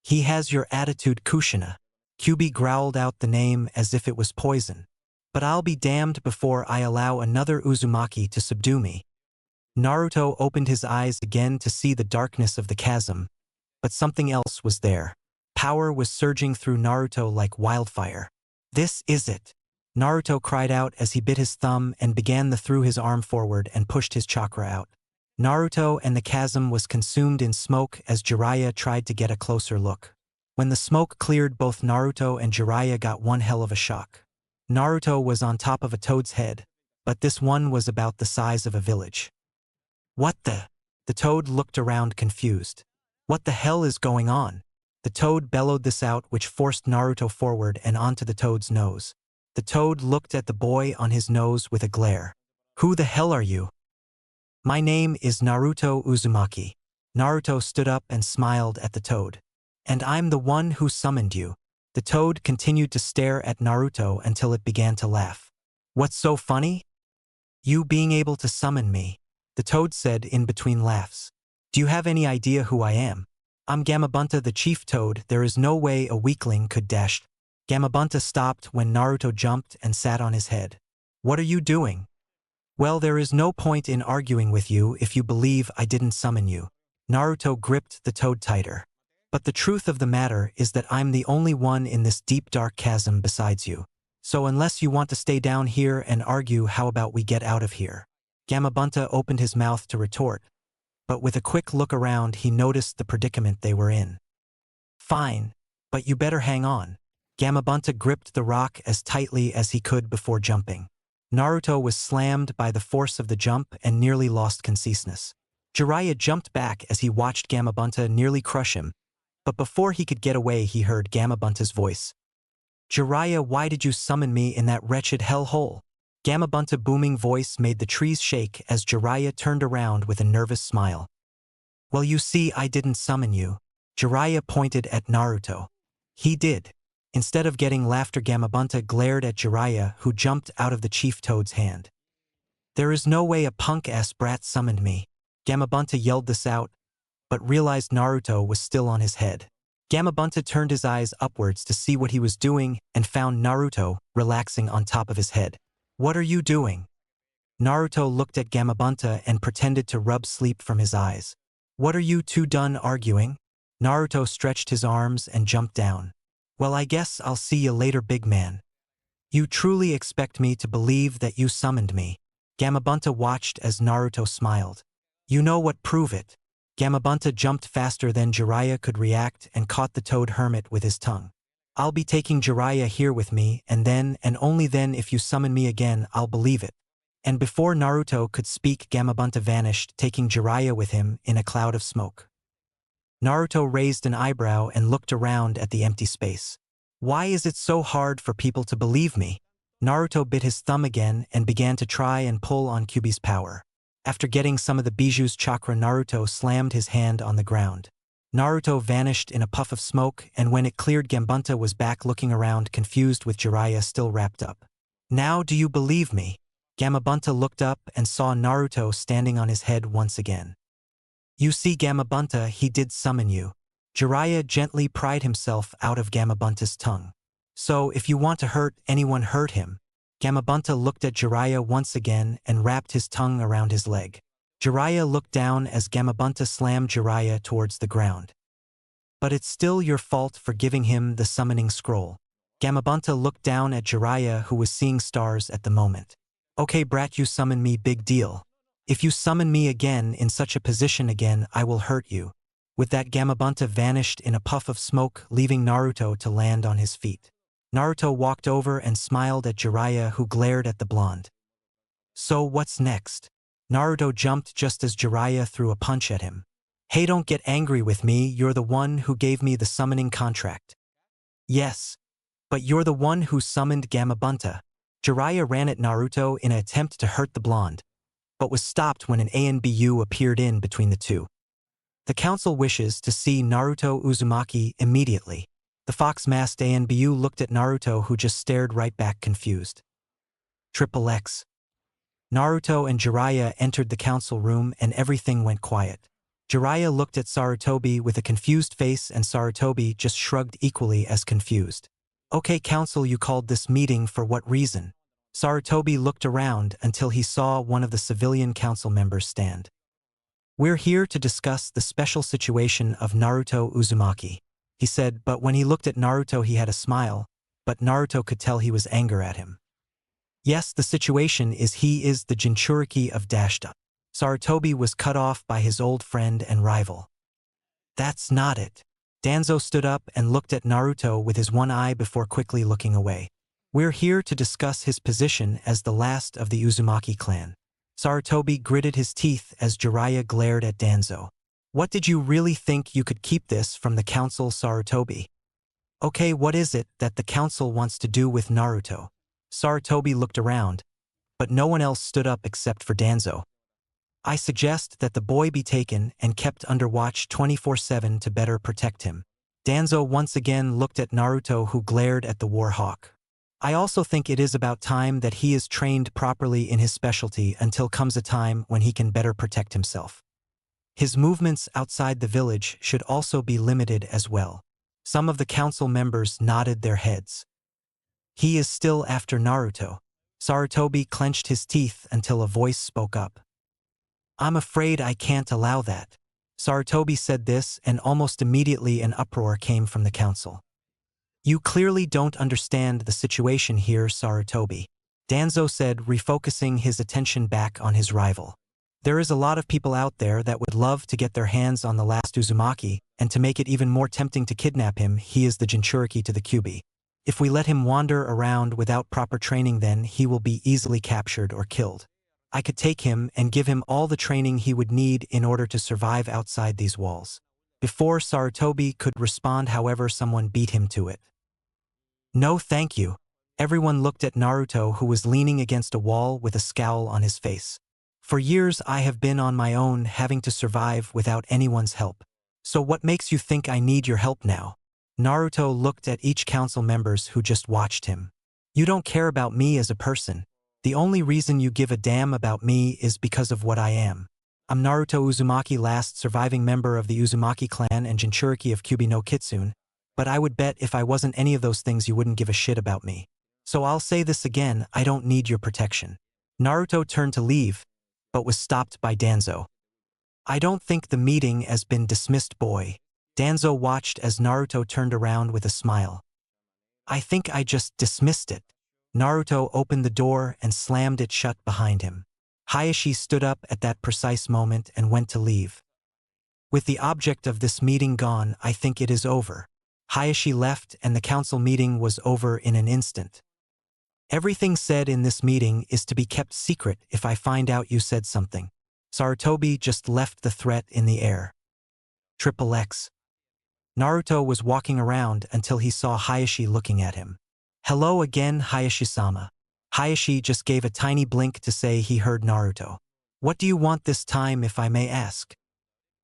He has your attitude, Kushina. Kyuubi growled out the name as if it was poison. But I'll be damned before I allow another Uzumaki to subdue me. Naruto opened his eyes again to see the darkness of the chasm, but something else was there. Power was surging through Naruto like wildfire. This is it. Naruto cried out as he bit his thumb and began to throw his arm forward and pushed his chakra out. Naruto and the chasm was consumed in smoke as Jiraiya tried to get a closer look. When the smoke cleared, both Naruto and Jiraiya got one hell of a shock. Naruto was on top of a toad's head, but this one was about the size of a village. What the? The toad looked around confused. What the hell is going on? The toad bellowed this out, which forced Naruto forward and onto the toad's nose. The toad looked at the boy on his nose with a glare. Who the hell are you? My name is Naruto Uzumaki. Naruto stood up and smiled at the toad. And I'm the one who summoned you. The toad continued to stare at Naruto until it began to laugh. What's so funny? You being able to summon me, the toad said in between laughs. Do you have any idea who I am? I'm Gamabunta, the chief toad. There is no way a weakling could dash. Gamabunta stopped when Naruto jumped and sat on his head. What are you doing? Well, there is no point in arguing with you if you believe I didn't summon you. Naruto gripped the toad tighter. But the truth of the matter is that I'm the only one in this deep dark chasm besides you. So unless you want to stay down here and argue, how about we get out of here? Gamabunta opened his mouth to retort, but with a quick look around he noticed the predicament they were in. Fine, but you better hang on. Gamabunta gripped the rock as tightly as he could before jumping. Naruto was slammed by the force of the jump and nearly lost consciousness. Jiraiya jumped back as he watched Gamabunta nearly crush him, but before he could get away he heard Gamabunta's voice. Jiraiya, why did you summon me in that wretched hellhole? Gamabunta's booming voice made the trees shake as Jiraiya turned around with a nervous smile. Well, you see, I didn't summon you. Jiraiya pointed at Naruto. He did. Instead of getting laughter, Gamabunta glared at Jiraiya, who jumped out of the Chief Toad's hand. There is no way a punk-ass brat summoned me. Gamabunta yelled this out, but realized Naruto was still on his head. Gamabunta turned his eyes upwards to see what he was doing and found Naruto relaxing on top of his head. What are you doing? Naruto looked at Gamabunta and pretended to rub sleep from his eyes. What are you two done arguing? Naruto stretched his arms and jumped down. Well, I guess I'll see you later, big man. You truly expect me to believe that you summoned me? Gamabunta watched as Naruto smiled. You know what, prove it. Gamabunta jumped faster than Jiraiya could react and caught the Toad Hermit with his tongue. I'll be taking Jiraiya here with me, and then, and only then, if you summon me again, I'll believe it. And before Naruto could speak, Gamabunta vanished, taking Jiraiya with him in a cloud of smoke. Naruto raised an eyebrow and looked around at the empty space. Why is it so hard for people to believe me? Naruto bit his thumb again and began to try and pull on Kyuubi's power. After getting some of the Bijuu's chakra, Naruto slammed his hand on the ground. Naruto vanished in a puff of smoke, and when it cleared, Gamabunta was back looking around, confused with Jiraiya still wrapped up. Now do you believe me? Gamabunta looked up and saw Naruto standing on his head once again. You see, Gamabunta, he did summon you. Jiraiya gently pried himself out of Gamabunta's tongue. So, if you want to hurt anyone, hurt him. Gamabunta looked at Jiraiya once again and wrapped his tongue around his leg. Jiraiya looked down as Gamabunta slammed Jiraiya towards the ground. But it's still your fault for giving him the summoning scroll. Gamabunta looked down at Jiraiya, who was seeing stars at the moment. Okay, brat, you summon me, big deal. If you summon me again in such a position again, I will hurt you. With that, Gamabunta vanished in a puff of smoke, leaving Naruto to land on his feet. Naruto walked over and smiled at Jiraiya, who glared at the blonde. So what's next? Naruto jumped just as Jiraiya threw a punch at him. Hey, don't get angry with me, you're the one who gave me the summoning contract. Yes. But you're the one who summoned Gamabunta. Jiraiya ran at Naruto in an attempt to hurt the blonde, but was stopped when an ANBU appeared in between the two. The council wishes to see Naruto Uzumaki immediately. The fox-masked ANBU looked at Naruto, who just stared right back, confused. Triple X. Naruto and Jiraiya entered the council room and everything went quiet. Jiraiya looked at Sarutobi with a confused face, and Sarutobi just shrugged, equally as confused. Okay, council, you called this meeting for what reason? Sarutobi looked around until he saw one of the civilian council members stand. We're here to discuss the special situation of Naruto Uzumaki, he said, but when he looked at Naruto he had a smile, but Naruto could tell he was angry at him. Yes, the situation is he is the Jinchuriki of Dashta. Sarutobi was cut off by his old friend and rival. That's not it. Danzo stood up and looked at Naruto with his one eye before quickly looking away. We're here to discuss his position as the last of the Uzumaki clan. Sarutobi gritted his teeth as Jiraiya glared at Danzo. What did you really think you could keep this from the council, Sarutobi? Okay, what is it that the council wants to do with Naruto? Sarutobi looked around, but no one else stood up except for Danzo. I suggest that the boy be taken and kept under watch 24/7 to better protect him. Danzo once again looked at Naruto, who glared at the war hawk. I also think it is about time that he is trained properly in his specialty until comes a time when he can better protect himself. His movements outside the village should also be limited as well. Some of the council members nodded their heads. He is still after Naruto. Sarutobi clenched his teeth until a voice spoke up. I'm afraid I can't allow that. Sarutobi said this, and almost immediately an uproar came from the council. You clearly don't understand the situation here, Sarutobi, Danzo said, refocusing his attention back on his rival. There is a lot of people out there that would love to get their hands on the last Uzumaki, and to make it even more tempting to kidnap him, he is the Jinchuriki to the Kyuubi. If we let him wander around without proper training, then he will be easily captured or killed. I could take him and give him all the training he would need in order to survive outside these walls. Before Sarutobi could respond, however, someone beat him to it. No, thank you. Everyone looked at Naruto, who was leaning against a wall with a scowl on his face. For years I have been on my own, having to survive without anyone's help. So what makes you think I need your help now? Naruto looked at each council members who just watched him. You don't care about me as a person. The only reason you give a damn about me is because of what I am. I'm Naruto Uzumaki, last surviving member of the Uzumaki clan and Jinchuriki of Kyubi no Kitsune, but I would bet if I wasn't any of those things you wouldn't give a shit about me. So I'll say this again, I don't need your protection. Naruto turned to leave, but was stopped by Danzo. I don't think the meeting has been dismissed, boy. Danzo watched as Naruto turned around with a smile. I think I just dismissed it. Naruto opened the door and slammed it shut behind him. Hayashi stood up at that precise moment and went to leave. With the object of this meeting gone, I think it is over. Hayashi left and the council meeting was over in an instant. Everything said in this meeting is to be kept secret. If I find out you said something. Sarutobi just left the threat in the air. XXX. Naruto was walking around until he saw Hayashi looking at him. Hello again, Hayashi-sama. Hayashi just gave a tiny blink to say he heard Naruto. What do you want this time, if I may ask?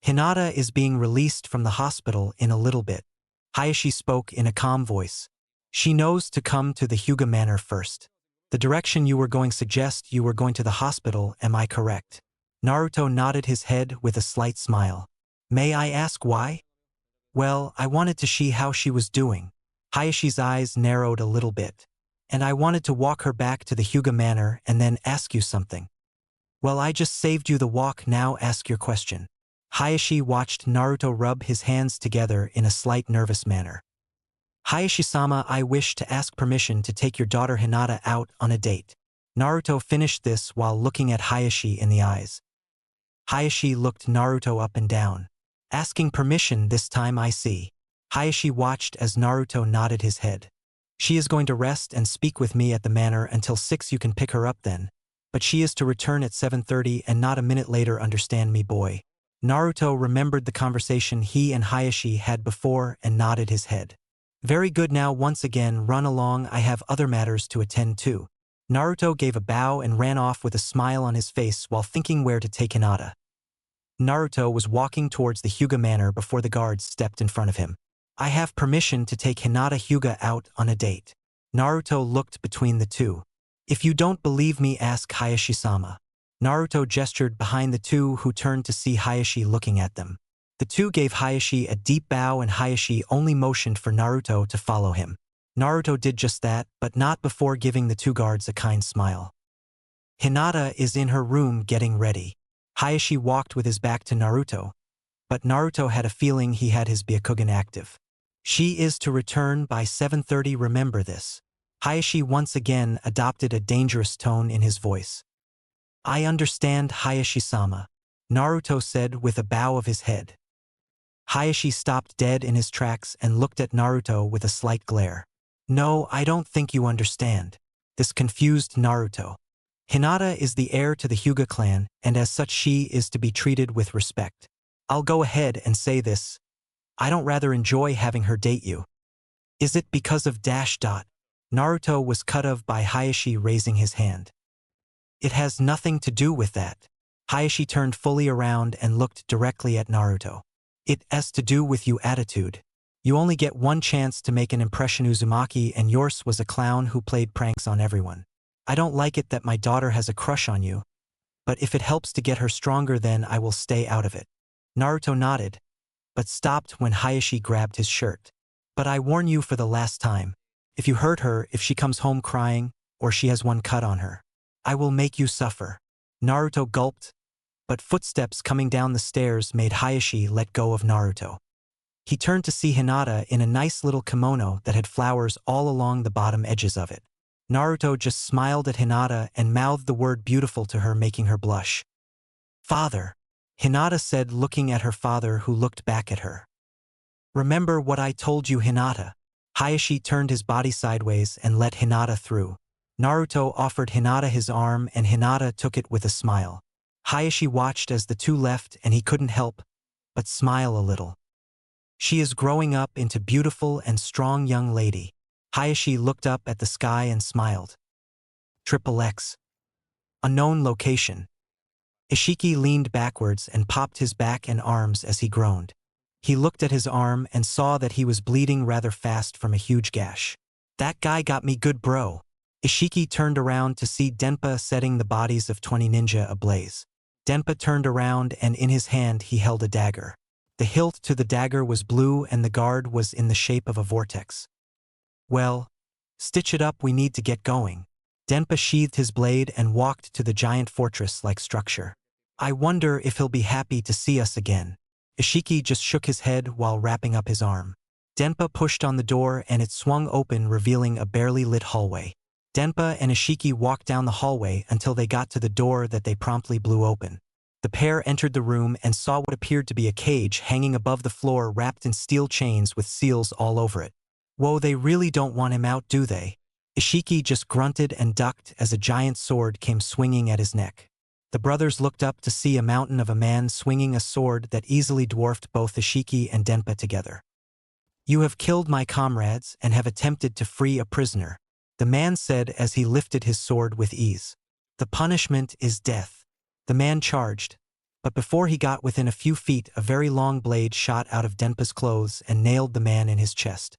Hinata is being released from the hospital in a little bit. Hayashi spoke in a calm voice. She knows to come to the Hyuga Manor first. The direction you were going suggests you were going to the hospital, am I correct? Naruto nodded his head with a slight smile. May I ask why? Well, I wanted to see how she was doing. Hayashi's eyes narrowed a little bit. And I wanted to walk her back to the Hyuga Manor and then ask you something. Well, I just saved you the walk, now ask your question. Hayashi watched Naruto rub his hands together in a slight nervous manner. Hayashi-sama, I wish to ask permission to take your daughter Hinata out on a date. Naruto finished this while looking at Hayashi in the eyes. Hayashi looked Naruto up and down. Asking permission this time, I see. Hayashi watched as Naruto nodded his head. She is going to rest and speak with me at the manor until 6. You can pick her up then. But she is to return at 7:30 and not a minute later, understand me, boy. Naruto remembered the conversation he and Hayashi had before and nodded his head. Very good, now once again run along, I have other matters to attend to. Naruto gave a bow and ran off with a smile on his face while thinking where to take Hinata. Naruto was walking towards the Hyuga Manor before the guards stepped in front of him. I have permission to take Hinata Hyuga out on a date. Naruto looked between the two. If you don't believe me, ask Hayashi-sama. Naruto gestured behind the two, who turned to see Hayashi looking at them. The two gave Hayashi a deep bow and Hayashi only motioned for Naruto to follow him. Naruto did just that, but not before giving the two guards a kind smile. Hinata is in her room getting ready. Hayashi walked with his back to Naruto, but Naruto had a feeling he had his Byakugan active. She is to return by 7:30, remember this. Hayashi once again adopted a dangerous tone in his voice. I understand, Hayashi-sama, Naruto said with a bow of his head. Hayashi stopped dead in his tracks and looked at Naruto with a slight glare. No, I don't think you understand. This confused Naruto. Hinata is the heir to the Hyuga clan, and as such she is to be treated with respect. I'll go ahead and say this. I don't rather enjoy having her date you. Is it because of ... Naruto was cut off by Hayashi raising his hand. It has nothing to do with that. Hayashi turned fully around and looked directly at Naruto. It has to do with you attitude. You only get one chance to make an impression, Uzumaki, and yours was a clown who played pranks on everyone. I don't like it that my daughter has a crush on you, but if it helps to get her stronger, then I will stay out of it. Naruto nodded, but stopped when Hayashi grabbed his shirt. But I warn you for the last time. If you hurt her, if she comes home crying, or she has one cut on her, I will make you suffer. Naruto gulped, but footsteps coming down the stairs made Hayashi let go of Naruto. He turned to see Hinata in a nice little kimono that had flowers all along the bottom edges of it. Naruto just smiled at Hinata and mouthed the word beautiful to her, making her blush. Father, Hinata said, looking at her father, who looked back at her. Remember what I told you, Hinata. Hayashi turned his body sideways and let Hinata through. Naruto offered Hinata his arm and Hinata took it with a smile. Hayashi watched as the two left and he couldn't help but smile a little. She is growing up into beautiful and strong young lady. Hayashi looked up at the sky and smiled. XXX. Unknown location. Ishiki leaned backwards and popped his back and arms as he groaned. He looked at his arm and saw that he was bleeding rather fast from a huge gash. That guy got me good, bro. Ishiki turned around to see Denpa setting the bodies of 20 ninja ablaze. Denpa turned around and in his hand he held a dagger. The hilt to the dagger was blue and the guard was in the shape of a vortex. Well, stitch it up, we need to get going. Denpa sheathed his blade and walked to the giant fortress-like structure. I wonder if he'll be happy to see us again. Ishiki just shook his head while wrapping up his arm. Denpa pushed on the door and it swung open, revealing a barely lit hallway. Denpa and Ishiki walked down the hallway until they got to the door that they promptly blew open. The pair entered the room and saw what appeared to be a cage hanging above the floor wrapped in steel chains with seals all over it. Whoa, they really don't want him out, do they? Ishiki just grunted and ducked as a giant sword came swinging at his neck. The brothers looked up to see a mountain of a man swinging a sword that easily dwarfed both Ishiki and Denpa together. You have killed my comrades and have attempted to free a prisoner, the man said as he lifted his sword with ease. The punishment is death. The man charged, but before he got within a few feet, a very long blade shot out of Denpa's clothes and nailed the man in his chest.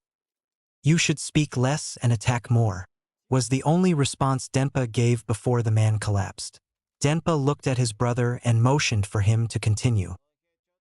You should speak less and attack more, was the only response Denpa gave before the man collapsed. Denpa looked at his brother and motioned for him to continue.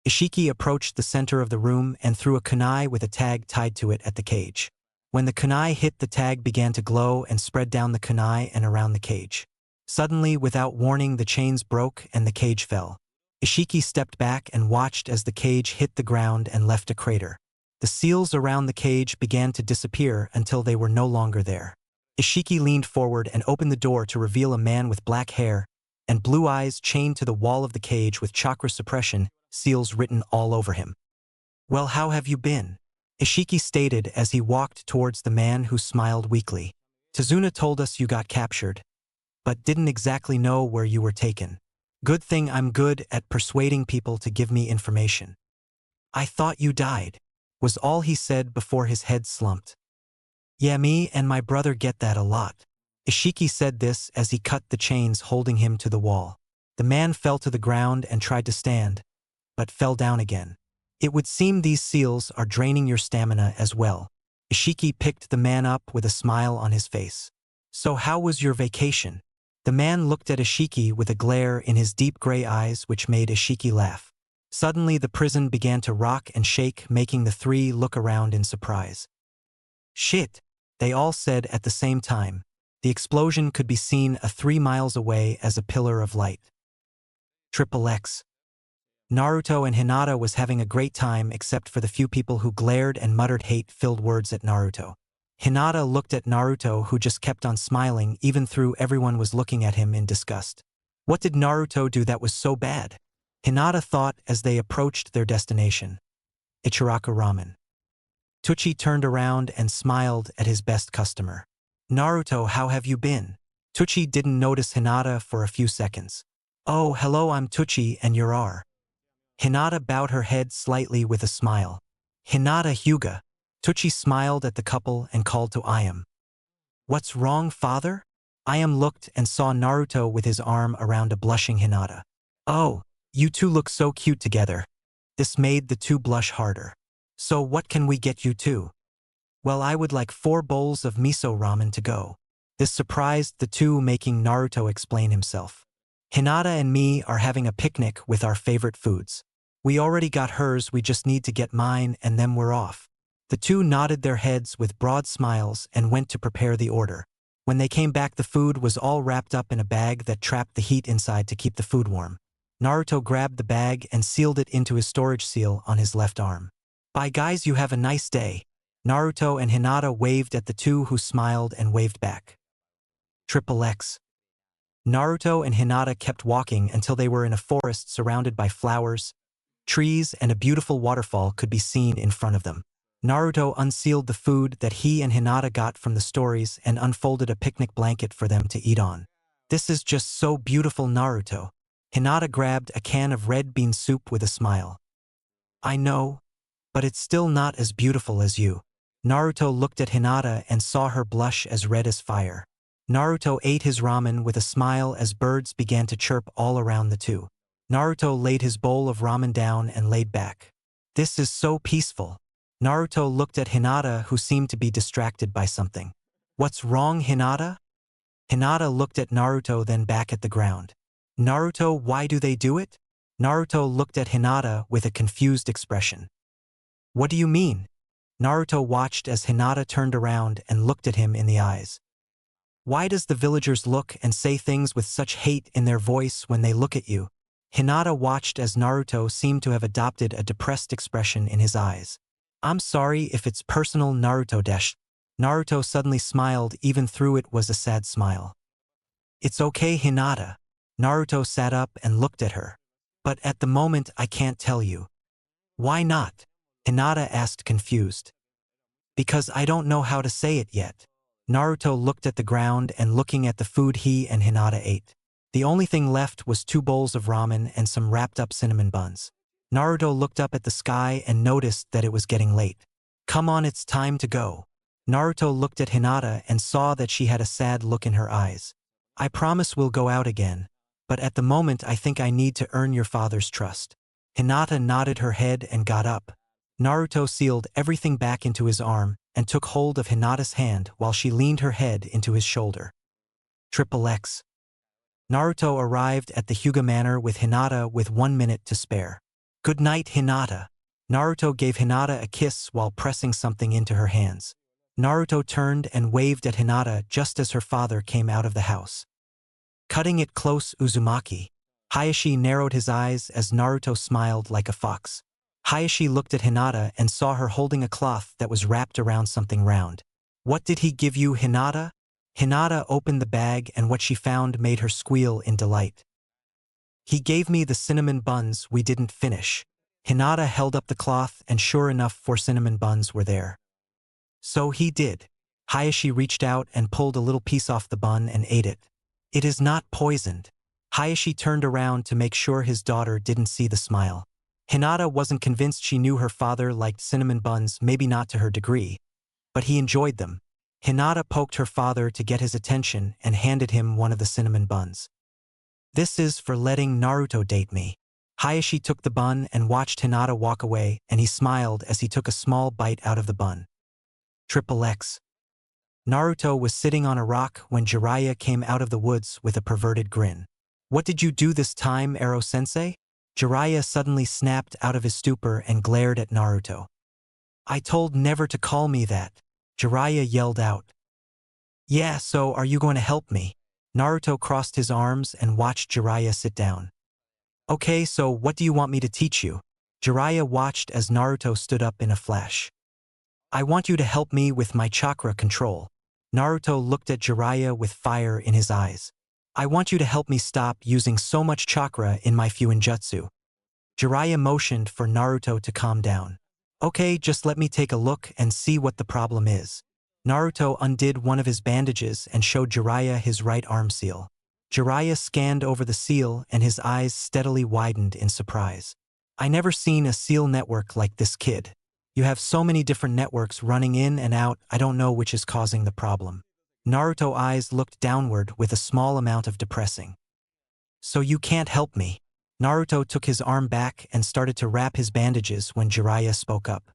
Ishiki approached the center of the room and threw a kunai with a tag tied to it at the cage. When the kunai hit, the tag began to glow and spread down the kunai and around the cage. Suddenly, without warning, the chains broke and the cage fell. Ishiki stepped back and watched as the cage hit the ground and left a crater. The seals around the cage began to disappear until they were no longer there. Ishiki leaned forward and opened the door to reveal a man with black hair and blue eyes chained to the wall of the cage with chakra suppression seals written all over him. Well, how have you been? Ishiki stated as he walked towards the man, who smiled weakly. Tazuna told us you got captured, but didn't exactly know where you were taken. Good thing I'm good at persuading people to give me information. I thought you died, was all he said before his head slumped. Yeah, me and my brother get that a lot. Ishiki said this as he cut the chains holding him to the wall. The man fell to the ground and tried to stand, but fell down again. It would seem these seals are draining your stamina as well. Ishiki picked the man up with a smile on his face. So how was your vacation? The man looked at Ishiki with a glare in his deep gray eyes which made Ishiki laugh. Suddenly the prison began to rock and shake, making the three look around in surprise. Shit, they all said at the same time. The explosion could be seen 3 miles away as a pillar of light. XXX. Naruto and Hinata was having a great time except for the few people who glared and muttered hate-filled words at Naruto. Hinata looked at Naruto, who just kept on smiling even though everyone was looking at him in disgust. What did Naruto do that was so bad? Hinata thought as they approached their destination. Ichiraku Ramen. Tucci turned around and smiled at his best customer. Naruto, how have you been? Tucci didn't notice Hinata for a few seconds. Oh, hello, I'm Tucci and you're R. Hinata bowed her head slightly with a smile. Hinata Hyuga. Tucci smiled at the couple and called to Ayam. What's wrong, father? Ayam looked and saw Naruto with his arm around a blushing Hinata. Oh, you two look so cute together. This made the two blush harder. So what can we get you two? Well, I would like 4 bowls of miso ramen to go. This surprised the two, making Naruto explain himself. Hinata and me are having a picnic with our favorite foods. We already got hers, we just need to get mine and then we're off. The two nodded their heads with broad smiles and went to prepare the order. When they came back, the food was all wrapped up in a bag that trapped the heat inside to keep the food warm. Naruto grabbed the bag and sealed it into his storage seal on his left arm. Bye guys, you have a nice day. Naruto and Hinata waved at the two, who smiled and waved back. XXX. Naruto and Hinata kept walking until they were in a forest surrounded by flowers, trees, and a beautiful waterfall could be seen in front of them. Naruto unsealed the food that he and Hinata got from the stories and unfolded a picnic blanket for them to eat on. This is just so beautiful, Naruto. Hinata grabbed a can of red bean soup with a smile. I know, but it's still not as beautiful as you. Naruto looked at Hinata and saw her blush as red as fire. Naruto ate his ramen with a smile as birds began to chirp all around the two. Naruto laid his bowl of ramen down and laid back. This is so peaceful. Naruto looked at Hinata, who seemed to be distracted by something. What's wrong, Hinata? Hinata looked at Naruto, then back at the ground. Naruto, why do they do it? Naruto looked at Hinata with a confused expression. What do you mean? Naruto watched as Hinata turned around and looked at him in the eyes. Why does the villagers look and say things with such hate in their voice when they look at you? Hinata watched as Naruto seemed to have adopted a depressed expression in his eyes. I'm sorry if it's personal, Naruto dash. Naruto suddenly smiled, even through it was a sad smile. It's okay, Hinata. Naruto sat up and looked at her. But at the moment I can't tell you. Why not? Hinata asked, confused. Because I don't know how to say it yet. Naruto looked at the ground and looking at the food he and Hinata ate. The only thing left was 2 bowls of ramen and some wrapped-up cinnamon buns. Naruto looked up at the sky and noticed that it was getting late. Come on, it's time to go. Naruto looked at Hinata and saw that she had a sad look in her eyes. I promise we'll go out again, but at the moment I think I need to earn your father's trust. Hinata nodded her head and got up. Naruto sealed everything back into his arm and took hold of Hinata's hand while she leaned her head into his shoulder. XXX. Naruto arrived at the Hyuga Manor with Hinata with 1 minute to spare. Good night, Hinata. Naruto gave Hinata a kiss while pressing something into her hands. Naruto turned and waved at Hinata just as her father came out of the house. Cutting it close, Uzumaki. Hayashi narrowed his eyes as Naruto smiled like a fox. Hayashi looked at Hinata and saw her holding a cloth that was wrapped around something round. What did he give you, Hinata? Hinata opened the bag and what she found made her squeal in delight. He gave me the cinnamon buns we didn't finish. Hinata held up the cloth and sure enough 4 cinnamon buns were there. So he did. Hayashi reached out and pulled a little piece off the bun and ate it. It is not poisoned. Hayashi turned around to make sure his daughter didn't see the smile. Hinata wasn't convinced she knew her father liked cinnamon buns, maybe not to her degree, but he enjoyed them. Hinata poked her father to get his attention and handed him one of the cinnamon buns. This is for letting Naruto date me. Hayashi took the bun and watched Hinata walk away, and he smiled as he took a small bite out of the bun. XXX. Naruto was sitting on a rock when Jiraiya came out of the woods with a perverted grin. What did you do this time, Ero-sensei? Jiraiya suddenly snapped out of his stupor and glared at Naruto. I told never to call me that. Jiraiya yelled out. Yeah, so are you going to help me? Naruto crossed his arms and watched Jiraiya sit down. Okay, so what do you want me to teach you? Jiraiya watched as Naruto stood up in a flash. I want you to help me with my chakra control. Naruto looked at Jiraiya with fire in his eyes. I want you to help me stop using so much chakra in my Fuinjutsu. Jiraiya motioned for Naruto to calm down. Okay, just let me take a look and see what the problem is. Naruto undid one of his bandages and showed Jiraiya his right arm seal. Jiraiya scanned over the seal and his eyes steadily widened in surprise. I never seen a seal network like this, kid. You have so many different networks running in and out, I don't know which is causing the problem. Naruto's eyes looked downward with a small amount of depressing. So you can't help me. Naruto took his arm back and started to wrap his bandages when Jiraiya spoke up.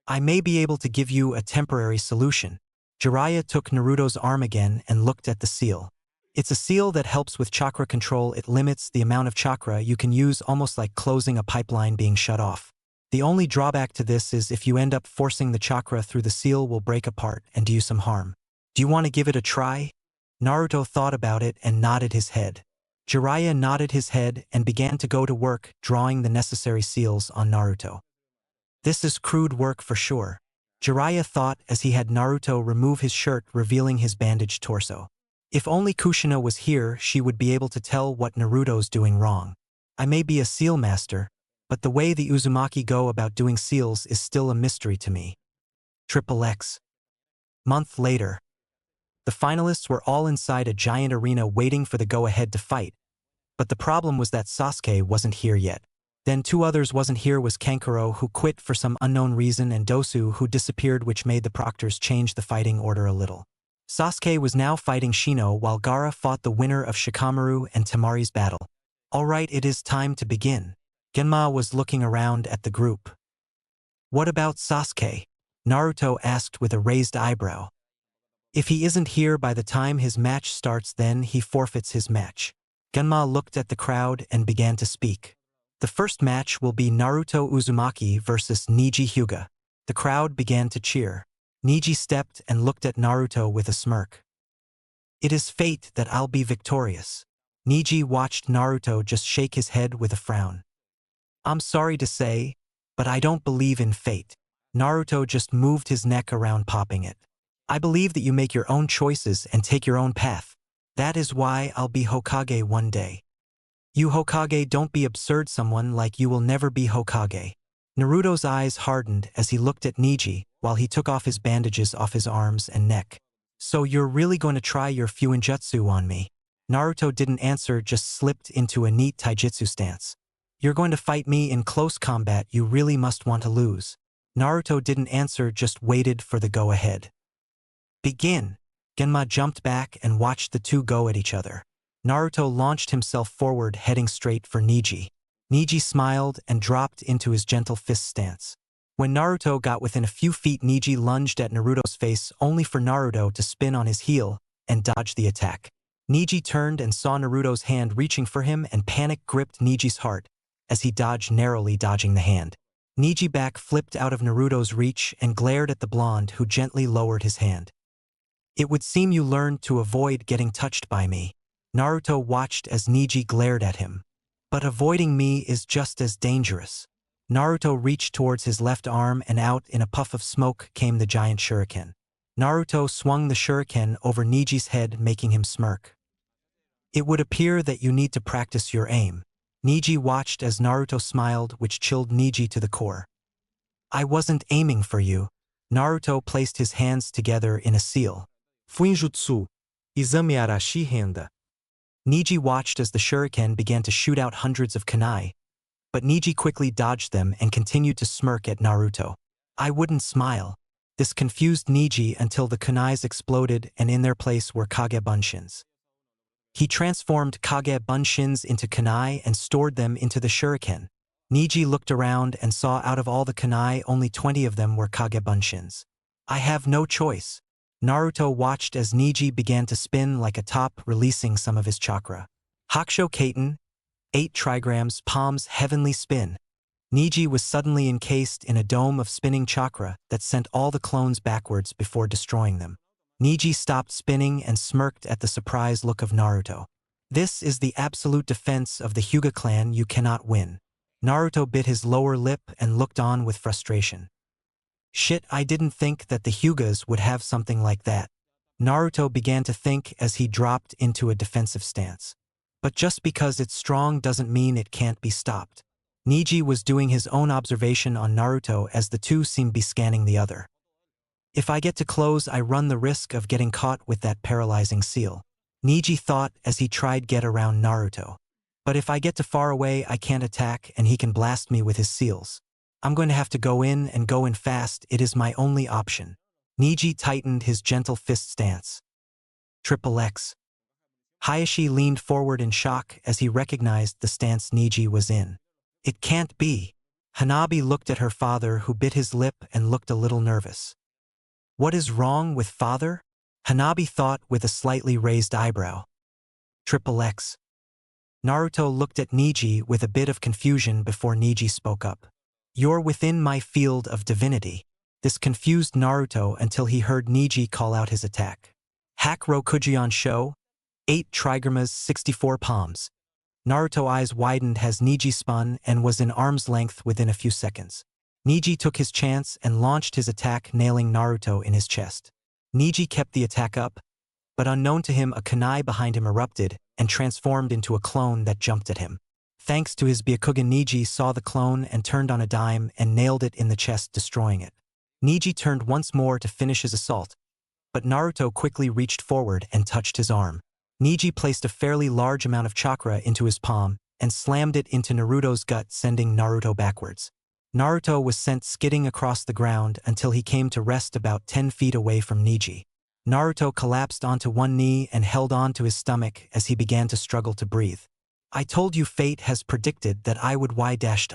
I may be able to give you a temporary solution. Jiraiya took Naruto's arm again and looked at the seal. It's a seal that helps with chakra control. It limits the amount of chakra you can use, almost like closing a pipeline being shut off. The only drawback to this is if you end up forcing the chakra through, the seal will break apart and do you some harm. Do you want to give it a try? Naruto thought about it and nodded his head. Jiraiya nodded his head and began to go to work drawing the necessary seals on Naruto. This is crude work for sure. Jiraiya thought as he had Naruto remove his shirt, revealing his bandaged torso. If only Kushina was here, she would be able to tell what Naruto's doing wrong. I may be a seal master, but the way the Uzumaki go about doing seals is still a mystery to me. XXX. Month later. The finalists were all inside a giant arena waiting for the go-ahead to fight, but the problem was that Sasuke wasn't here yet. Then 2 others wasn't here was Kankuro, who quit for some unknown reason, and Dosu, who disappeared, which made the proctors change the fighting order a little. Sasuke was now fighting Shino while Gaara fought the winner of Shikamaru and Temari's battle. Alright, it is time to begin. Genma was looking around at the group. What about Sasuke? Naruto asked with a raised eyebrow. If he isn't here by the time his match starts, then he forfeits his match. Genma looked at the crowd and began to speak. The first match will be Naruto Uzumaki versus Neji Hyuga. The crowd began to cheer. Neji stepped and looked at Naruto with a smirk. It is fate that I'll be victorious. Neji watched Naruto just shake his head with a frown. I'm sorry to say, but I don't believe in fate. Naruto just moved his neck around, popping it. I believe that you make your own choices and take your own path. That is why I'll be Hokage one day. You Hokage, don't be absurd, someone like you will never be Hokage. Naruto's eyes hardened as he looked at Neji while he took off his bandages off his arms and neck. So you're really going to try your Fuinjutsu on me? Naruto didn't answer, just slipped into a neat taijutsu stance. You're going to fight me in close combat, you really must want to lose. Naruto didn't answer, just waited for the go-ahead. Begin. Genma jumped back and watched the two go at each other. Naruto launched himself forward, heading straight for Neji. Neji smiled and dropped into his gentle fist stance. When Naruto got within a few feet, Neji lunged at Naruto's face, only for Naruto to spin on his heel and dodge the attack. Neji turned and saw Naruto's hand reaching for him, and panic gripped Neji's heart as he dodged, narrowly dodging the hand. Neji back flipped out of Naruto's reach and glared at the blonde, who gently lowered his hand. It would seem you learned to avoid getting touched by me. Naruto watched as Neji glared at him. But avoiding me is just as dangerous. Naruto reached towards his left arm, and out in a puff of smoke came the giant shuriken. Naruto swung the shuriken over Neji's head, making him smirk. It would appear that you need to practice your aim. Neji watched as Naruto smiled, which chilled Neji to the core. I wasn't aiming for you. Naruto placed his hands together in a seal. Fuinjutsu. Izame Arashi Renda. Neji watched as the shuriken began to shoot out hundreds of kunai, but Neji quickly dodged them and continued to smirk at Naruto. I wouldn't smile. This confused Neji until the kunais exploded and in their place were Kage Bunshins. He transformed Kage Bunshins into kunai and stored them into the shuriken. Neji looked around and saw out of all the kunai only 20 of them were Kage Bunshins. I have no choice. Naruto watched as Neji began to spin like a top, releasing some of his chakra. Hakusho Kaiten, 8 trigrams, palms, heavenly spin. Neji was suddenly encased in a dome of spinning chakra that sent all the clones backwards before destroying them. Neji stopped spinning and smirked at the surprised look of Naruto. This is the absolute defense of the Hyuga clan, you cannot win. Naruto bit his lower lip and looked on with frustration. Shit, I didn't think that the Hyugas would have something like that. Naruto began to think as he dropped into a defensive stance. But just because it's strong doesn't mean it can't be stopped. Neji was doing his own observation on Naruto as the two seemed to be scanning the other. If I get too close, I run the risk of getting caught with that paralyzing seal. Neji thought as he tried get around Naruto. But if I get too far away, I can't attack and he can blast me with his seals. I'm going to have to go in fast, it is my only option. Neji tightened his gentle fist stance. Triple X. Hayashi leaned forward in shock as he recognized the stance Neji was in. It can't be. Hanabi looked at her father, who bit his lip and looked a little nervous. What is wrong with father? Hanabi thought with a slightly raised eyebrow. Triple X. Naruto looked at Neji with a bit of confusion before Neji spoke up. You're within my field of divinity. This confused Naruto until he heard Neji call out his attack. Hack Rokujion Sho, 8 trigramas, 64 palms. Naruto's eyes widened as Neji spun and was in arm's length within a few seconds. Neji took his chance and launched his attack, nailing Naruto in his chest. Neji kept the attack up, but unknown to him, a kunai behind him erupted and transformed into a clone that jumped at him. Thanks to his Byakugan, Neji saw the clone and turned on a dime and nailed it in the chest, destroying it. Neji turned once more to finish his assault, but Naruto quickly reached forward and touched his arm. Neji placed a fairly large amount of chakra into his palm and slammed it into Naruto's gut, sending Naruto backwards. Naruto was sent skidding across the ground until he came to rest about 10 feet away from Neji. Naruto collapsed onto one knee and held on to his stomach as he began to struggle to breathe. I told you fate has predicted that I would y-dashed.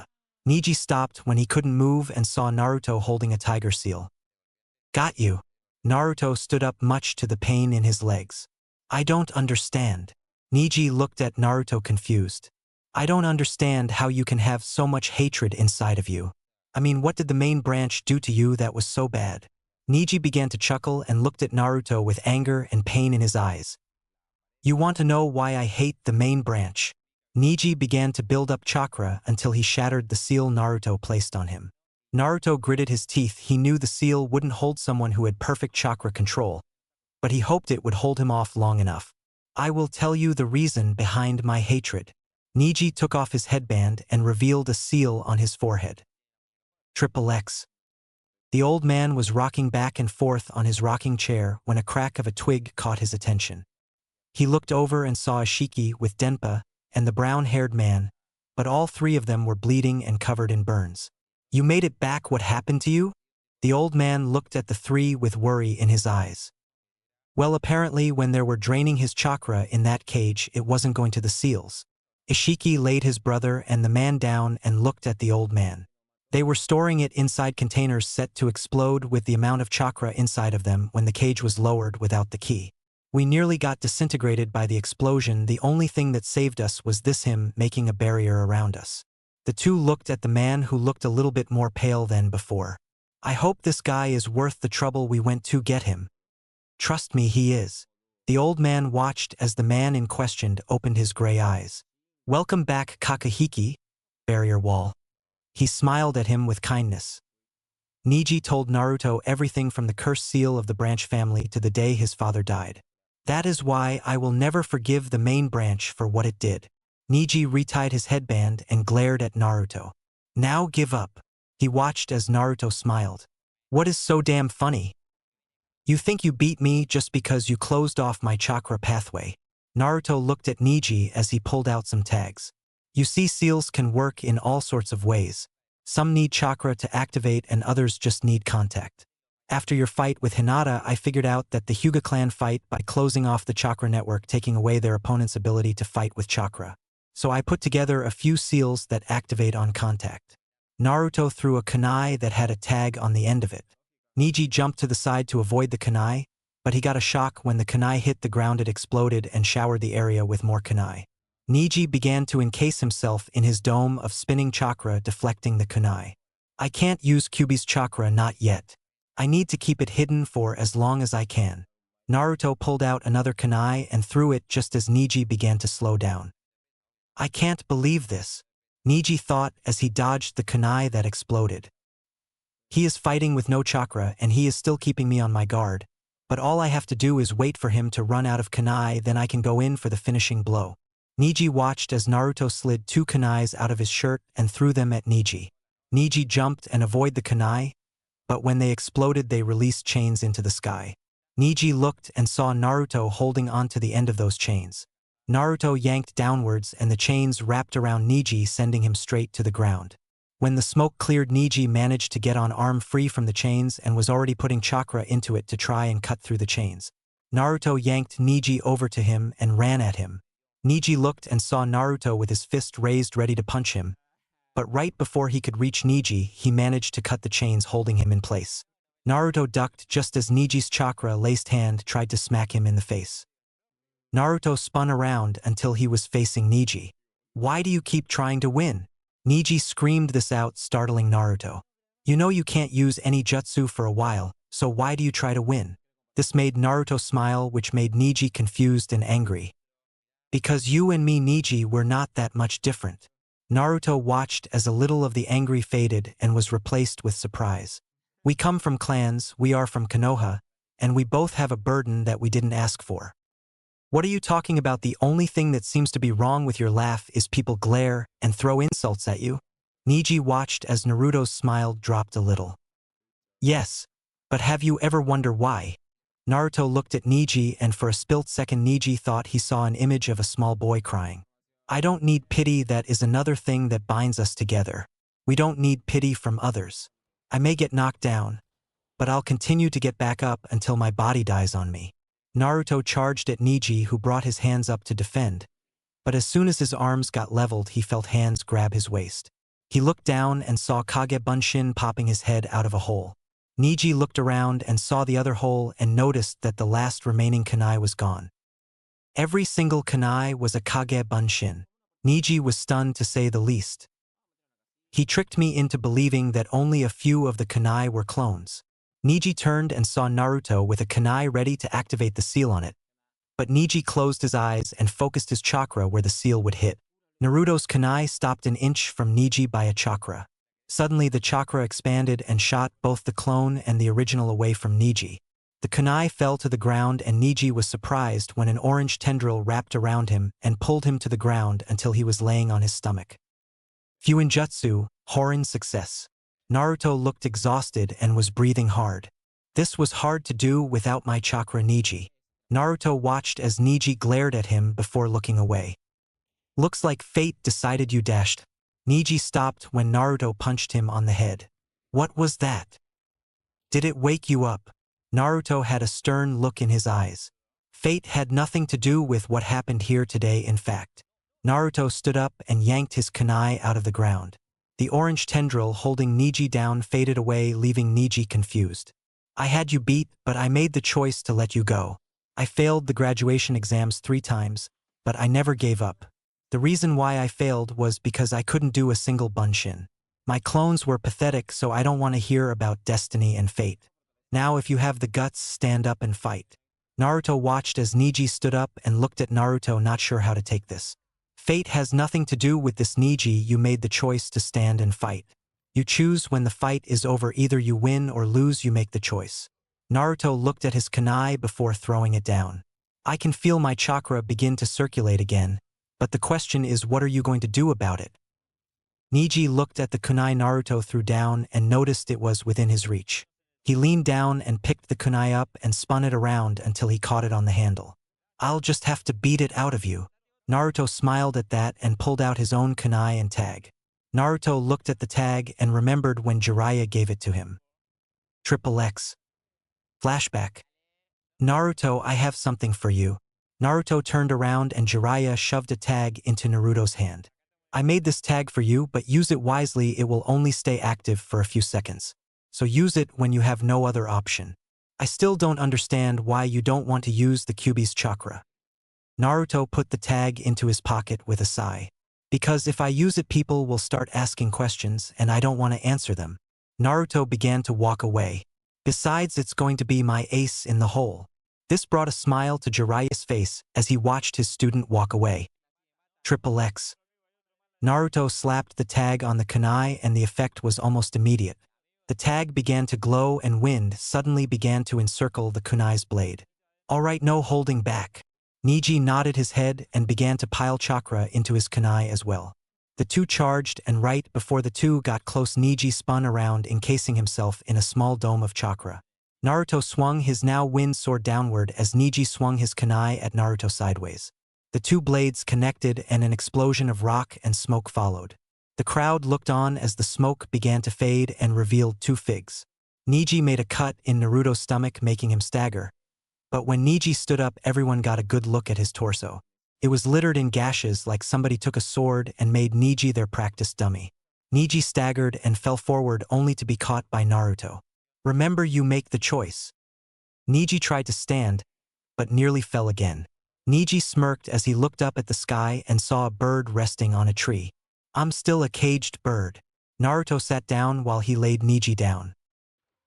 Neji stopped when he couldn't move and saw Naruto holding a tiger seal. Got you. Naruto stood up much to the pain in his legs. I don't understand. Neji looked at Naruto confused. I don't understand how you can have so much hatred inside of you. I mean, what did the main branch do to you that was so bad? Neji began to chuckle and looked at Naruto with anger and pain in his eyes. You want to know why I hate the main branch? Neji began to build up chakra until he shattered the seal Naruto placed on him. Naruto gritted his teeth. He knew the seal wouldn't hold someone who had perfect chakra control, but he hoped it would hold him off long enough. I will tell you the reason behind my hatred. Neji took off his headband and revealed a seal on his forehead. XXX. The old man was rocking back and forth on his rocking chair when a crack of a twig caught his attention. He looked over and saw Ashiki with Denpa and the brown-haired man, but all three of them were bleeding and covered in burns. You made it back. What happened to you? The old man looked at the three with worry in his eyes. Well, apparently when they were draining his chakra in that cage, it wasn't going to the seals. Ishiki laid his brother and the man down and looked at the old man. They were storing it inside containers set to explode with the amount of chakra inside of them when the cage was lowered without the key. We nearly got disintegrated by the explosion. The only thing that saved us was him making a barrier around us. The two looked at the man, who looked a little bit more pale than before. I hope this guy is worth the trouble we went to get him. Trust me, he is. The old man watched as the man in question opened his gray eyes. Welcome back, Kakahiki, barrier wall. He smiled at him with kindness. Neji told Naruto everything from the cursed seal of the branch family to the day his father died. That is why I will never forgive the main branch for what it did. Neji retied his headband and glared at Naruto. Now give up. He watched as Naruto smiled. What is so damn funny? You think you beat me just because you closed off my chakra pathway. Naruto looked at Neji as he pulled out some tags. You see, seals can work in all sorts of ways. Some need chakra to activate and others just need contact. After your fight with Hinata, I figured out that the Hyuga clan fight by closing off the chakra network, taking away their opponent's ability to fight with chakra. So I put together a few seals that activate on contact. Naruto threw a kunai that had a tag on the end of it. Neji jumped to the side to avoid the kunai, but he got a shock when the kunai hit the ground. It exploded and showered the area with more kunai. Neji began to encase himself in his dome of spinning chakra, deflecting the kunai. I can't use Kyuubi's chakra, not yet. I need to keep it hidden for as long as I can. Naruto pulled out another kunai and threw it just as Neji began to slow down. I can't believe this, Neji thought as he dodged the kunai that exploded. He is fighting with no chakra and he is still keeping me on my guard, but all I have to do is wait for him to run out of kunai, then I can go in for the finishing blow. Neji watched as Naruto slid two kunais out of his shirt and threw them at Neji. Neji jumped and avoided the kunai, but when they exploded they released chains into the sky. Neji looked and saw Naruto holding onto the end of those chains. Naruto yanked downwards and the chains wrapped around Neji, sending him straight to the ground. When the smoke cleared, Neji managed to get on arm free from the chains and was already putting chakra into it to try and cut through the chains. Naruto yanked Neji over to him and ran at him. Neji looked and saw Naruto with his fist raised ready to punch him, but right before he could reach Neji, he managed to cut the chains holding him in place. Naruto ducked just as Neji's chakra-laced hand tried to smack him in the face. Naruto spun around until he was facing Neji. Why do you keep trying to win? Neji screamed this out, startling Naruto. You know you can't use any jutsu for a while, so why do you try to win? This made Naruto smile, which made Neji confused and angry. Because you and me, Neji, were not that much different. Naruto watched as a little of the angry faded and was replaced with surprise. We come from clans, we are from Konoha, and we both have a burden that we didn't ask for. What are you talking about? The only thing that seems to be wrong with your laugh is people glare and throw insults at you. Neji watched as Naruto's smile dropped a little. Yes, but have you ever wondered why? Naruto looked at Neji and for a split second Neji thought he saw an image of a small boy crying. I don't need pity, that is another thing that binds us together. We don't need pity from others. I may get knocked down, but I'll continue to get back up until my body dies on me. Naruto charged at Niji, who brought his hands up to defend. But as soon as his arms got leveled, he felt hands grab his waist. He looked down and saw Kage Bunshin popping his head out of a hole. Niji looked around and saw the other hole and noticed that the last remaining kunai was gone. Every single kunai was a Kage Bunshin. Niji was stunned, to say the least. He tricked me into believing that only a few of the kunai were clones. Niji turned and saw Naruto with a kunai ready to activate the seal on it. But Niji closed his eyes and focused his chakra where the seal would hit. Naruto's kunai stopped an inch from Niji by a chakra. Suddenly the chakra expanded and shot both the clone and the original away from Niji. The kunai fell to the ground and Niji was surprised when an orange tendril wrapped around him and pulled him to the ground until he was laying on his stomach. Fuinjutsu, Horin success. Naruto looked exhausted and was breathing hard. This was hard to do without my chakra, Niji. Naruto watched as Niji glared at him before looking away. Looks like fate decided you dashed. Niji stopped when Naruto punched him on the head. What was that? Did it wake you up? Naruto had a stern look in his eyes. Fate had nothing to do with what happened here today, in fact. Naruto stood up and yanked his kunai out of the ground. The orange tendril holding Niji down faded away, leaving Niji confused. I had you beat, but I made the choice to let you go. I failed the graduation exams 3 times, but I never gave up. The reason why I failed was because I couldn't do a single bunshin. My clones were pathetic, so I don't want to hear about destiny and fate. Now if you have the guts, stand up and fight. Naruto watched as Niji stood up and looked at Naruto, not sure how to take this. Fate has nothing to do with this, Niji. You made the choice to stand and fight. You choose when the fight is over. Either you win or lose, you make the choice. Naruto looked at his kunai before throwing it down. I can feel my chakra begin to circulate again, but the question is, what are you going to do about it? Niji looked at the kunai Naruto threw down and noticed it was within his reach. He leaned down and picked the kunai up and spun it around until he caught it on the handle. I'll just have to beat it out of you. Naruto smiled at that and pulled out his own kunai and tag. Naruto looked at the tag and remembered when Jiraiya gave it to him. XXX. Flashback. Naruto, I have something for you. Naruto turned around and Jiraiya shoved a tag into Naruto's hand. I made this tag for you, but use it wisely. It will only stay active for a few seconds. So use it when you have no other option. I still don't understand why you don't want to use the Kyuubi's chakra. Naruto put the tag into his pocket with a sigh. Because if I use it, people will start asking questions and I don't want to answer them. Naruto began to walk away. Besides, it's going to be my ace in the hole. This brought a smile to Jiraiya's face as he watched his student walk away. XXX. Naruto slapped the tag on the kunai and the effect was almost immediate. The tag began to glow and wind suddenly began to encircle the kunai's blade. Alright, no holding back. Niji nodded his head and began to pile chakra into his kunai as well. The two charged, and right before the two got close, Niji spun around, encasing himself in a small dome of chakra. Naruto swung his now wind sword downward as Niji swung his kunai at Naruto sideways. The two blades connected and an explosion of rock and smoke followed. The crowd looked on as the smoke began to fade and revealed 2 figs. Niji made a cut in Naruto's stomach, making him stagger. But when Niji stood up, everyone got a good look at his torso. It was littered in gashes like somebody took a sword and made Niji their practice dummy. Niji staggered and fell forward only to be caught by Naruto. Remember, you make the choice. Niji tried to stand, but nearly fell again. Niji smirked as he looked up at the sky and saw a bird resting on a tree. I'm still a caged bird. Naruto sat down while he laid Niji down.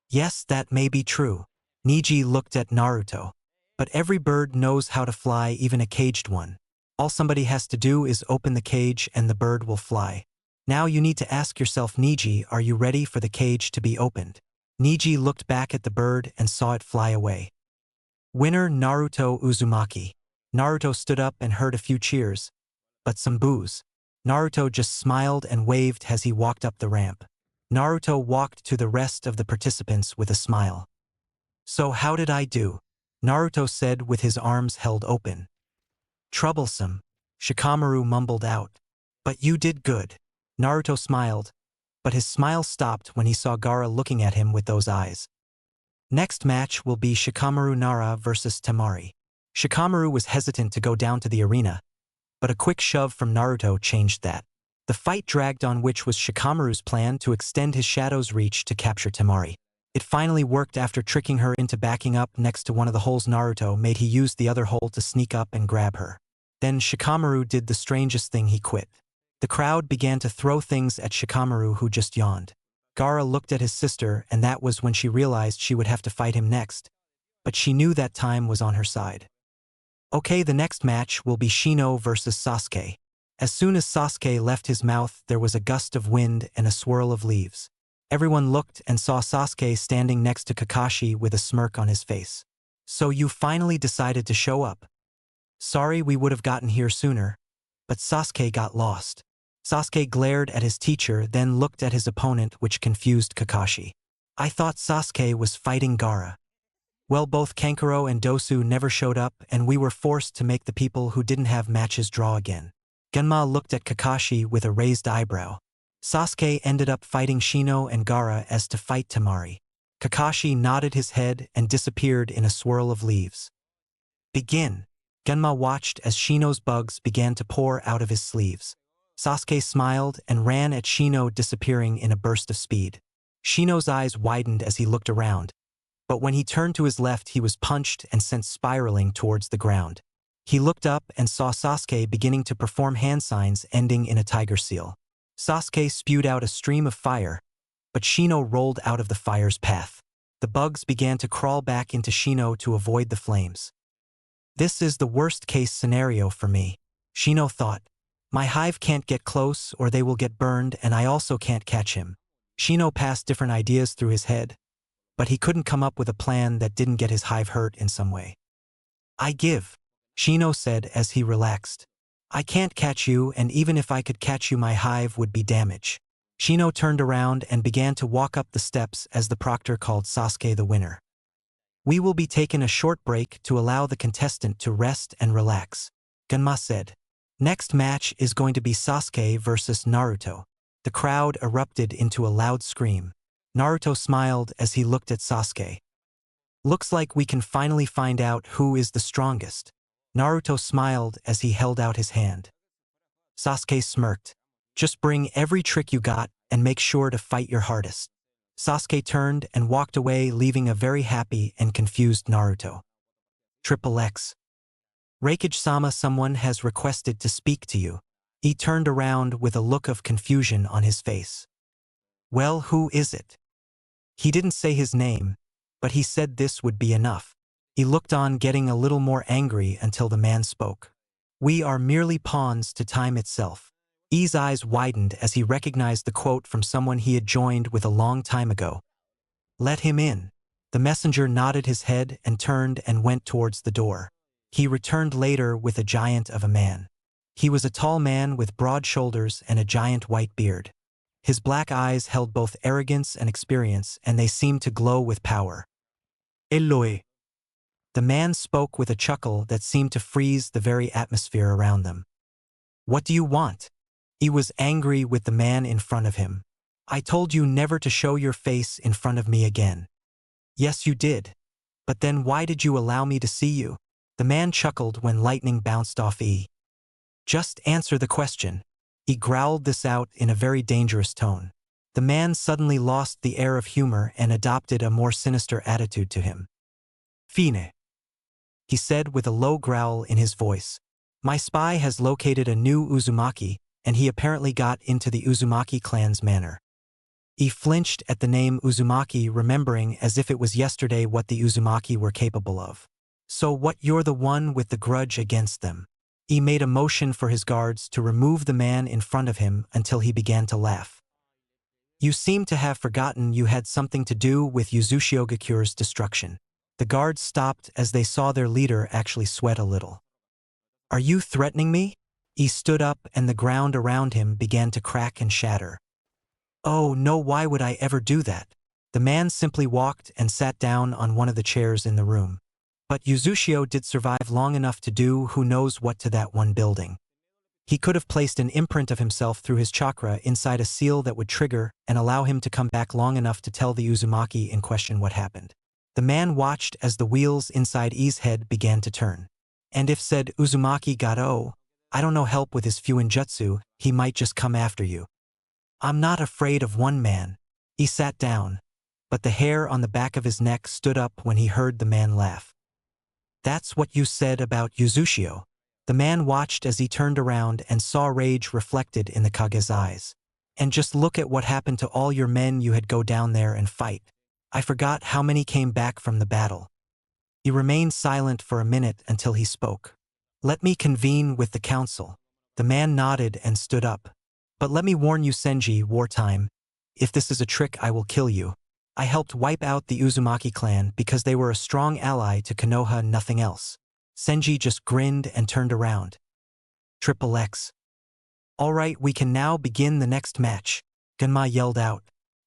Yes, that may be true. Niji looked at Naruto. But every bird knows how to fly, even a caged one. All somebody has to do is open the cage and the bird will fly. Now you need to ask yourself, Niji, are you ready for the cage to be opened? Niji looked back at the bird and saw it fly away. Winner Naruto Uzumaki. Naruto stood up and heard a few cheers, but some boos. Naruto just smiled and waved as he walked up the ramp. Naruto walked to the rest of the participants with a smile. So how did I do? Naruto said with his arms held open. Troublesome, Shikamaru mumbled out. But you did good. Naruto smiled, but his smile stopped when he saw Gaara looking at him with those eyes. Next match will be Shikamaru Nara versus Temari. Shikamaru was hesitant to go down to the arena, but a quick shove from Naruto changed that. The fight dragged on, which was Shikamaru's plan to extend his shadow's reach to capture Temari. It finally worked after tricking her into backing up next to one of the holes. Naruto made he used the other hole to sneak up and grab her. Then Shikamaru did the strangest thing: he quit. The crowd began to throw things at Shikamaru, who just yawned. Gaara looked at his sister, and that was when she realized she would have to fight him next. But she knew that time was on her side. Okay, the next match will be Shino versus Sasuke. As soon as Sasuke left his mouth, there was a gust of wind and a swirl of leaves. Everyone looked and saw Sasuke standing next to Kakashi with a smirk on his face. So you finally decided to show up. Sorry, we would have gotten here sooner. But Sasuke got lost. Sasuke glared at his teacher, then looked at his opponent, which confused Kakashi. I thought Sasuke was fighting Gaara. Well, both Kankuro and Dosu never showed up, and we were forced to make the people who didn't have matches draw again. Genma looked at Kakashi with a raised eyebrow. Sasuke ended up fighting Shino and Gaara as to fight Temari. Kakashi nodded his head and disappeared in a swirl of leaves. Begin. Genma watched as Shino's bugs began to pour out of his sleeves. Sasuke smiled and ran at Shino, disappearing in a burst of speed. Shino's eyes widened as he looked around, but when he turned to his left, he was punched and sent spiraling towards the ground. He looked up and saw Sasuke beginning to perform hand signs ending in a tiger seal. Sasuke spewed out a stream of fire, but Shino rolled out of the fire's path. The bugs began to crawl back into Shino to avoid the flames. This is the worst-case scenario for me, Shino thought. My hive can't get close or they will get burned, and I also can't catch him. Shino passed different ideas through his head, but he couldn't come up with a plan that didn't get his hive hurt in some way. I give, Shino said as he relaxed. I can't catch you, and even if I could catch you, my hive would be damaged. Shino turned around and began to walk up the steps as the proctor called Sasuke the winner. We will be taking a short break to allow the contestant to rest and relax, Genma said. Next match is going to be Sasuke versus Naruto. The crowd erupted into a loud scream. Naruto smiled as he looked at Sasuke. Looks like we can finally find out who is the strongest. Naruto smiled as he held out his hand. Sasuke smirked. Just bring every trick you got and make sure to fight your hardest. Sasuke turned and walked away, leaving a very happy and confused Naruto. Triple X. Raikage-sama, someone has requested to speak to you. He turned around with a look of confusion on his face. Well, who is it? He didn't say his name, but he said this would be enough. He looked on, getting a little more angry until the man spoke. We are merely pawns to time itself. E's eyes widened as he recognized the quote from someone he had joined with a long time ago. Let him in. The messenger nodded his head and turned and went towards the door. He returned later with a giant of a man. He was a tall man with broad shoulders and a giant white beard. His black eyes held both arrogance and experience, and they seemed to glow with power. Eloi. The man spoke with a chuckle that seemed to freeze the very atmosphere around them. What do you want? He was angry with the man in front of him. I told you never to show your face in front of me again. Yes, you did. But then why did you allow me to see you? The man chuckled when lightning bounced off E. Just answer the question. He growled this out in a very dangerous tone. The man suddenly lost the air of humor and adopted a more sinister attitude to him. Fine. He said with a low growl in his voice. My spy has located a new Uzumaki, and he apparently got into the Uzumaki clan's manor. He flinched at the name Uzumaki, remembering as if it was yesterday what the Uzumaki were capable of. So what, you're the one with the grudge against them? He made a motion for his guards to remove the man in front of him until he began to laugh. You seem to have forgotten you had something to do with Uzushiogakura's destruction. The guards stopped as they saw their leader actually sweat a little. Are you threatening me? He stood up and the ground around him began to crack and shatter. Oh no, why would I ever do that? The man simply walked and sat down on one of the chairs in the room. But Uzushio did survive long enough to do who knows what to that one building. He could have placed an imprint of himself through his chakra inside a seal that would trigger and allow him to come back long enough to tell the Uzumaki in question what happened. The man watched as the wheels inside I's head began to turn. And if said Uzumaki got I don't know help with his fuinjutsu, he might just come after you. I'm not afraid of one man. He sat down, but the hair on the back of his neck stood up when he heard the man laugh. That's what you said about Yuzushio. The man watched as he turned around and saw rage reflected in the Kage's eyes. And just look at what happened to all your men. You had go down there and fight. I forgot how many came back from the battle. He remained silent for a minute until he spoke. Let me convene with the council. The man nodded and stood up. But let me warn you, Senji, wartime. If this is a trick, I will kill you. I helped wipe out the Uzumaki clan because they were a strong ally to Konoha, nothing else. Senji just grinned and turned around. Triple X. All right, we can now begin the next match. Genma yelled out.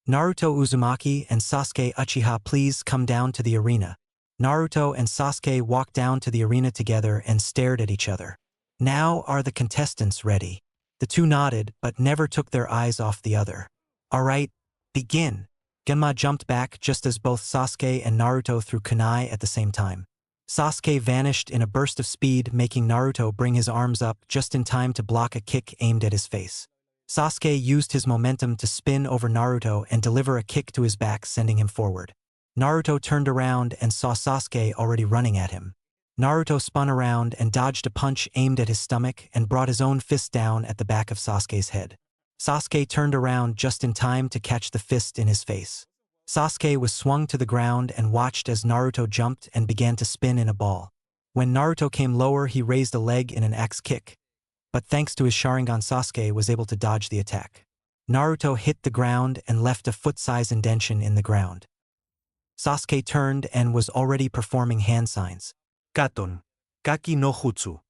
Naruto Uzumaki and Sasuke Uchiha, please come down to the arena. Naruto and Sasuke walked down to the arena together and stared at each other. Now are the contestants ready? The two nodded, but never took their eyes off the other. All right, begin. Genma jumped back just as both Sasuke and Naruto threw kunai at the same time. Sasuke vanished in a burst of speed, making Naruto bring his arms up just in time to block a kick aimed at his face. Sasuke used his momentum to spin over Naruto and deliver a kick to his back, sending him forward. Naruto turned around and saw Sasuke already running at him. Naruto spun around and dodged a punch aimed at his stomach and brought his own fist down at the back of Sasuke's head. Sasuke turned around just in time to catch the fist in his face. Sasuke was swung to the ground and watched as Naruto jumped and began to spin in a ball. When Naruto came lower, he raised a leg in an axe kick. But thanks to his Sharingan, Sasuke was able to dodge the attack. Naruto hit the ground and left a foot-size indentation in the ground. Sasuke turned and was already performing hand signs. Katon. Kaki no Jutsu.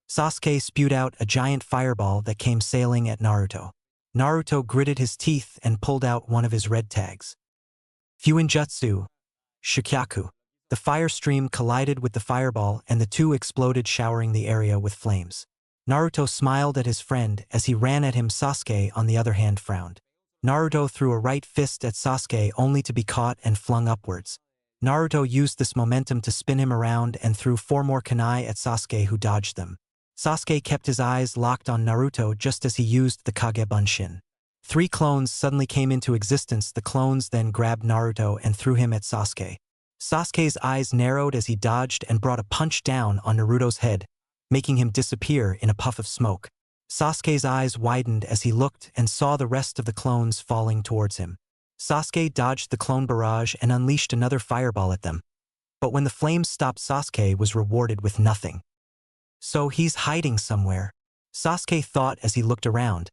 Sasuke spewed out a giant fireball that came sailing at Naruto. Naruto gritted his teeth and pulled out one of his red tags. Fuinjutsu. Shikyaku. The fire stream collided with the fireball and the two exploded, showering the area with flames. Naruto smiled at his friend as he ran at him. Sasuke, on the other hand, frowned. Naruto threw a right fist at Sasuke only to be caught and flung upwards. Naruto used this momentum to spin him around and threw 4 more kunai at Sasuke, who dodged them. Sasuke kept his eyes locked on Naruto just as he used the Kage Bunshin. 3 clones suddenly came into existence. The clones then grabbed Naruto and threw him at Sasuke. Sasuke's eyes narrowed as he dodged and brought a punch down on Naruto's head, making him disappear in a puff of smoke. Sasuke's eyes widened as he looked and saw the rest of the clones falling towards him. Sasuke dodged the clone barrage and unleashed another fireball at them. But when the flames stopped, Sasuke was rewarded with nothing. So he's hiding somewhere, Sasuke thought as he looked around.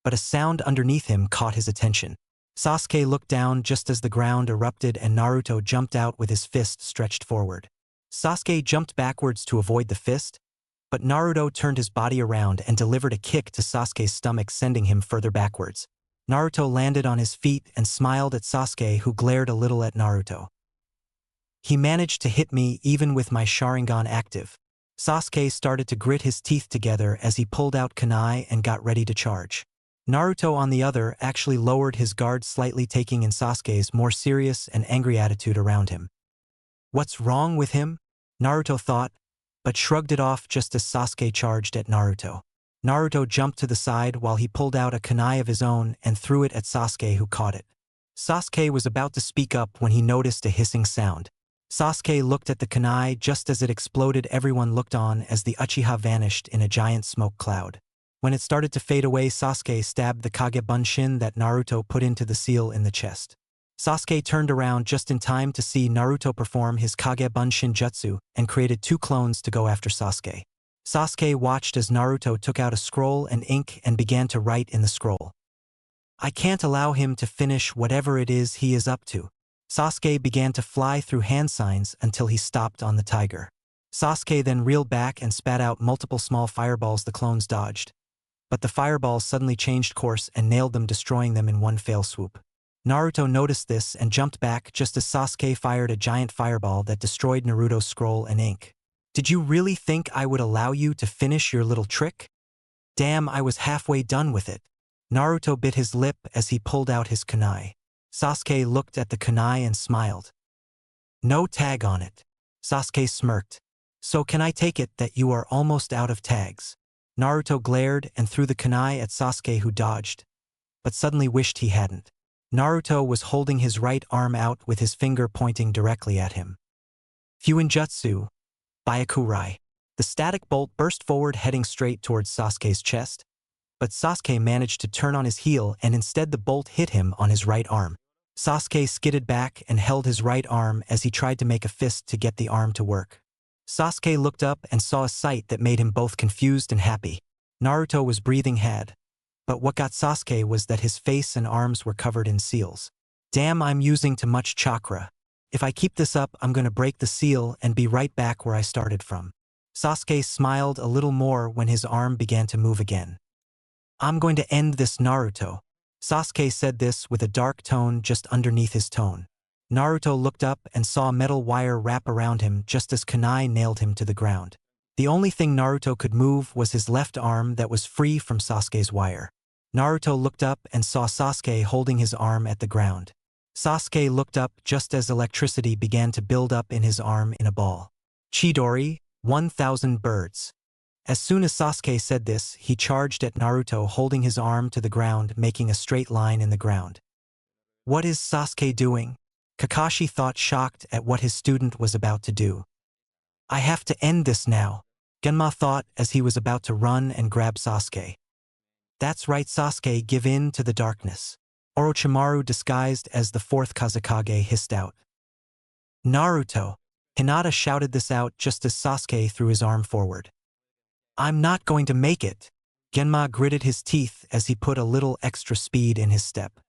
But a sound underneath him caught his attention. Sasuke looked down just as the ground erupted and Naruto jumped out with his fist stretched forward. Sasuke jumped backwards to avoid the fist, but Naruto turned his body around and delivered a kick to Sasuke's stomach, sending him further backwards. Naruto landed on his feet and smiled at Sasuke, who glared a little at Naruto. He managed to hit me even with my Sharingan active. Sasuke started to grit his teeth together as he pulled out kunai and got ready to charge. Naruto, on the other, actually lowered his guard slightly, taking in Sasuke's more serious and angry attitude around him. What's wrong with him? Naruto thought, but shrugged it off just as Sasuke charged at Naruto. Naruto jumped to the side while he pulled out a kunai of his own and threw it at Sasuke, who caught it. Sasuke was about to speak up when he noticed a hissing sound. Sasuke looked at the kunai just as it exploded. Everyone looked on as the Uchiha vanished in a giant smoke cloud. When it started to fade away, Sasuke stabbed the Kage Bunshin that Naruto put into the seal in the chest. Sasuke turned around just in time to see Naruto perform his Kage Bunshin jutsu and created 2 clones to go after Sasuke. Sasuke watched as Naruto took out a scroll and ink and began to write in the scroll. I can't allow him to finish whatever it is he is up to. Sasuke began to fly through hand signs until he stopped on the tiger. Sasuke then reeled back and spat out multiple small fireballs. The clones dodged. But the fireballs suddenly changed course and nailed them, destroying them in one fell swoop. Naruto noticed this and jumped back just as Sasuke fired a giant fireball that destroyed Naruto's scroll and ink. Did you really think I would allow you to finish your little trick? Damn, I was halfway done with it. Naruto bit his lip as he pulled out his kunai. Sasuke looked at the kunai and smiled. No tag on it. Sasuke smirked. So can I take it that you are almost out of tags? Naruto glared and threw the kunai at Sasuke, who dodged, but suddenly wished he hadn't. Naruto was holding his right arm out with his finger pointing directly at him. Fuinjutsu, Byakurai. The static bolt burst forward, heading straight towards Sasuke's chest, but Sasuke managed to turn on his heel and instead the bolt hit him on his right arm. Sasuke skidded back and held his right arm as he tried to make a fist to get the arm to work. Sasuke looked up and saw a sight that made him both confused and happy. Naruto was breathing hard, but what got Sasuke was that his face and arms were covered in seals. Damn, I'm using too much chakra. If I keep this up, I'm gonna break the seal and be right back where I started from. Sasuke smiled a little more when his arm began to move again. I'm going to end this, Naruto. Sasuke said this with a dark tone just underneath his tone. Naruto looked up and saw a metal wire wrap around him just as kunai nailed him to the ground. The only thing Naruto could move was his left arm that was free from Sasuke's wire. Naruto looked up and saw Sasuke holding his arm at the ground. Sasuke looked up just as electricity began to build up in his arm in a ball. Chidori, 1,000 birds. As soon as Sasuke said this, he charged at Naruto, holding his arm to the ground, making a straight line in the ground. What is Sasuke doing? Kakashi thought, shocked at what his student was about to do. I have to end this now, Genma thought as he was about to run and grab Sasuke. That's right, Sasuke, give in to the darkness. Orochimaru, disguised as the fourth Kazekage, hissed out. Naruto. Hinata shouted this out just as Sasuke threw his arm forward. I'm not going to make it. Genma gritted his teeth as he put a little extra speed in his step.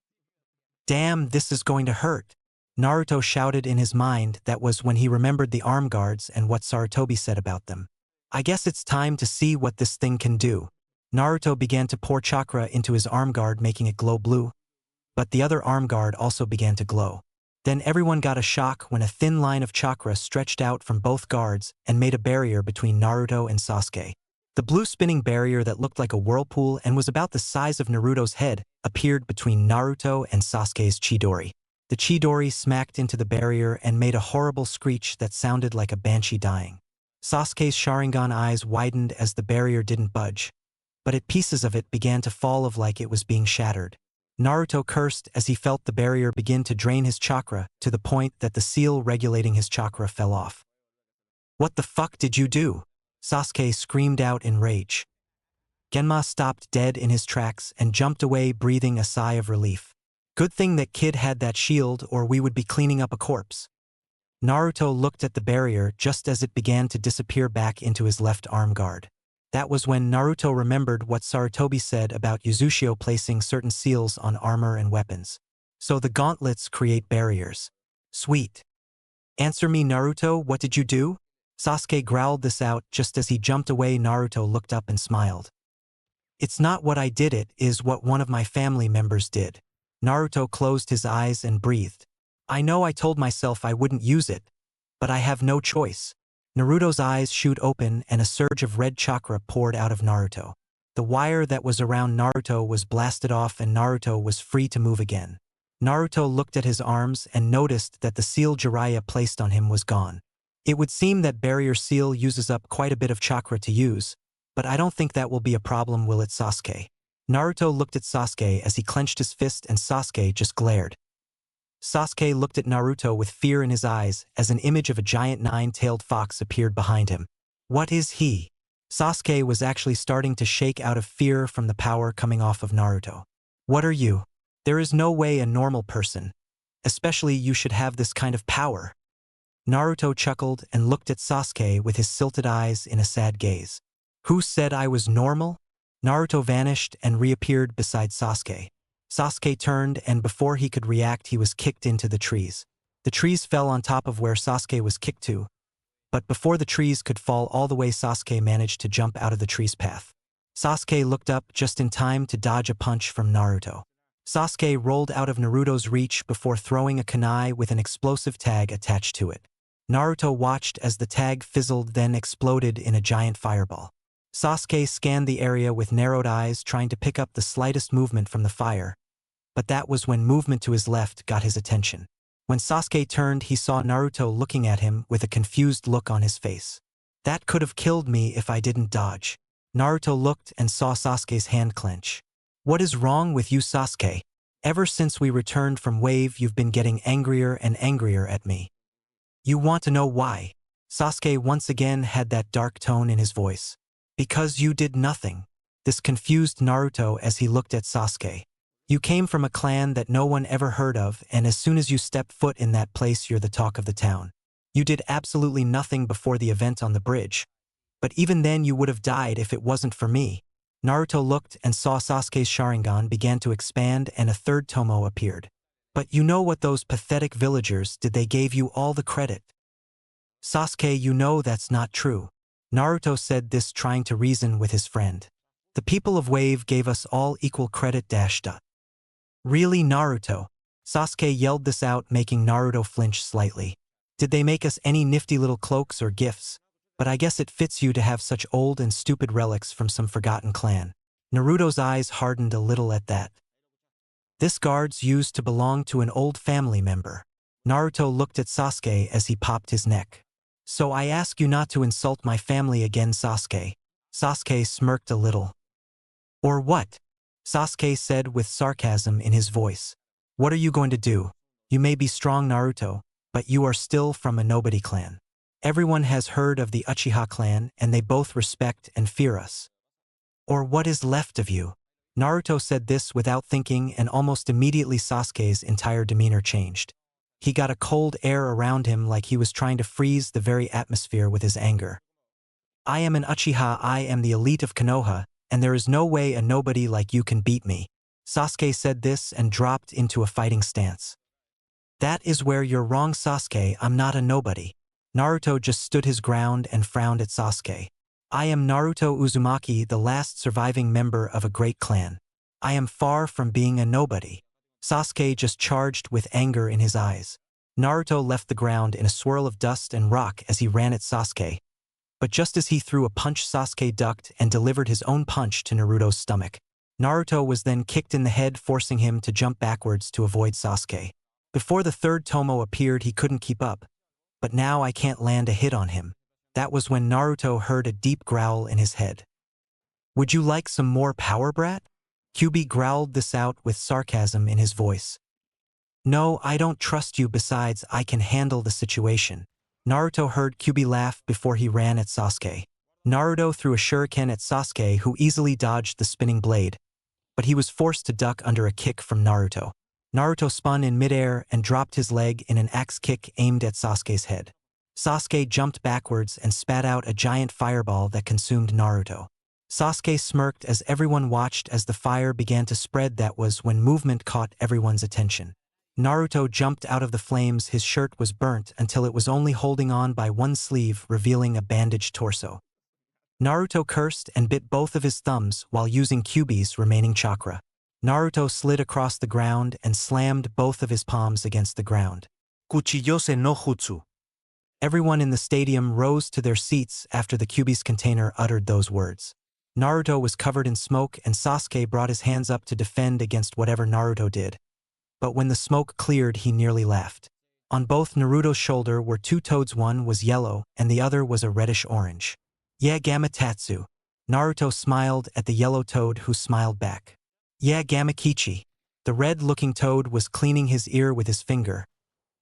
Damn, this is going to hurt. Naruto shouted in his mind. That was when he remembered the arm guards and what Sarutobi said about them. I guess it's time to see what this thing can do. Naruto began to pour chakra into his arm guard, making it glow blue. But the other arm guard also began to glow. Then everyone got a shock when a thin line of chakra stretched out from both guards and made a barrier between Naruto and Sasuke. The blue spinning barrier that looked like a whirlpool and was about the size of Naruto's head appeared between Naruto and Sasuke's Chidori. The Chidori smacked into the barrier and made a horrible screech that sounded like a banshee dying. Sasuke's Sharingan eyes widened as the barrier didn't budge, but pieces of it began to fall off like it was being shattered. Naruto cursed as he felt the barrier begin to drain his chakra to the point that the seal regulating his chakra fell off. What the fuck did you do? Sasuke screamed out in rage. Genma stopped dead in his tracks and jumped away, breathing a sigh of relief. Good thing that kid had that shield, or we would be cleaning up a corpse. Naruto looked at the barrier just as it began to disappear back into his left arm guard. That was when Naruto remembered what Sarutobi said about Uzushio placing certain seals on armor and weapons. So the gauntlets create barriers. Sweet. Answer me, Naruto, what did you do? Sasuke growled this out just as he jumped away. Naruto looked up and smiled. It's not what I did, it is what one of my family members did. Naruto closed his eyes and breathed. I know I told myself I wouldn't use it, but I have no choice. Naruto's eyes shoot open and a surge of red chakra poured out of Naruto. The wire that was around Naruto was blasted off and Naruto was free to move again. Naruto looked at his arms and noticed that the seal Jiraiya placed on him was gone. It would seem that barrier seal uses up quite a bit of chakra to use, but I don't think that will be a problem, will it, Sasuke? Naruto looked at Sasuke as he clenched his fist and Sasuke just glared. Sasuke looked at Naruto with fear in his eyes as an image of a giant nine-tailed fox appeared behind him. What is he? Sasuke was actually starting to shake out of fear from the power coming off of Naruto. What are you? There is no way a normal person, especially you, should have this kind of power. Naruto chuckled and looked at Sasuke with his silted eyes in a sad gaze. Who said I was normal? Naruto vanished and reappeared beside Sasuke. Sasuke turned and before he could react he was kicked into the trees. The trees fell on top of where Sasuke was kicked to, but before the trees could fall all the way Sasuke managed to jump out of the tree's path. Sasuke looked up just in time to dodge a punch from Naruto. Sasuke rolled out of Naruto's reach before throwing a kunai with an explosive tag attached to it. Naruto watched as the tag fizzled then exploded in a giant fireball. Sasuke scanned the area with narrowed eyes trying to pick up the slightest movement from the fire, but that was when movement to his left got his attention. When Sasuke turned, he saw Naruto looking at him with a confused look on his face. That could have killed me if I didn't dodge. Naruto looked and saw Sasuke's hand clench. What is wrong with you, Sasuke? Ever since we returned from Wave, you've been getting angrier and angrier at me. You want to know why? Sasuke once again had that dark tone in his voice. Because you did nothing. This confused Naruto as he looked at Sasuke. You came from a clan that no one ever heard of, and as soon as you step foot in that place, you're the talk of the town. You did absolutely nothing before the event on the bridge. But even then you would have died if it wasn't for me. Naruto looked and saw Sasuke's Sharingan began to expand and a third tomo appeared. But you know what, those pathetic villagers did, they gave you all the credit. Sasuke, you know that's not true. Naruto said this, trying to reason with his friend. The people of Wave gave us all equal credit. Really, Naruto? Sasuke yelled this out, making Naruto flinch slightly. Did they make us any nifty little cloaks or gifts? But I guess it fits you to have such old and stupid relics from some forgotten clan. Naruto's eyes hardened a little at that. This guards used to belong to an old family member. Naruto looked at Sasuke as he popped his neck. So I ask you not to insult my family again, Sasuke. Sasuke smirked a little. Or what? Sasuke said with sarcasm in his voice. What are you going to do? You may be strong, Naruto, but you are still from a nobody clan. Everyone has heard of the Uchiha clan, and they both respect and fear us. Or what is left of you? Naruto said this without thinking, and almost immediately Sasuke's entire demeanor changed. He got a cold air around him, like he was trying to freeze the very atmosphere with his anger. I am an Uchiha, I am the elite of Konoha, and there is no way a nobody like you can beat me. Sasuke said this and dropped into a fighting stance. That is where you're wrong, Sasuke, I'm not a nobody. Naruto just stood his ground and frowned at Sasuke. I am Naruto Uzumaki, the last surviving member of a great clan. I am far from being a nobody. Sasuke just charged with anger in his eyes. Naruto left the ground in a swirl of dust and rock as he ran at Sasuke. But just as he threw a punch, Sasuke ducked and delivered his own punch to Naruto's stomach. Naruto was then kicked in the head, forcing him to jump backwards to avoid Sasuke. Before the third tomo appeared, he couldn't keep up. But now I can't land a hit on him. That was when Naruto heard a deep growl in his head. Would you like some more power, brat? Kyuubi growled this out with sarcasm in his voice. No, I don't trust you, besides I can handle the situation. Naruto heard Kyuubi laugh before he ran at Sasuke. Naruto threw a shuriken at Sasuke, who easily dodged the spinning blade. But he was forced to duck under a kick from Naruto. Naruto spun in midair and dropped his leg in an axe kick aimed at Sasuke's head. Sasuke jumped backwards and spat out a giant fireball that consumed Naruto. Sasuke smirked as everyone watched as the fire began to spread. That was when movement caught everyone's attention. Naruto jumped out of the flames. His shirt was burnt until it was only holding on by one sleeve, revealing a bandaged torso. Naruto cursed and bit both of his thumbs while using Kyuubi's remaining chakra. Naruto slid across the ground and slammed both of his palms against the ground. Cuchillose no jutsu. Everyone in the stadium rose to their seats after the Kyuubi's container uttered those words. Naruto was covered in smoke, and Sasuke brought his hands up to defend against whatever Naruto did. But when the smoke cleared, he nearly laughed. On both Naruto's shoulder were two toads. One was yellow and the other was a reddish-orange. Yeah, Gamatatsu. Naruto smiled at the yellow toad, who smiled back. Yeah, Gamakichi. The red-looking toad was cleaning his ear with his finger,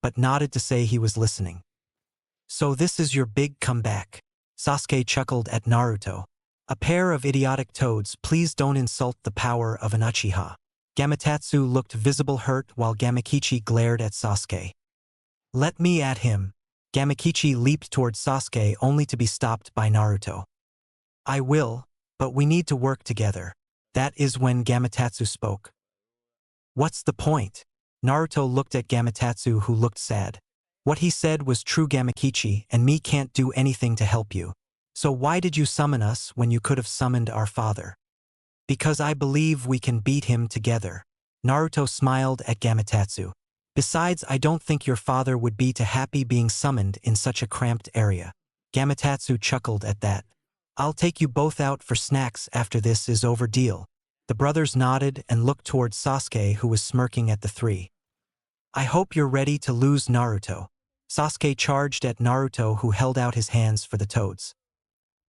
but nodded to say he was listening. So this is your big comeback? Sasuke chuckled at Naruto. A pair of idiotic toads, please don't insult the power of an Uchiha. Gamatatsu looked visible hurt while Gamakichi glared at Sasuke. Let me at him. Gamakichi leaped towards Sasuke only to be stopped by Naruto. I will, but we need to work together. That is when Gamatatsu spoke. What's the point? Naruto looked at Gamatatsu, who looked sad. What he said was true, Gamakichi, and me can't do anything to help you. So why did you summon us when you could have summoned our father? Because I believe we can beat him together. Naruto smiled at Gamatatsu. Besides, I don't think your father would be too happy being summoned in such a cramped area. Gamatatsu chuckled at that. I'll take you both out for snacks after this is over, deal. The brothers nodded and looked towards Sasuke, who was smirking at the three. I hope you're ready to lose, Naruto. Sasuke charged at Naruto, who held out his hands for the toads.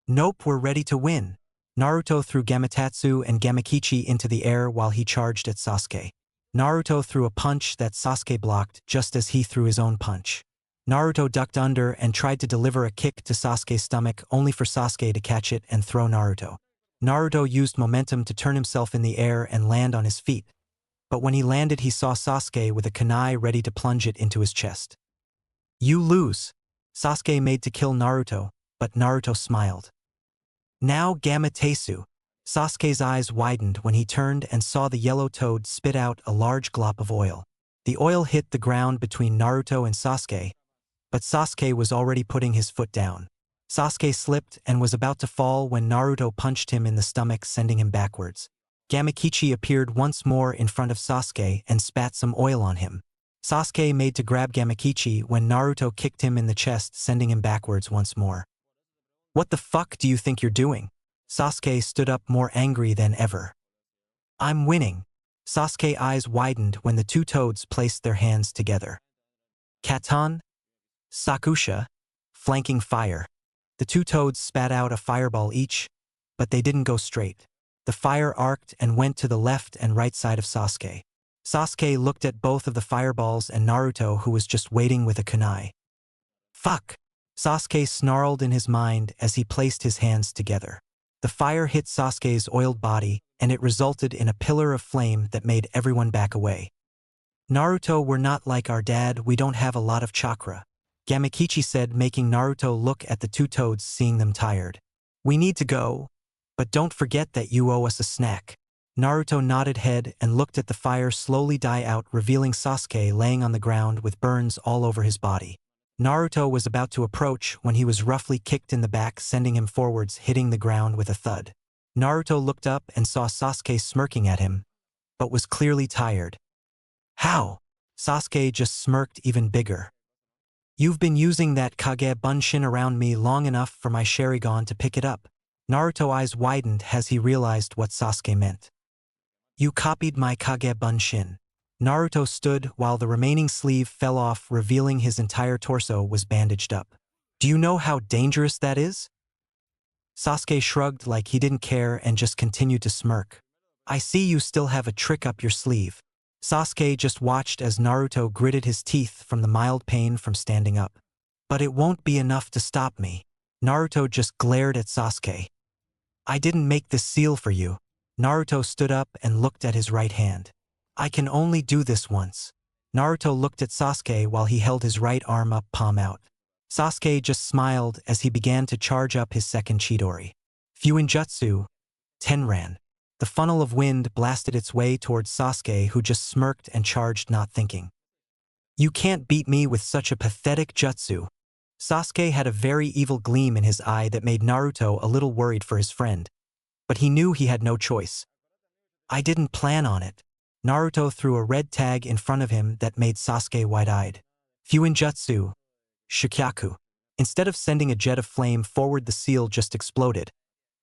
Nope, we're ready to win. Naruto threw Gamatatsu and Gamakichi into the air while he charged at Sasuke. Naruto threw a punch that Sasuke blocked just as he threw his own punch. Naruto ducked under and tried to deliver a kick to Sasuke's stomach, only for Sasuke to catch it and throw Naruto. Naruto used momentum to turn himself in the air and land on his feet. But when he landed, he saw Sasuke with a kunai ready to plunge it into his chest. You lose. Sasuke made to kill Naruto, but Naruto smiled. Now Gamatesu. Sasuke's eyes widened when he turned and saw the yellow toad spit out a large glop of oil. The oil hit the ground between Naruto and Sasuke, but Sasuke was already putting his foot down. Sasuke slipped and was about to fall when Naruto punched him in the stomach, sending him backwards. Gamakichi appeared once more in front of Sasuke and spat some oil on him. Sasuke made to grab Gamakichi when Naruto kicked him in the chest, sending him backwards once more. What the fuck do you think you're doing? Sasuke stood up more angry than ever. I'm winning. Sasuke's eyes widened when the two toads placed their hands together. Katan, Sakusha, flanking fire. The two toads spat out a fireball each, but they didn't go straight. The fire arced and went to the left and right side of Sasuke. Sasuke looked at both of the fireballs and Naruto, who was just waiting with a kunai. Fuck! Sasuke snarled in his mind as he placed his hands together. The fire hit Sasuke's oiled body, and it resulted in a pillar of flame that made everyone back away. Naruto, we're not like our dad, we don't have a lot of chakra. Gamakichi said, making Naruto look at the two toads, seeing them tired. We need to go, but don't forget that you owe us a snack. Naruto nodded head and looked at the fire slowly die out, revealing Sasuke laying on the ground with burns all over his body. Naruto was about to approach when he was roughly kicked in the back, sending him forwards, hitting the ground with a thud. Naruto looked up and saw Sasuke smirking at him, but was clearly tired. How? Sasuke just smirked even bigger. You've been using that Kage Bunshin around me long enough for my Sharingan to pick it up. Naruto's eyes widened as he realized what Sasuke meant. You copied my Kage Bunshin. Naruto stood while the remaining sleeve fell off, revealing his entire torso was bandaged up. Do you know how dangerous that is? Sasuke shrugged like he didn't care and just continued to smirk. I see you still have a trick up your sleeve. Sasuke just watched as Naruto gritted his teeth from the mild pain from standing up. But it won't be enough to stop me. Naruto just glared at Sasuke. I didn't make this seal for you. Naruto stood up and looked at his right hand. I can only do this once. Naruto looked at Sasuke while he held his right arm up, palm out. Sasuke just smiled as he began to charge up his second Chidori. Fuinjutsu, Tenran. The funnel of wind blasted its way towards Sasuke, who just smirked and charged, not thinking. You can't beat me with such a pathetic jutsu. Sasuke had a very evil gleam in his eye that made Naruto a little worried for his friend. But he knew he had no choice. I didn't plan on it. Naruto threw a red tag in front of him that made Sasuke wide-eyed. Fuinjutsu, Shikyaku. Instead of sending a jet of flame forward, the seal just exploded.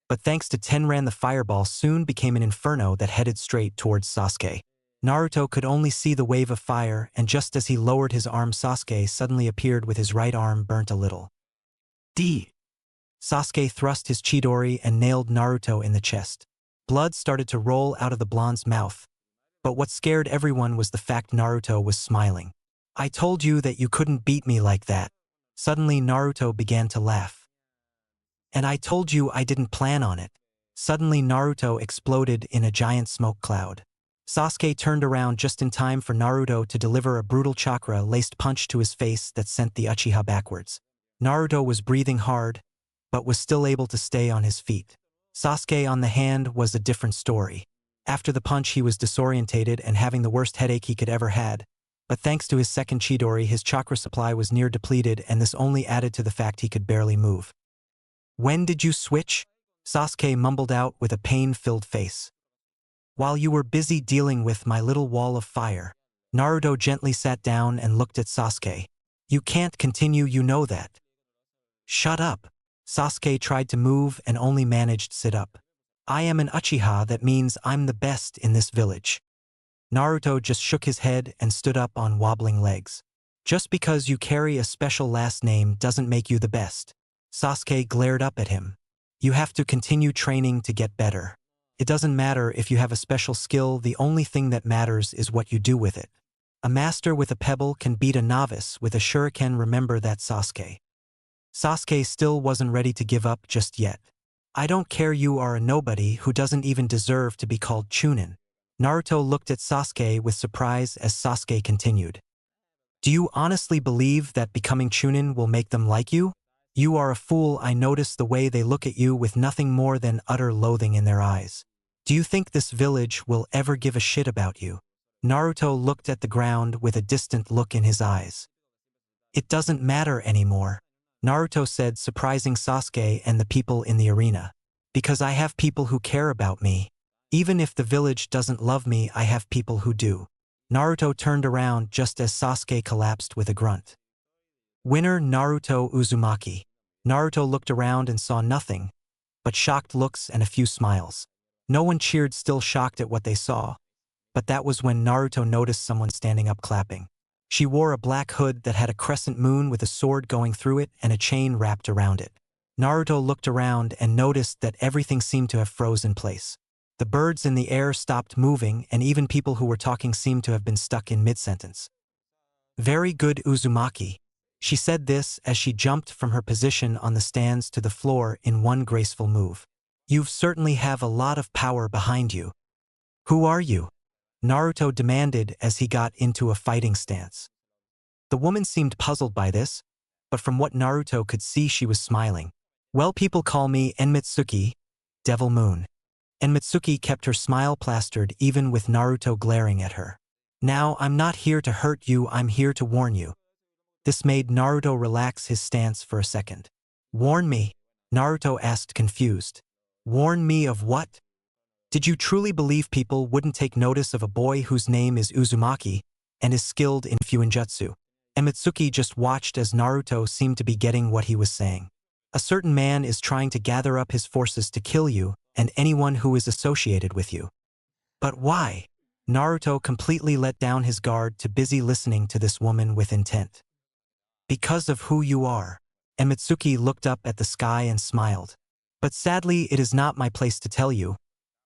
But thanks to Tenran, the fireball soon became an inferno that headed straight towards Sasuke. Naruto could only see the wave of fire, and just as he lowered his arm, Sasuke suddenly appeared with his right arm burnt a little. D. Sasuke thrust his Chidori and nailed Naruto in the chest. Blood started to roll out of the blonde's mouth. But what scared everyone was the fact Naruto was smiling. I told you that you couldn't beat me like that. Suddenly Naruto began to laugh. And I told you I didn't plan on it. Suddenly Naruto exploded in a giant smoke cloud. Sasuke turned around just in time for Naruto to deliver a brutal chakra-laced punch to his face that sent the Uchiha backwards. Naruto was breathing hard, but was still able to stay on his feet. Sasuke, on the hand, was a different story. After the punch, he was disorientated and having the worst headache he could ever had. But thanks to his second Chidori, his chakra supply was near depleted, and this only added to the fact he could barely move. When did you switch? Sasuke mumbled out with a pain-filled face. While you were busy dealing with my little wall of fire. Naruto gently sat down and looked at Sasuke. You can't continue, you know that. Shut up. Sasuke tried to move and only managed to sit up. I am an Uchiha, that means I'm the best in this village. Naruto just shook his head and stood up on wobbling legs. Just because you carry a special last name doesn't make you the best. Sasuke glared up at him. You have to continue training to get better. It doesn't matter if you have a special skill, the only thing that matters is what you do with it. A master with a pebble can beat a novice with a shuriken, remember that, Sasuke. Sasuke still wasn't ready to give up just yet. I don't care, you are a nobody who doesn't even deserve to be called Chunin. Naruto looked at Sasuke with surprise as Sasuke continued. Do you honestly believe that becoming Chunin will make them like you? You are a fool, I notice the way they look at you with nothing more than utter loathing in their eyes. Do you think this village will ever give a shit about you? Naruto looked at the ground with a distant look in his eyes. It doesn't matter anymore, Naruto said, surprising Sasuke and the people in the arena. Because I have people who care about me. Even if the village doesn't love me, I have people who do. Naruto turned around just as Sasuke collapsed with a grunt. Winner Naruto Uzumaki. Naruto looked around and saw nothing but shocked looks and a few smiles. No one cheered, still shocked at what they saw. But that was when Naruto noticed someone standing up clapping. She wore a black hood that had a crescent moon with a sword going through it and a chain wrapped around it. Naruto looked around and noticed that everything seemed to have frozen in place. The birds in the air stopped moving, and even people who were talking seemed to have been stuck in mid-sentence. Very good, Uzumaki. She said this as she jumped from her position on the stands to the floor in one graceful move. You certainly have a lot of power behind you. Who are you? Naruto demanded as he got into a fighting stance. The woman seemed puzzled by this, but from what Naruto could see, she was smiling. Well, people call me Enmitsuki, Devil Moon. Enmitsuki kept her smile plastered even with Naruto glaring at her. Now, I'm not here to hurt you, I'm here to warn you. This made Naruto relax his stance for a second. Warn me? Naruto asked, confused. Warn me of what? Did you truly believe people wouldn't take notice of a boy whose name is Uzumaki and is skilled in Fuinjutsu? Enmitsuki just watched as Naruto seemed to be getting what he was saying. A certain man is trying to gather up his forces to kill you and anyone who is associated with you. But why? Naruto completely let down his guard, too busy listening to this woman with intent. Because of who you are. Emitsuki looked up at the sky and smiled. But sadly, it is not my place to tell you.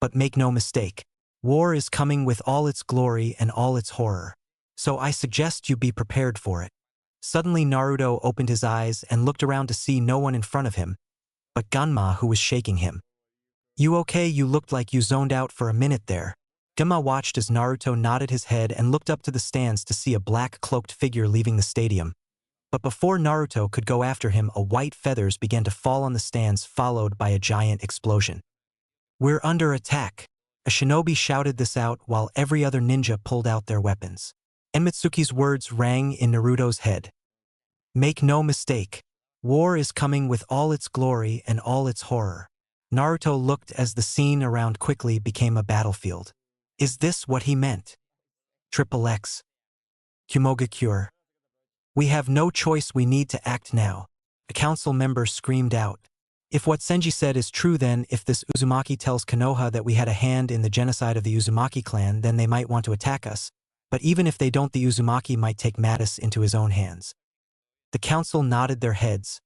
But make no mistake, war is coming with all its glory and all its horror. So I suggest you be prepared for it. Suddenly Naruto opened his eyes and looked around to see no one in front of him, but Ganma, who was shaking him. You okay? You looked like you zoned out for a minute there. Ganma watched as Naruto nodded his head and looked up to the stands to see a black cloaked figure leaving the stadium. But before Naruto could go after him, a white feathers began to fall on the stands, followed by a giant explosion. We're under attack. A shinobi shouted this out while every other ninja pulled out their weapons. Emitsuki's words rang in Naruto's head. Make no mistake. War is coming with all its glory and all its horror. Naruto looked as the scene around quickly became a battlefield. Is this what he meant? Triple X. Kumogakure. We have no choice, we need to act now. A council member screamed out. If what Senji said is true, then if this Uzumaki tells Konoha that we had a hand in the genocide of the Uzumaki clan, then they might want to attack us. But even if they don't, the Uzumaki might take matters into his own hands. The council nodded their heads,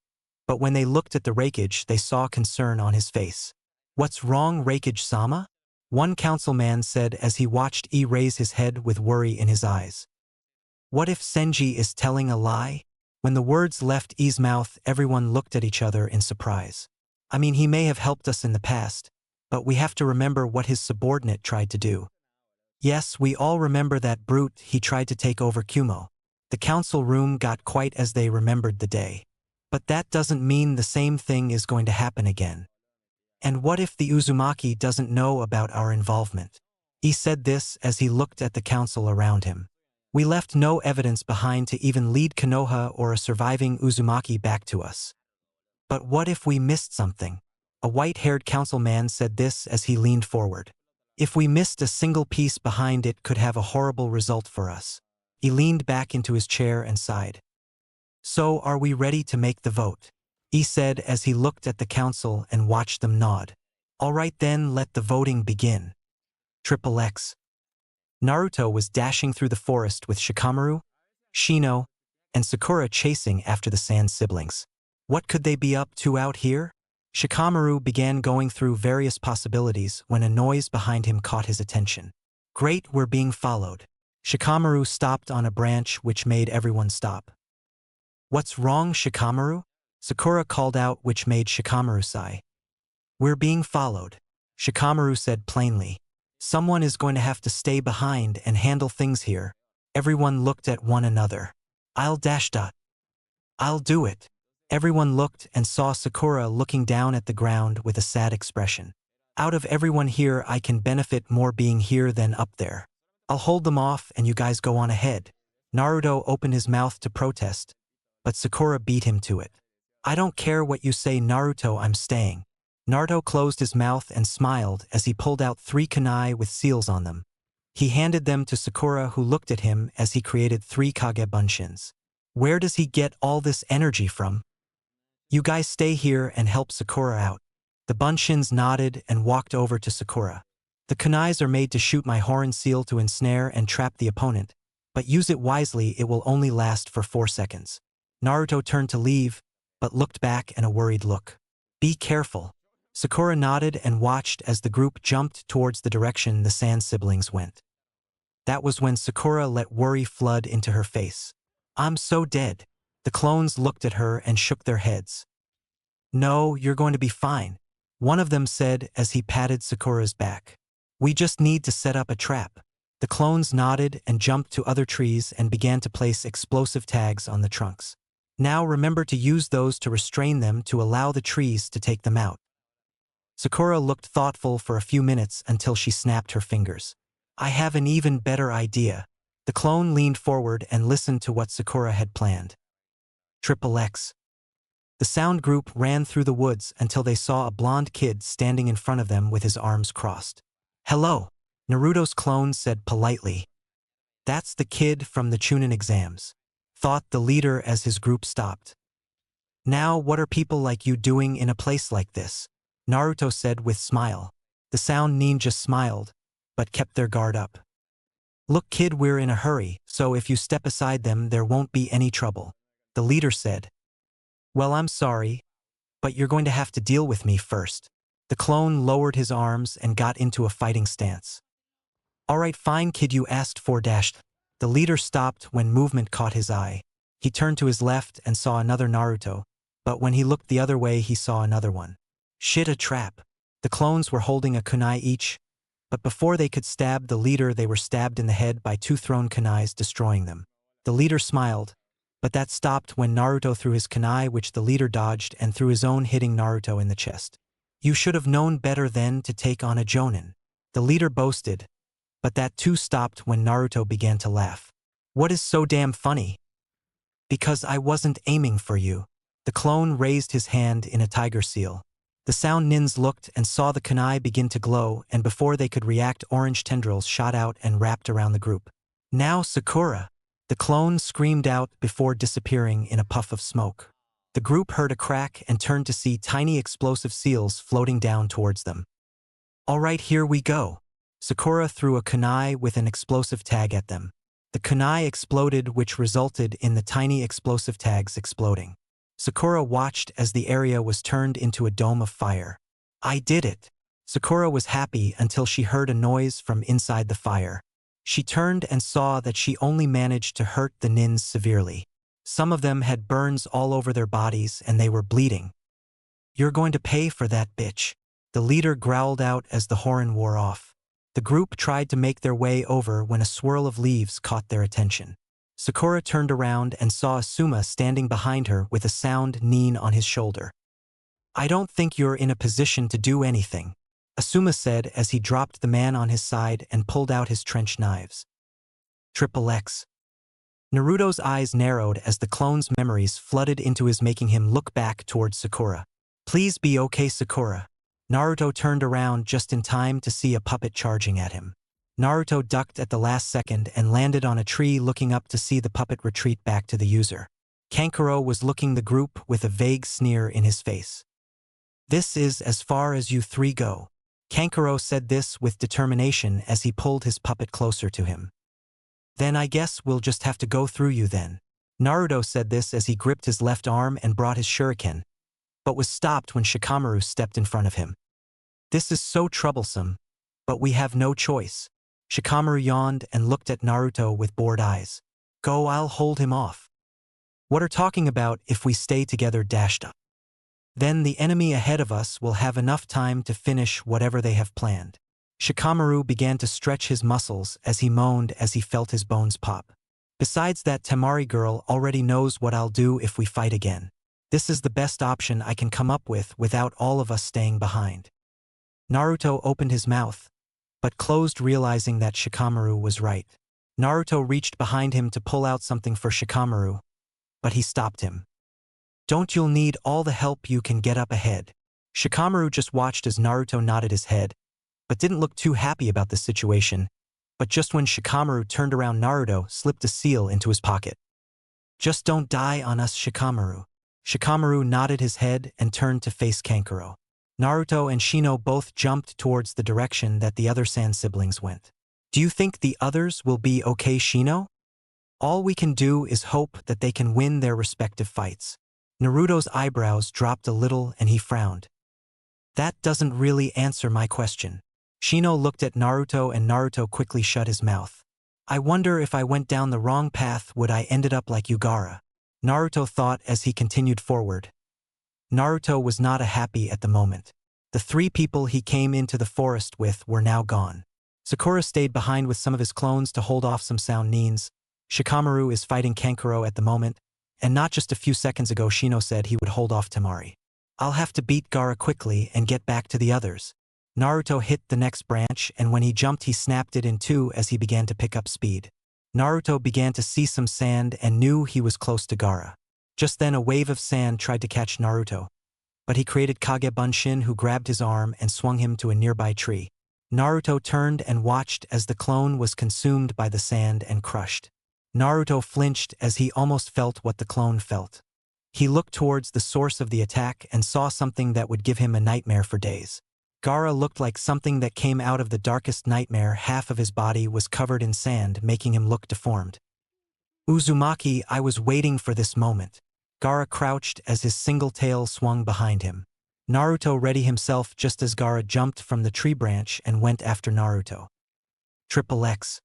but when they looked at the Raikage, they saw concern on his face. What's wrong, Raikage-sama? One councilman said as he watched E raise his head with worry in his eyes. What if Senji is telling a lie? When the words left E's mouth, everyone looked at each other in surprise. I mean, he may have helped us in the past, but we have to remember what his subordinate tried to do. Yes, we all remember that brute, he tried to take over Kumo. The council room got quiet as they remembered the day. But that doesn't mean the same thing is going to happen again. And what if the Uzumaki doesn't know about our involvement? He said this as he looked at the council around him. We left no evidence behind to even lead Konoha or a surviving Uzumaki back to us. But what if we missed something? A white-haired councilman said this as he leaned forward. If we missed a single piece behind, it could have a horrible result for us. He leaned back into his chair and sighed. So are we ready to make the vote? He said as he looked at the council and watched them nod. All right then, let the voting begin. Triple X. Naruto was dashing through the forest with Shikamaru, Shino, and Sakura chasing after the Sand siblings. What could they be up to out here? Shikamaru began going through various possibilities when a noise behind him caught his attention. Great, we're being followed. Shikamaru stopped on a branch, which made everyone stop. What's wrong, Shikamaru? Sakura called out, which made Shikamaru sigh. We're being followed, Shikamaru said plainly. Someone is going to have to stay behind and handle things here. Everyone looked at one another. I'll dash dot. I'll do it. Everyone looked and saw Sakura looking down at the ground with a sad expression. Out of everyone here, I can benefit more being here than up there. I'll hold them off and you guys go on ahead. Naruto opened his mouth to protest, but Sakura beat him to it. I don't care what you say, Naruto, I'm staying. Naruto closed his mouth and smiled as he pulled out 3 kunai with seals on them. He handed them to Sakura, who looked at him as he created 3 Kage Bunshins. Where does he get all this energy from? You guys stay here and help Sakura out. The Bunshins nodded and walked over to Sakura. The kunais are made to shoot my Horin seal to ensnare and trap the opponent, but use it wisely, it will only last for 4 seconds. Naruto turned to leave, but looked back and a worried look. Be careful. Sakura nodded and watched as the group jumped towards the direction the Sand siblings went. That was when Sakura let worry flood into her face. I'm so dead. The clones looked at her and shook their heads. No, you're going to be fine, one of them said as he patted Sakura's back. We just need to set up a trap. The clones nodded and jumped to other trees and began to place explosive tags on the trunks. Now remember to use those to restrain them to allow the trees to take them out. Sakura looked thoughtful for a few minutes until she snapped her fingers. I have an even better idea. The clone leaned forward and listened to what Sakura had planned. Triple X. The sound group ran through the woods until they saw a blonde kid standing in front of them with his arms crossed. Hello, Naruto's clone said politely. That's the kid from the Chunin exams, thought the leader as his group stopped. Now what are people like you doing in a place like this? Naruto said with smile. The sound ninja smiled, but kept their guard up. Look kid, we're in a hurry, so if you step aside them there won't be any trouble, the leader said. Well, I'm sorry, but you're going to have to deal with me first. The clone lowered his arms and got into a fighting stance. Alright fine kid, you asked for dash. The leader stopped when movement caught his eye. He turned to his left and saw another Naruto, but when he looked the other way he saw another one. Shit, a trap. The clones were holding a kunai each, but before they could stab the leader they were stabbed in the head by 2 thrown kunais, destroying them. The leader smiled, but that stopped when Naruto threw his kunai, which the leader dodged and threw his own, hitting Naruto in the chest. You should have known better than to take on a jonin, the leader boasted, but that too stopped when Naruto began to laugh. What is so damn funny? Because I wasn't aiming for you. The clone raised his hand in a tiger seal. The sound nins looked and saw the kunai begin to glow, and before they could react orange tendrils shot out and wrapped around the group. Now Sakura! The clone screamed out before disappearing in a puff of smoke. The group heard a crack and turned to see tiny explosive seals floating down towards them. Alright, here we go. Sakura threw a kunai with an explosive tag at them. The kunai exploded, which resulted in the tiny explosive tags exploding. Sakura watched as the area was turned into a dome of fire. I did it! Sakura was happy until she heard a noise from inside the fire. She turned and saw that she only managed to hurt the nins severely. Some of them had burns all over their bodies and they were bleeding. You're going to pay for that, bitch, the leader growled out as the Horin wore off. The group tried to make their way over when a swirl of leaves caught their attention. Sakura turned around and saw Asuma standing behind her with a sound nin on his shoulder. I don't think you're in a position to do anything, Asuma said as he dropped the man on his side and pulled out his trench knives. Triple X. Naruto's eyes narrowed as the clone's memories flooded into his, making him look back towards Sakura. Please be okay, Sakura. Naruto turned around just in time to see a puppet charging at him. Naruto ducked at the last second and landed on a tree, looking up to see the puppet retreat back to the user. Kankuro was looking the group with a vague sneer in his face. This is as far as you 3 go. Kankuro said this with determination as he pulled his puppet closer to him. Then I guess we'll just have to go through you then. Naruto said this as he gripped his left arm and brought his shuriken, but was stopped when Shikamaru stepped in front of him. This is so troublesome, but we have no choice. Shikamaru yawned and looked at Naruto with bored eyes. Go, I'll hold him off. What are talking about if we stay together dashed up? Then the enemy ahead of us will have enough time to finish whatever they have planned. Shikamaru began to stretch his muscles as he moaned as he felt his bones pop. Besides that, Temari girl already knows what I'll do if we fight again. This is the best option I can come up with without all of us staying behind. Naruto opened his mouth, but closed, realizing that Shikamaru was right. Naruto reached behind him to pull out something for Shikamaru, but he stopped him. Don't, you'll need all the help you can, get up ahead. Shikamaru just watched as Naruto nodded his head, but didn't look too happy about the situation. But just when Shikamaru turned around, Naruto slipped a seal into his pocket. Just don't die on us, Shikamaru. Shikamaru nodded his head and turned to face Kankuro. Naruto and Shino both jumped towards the direction that the other Sand siblings went. Do you think the others will be okay, Shino? All we can do is hope that they can win their respective fights. Naruto's eyebrows dropped a little and he frowned. That doesn't really answer my question. Shino looked at Naruto and Naruto quickly shut his mouth. I wonder if I went down the wrong path, would I ended up like Yugara? Naruto thought as he continued forward. Naruto was not happy at the moment. The three people he came into the forest with were now gone. Sakura stayed behind with some of his clones to hold off some sound neens. Shikamaru is fighting Kankuro at the moment, and not just a few seconds ago Shino said he would hold off Temari. I'll have to beat Gaara quickly and get back to the others. Naruto hit the next branch, and when he jumped he snapped it in two as he began to pick up speed. Naruto began to see some sand and knew he was close to Gaara. Just then a wave of sand tried to catch Naruto, but he created Kage Bunshin, who grabbed his arm and swung him to a nearby tree. Naruto turned and watched as the clone was consumed by the sand and crushed. Naruto flinched as he almost felt what the clone felt. He looked towards the source of the attack and saw something that would give him a nightmare for days. Gaara looked like something that came out of the darkest nightmare. Half of his body was covered in sand, making him look deformed. Uzumaki, I was waiting for this moment. Gaara crouched as his single tail swung behind him. Naruto readied himself just as Gaara jumped from the tree branch and went after Naruto. XXX.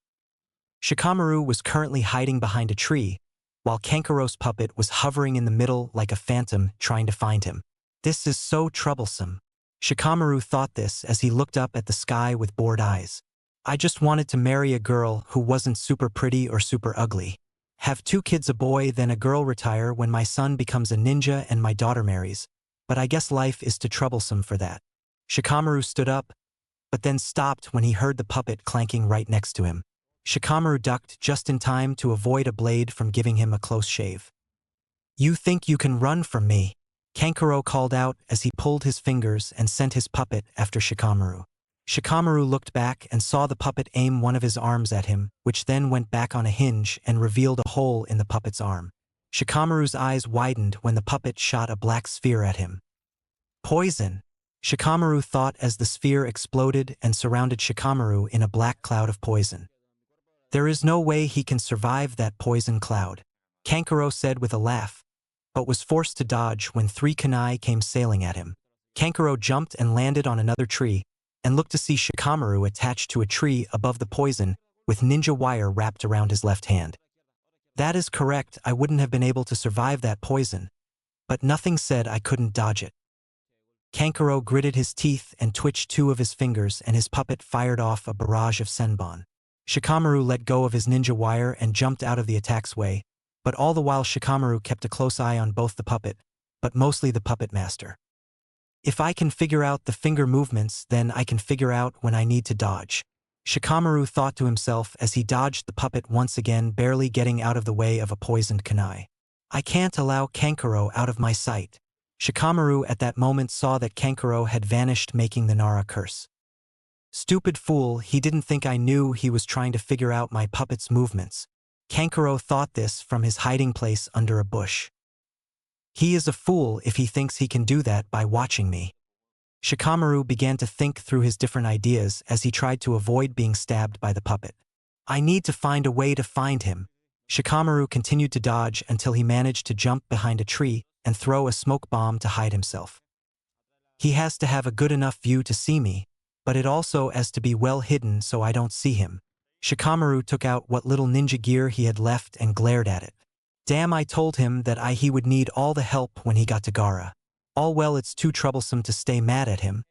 Shikamaru was currently hiding behind a tree, while Kankuro's puppet was hovering in the middle like a phantom trying to find him. This is so troublesome. Shikamaru thought this as he looked up at the sky with bored eyes. I just wanted to marry a girl who wasn't super pretty or super ugly. Have 2 kids, a boy then a girl, retire when my son becomes a ninja and my daughter marries. But I guess life is too troublesome for that. Shikamaru stood up, but then stopped when he heard the puppet clanking right next to him. Shikamaru ducked just in time to avoid a blade from giving him a close shave. You think you can run from me? Kankuro called out as he pulled his fingers and sent his puppet after Shikamaru. Shikamaru looked back and saw the puppet aim one of his arms at him, which then went back on a hinge and revealed a hole in the puppet's arm. Shikamaru's eyes widened when the puppet shot a black sphere at him. Poison! Shikamaru thought as the sphere exploded and surrounded Shikamaru in a black cloud of poison. There is no way he can survive that poison cloud, Kankuro said with a laugh, but was forced to dodge when 3 kunai came sailing at him. Kankuro jumped and landed on another tree, and looked to see Shikamaru attached to a tree above the poison with ninja wire wrapped around his left hand. That is correct, I wouldn't have been able to survive that poison, but nothing said I couldn't dodge it. Kankuro gritted his teeth and twitched 2 of his fingers, and his puppet fired off a barrage of senbon. Shikamaru let go of his ninja wire and jumped out of the attack's way, but all the while Shikamaru kept a close eye on both the puppet, but mostly the puppet master. If I can figure out the finger movements, then I can figure out when I need to dodge. Shikamaru thought to himself as he dodged the puppet once again, barely getting out of the way of a poisoned kunai. I can't allow Kankuro out of my sight. Shikamaru at that moment saw that Kankuro had vanished, making the Nara curse. Stupid fool, he didn't think I knew he was trying to figure out my puppet's movements. Kankuro thought this from his hiding place under a bush. He is a fool if he thinks he can do that by watching me. Shikamaru began to think through his different ideas as he tried to avoid being stabbed by the puppet. I need to find a way to find him. Shikamaru continued to dodge until he managed to jump behind a tree and throw a smoke bomb to hide himself. He has to have a good enough view to see me, but it also has to be well hidden so I don't see him. Shikamaru took out what little ninja gear he had left and glared at it. Damn, I told him that he would need all the help when he got to Gaara. All well, it's too troublesome to stay mad at him,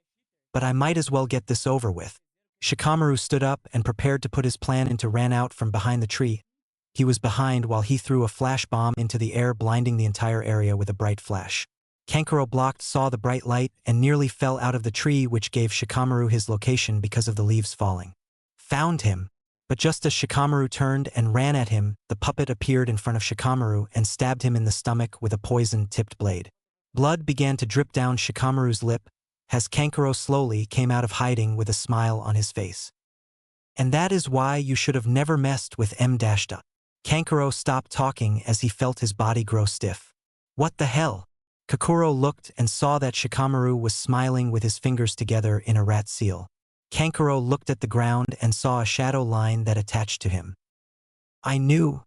but I might as well get this over with. Shikamaru stood up and prepared to put his plan into ran out from behind the tree. He was behind while he threw a flash bomb into the air, blinding the entire area with a bright flash. Kankuro blocked, saw the bright light, and nearly fell out of the tree, which gave Shikamaru his location because of the leaves falling. Found him. But just as Shikamaru turned and ran at him, the puppet appeared in front of Shikamaru and stabbed him in the stomach with a poison-tipped blade. Blood began to drip down Shikamaru's lip as Kankuro slowly came out of hiding with a smile on his face. And that is why you should have never messed with M-. Kankuro stopped talking as he felt his body grow stiff. What the hell? Kakuro looked and saw that Shikamaru was smiling with his fingers together in a rat seal. Kankuro looked at the ground and saw a shadow line that attached to him. I knew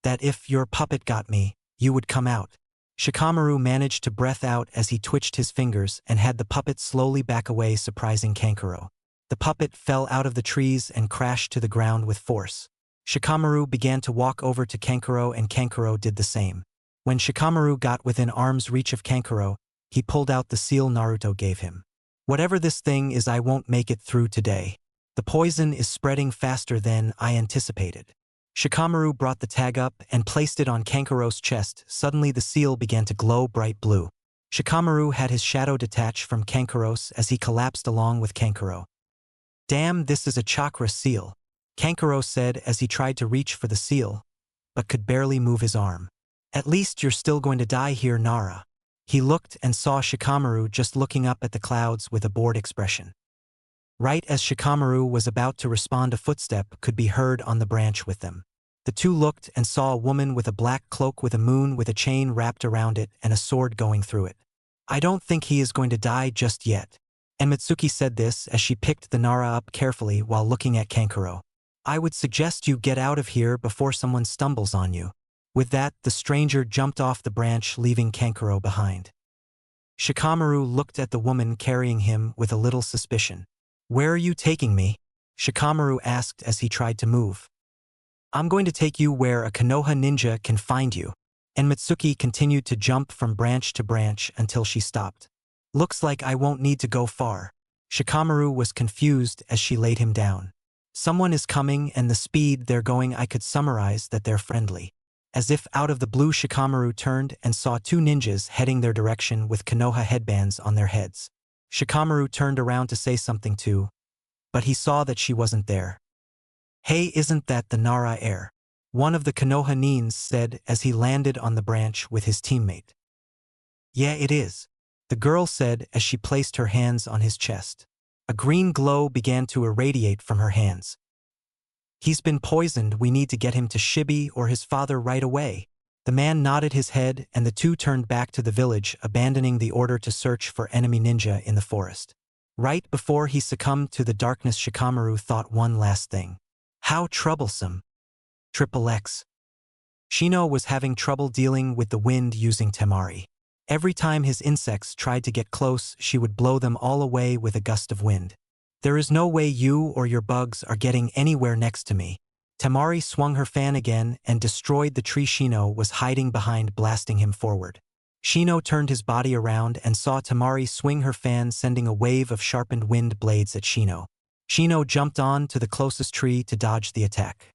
that if your puppet got me, you would come out. Shikamaru managed to breath out as he twitched his fingers and had the puppet slowly back away, surprising Kankuro. The puppet fell out of the trees and crashed to the ground with force. Shikamaru began to walk over to Kankuro and Kankuro did the same. When Shikamaru got within arm's reach of Kankuro, he pulled out the seal Naruto gave him. Whatever this thing is, I won't make it through today. The poison is spreading faster than I anticipated. Shikamaru brought the tag up and placed it on Kankuro's chest. Suddenly the seal began to glow bright blue. Shikamaru had his shadow detach from Kankuro's as he collapsed along with Kankuro. Damn, this is a chakra seal, Kankuro said as he tried to reach for the seal, but could barely move his arm. At least you're still going to die here, Nara. He looked and saw Shikamaru just looking up at the clouds with a bored expression. Right as Shikamaru was about to respond, a footstep could be heard on the branch with them. The two looked and saw a woman with a black cloak with a moon with a chain wrapped around it and a sword going through it. I don't think he is going to die just yet. And Mitsuki said this as she picked the Nara up carefully while looking at Kankuro. I would suggest you get out of here before someone stumbles on you. With that, the stranger jumped off the branch, leaving Kankuro behind. Shikamaru looked at the woman carrying him with a little suspicion. Where are you taking me? Shikamaru asked as he tried to move. I'm going to take you where a Konoha ninja can find you. And Mitsuki continued to jump from branch to branch until she stopped. Looks like I won't need to go far. Shikamaru was confused as she laid him down. Someone is coming, and the speed they're going, I could summarize that they're friendly. As if out of the blue, Shikamaru turned and saw two ninjas heading their direction with Konoha headbands on their heads. Shikamaru turned around to say something too, but he saw that she wasn't there. Hey, isn't that the Nara heir? One of the Konoha nins said as he landed on the branch with his teammate. Yeah, it is, the girl said as she placed her hands on his chest. A green glow began to irradiate from her hands. He's been poisoned. We need to get him to Shibi or his father right away. The man nodded his head and the two turned back to the village, abandoning the order to search for enemy ninja in the forest. Right before he succumbed to the darkness, Shikamaru thought one last thing. How troublesome. XXX. Shino was having trouble dealing with the wind using Temari. Every time his insects tried to get close, she would blow them all away with a gust of wind. There is no way you or your bugs are getting anywhere next to me. Temari swung her fan again and destroyed the tree Shino was hiding behind, blasting him forward. Shino turned his body around and saw Temari swing her fan, sending a wave of sharpened wind blades at Shino. Shino jumped on to the closest tree to dodge the attack.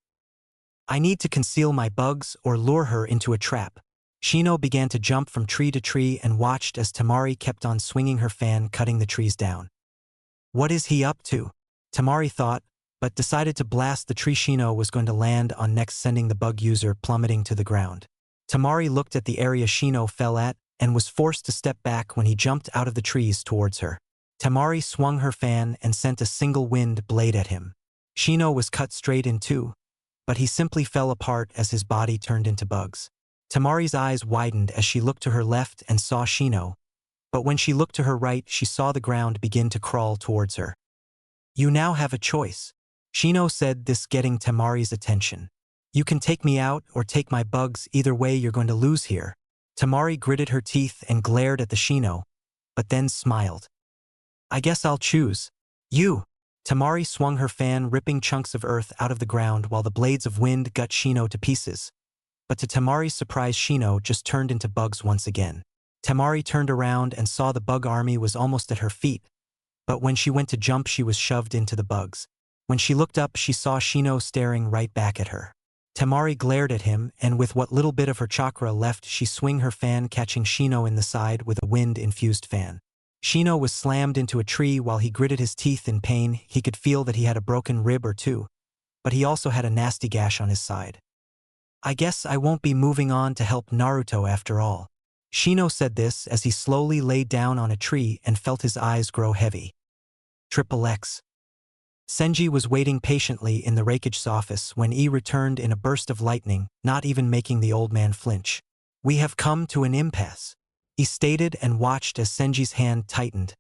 I need to conceal my bugs or lure her into a trap. Shino began to jump from tree to tree and watched as Temari kept on swinging her fan, cutting the trees down. What is he up to? Temari thought, but decided to blast the tree Shino was going to land on next, sending the bug user plummeting to the ground. Temari looked at the area Shino fell at and was forced to step back when he jumped out of the trees towards her. Temari swung her fan and sent a single wind blade at him. Shino was cut straight in two, but he simply fell apart as his body turned into bugs. Temari's eyes widened as she looked to her left and saw Shino, But when she looked to her right, she saw the ground begin to crawl towards her. You now have a choice. Shino said, this getting Tamari's attention. You can take me out or take my bugs, either way you're going to lose here. Tamari gritted her teeth and glared at the Shino, but then smiled. I guess I'll choose you. Tamari swung her fan, ripping chunks of earth out of the ground while the blades of wind gut Shino to pieces. But to Tamari's surprise, Shino just turned into bugs once again. Tamari turned around and saw the bug army was almost at her feet, but when she went to jump she was shoved into the bugs. When she looked up she saw Shino staring right back at her. Tamari glared at him, and with what little bit of her chakra left she swung her fan, catching Shino in the side with a wind-infused fan. Shino was slammed into a tree while he gritted his teeth in pain. He could feel that he had a broken rib or two, but he also had a nasty gash on his side. I guess I won't be moving on to help Naruto after all. Shino said this as he slowly lay down on a tree and felt his eyes grow heavy. XXX. Senji was waiting patiently in the Raikage's office when he returned in a burst of lightning, not even making the old man flinch. We have come to an impasse, he stated, and watched as Senji's hand tightened,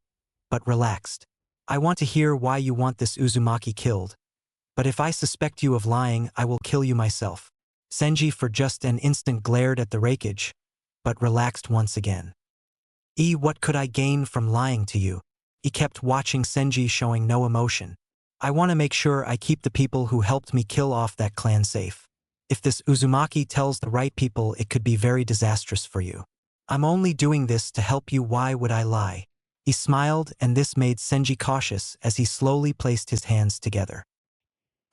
but relaxed. I want to hear why you want this Uzumaki killed, but if I suspect you of lying I will kill you myself. Senji for just an instant glared at the Raikage, but relaxed once again. What could I gain from lying to you? He kept watching Senji, showing no emotion. I want to make sure I keep the people who helped me kill off that clan safe. If this Uzumaki tells the right people, it could be very disastrous for you. I'm only doing this to help you. Why would I lie? He smiled, and this made Senji cautious as he slowly placed his hands together.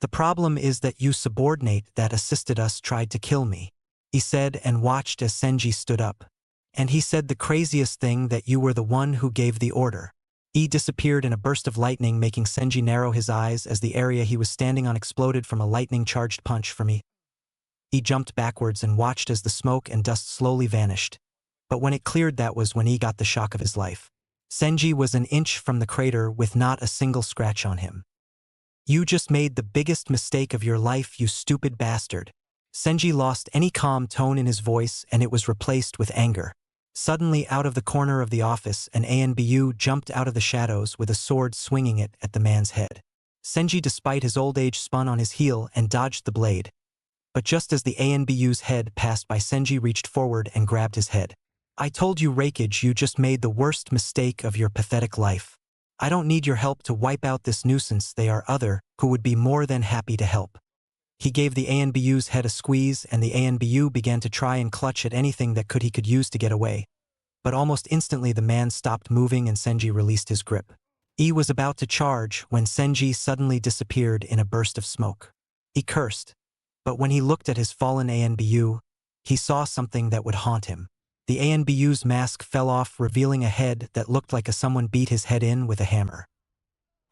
The problem is that you subordinate that assisted us tried to kill me, he said, and watched as Senji stood up. And he said the craziest thing, that you were the one who gave the order. He disappeared in a burst of lightning, making Senji narrow his eyes as the area he was standing on exploded from a lightning-charged punch from he. He jumped backwards and watched as the smoke and dust slowly vanished. But when it cleared, that was when he got the shock of his life. Senji was an inch from the crater with not a single scratch on him. You just made the biggest mistake of your life, you stupid bastard. Senji lost any calm tone in his voice, and it was replaced with anger. Suddenly, out of the corner of the office, an ANBU jumped out of the shadows with a sword, swinging it at the man's head. Senji, despite his old age, spun on his heel and dodged the blade. But just as the ANBU's head passed by, Senji reached forward and grabbed his head. I told you, Raikage, you just made the worst mistake of your pathetic life. I don't need your help to wipe out this nuisance. They are other who would be more than happy to help. He gave the ANBU's head a squeeze, and the ANBU began to try and clutch at anything that he could use to get away. But almost instantly the man stopped moving and Senji released his grip. He was about to charge when Senji suddenly disappeared in a burst of smoke. He cursed, but when he looked at his fallen ANBU, he saw something that would haunt him. The ANBU's mask fell off, revealing a head that looked like someone beat his head in with a hammer.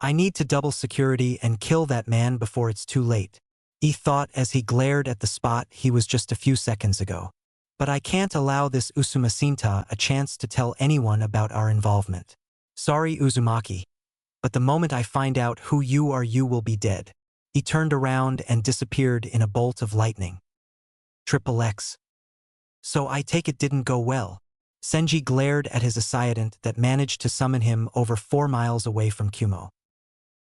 I need to double security and kill that man before it's too late, he thought as he glared at the spot he was just a few seconds ago. But I can't allow this Usumacinta a chance to tell anyone about our involvement. Sorry, Uzumaki, but the moment I find out who you are, you will be dead. He turned around and disappeared in a bolt of lightning. XXX. So I take it didn't go well. Senji glared at his assailant that managed to summon him over 4 miles away from Kumo.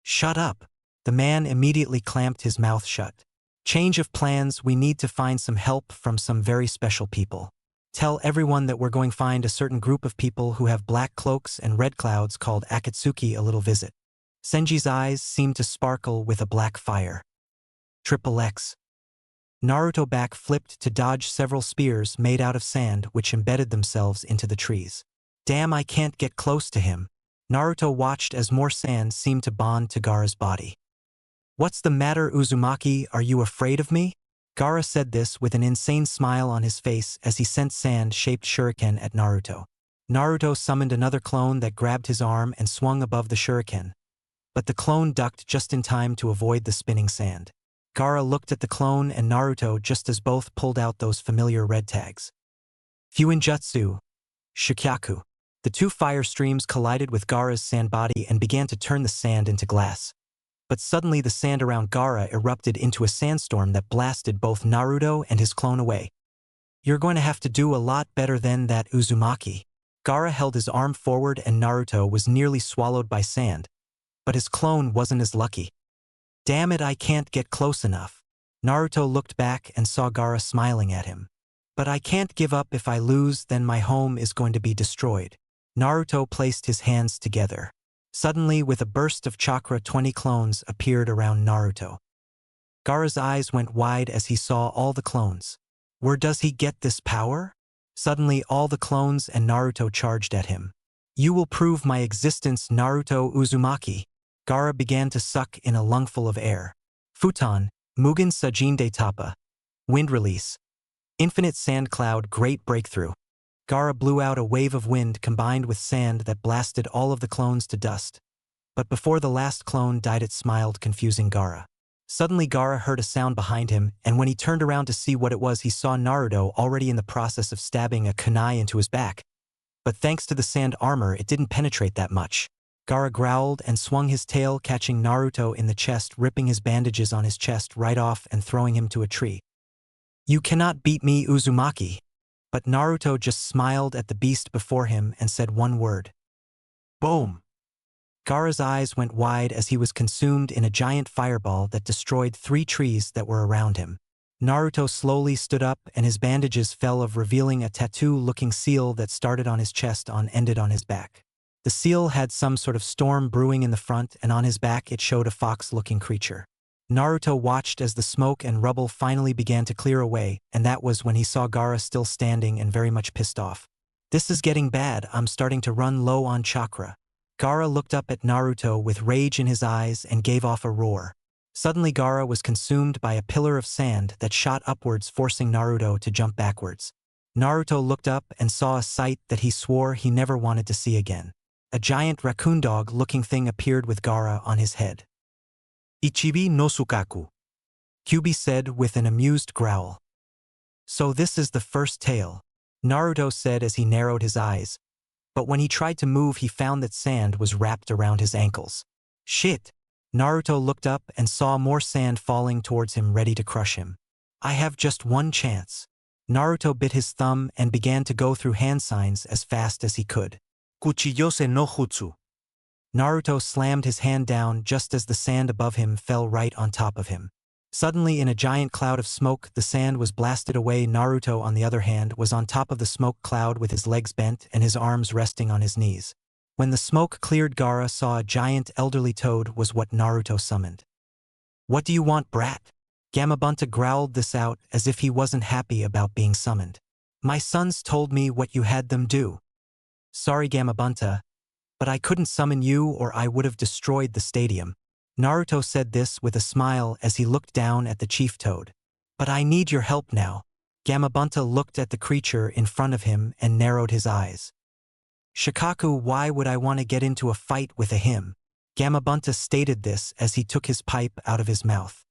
Shut up. The man immediately clamped his mouth shut. Change of plans, we need to find some help from some very special people. Tell everyone that we're going to find a certain group of people who have black cloaks and red clouds called Akatsuki a little visit. Senji's eyes seemed to sparkle with a black fire. XXX. Naruto back flipped to dodge several spears made out of sand which embedded themselves into the trees. Damn, I can't get close to him. Naruto watched as more sand seemed to bond to Gaara's body. What's the matter, Uzumaki? Are you afraid of me? Gaara said this with an insane smile on his face as he sent sand-shaped shuriken at Naruto. Naruto summoned another clone that grabbed his arm and swung above the shuriken. But the clone ducked just in time to avoid the spinning sand. Gaara looked at the clone and Naruto just as both pulled out those familiar red tags. Fuinjutsu. Shikyaku. The two fire streams collided with Gaara's sand body and began to turn the sand into glass. But suddenly the sand around Gaara erupted into a sandstorm that blasted both Naruto and his clone away. You're going to have to do a lot better than that, Uzumaki. Gaara held his arm forward and Naruto was nearly swallowed by sand, but his clone wasn't as lucky. Damn it, I can't get close enough. Naruto looked back and saw Gaara smiling at him. But I can't give up. If I lose, then my home is going to be destroyed. Naruto placed his hands together. Suddenly, with a burst of chakra, 20 clones appeared around Naruto. Gaara's eyes went wide as he saw all the clones. Where does he get this power? Suddenly, all the clones and Naruto charged at him. You will prove my existence, Naruto Uzumaki. Gaara began to suck in a lungful of air. Futon, Mugen Sajin Tapa. Wind release. Infinite sand cloud, great breakthrough. Gaara blew out a wave of wind combined with sand that blasted all of the clones to dust. But before the last clone died, it smiled, confusing Gaara. Suddenly Gaara heard a sound behind him, and when he turned around to see what it was, he saw Naruto already in the process of stabbing a kunai into his back. But thanks to the sand armor, it didn't penetrate that much. Gaara growled and swung his tail, catching Naruto in the chest, ripping his bandages on his chest right off and throwing him to a tree. You cannot beat me, Uzumaki. But Naruto just smiled at the beast before him and said one word. Boom! Gaara's eyes went wide as he was consumed in a giant fireball that destroyed 3 trees that were around him. Naruto slowly stood up and his bandages fell off, revealing a tattoo-looking seal that started on his chest and ended on his back. The seal had some sort of storm brewing in the front, and on his back it showed a fox-looking creature. Naruto watched as the smoke and rubble finally began to clear away, and that was when he saw Gaara still standing and very much pissed off. This is getting bad, I'm starting to run low on chakra. Gaara looked up at Naruto with rage in his eyes and gave off a roar. Suddenly Gaara was consumed by a pillar of sand that shot upwards, forcing Naruto to jump backwards. Naruto looked up and saw a sight that he swore he never wanted to see again. A giant raccoon dog-looking thing appeared with Gaara on his head. Ichibi no Sukaku, Kyuubi said with an amused growl. So this is the first tail, Naruto said as he narrowed his eyes. But when he tried to move, he found that sand was wrapped around his ankles. Shit! Naruto looked up and saw more sand falling towards him, ready to crush him. I have just one chance. Naruto bit his thumb and began to go through hand signs as fast as he could. Kuchiyose no jutsu. Naruto slammed his hand down just as the sand above him fell right on top of him. Suddenly, in a giant cloud of smoke, the sand was blasted away. Naruto, on the other hand, was on top of the smoke cloud with his legs bent and his arms resting on his knees. When the smoke cleared, Gaara saw a giant elderly toad was what Naruto summoned. What do you want, brat? Gamabunta growled this out as if he wasn't happy about being summoned. My sons told me what you had them do. Sorry, Gamabunta, but I couldn't summon you or I would have destroyed the stadium. Naruto said this with a smile as he looked down at the chief toad. But I need your help now. Gamabunta looked at the creature in front of him and narrowed his eyes. Shikaku, why would I want to get into a fight with him? Gamabunta stated this as he took his pipe out of his mouth.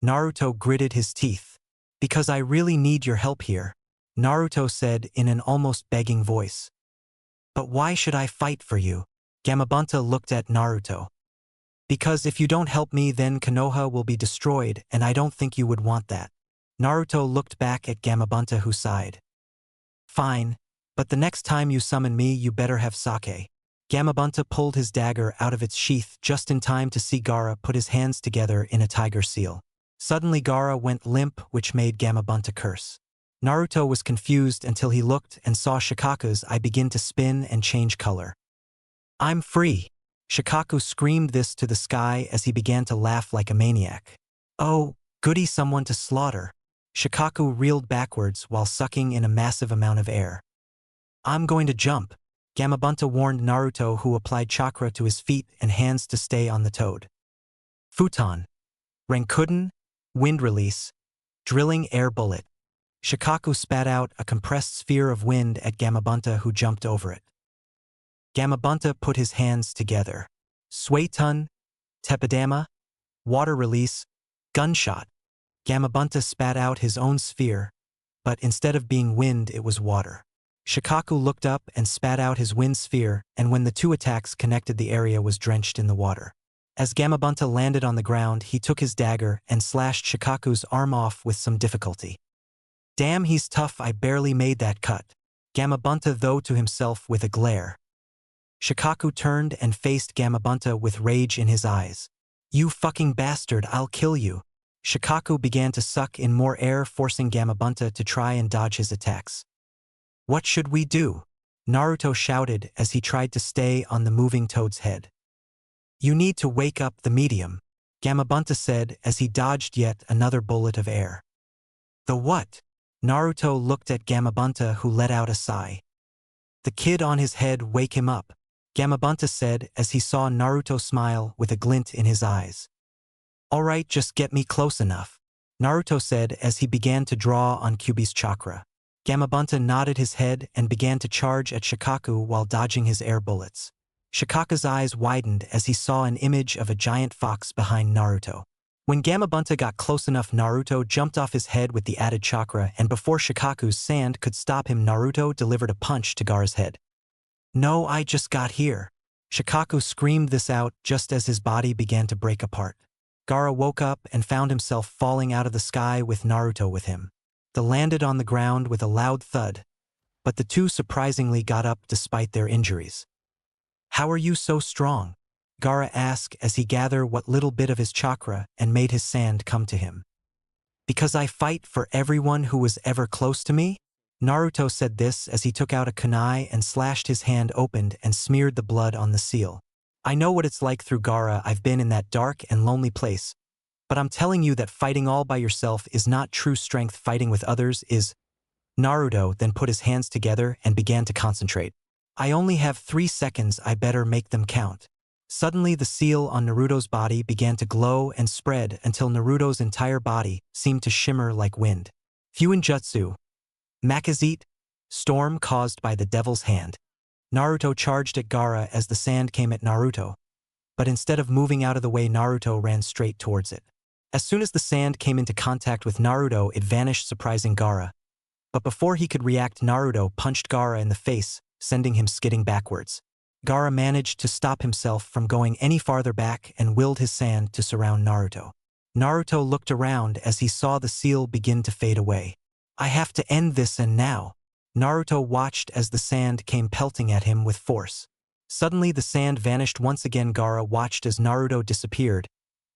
Naruto gritted his teeth. Because I really need your help here, Naruto said in an almost begging voice. But why should I fight for you? Gamabunta looked at Naruto. Because if you don't help me, then Konoha will be destroyed, and I don't think you would want that. Naruto looked back at Gamabunta, who sighed. Fine, but the next time you summon me, you better have sake. Gamabunta pulled his dagger out of its sheath just in time to see Gaara put his hands together in a tiger seal. Suddenly Gaara went limp, which made Gamabunta curse. Naruto was confused until he looked and saw Shikaku's eye begin to spin and change color. I'm free! Shikaku screamed this to the sky as he began to laugh like a maniac. Oh, goody, someone to slaughter. Shikaku reeled backwards while sucking in a massive amount of air. I'm going to jump. Gamabunta warned Naruto, who applied chakra to his feet and hands to stay on the toad. Futon. Rankuden. Wind release. Drilling air bullet. Shikaku spat out a compressed sphere of wind at Gamabunta, who jumped over it. Gamabunta put his hands together. Suetun. Tepidama. Water release. Gunshot. Gamabunta spat out his own sphere, but instead of being wind, it was water. Shikaku looked up and spat out his wind sphere, and when the two attacks connected, the area was drenched in the water. As Gamabunta landed on the ground, he took his dagger and slashed Shikaku's arm off with some difficulty. Damn, he's tough, I barely made that cut. Gamabunta though to himself with a glare. Shikaku turned and faced Gamabunta with rage in his eyes. You fucking bastard, I'll kill you. Shikaku began to suck in more air, forcing Gamabunta to try and dodge his attacks. What should we do? Naruto shouted as he tried to stay on the moving toad's head. You need to wake up the medium, Gamabunta said as he dodged yet another bullet of air. The what? Naruto looked at Gamabunta, who let out a sigh. The kid on his head, wake him up, Gamabunta said as he saw Naruto smile with a glint in his eyes. All right, just get me close enough, Naruto said as he began to draw on Kyuubi's chakra. Gamabunta nodded his head and began to charge at Shikaku while dodging his air bullets. Shikaku's eyes widened as he saw an image of a giant fox behind Naruto. When Gamabunta got close enough, Naruto jumped off his head with the added chakra, and before Shikaku's sand could stop him, Naruto delivered a punch to Gaara's head. No, I just got here. Shikaku screamed this out just as his body began to break apart. Gaara woke up and found himself falling out of the sky with Naruto with him. They landed on the ground with a loud thud, but the two surprisingly got up despite their injuries. How are you so strong? Gaara asked as he gathered what little bit of his chakra and made his sand come to him. Because I fight for everyone who was ever close to me? Naruto said this as he took out a kunai and slashed his hand open and smeared the blood on the seal. I know what it's like through Gaara. I've been in that dark and lonely place. But I'm telling you that fighting all by yourself is not true strength. Fighting with others is. Naruto then put his hands together and began to concentrate. I only have 3 seconds, I better make them count. Suddenly the seal on Naruto's body began to glow and spread until Naruto's entire body seemed to shimmer like wind. Fuinjutsu. Makazite. Storm caused by the devil's hand. Naruto charged at Gaara as the sand came at Naruto. But instead of moving out of the way, Naruto ran straight towards it. As soon as the sand came into contact with Naruto, it vanished, surprising Gaara. But before he could react, Naruto punched Gaara in the face, sending him skidding backwards. Gaara managed to stop himself from going any farther back and willed his sand to surround Naruto. Naruto looked around as he saw the seal begin to fade away. I have to end this, and now. Naruto watched as the sand came pelting at him with force. Suddenly the sand vanished once again. Gaara watched as Naruto disappeared,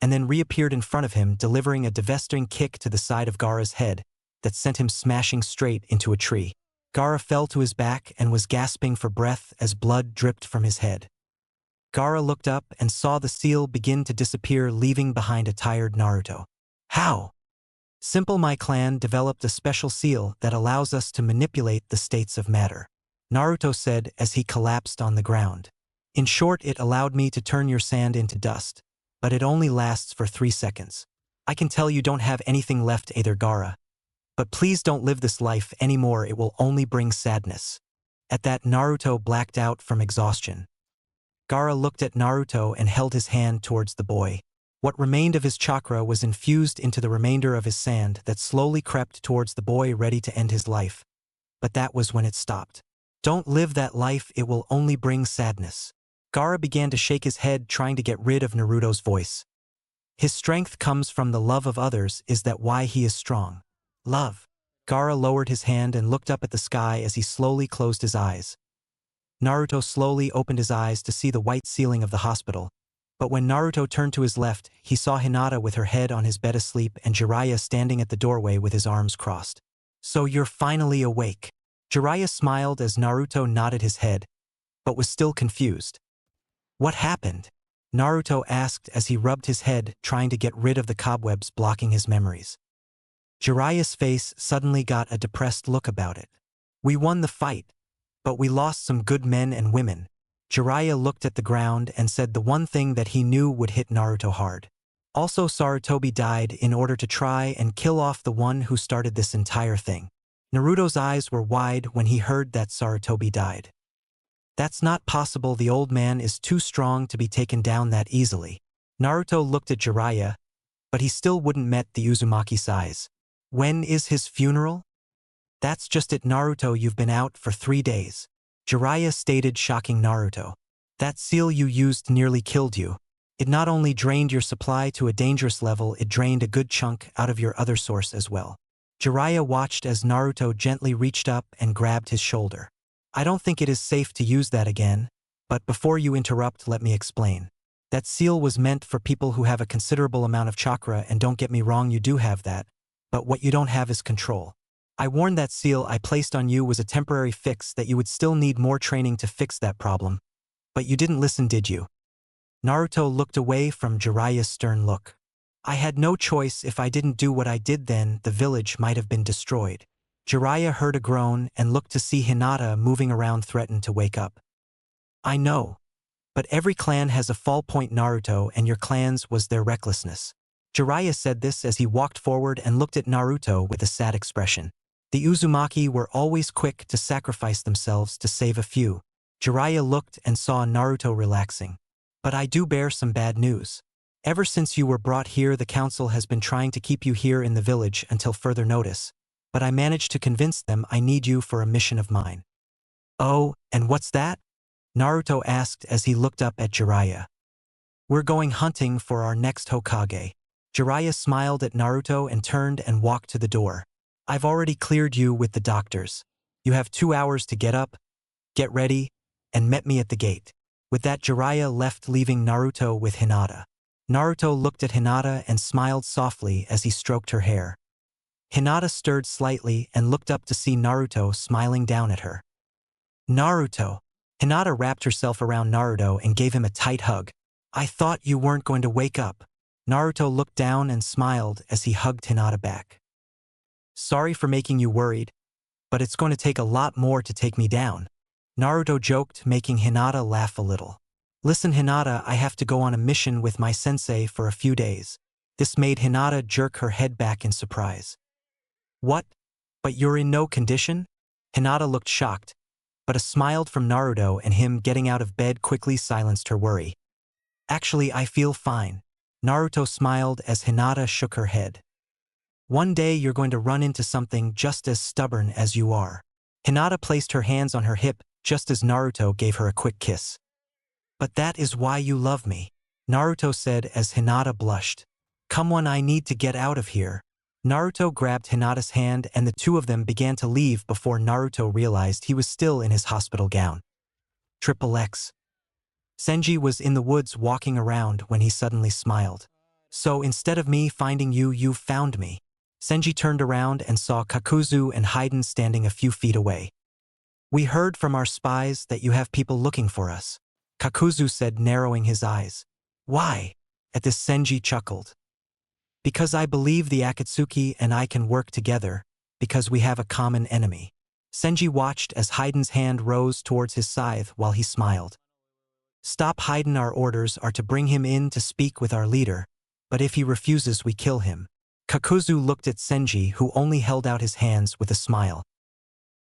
and then reappeared in front of him, delivering a devastating kick to the side of Gaara's head that sent him smashing straight into a tree. Gaara fell to his back and was gasping for breath as blood dripped from his head. Gaara looked up and saw the seal begin to disappear, leaving behind a tired Naruto. How? Simple. My clan developed a special seal that allows us to manipulate the states of matter, Naruto said as he collapsed on the ground. In short, it allowed me to turn your sand into dust, but it only lasts for 3 seconds. I can tell you don't have anything left either, Gaara. But please don't live this life anymore, it will only bring sadness. At that, Naruto blacked out from exhaustion. Gaara looked at Naruto and held his hand towards the boy. What remained of his chakra was infused into the remainder of his sand that slowly crept towards the boy, ready to end his life. But that was when it stopped. Don't live that life, it will only bring sadness. Gaara began to shake his head, trying to get rid of Naruto's voice. His strength comes from the love of others, is that why he is strong? Love. Gaara lowered his hand and looked up at the sky as he slowly closed his eyes. Naruto slowly opened his eyes to see the white ceiling of the hospital. But when Naruto turned to his left, he saw Hinata with her head on his bed asleep and Jiraiya standing at the doorway with his arms crossed. So you're finally awake. Jiraiya smiled as Naruto nodded his head, but was still confused. What happened? Naruto asked as he rubbed his head, trying to get rid of the cobwebs blocking his memories. Jiraiya's face suddenly got a depressed look about it. We won the fight, but we lost some good men and women. Jiraiya looked at the ground and said the one thing that he knew would hit Naruto hard. Also, Sarutobi died in order to try and kill off the one who started this entire thing. Naruto's eyes were wide when he heard that Sarutobi died. That's not possible, the old man is too strong to be taken down that easily. Naruto looked at Jiraiya, but he still wouldn't met the Uzumaki size. When is his funeral? That's just it, Naruto, you've been out for 3 days. Jiraiya stated, shocking Naruto. That seal you used nearly killed you. It not only drained your supply to a dangerous level, it drained a good chunk out of your other source as well. Jiraiya watched as Naruto gently reached up and grabbed his shoulder. I don't think it is safe to use that again, but before you interrupt, let me explain. That seal was meant for people who have a considerable amount of chakra, and don't get me wrong, you do have that, but what you don't have is control. I warned that seal I placed on you was a temporary fix, that you would still need more training to fix that problem. But you didn't listen, did you? Naruto looked away from Jiraiya's stern look. I had no choice. If I didn't do what I did, then the village might have been destroyed. Jiraiya heard a groan and looked to see Hinata moving around, threatened to wake up. I know. But every clan has a fall point, Naruto, and your clan's was their recklessness. Jiraiya said this as he walked forward and looked at Naruto with a sad expression. The Uzumaki were always quick to sacrifice themselves to save a few. Jiraiya looked and saw Naruto relaxing. But I do bear some bad news. Ever since you were brought here, the council has been trying to keep you here in the village until further notice. But I managed to convince them I need you for a mission of mine. Oh, and what's that? Naruto asked as he looked up at Jiraiya. We're going hunting for our next Hokage. Jiraiya smiled at Naruto and turned and walked to the door. I've already cleared you with the doctors. You have 2 hours to get up, get ready, and met me at the gate. With that, Jiraiya left, leaving Naruto with Hinata. Naruto looked at Hinata and smiled softly as he stroked her hair. Hinata stirred slightly and looked up to see Naruto smiling down at her. Naruto! Hinata wrapped herself around Naruto and gave him a tight hug. I thought you weren't going to wake up. Naruto looked down and smiled as he hugged Hinata back. Sorry for making you worried, but it's going to take a lot more to take me down. Naruto joked, making Hinata laugh a little. Listen, Hinata, I have to go on a mission with my sensei for a few days. This made Hinata jerk her head back in surprise. What? But you're in no condition? Hinata looked shocked, but a smile from Naruto and him getting out of bed quickly silenced her worry. Actually, I feel fine. Naruto smiled as Hinata shook her head. One day you're going to run into something just as stubborn as you are. Hinata placed her hands on her hip just as Naruto gave her a quick kiss. But that is why you love me, Naruto said as Hinata blushed. Come on, I need to get out of here. Naruto grabbed Hinata's hand and the two of them began to leave before Naruto realized he was still in his hospital gown. XXX. Senji was in the woods walking around when he suddenly smiled. So instead of me finding you, you found me. Senji turned around and saw Kakuzu and Haiden standing a few feet away. We heard from our spies that you have people looking for us, Kakuzu said, narrowing his eyes. Why? At this, Senji chuckled. Because I believe the Akatsuki and I can work together, because we have a common enemy. Senji watched as Haiden's hand rose towards his scythe while he smiled. Stop Haiden, our orders are to bring him in to speak with our leader, but if he refuses we kill him. Kakuzu looked at Senji, who only held out his hands with a smile.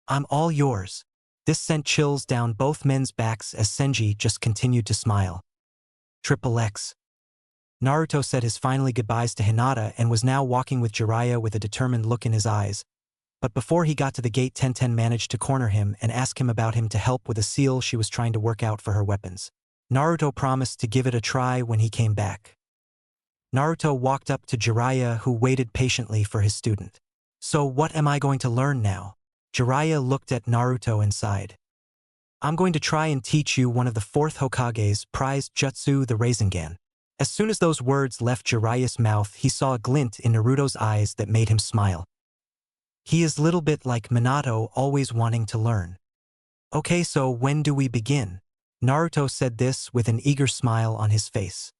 I'm all yours. This sent chills down both men's backs as Senji just continued to smile. XXX. Naruto said his finally goodbyes to Hinata and was now walking with Jiraiya with a determined look in his eyes. But before he got to the gate, Tenten managed to corner him and ask him about him to help with a seal she was trying to work out for her weapons. Naruto promised to give it a try when he came back. Naruto walked up to Jiraiya, who waited patiently for his student. So what am I going to learn now? Jiraiya looked at Naruto and sighed. I'm going to try and teach you one of the fourth Hokage's prized jutsu, the Rasengan. As soon as those words left Jiraiya's mouth, he saw a glint in Naruto's eyes that made him smile. He is little bit like Minato, always wanting to learn. Okay, so when do we begin? Naruto said this with an eager smile on his face.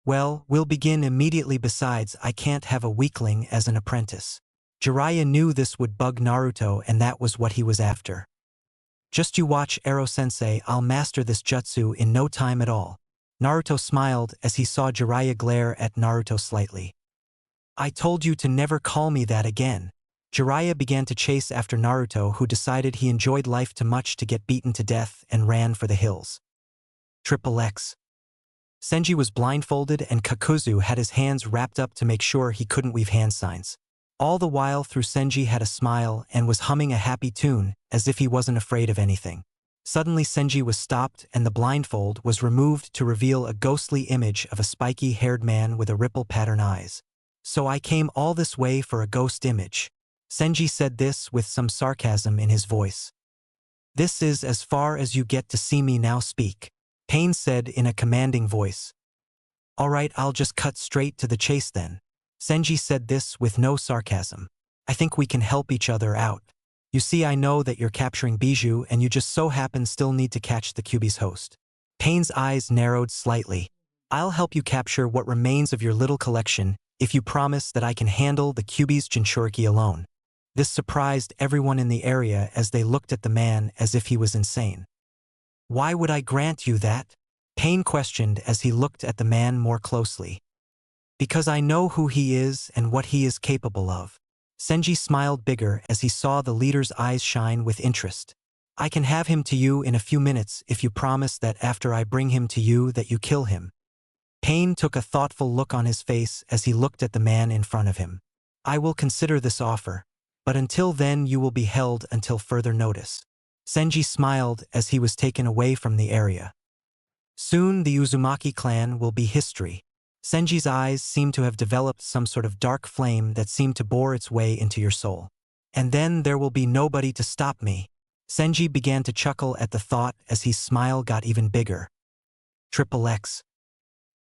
Well, we'll begin immediately, besides I can't have a weakling as an apprentice. Jiraiya knew this would bug Naruto and that was what he was after. Just you watch, Ero-sensei, I'll master this jutsu in no time at all. Naruto smiled as he saw Jiraiya glare at Naruto slightly. I told you to never call me that again. Jiraiya began to chase after Naruto, who decided he enjoyed life too much to get beaten to death and ran for the hills. XXX. Senji was blindfolded and Kakuzu had his hands wrapped up to make sure he couldn't weave hand signs. All the while through, Senji had a smile and was humming a happy tune, as if he wasn't afraid of anything. Suddenly Senji was stopped and the blindfold was removed to reveal a ghostly image of a spiky-haired man with a ripple pattern eyes. So I came all this way for a ghost image. Senji said this with some sarcasm in his voice. This is as far as you get to see me now speak, Pain said in a commanding voice. Alright, I'll just cut straight to the chase then. Senji said this with no sarcasm. I think we can help each other out. You see, I know that you're capturing Bijou and you just so happen still need to catch the Kyuubi's host. Pain's eyes narrowed slightly. I'll help you capture what remains of your little collection if you promise that I can handle the Kyuubi's Jinchuriki alone. This surprised everyone in the area as they looked at the man as if he was insane. Why would I grant you that? Pain questioned as he looked at the man more closely. Because I know who he is and what he is capable of. Senji smiled bigger as he saw the leader's eyes shine with interest. I can have him to you in a few minutes if you promise that after I bring him to you that you kill him. Pain took a thoughtful look on his face as he looked at the man in front of him. I will consider this offer, but until then you will be held until further notice. Senji smiled as he was taken away from the area. Soon the Uzumaki clan will be history. Senji's eyes seemed to have developed some sort of dark flame that seemed to bore its way into your soul. And then there will be nobody to stop me. Senji began to chuckle at the thought as his smile got even bigger. XXX.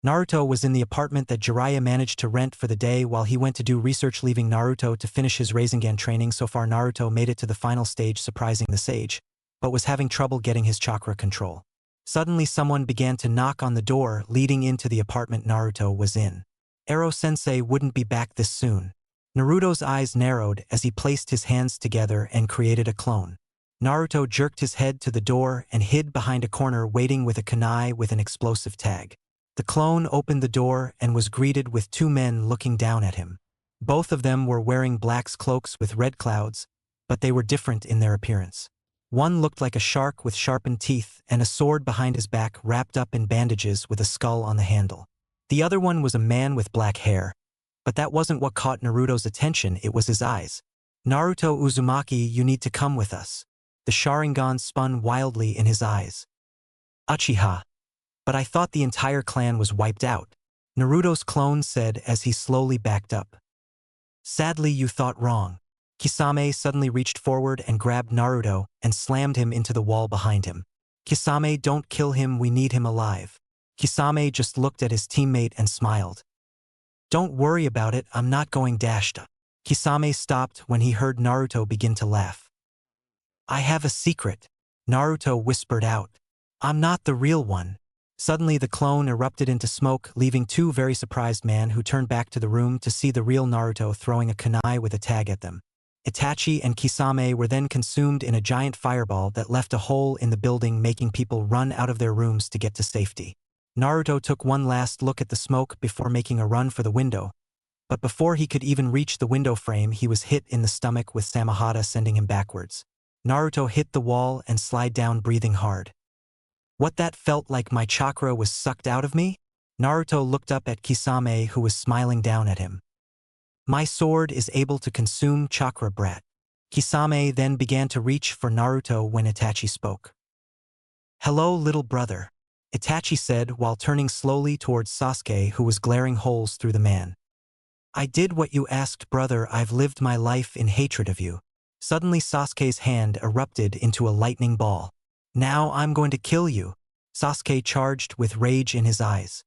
Naruto was in the apartment that Jiraiya managed to rent for the day while he went to do research, leaving Naruto to finish his Rasengan training. So far Naruto made it to the final stage, surprising the sage, but was having trouble getting his chakra control. Suddenly someone began to knock on the door leading into the apartment Naruto was in. Ero-sensei wouldn't be back this soon. Naruto's eyes narrowed as he placed his hands together and created a clone. Naruto jerked his head to the door and hid behind a corner, waiting with a kunai with an explosive tag. The clone opened the door and was greeted with two men looking down at him. Both of them were wearing black cloaks with red clouds, but they were different in their appearance. One looked like a shark with sharpened teeth and a sword behind his back wrapped up in bandages with a skull on the handle. The other one was a man with black hair, but that wasn't what caught Naruto's attention, it was his eyes. Naruto Uzumaki, you need to come with us. The Sharingan spun wildly in his eyes. Uchiha. But I thought the entire clan was wiped out, Naruto's clone said as he slowly backed up. Sadly, you thought wrong. Kisame suddenly reached forward and grabbed Naruto and slammed him into the wall behind him. Kisame, don't kill him, we need him alive. Kisame just looked at his teammate and smiled. Don't worry about it, I'm not going dashed. Kisame stopped when he heard Naruto begin to laugh. I have a secret, Naruto whispered out. I'm not the real one. Suddenly the clone erupted into smoke, leaving two very surprised men who turned back to the room to see the real Naruto throwing a kunai with a tag at them. Itachi and Kisame were then consumed in a giant fireball that left a hole in the building, making people run out of their rooms to get to safety. Naruto took one last look at the smoke before making a run for the window, but before he could even reach the window frame he was hit in the stomach with Samahata, sending him backwards. Naruto hit the wall and slid down, breathing hard. What, that felt like my chakra was sucked out of me? Naruto looked up at Kisame, who was smiling down at him. My sword is able to consume chakra, brat. Kisame then began to reach for Naruto when Itachi spoke. Hello, little brother, Itachi said while turning slowly towards Sasuke, who was glaring holes through the man. I did what you asked, brother, I've lived my life in hatred of you. Suddenly Sasuke's hand erupted into a lightning ball. Now I'm going to kill you, Sasuke charged with rage in his eyes.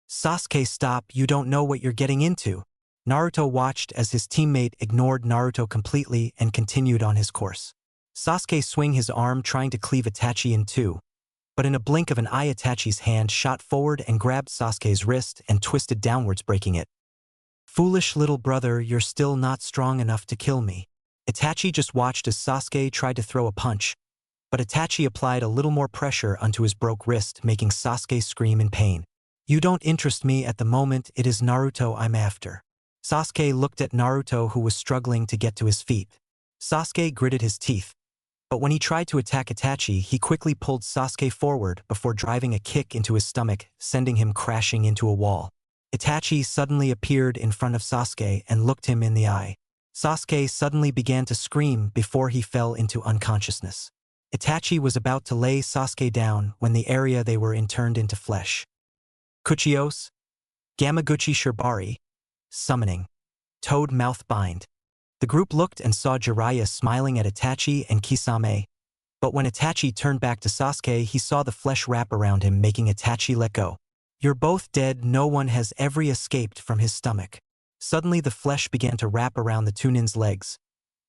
Sasuke, stop, you don't know what you're getting into. Naruto watched as his teammate ignored Naruto completely and continued on his course. Sasuke swung his arm trying to cleave Itachi in two, but in a blink of an eye Itachi's hand shot forward and grabbed Sasuke's wrist and twisted downwards, breaking it. Foolish little brother, you're still not strong enough to kill me. Itachi just watched as Sasuke tried to throw a punch, but Itachi applied a little more pressure onto his broke wrist, making Sasuke scream in pain. You don't interest me at the moment, it is Naruto I'm after. Sasuke looked at Naruto, who was struggling to get to his feet. Sasuke gritted his teeth, but when he tried to attack Itachi, he quickly pulled Sasuke forward before driving a kick into his stomach, sending him crashing into a wall. Itachi suddenly appeared in front of Sasuke and looked him in the eye. Sasuke suddenly began to scream before he fell into unconsciousness. Itachi was about to lay Sasuke down when the area they were in turned into flesh. Kuchios, Gamaguchi Shibari, summoning. Toad mouth bind. The group looked and saw Jiraiya smiling at Itachi and Kisame, but when Itachi turned back to Sasuke, he saw the flesh wrap around him, making Itachi let go. "You're both dead. No one has ever escaped from his stomach." Suddenly the flesh began to wrap around the two nin's legs,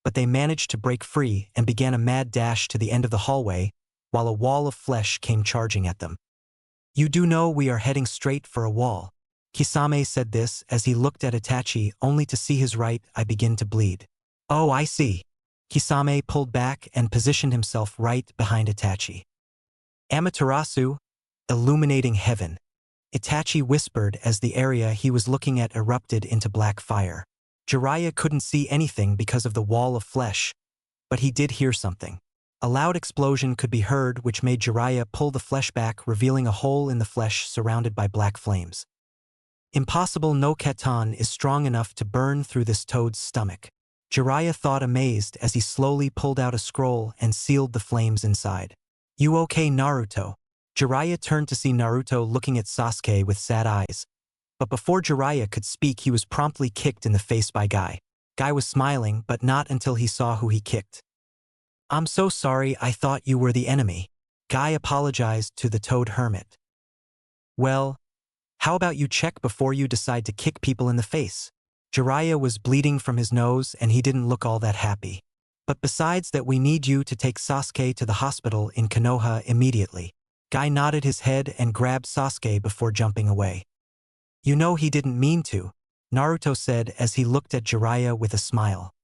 but they managed to break free and began a mad dash to the end of the hallway, while a wall of flesh came charging at them. "You do know we are heading straight for a wall." Kisame said this as he looked at Itachi, only to see his right eye begin to bleed. "Oh, I see." Kisame pulled back and positioned himself right behind Itachi. "Amaterasu, illuminating heaven," Itachi whispered as the area he was looking at erupted into black fire. Jiraiya couldn't see anything because of the wall of flesh, but he did hear something. A loud explosion could be heard, which made Jiraiya pull the flesh back, revealing a hole in the flesh surrounded by black flames. Impossible no Katan is strong enough to burn through this toad's stomach. Jiraiya thought, amazed, as he slowly pulled out a scroll and sealed the flames inside. "You okay, Naruto?" Jiraiya turned to see Naruto looking at Sasuke with sad eyes. But before Jiraiya could speak, he was promptly kicked in the face by Guy. Guy was smiling, but not until he saw who he kicked. "I'm so sorry, I thought you were the enemy." Guy apologized to the Toad Hermit. "Well, how about you check before you decide to kick people in the face?" Jiraiya was bleeding from his nose and he didn't look all that happy. "But besides that, we need you to take Sasuke to the hospital in Konoha immediately." Guy nodded his head and grabbed Sasuke before jumping away. "You know he didn't mean to," Naruto said as he looked at Jiraiya with a smile.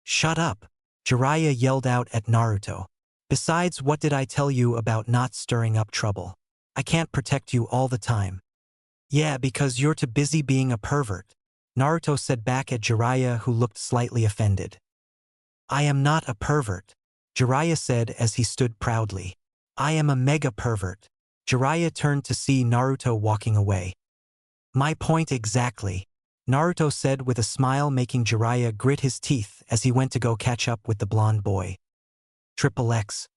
"Shut up," Jiraiya yelled out at Naruto. "Besides, what did I tell you about not stirring up trouble? I can't protect you all the time." "Yeah, because you're too busy being a pervert," Naruto said back at Jiraiya, who looked slightly offended. "I am not a pervert," Jiraiya said as he stood proudly. "I am a mega pervert." Jiraiya turned to see Naruto walking away. "My point exactly," Naruto said with a smile, making Jiraiya grit his teeth as he went to go catch up with the blonde boy. Triple X.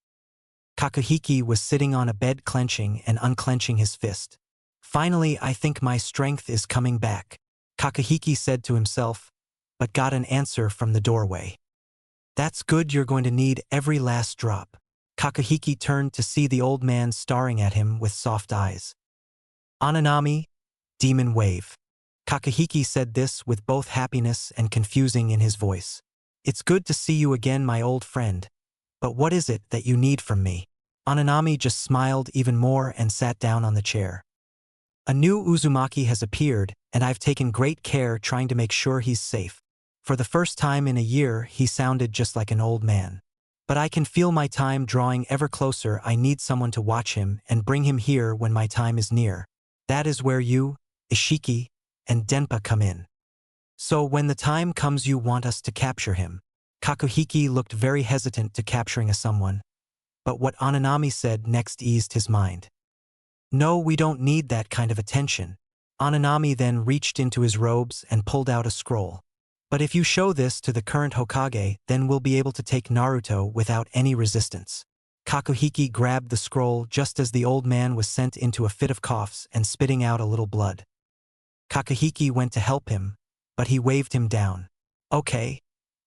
Kakahiki was sitting on a bed, clenching and unclenching his fist. "Finally, I think my strength is coming back," Kakahiki said to himself, but got an answer from the doorway. "That's good, you're going to need every last drop." Kakahiki turned to see the old man staring at him with soft eyes. "Ananami, demon wave." Kakahiki said this with both happiness and confusing in his voice. "It's good to see you again, my old friend. But what is it that you need from me?" Ananami just smiled even more and sat down on the chair. "A new Uzumaki has appeared, and I've taken great care trying to make sure he's safe." For the first time in a year, he sounded just like an old man. "But I can feel my time drawing ever closer. I need someone to watch him and bring him here when my time is near. That is where you, Ishiki, and Denpa come in. So when the time comes, you want us to capture him." Kakahiki looked very hesitant to capturing a someone, but what Ananami said next eased his mind. "No, we don't need that kind of attention." Ananami then reached into his robes and pulled out a scroll. "But if you show this to the current Hokage, then we'll be able to take Naruto without any resistance." Kakahiki grabbed the scroll just as the old man was sent into a fit of coughs and spitting out a little blood. Kakahiki went to help him, but he waved him down. "Okay,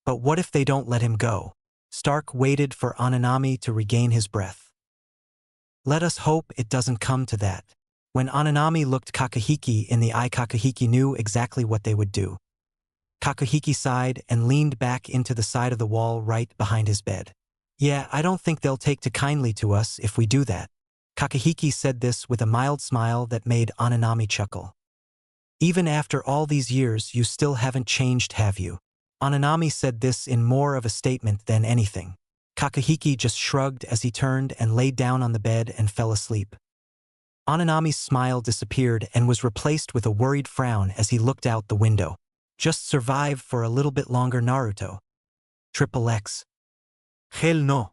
but what if they don't let him go?" Stark waited for Ananami to regain his breath. "Let us hope it doesn't come to that." When Ananami looked Kakahiki in the eye, Kakahiki knew exactly what they would do. Kakahiki sighed and leaned back into the side of the wall right behind his bed. "Yeah, I don't think they'll take too kindly to us if we do that." Kakahiki said this with a mild smile that made Ananami chuckle. "Even after all these years, you still haven't changed, have you?" Ananami said this in more of a statement than anything. Kakahiki just shrugged as he turned and laid down on the bed and fell asleep. Ananami's smile disappeared and was replaced with a worried frown as he looked out the window. "Just survive for a little bit longer, Naruto." Triple X. "Hell no."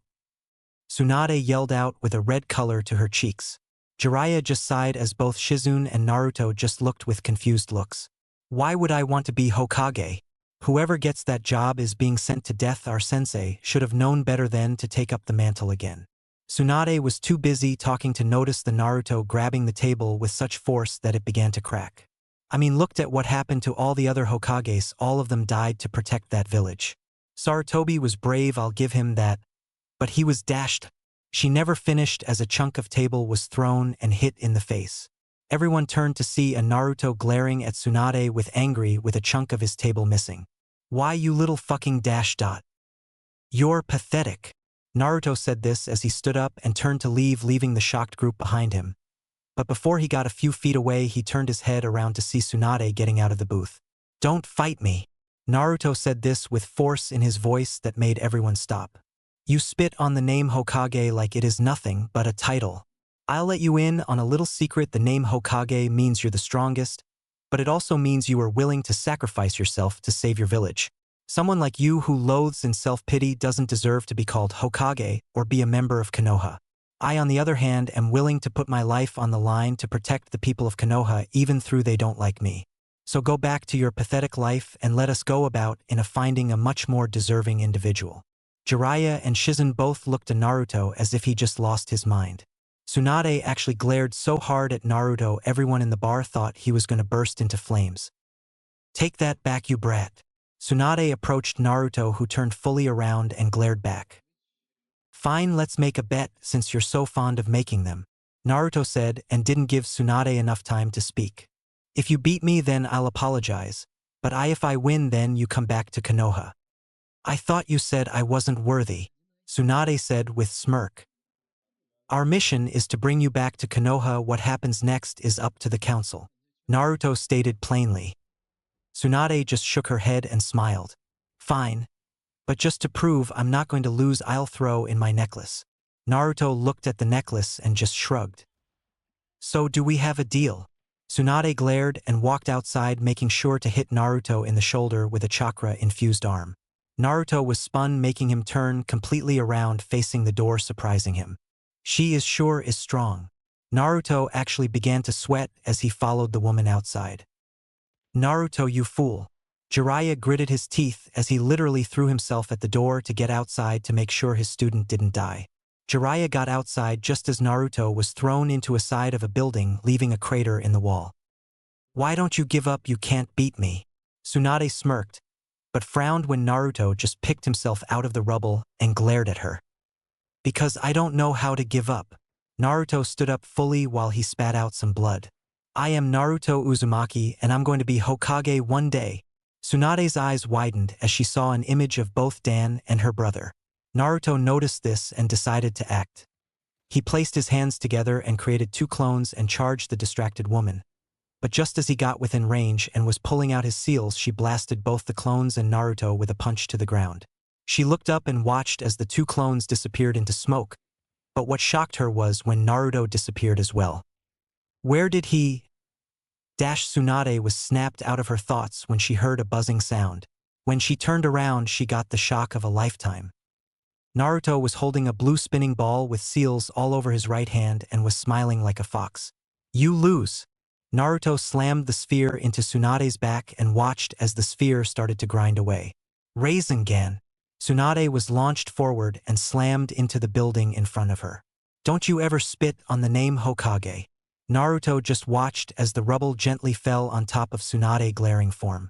Tsunade yelled out with a red color to her cheeks. Jiraiya just sighed as both Shizune and Naruto just looked with confused looks. "Why would I want to be Hokage? Whoever gets that job is being sent to death. Our sensei should have known better than to take up the mantle again." Tsunade was too busy talking to notice the Naruto grabbing the table with such force that it began to crack. I mean, looked at what happened to all the other Hokages, all of them died to protect that village. Sarutobi was brave, I'll give him that, but he was dashed. She never finished as a chunk of table was thrown and hit in the face. Everyone turned to see a Naruto glaring at Tsunade with a chunk of his table missing. Why you little fucking dash dot? You're pathetic. Naruto said this as he stood up and turned to leave, leaving the shocked group behind him. But before he got a few feet away, he turned his head around to see Tsunade getting out of the booth. Don't fight me. Naruto said this with force in his voice that made everyone stop. You spit on the name Hokage like it is nothing but a title. I'll let you in on a little secret. The name Hokage means you're the strongest, but it also means you are willing to sacrifice yourself to save your village. Someone like you who loathes in self-pity doesn't deserve to be called Hokage or be a member of Konoha. I, on the other hand, am willing to put my life on the line to protect the people of Konoha even though they don't like me. So go back to your pathetic life and let us go about finding a much more deserving individual. Jiraiya and Shizen both looked at Naruto as if he just lost his mind. Tsunade actually glared so hard at Naruto everyone in the bar thought he was going to burst into flames. Take that back, you brat. Tsunade approached Naruto, who turned fully around and glared back. Fine, let's make a bet since you're so fond of making them, Naruto said and didn't give Tsunade enough time to speak. If you beat me then I'll apologize, but if I win then you come back to Konoha. I thought you said I wasn't worthy, Tsunade said with smirk. Our mission is to bring you back to Konoha. What happens next is up to the council, Naruto stated plainly. Tsunade just shook her head and smiled. Fine. But just to prove I'm not going to lose, I'll throw in my necklace. Naruto looked at the necklace and just shrugged. So do we have a deal? Tsunade glared and walked outside, making sure to hit Naruto in the shoulder with a chakra-infused arm. Naruto was spun, making him turn completely around, facing the door, surprising him. She is strong. Naruto actually began to sweat as he followed the woman outside. Naruto, you fool. Jiraiya gritted his teeth as he literally threw himself at the door to get outside to make sure his student didn't die. Jiraiya got outside just as Naruto was thrown into a side of a building, leaving a crater in the wall. Why don't you give up? You can't beat me. Tsunade smirked, but frowned when Naruto just picked himself out of the rubble and glared at her. Because I don't know how to give up. Naruto stood up fully while he spat out some blood. I am Naruto Uzumaki and I'm going to be Hokage one day. Tsunade's eyes widened as she saw an image of both Dan and her brother. Naruto noticed this and decided to act. He placed his hands together and created 2 clones and charged the distracted woman. But just as he got within range and was pulling out his seals, she blasted both the clones and Naruto with a punch to the ground. She looked up and watched as the 2 clones disappeared into smoke. But what shocked her was when Naruto disappeared as well. Where did he? Tsunade was snapped out of her thoughts when she heard a buzzing sound. When she turned around, she got the shock of a lifetime. Naruto was holding a blue spinning ball with seals all over his right hand and was smiling like a fox. You lose. Naruto slammed the sphere into Tsunade's back and watched as the sphere started to grind away. Rasengan. Tsunade was launched forward and slammed into the building in front of her. Don't you ever spit on the name Hokage. Naruto just watched as the rubble gently fell on top of Tsunade's glaring form.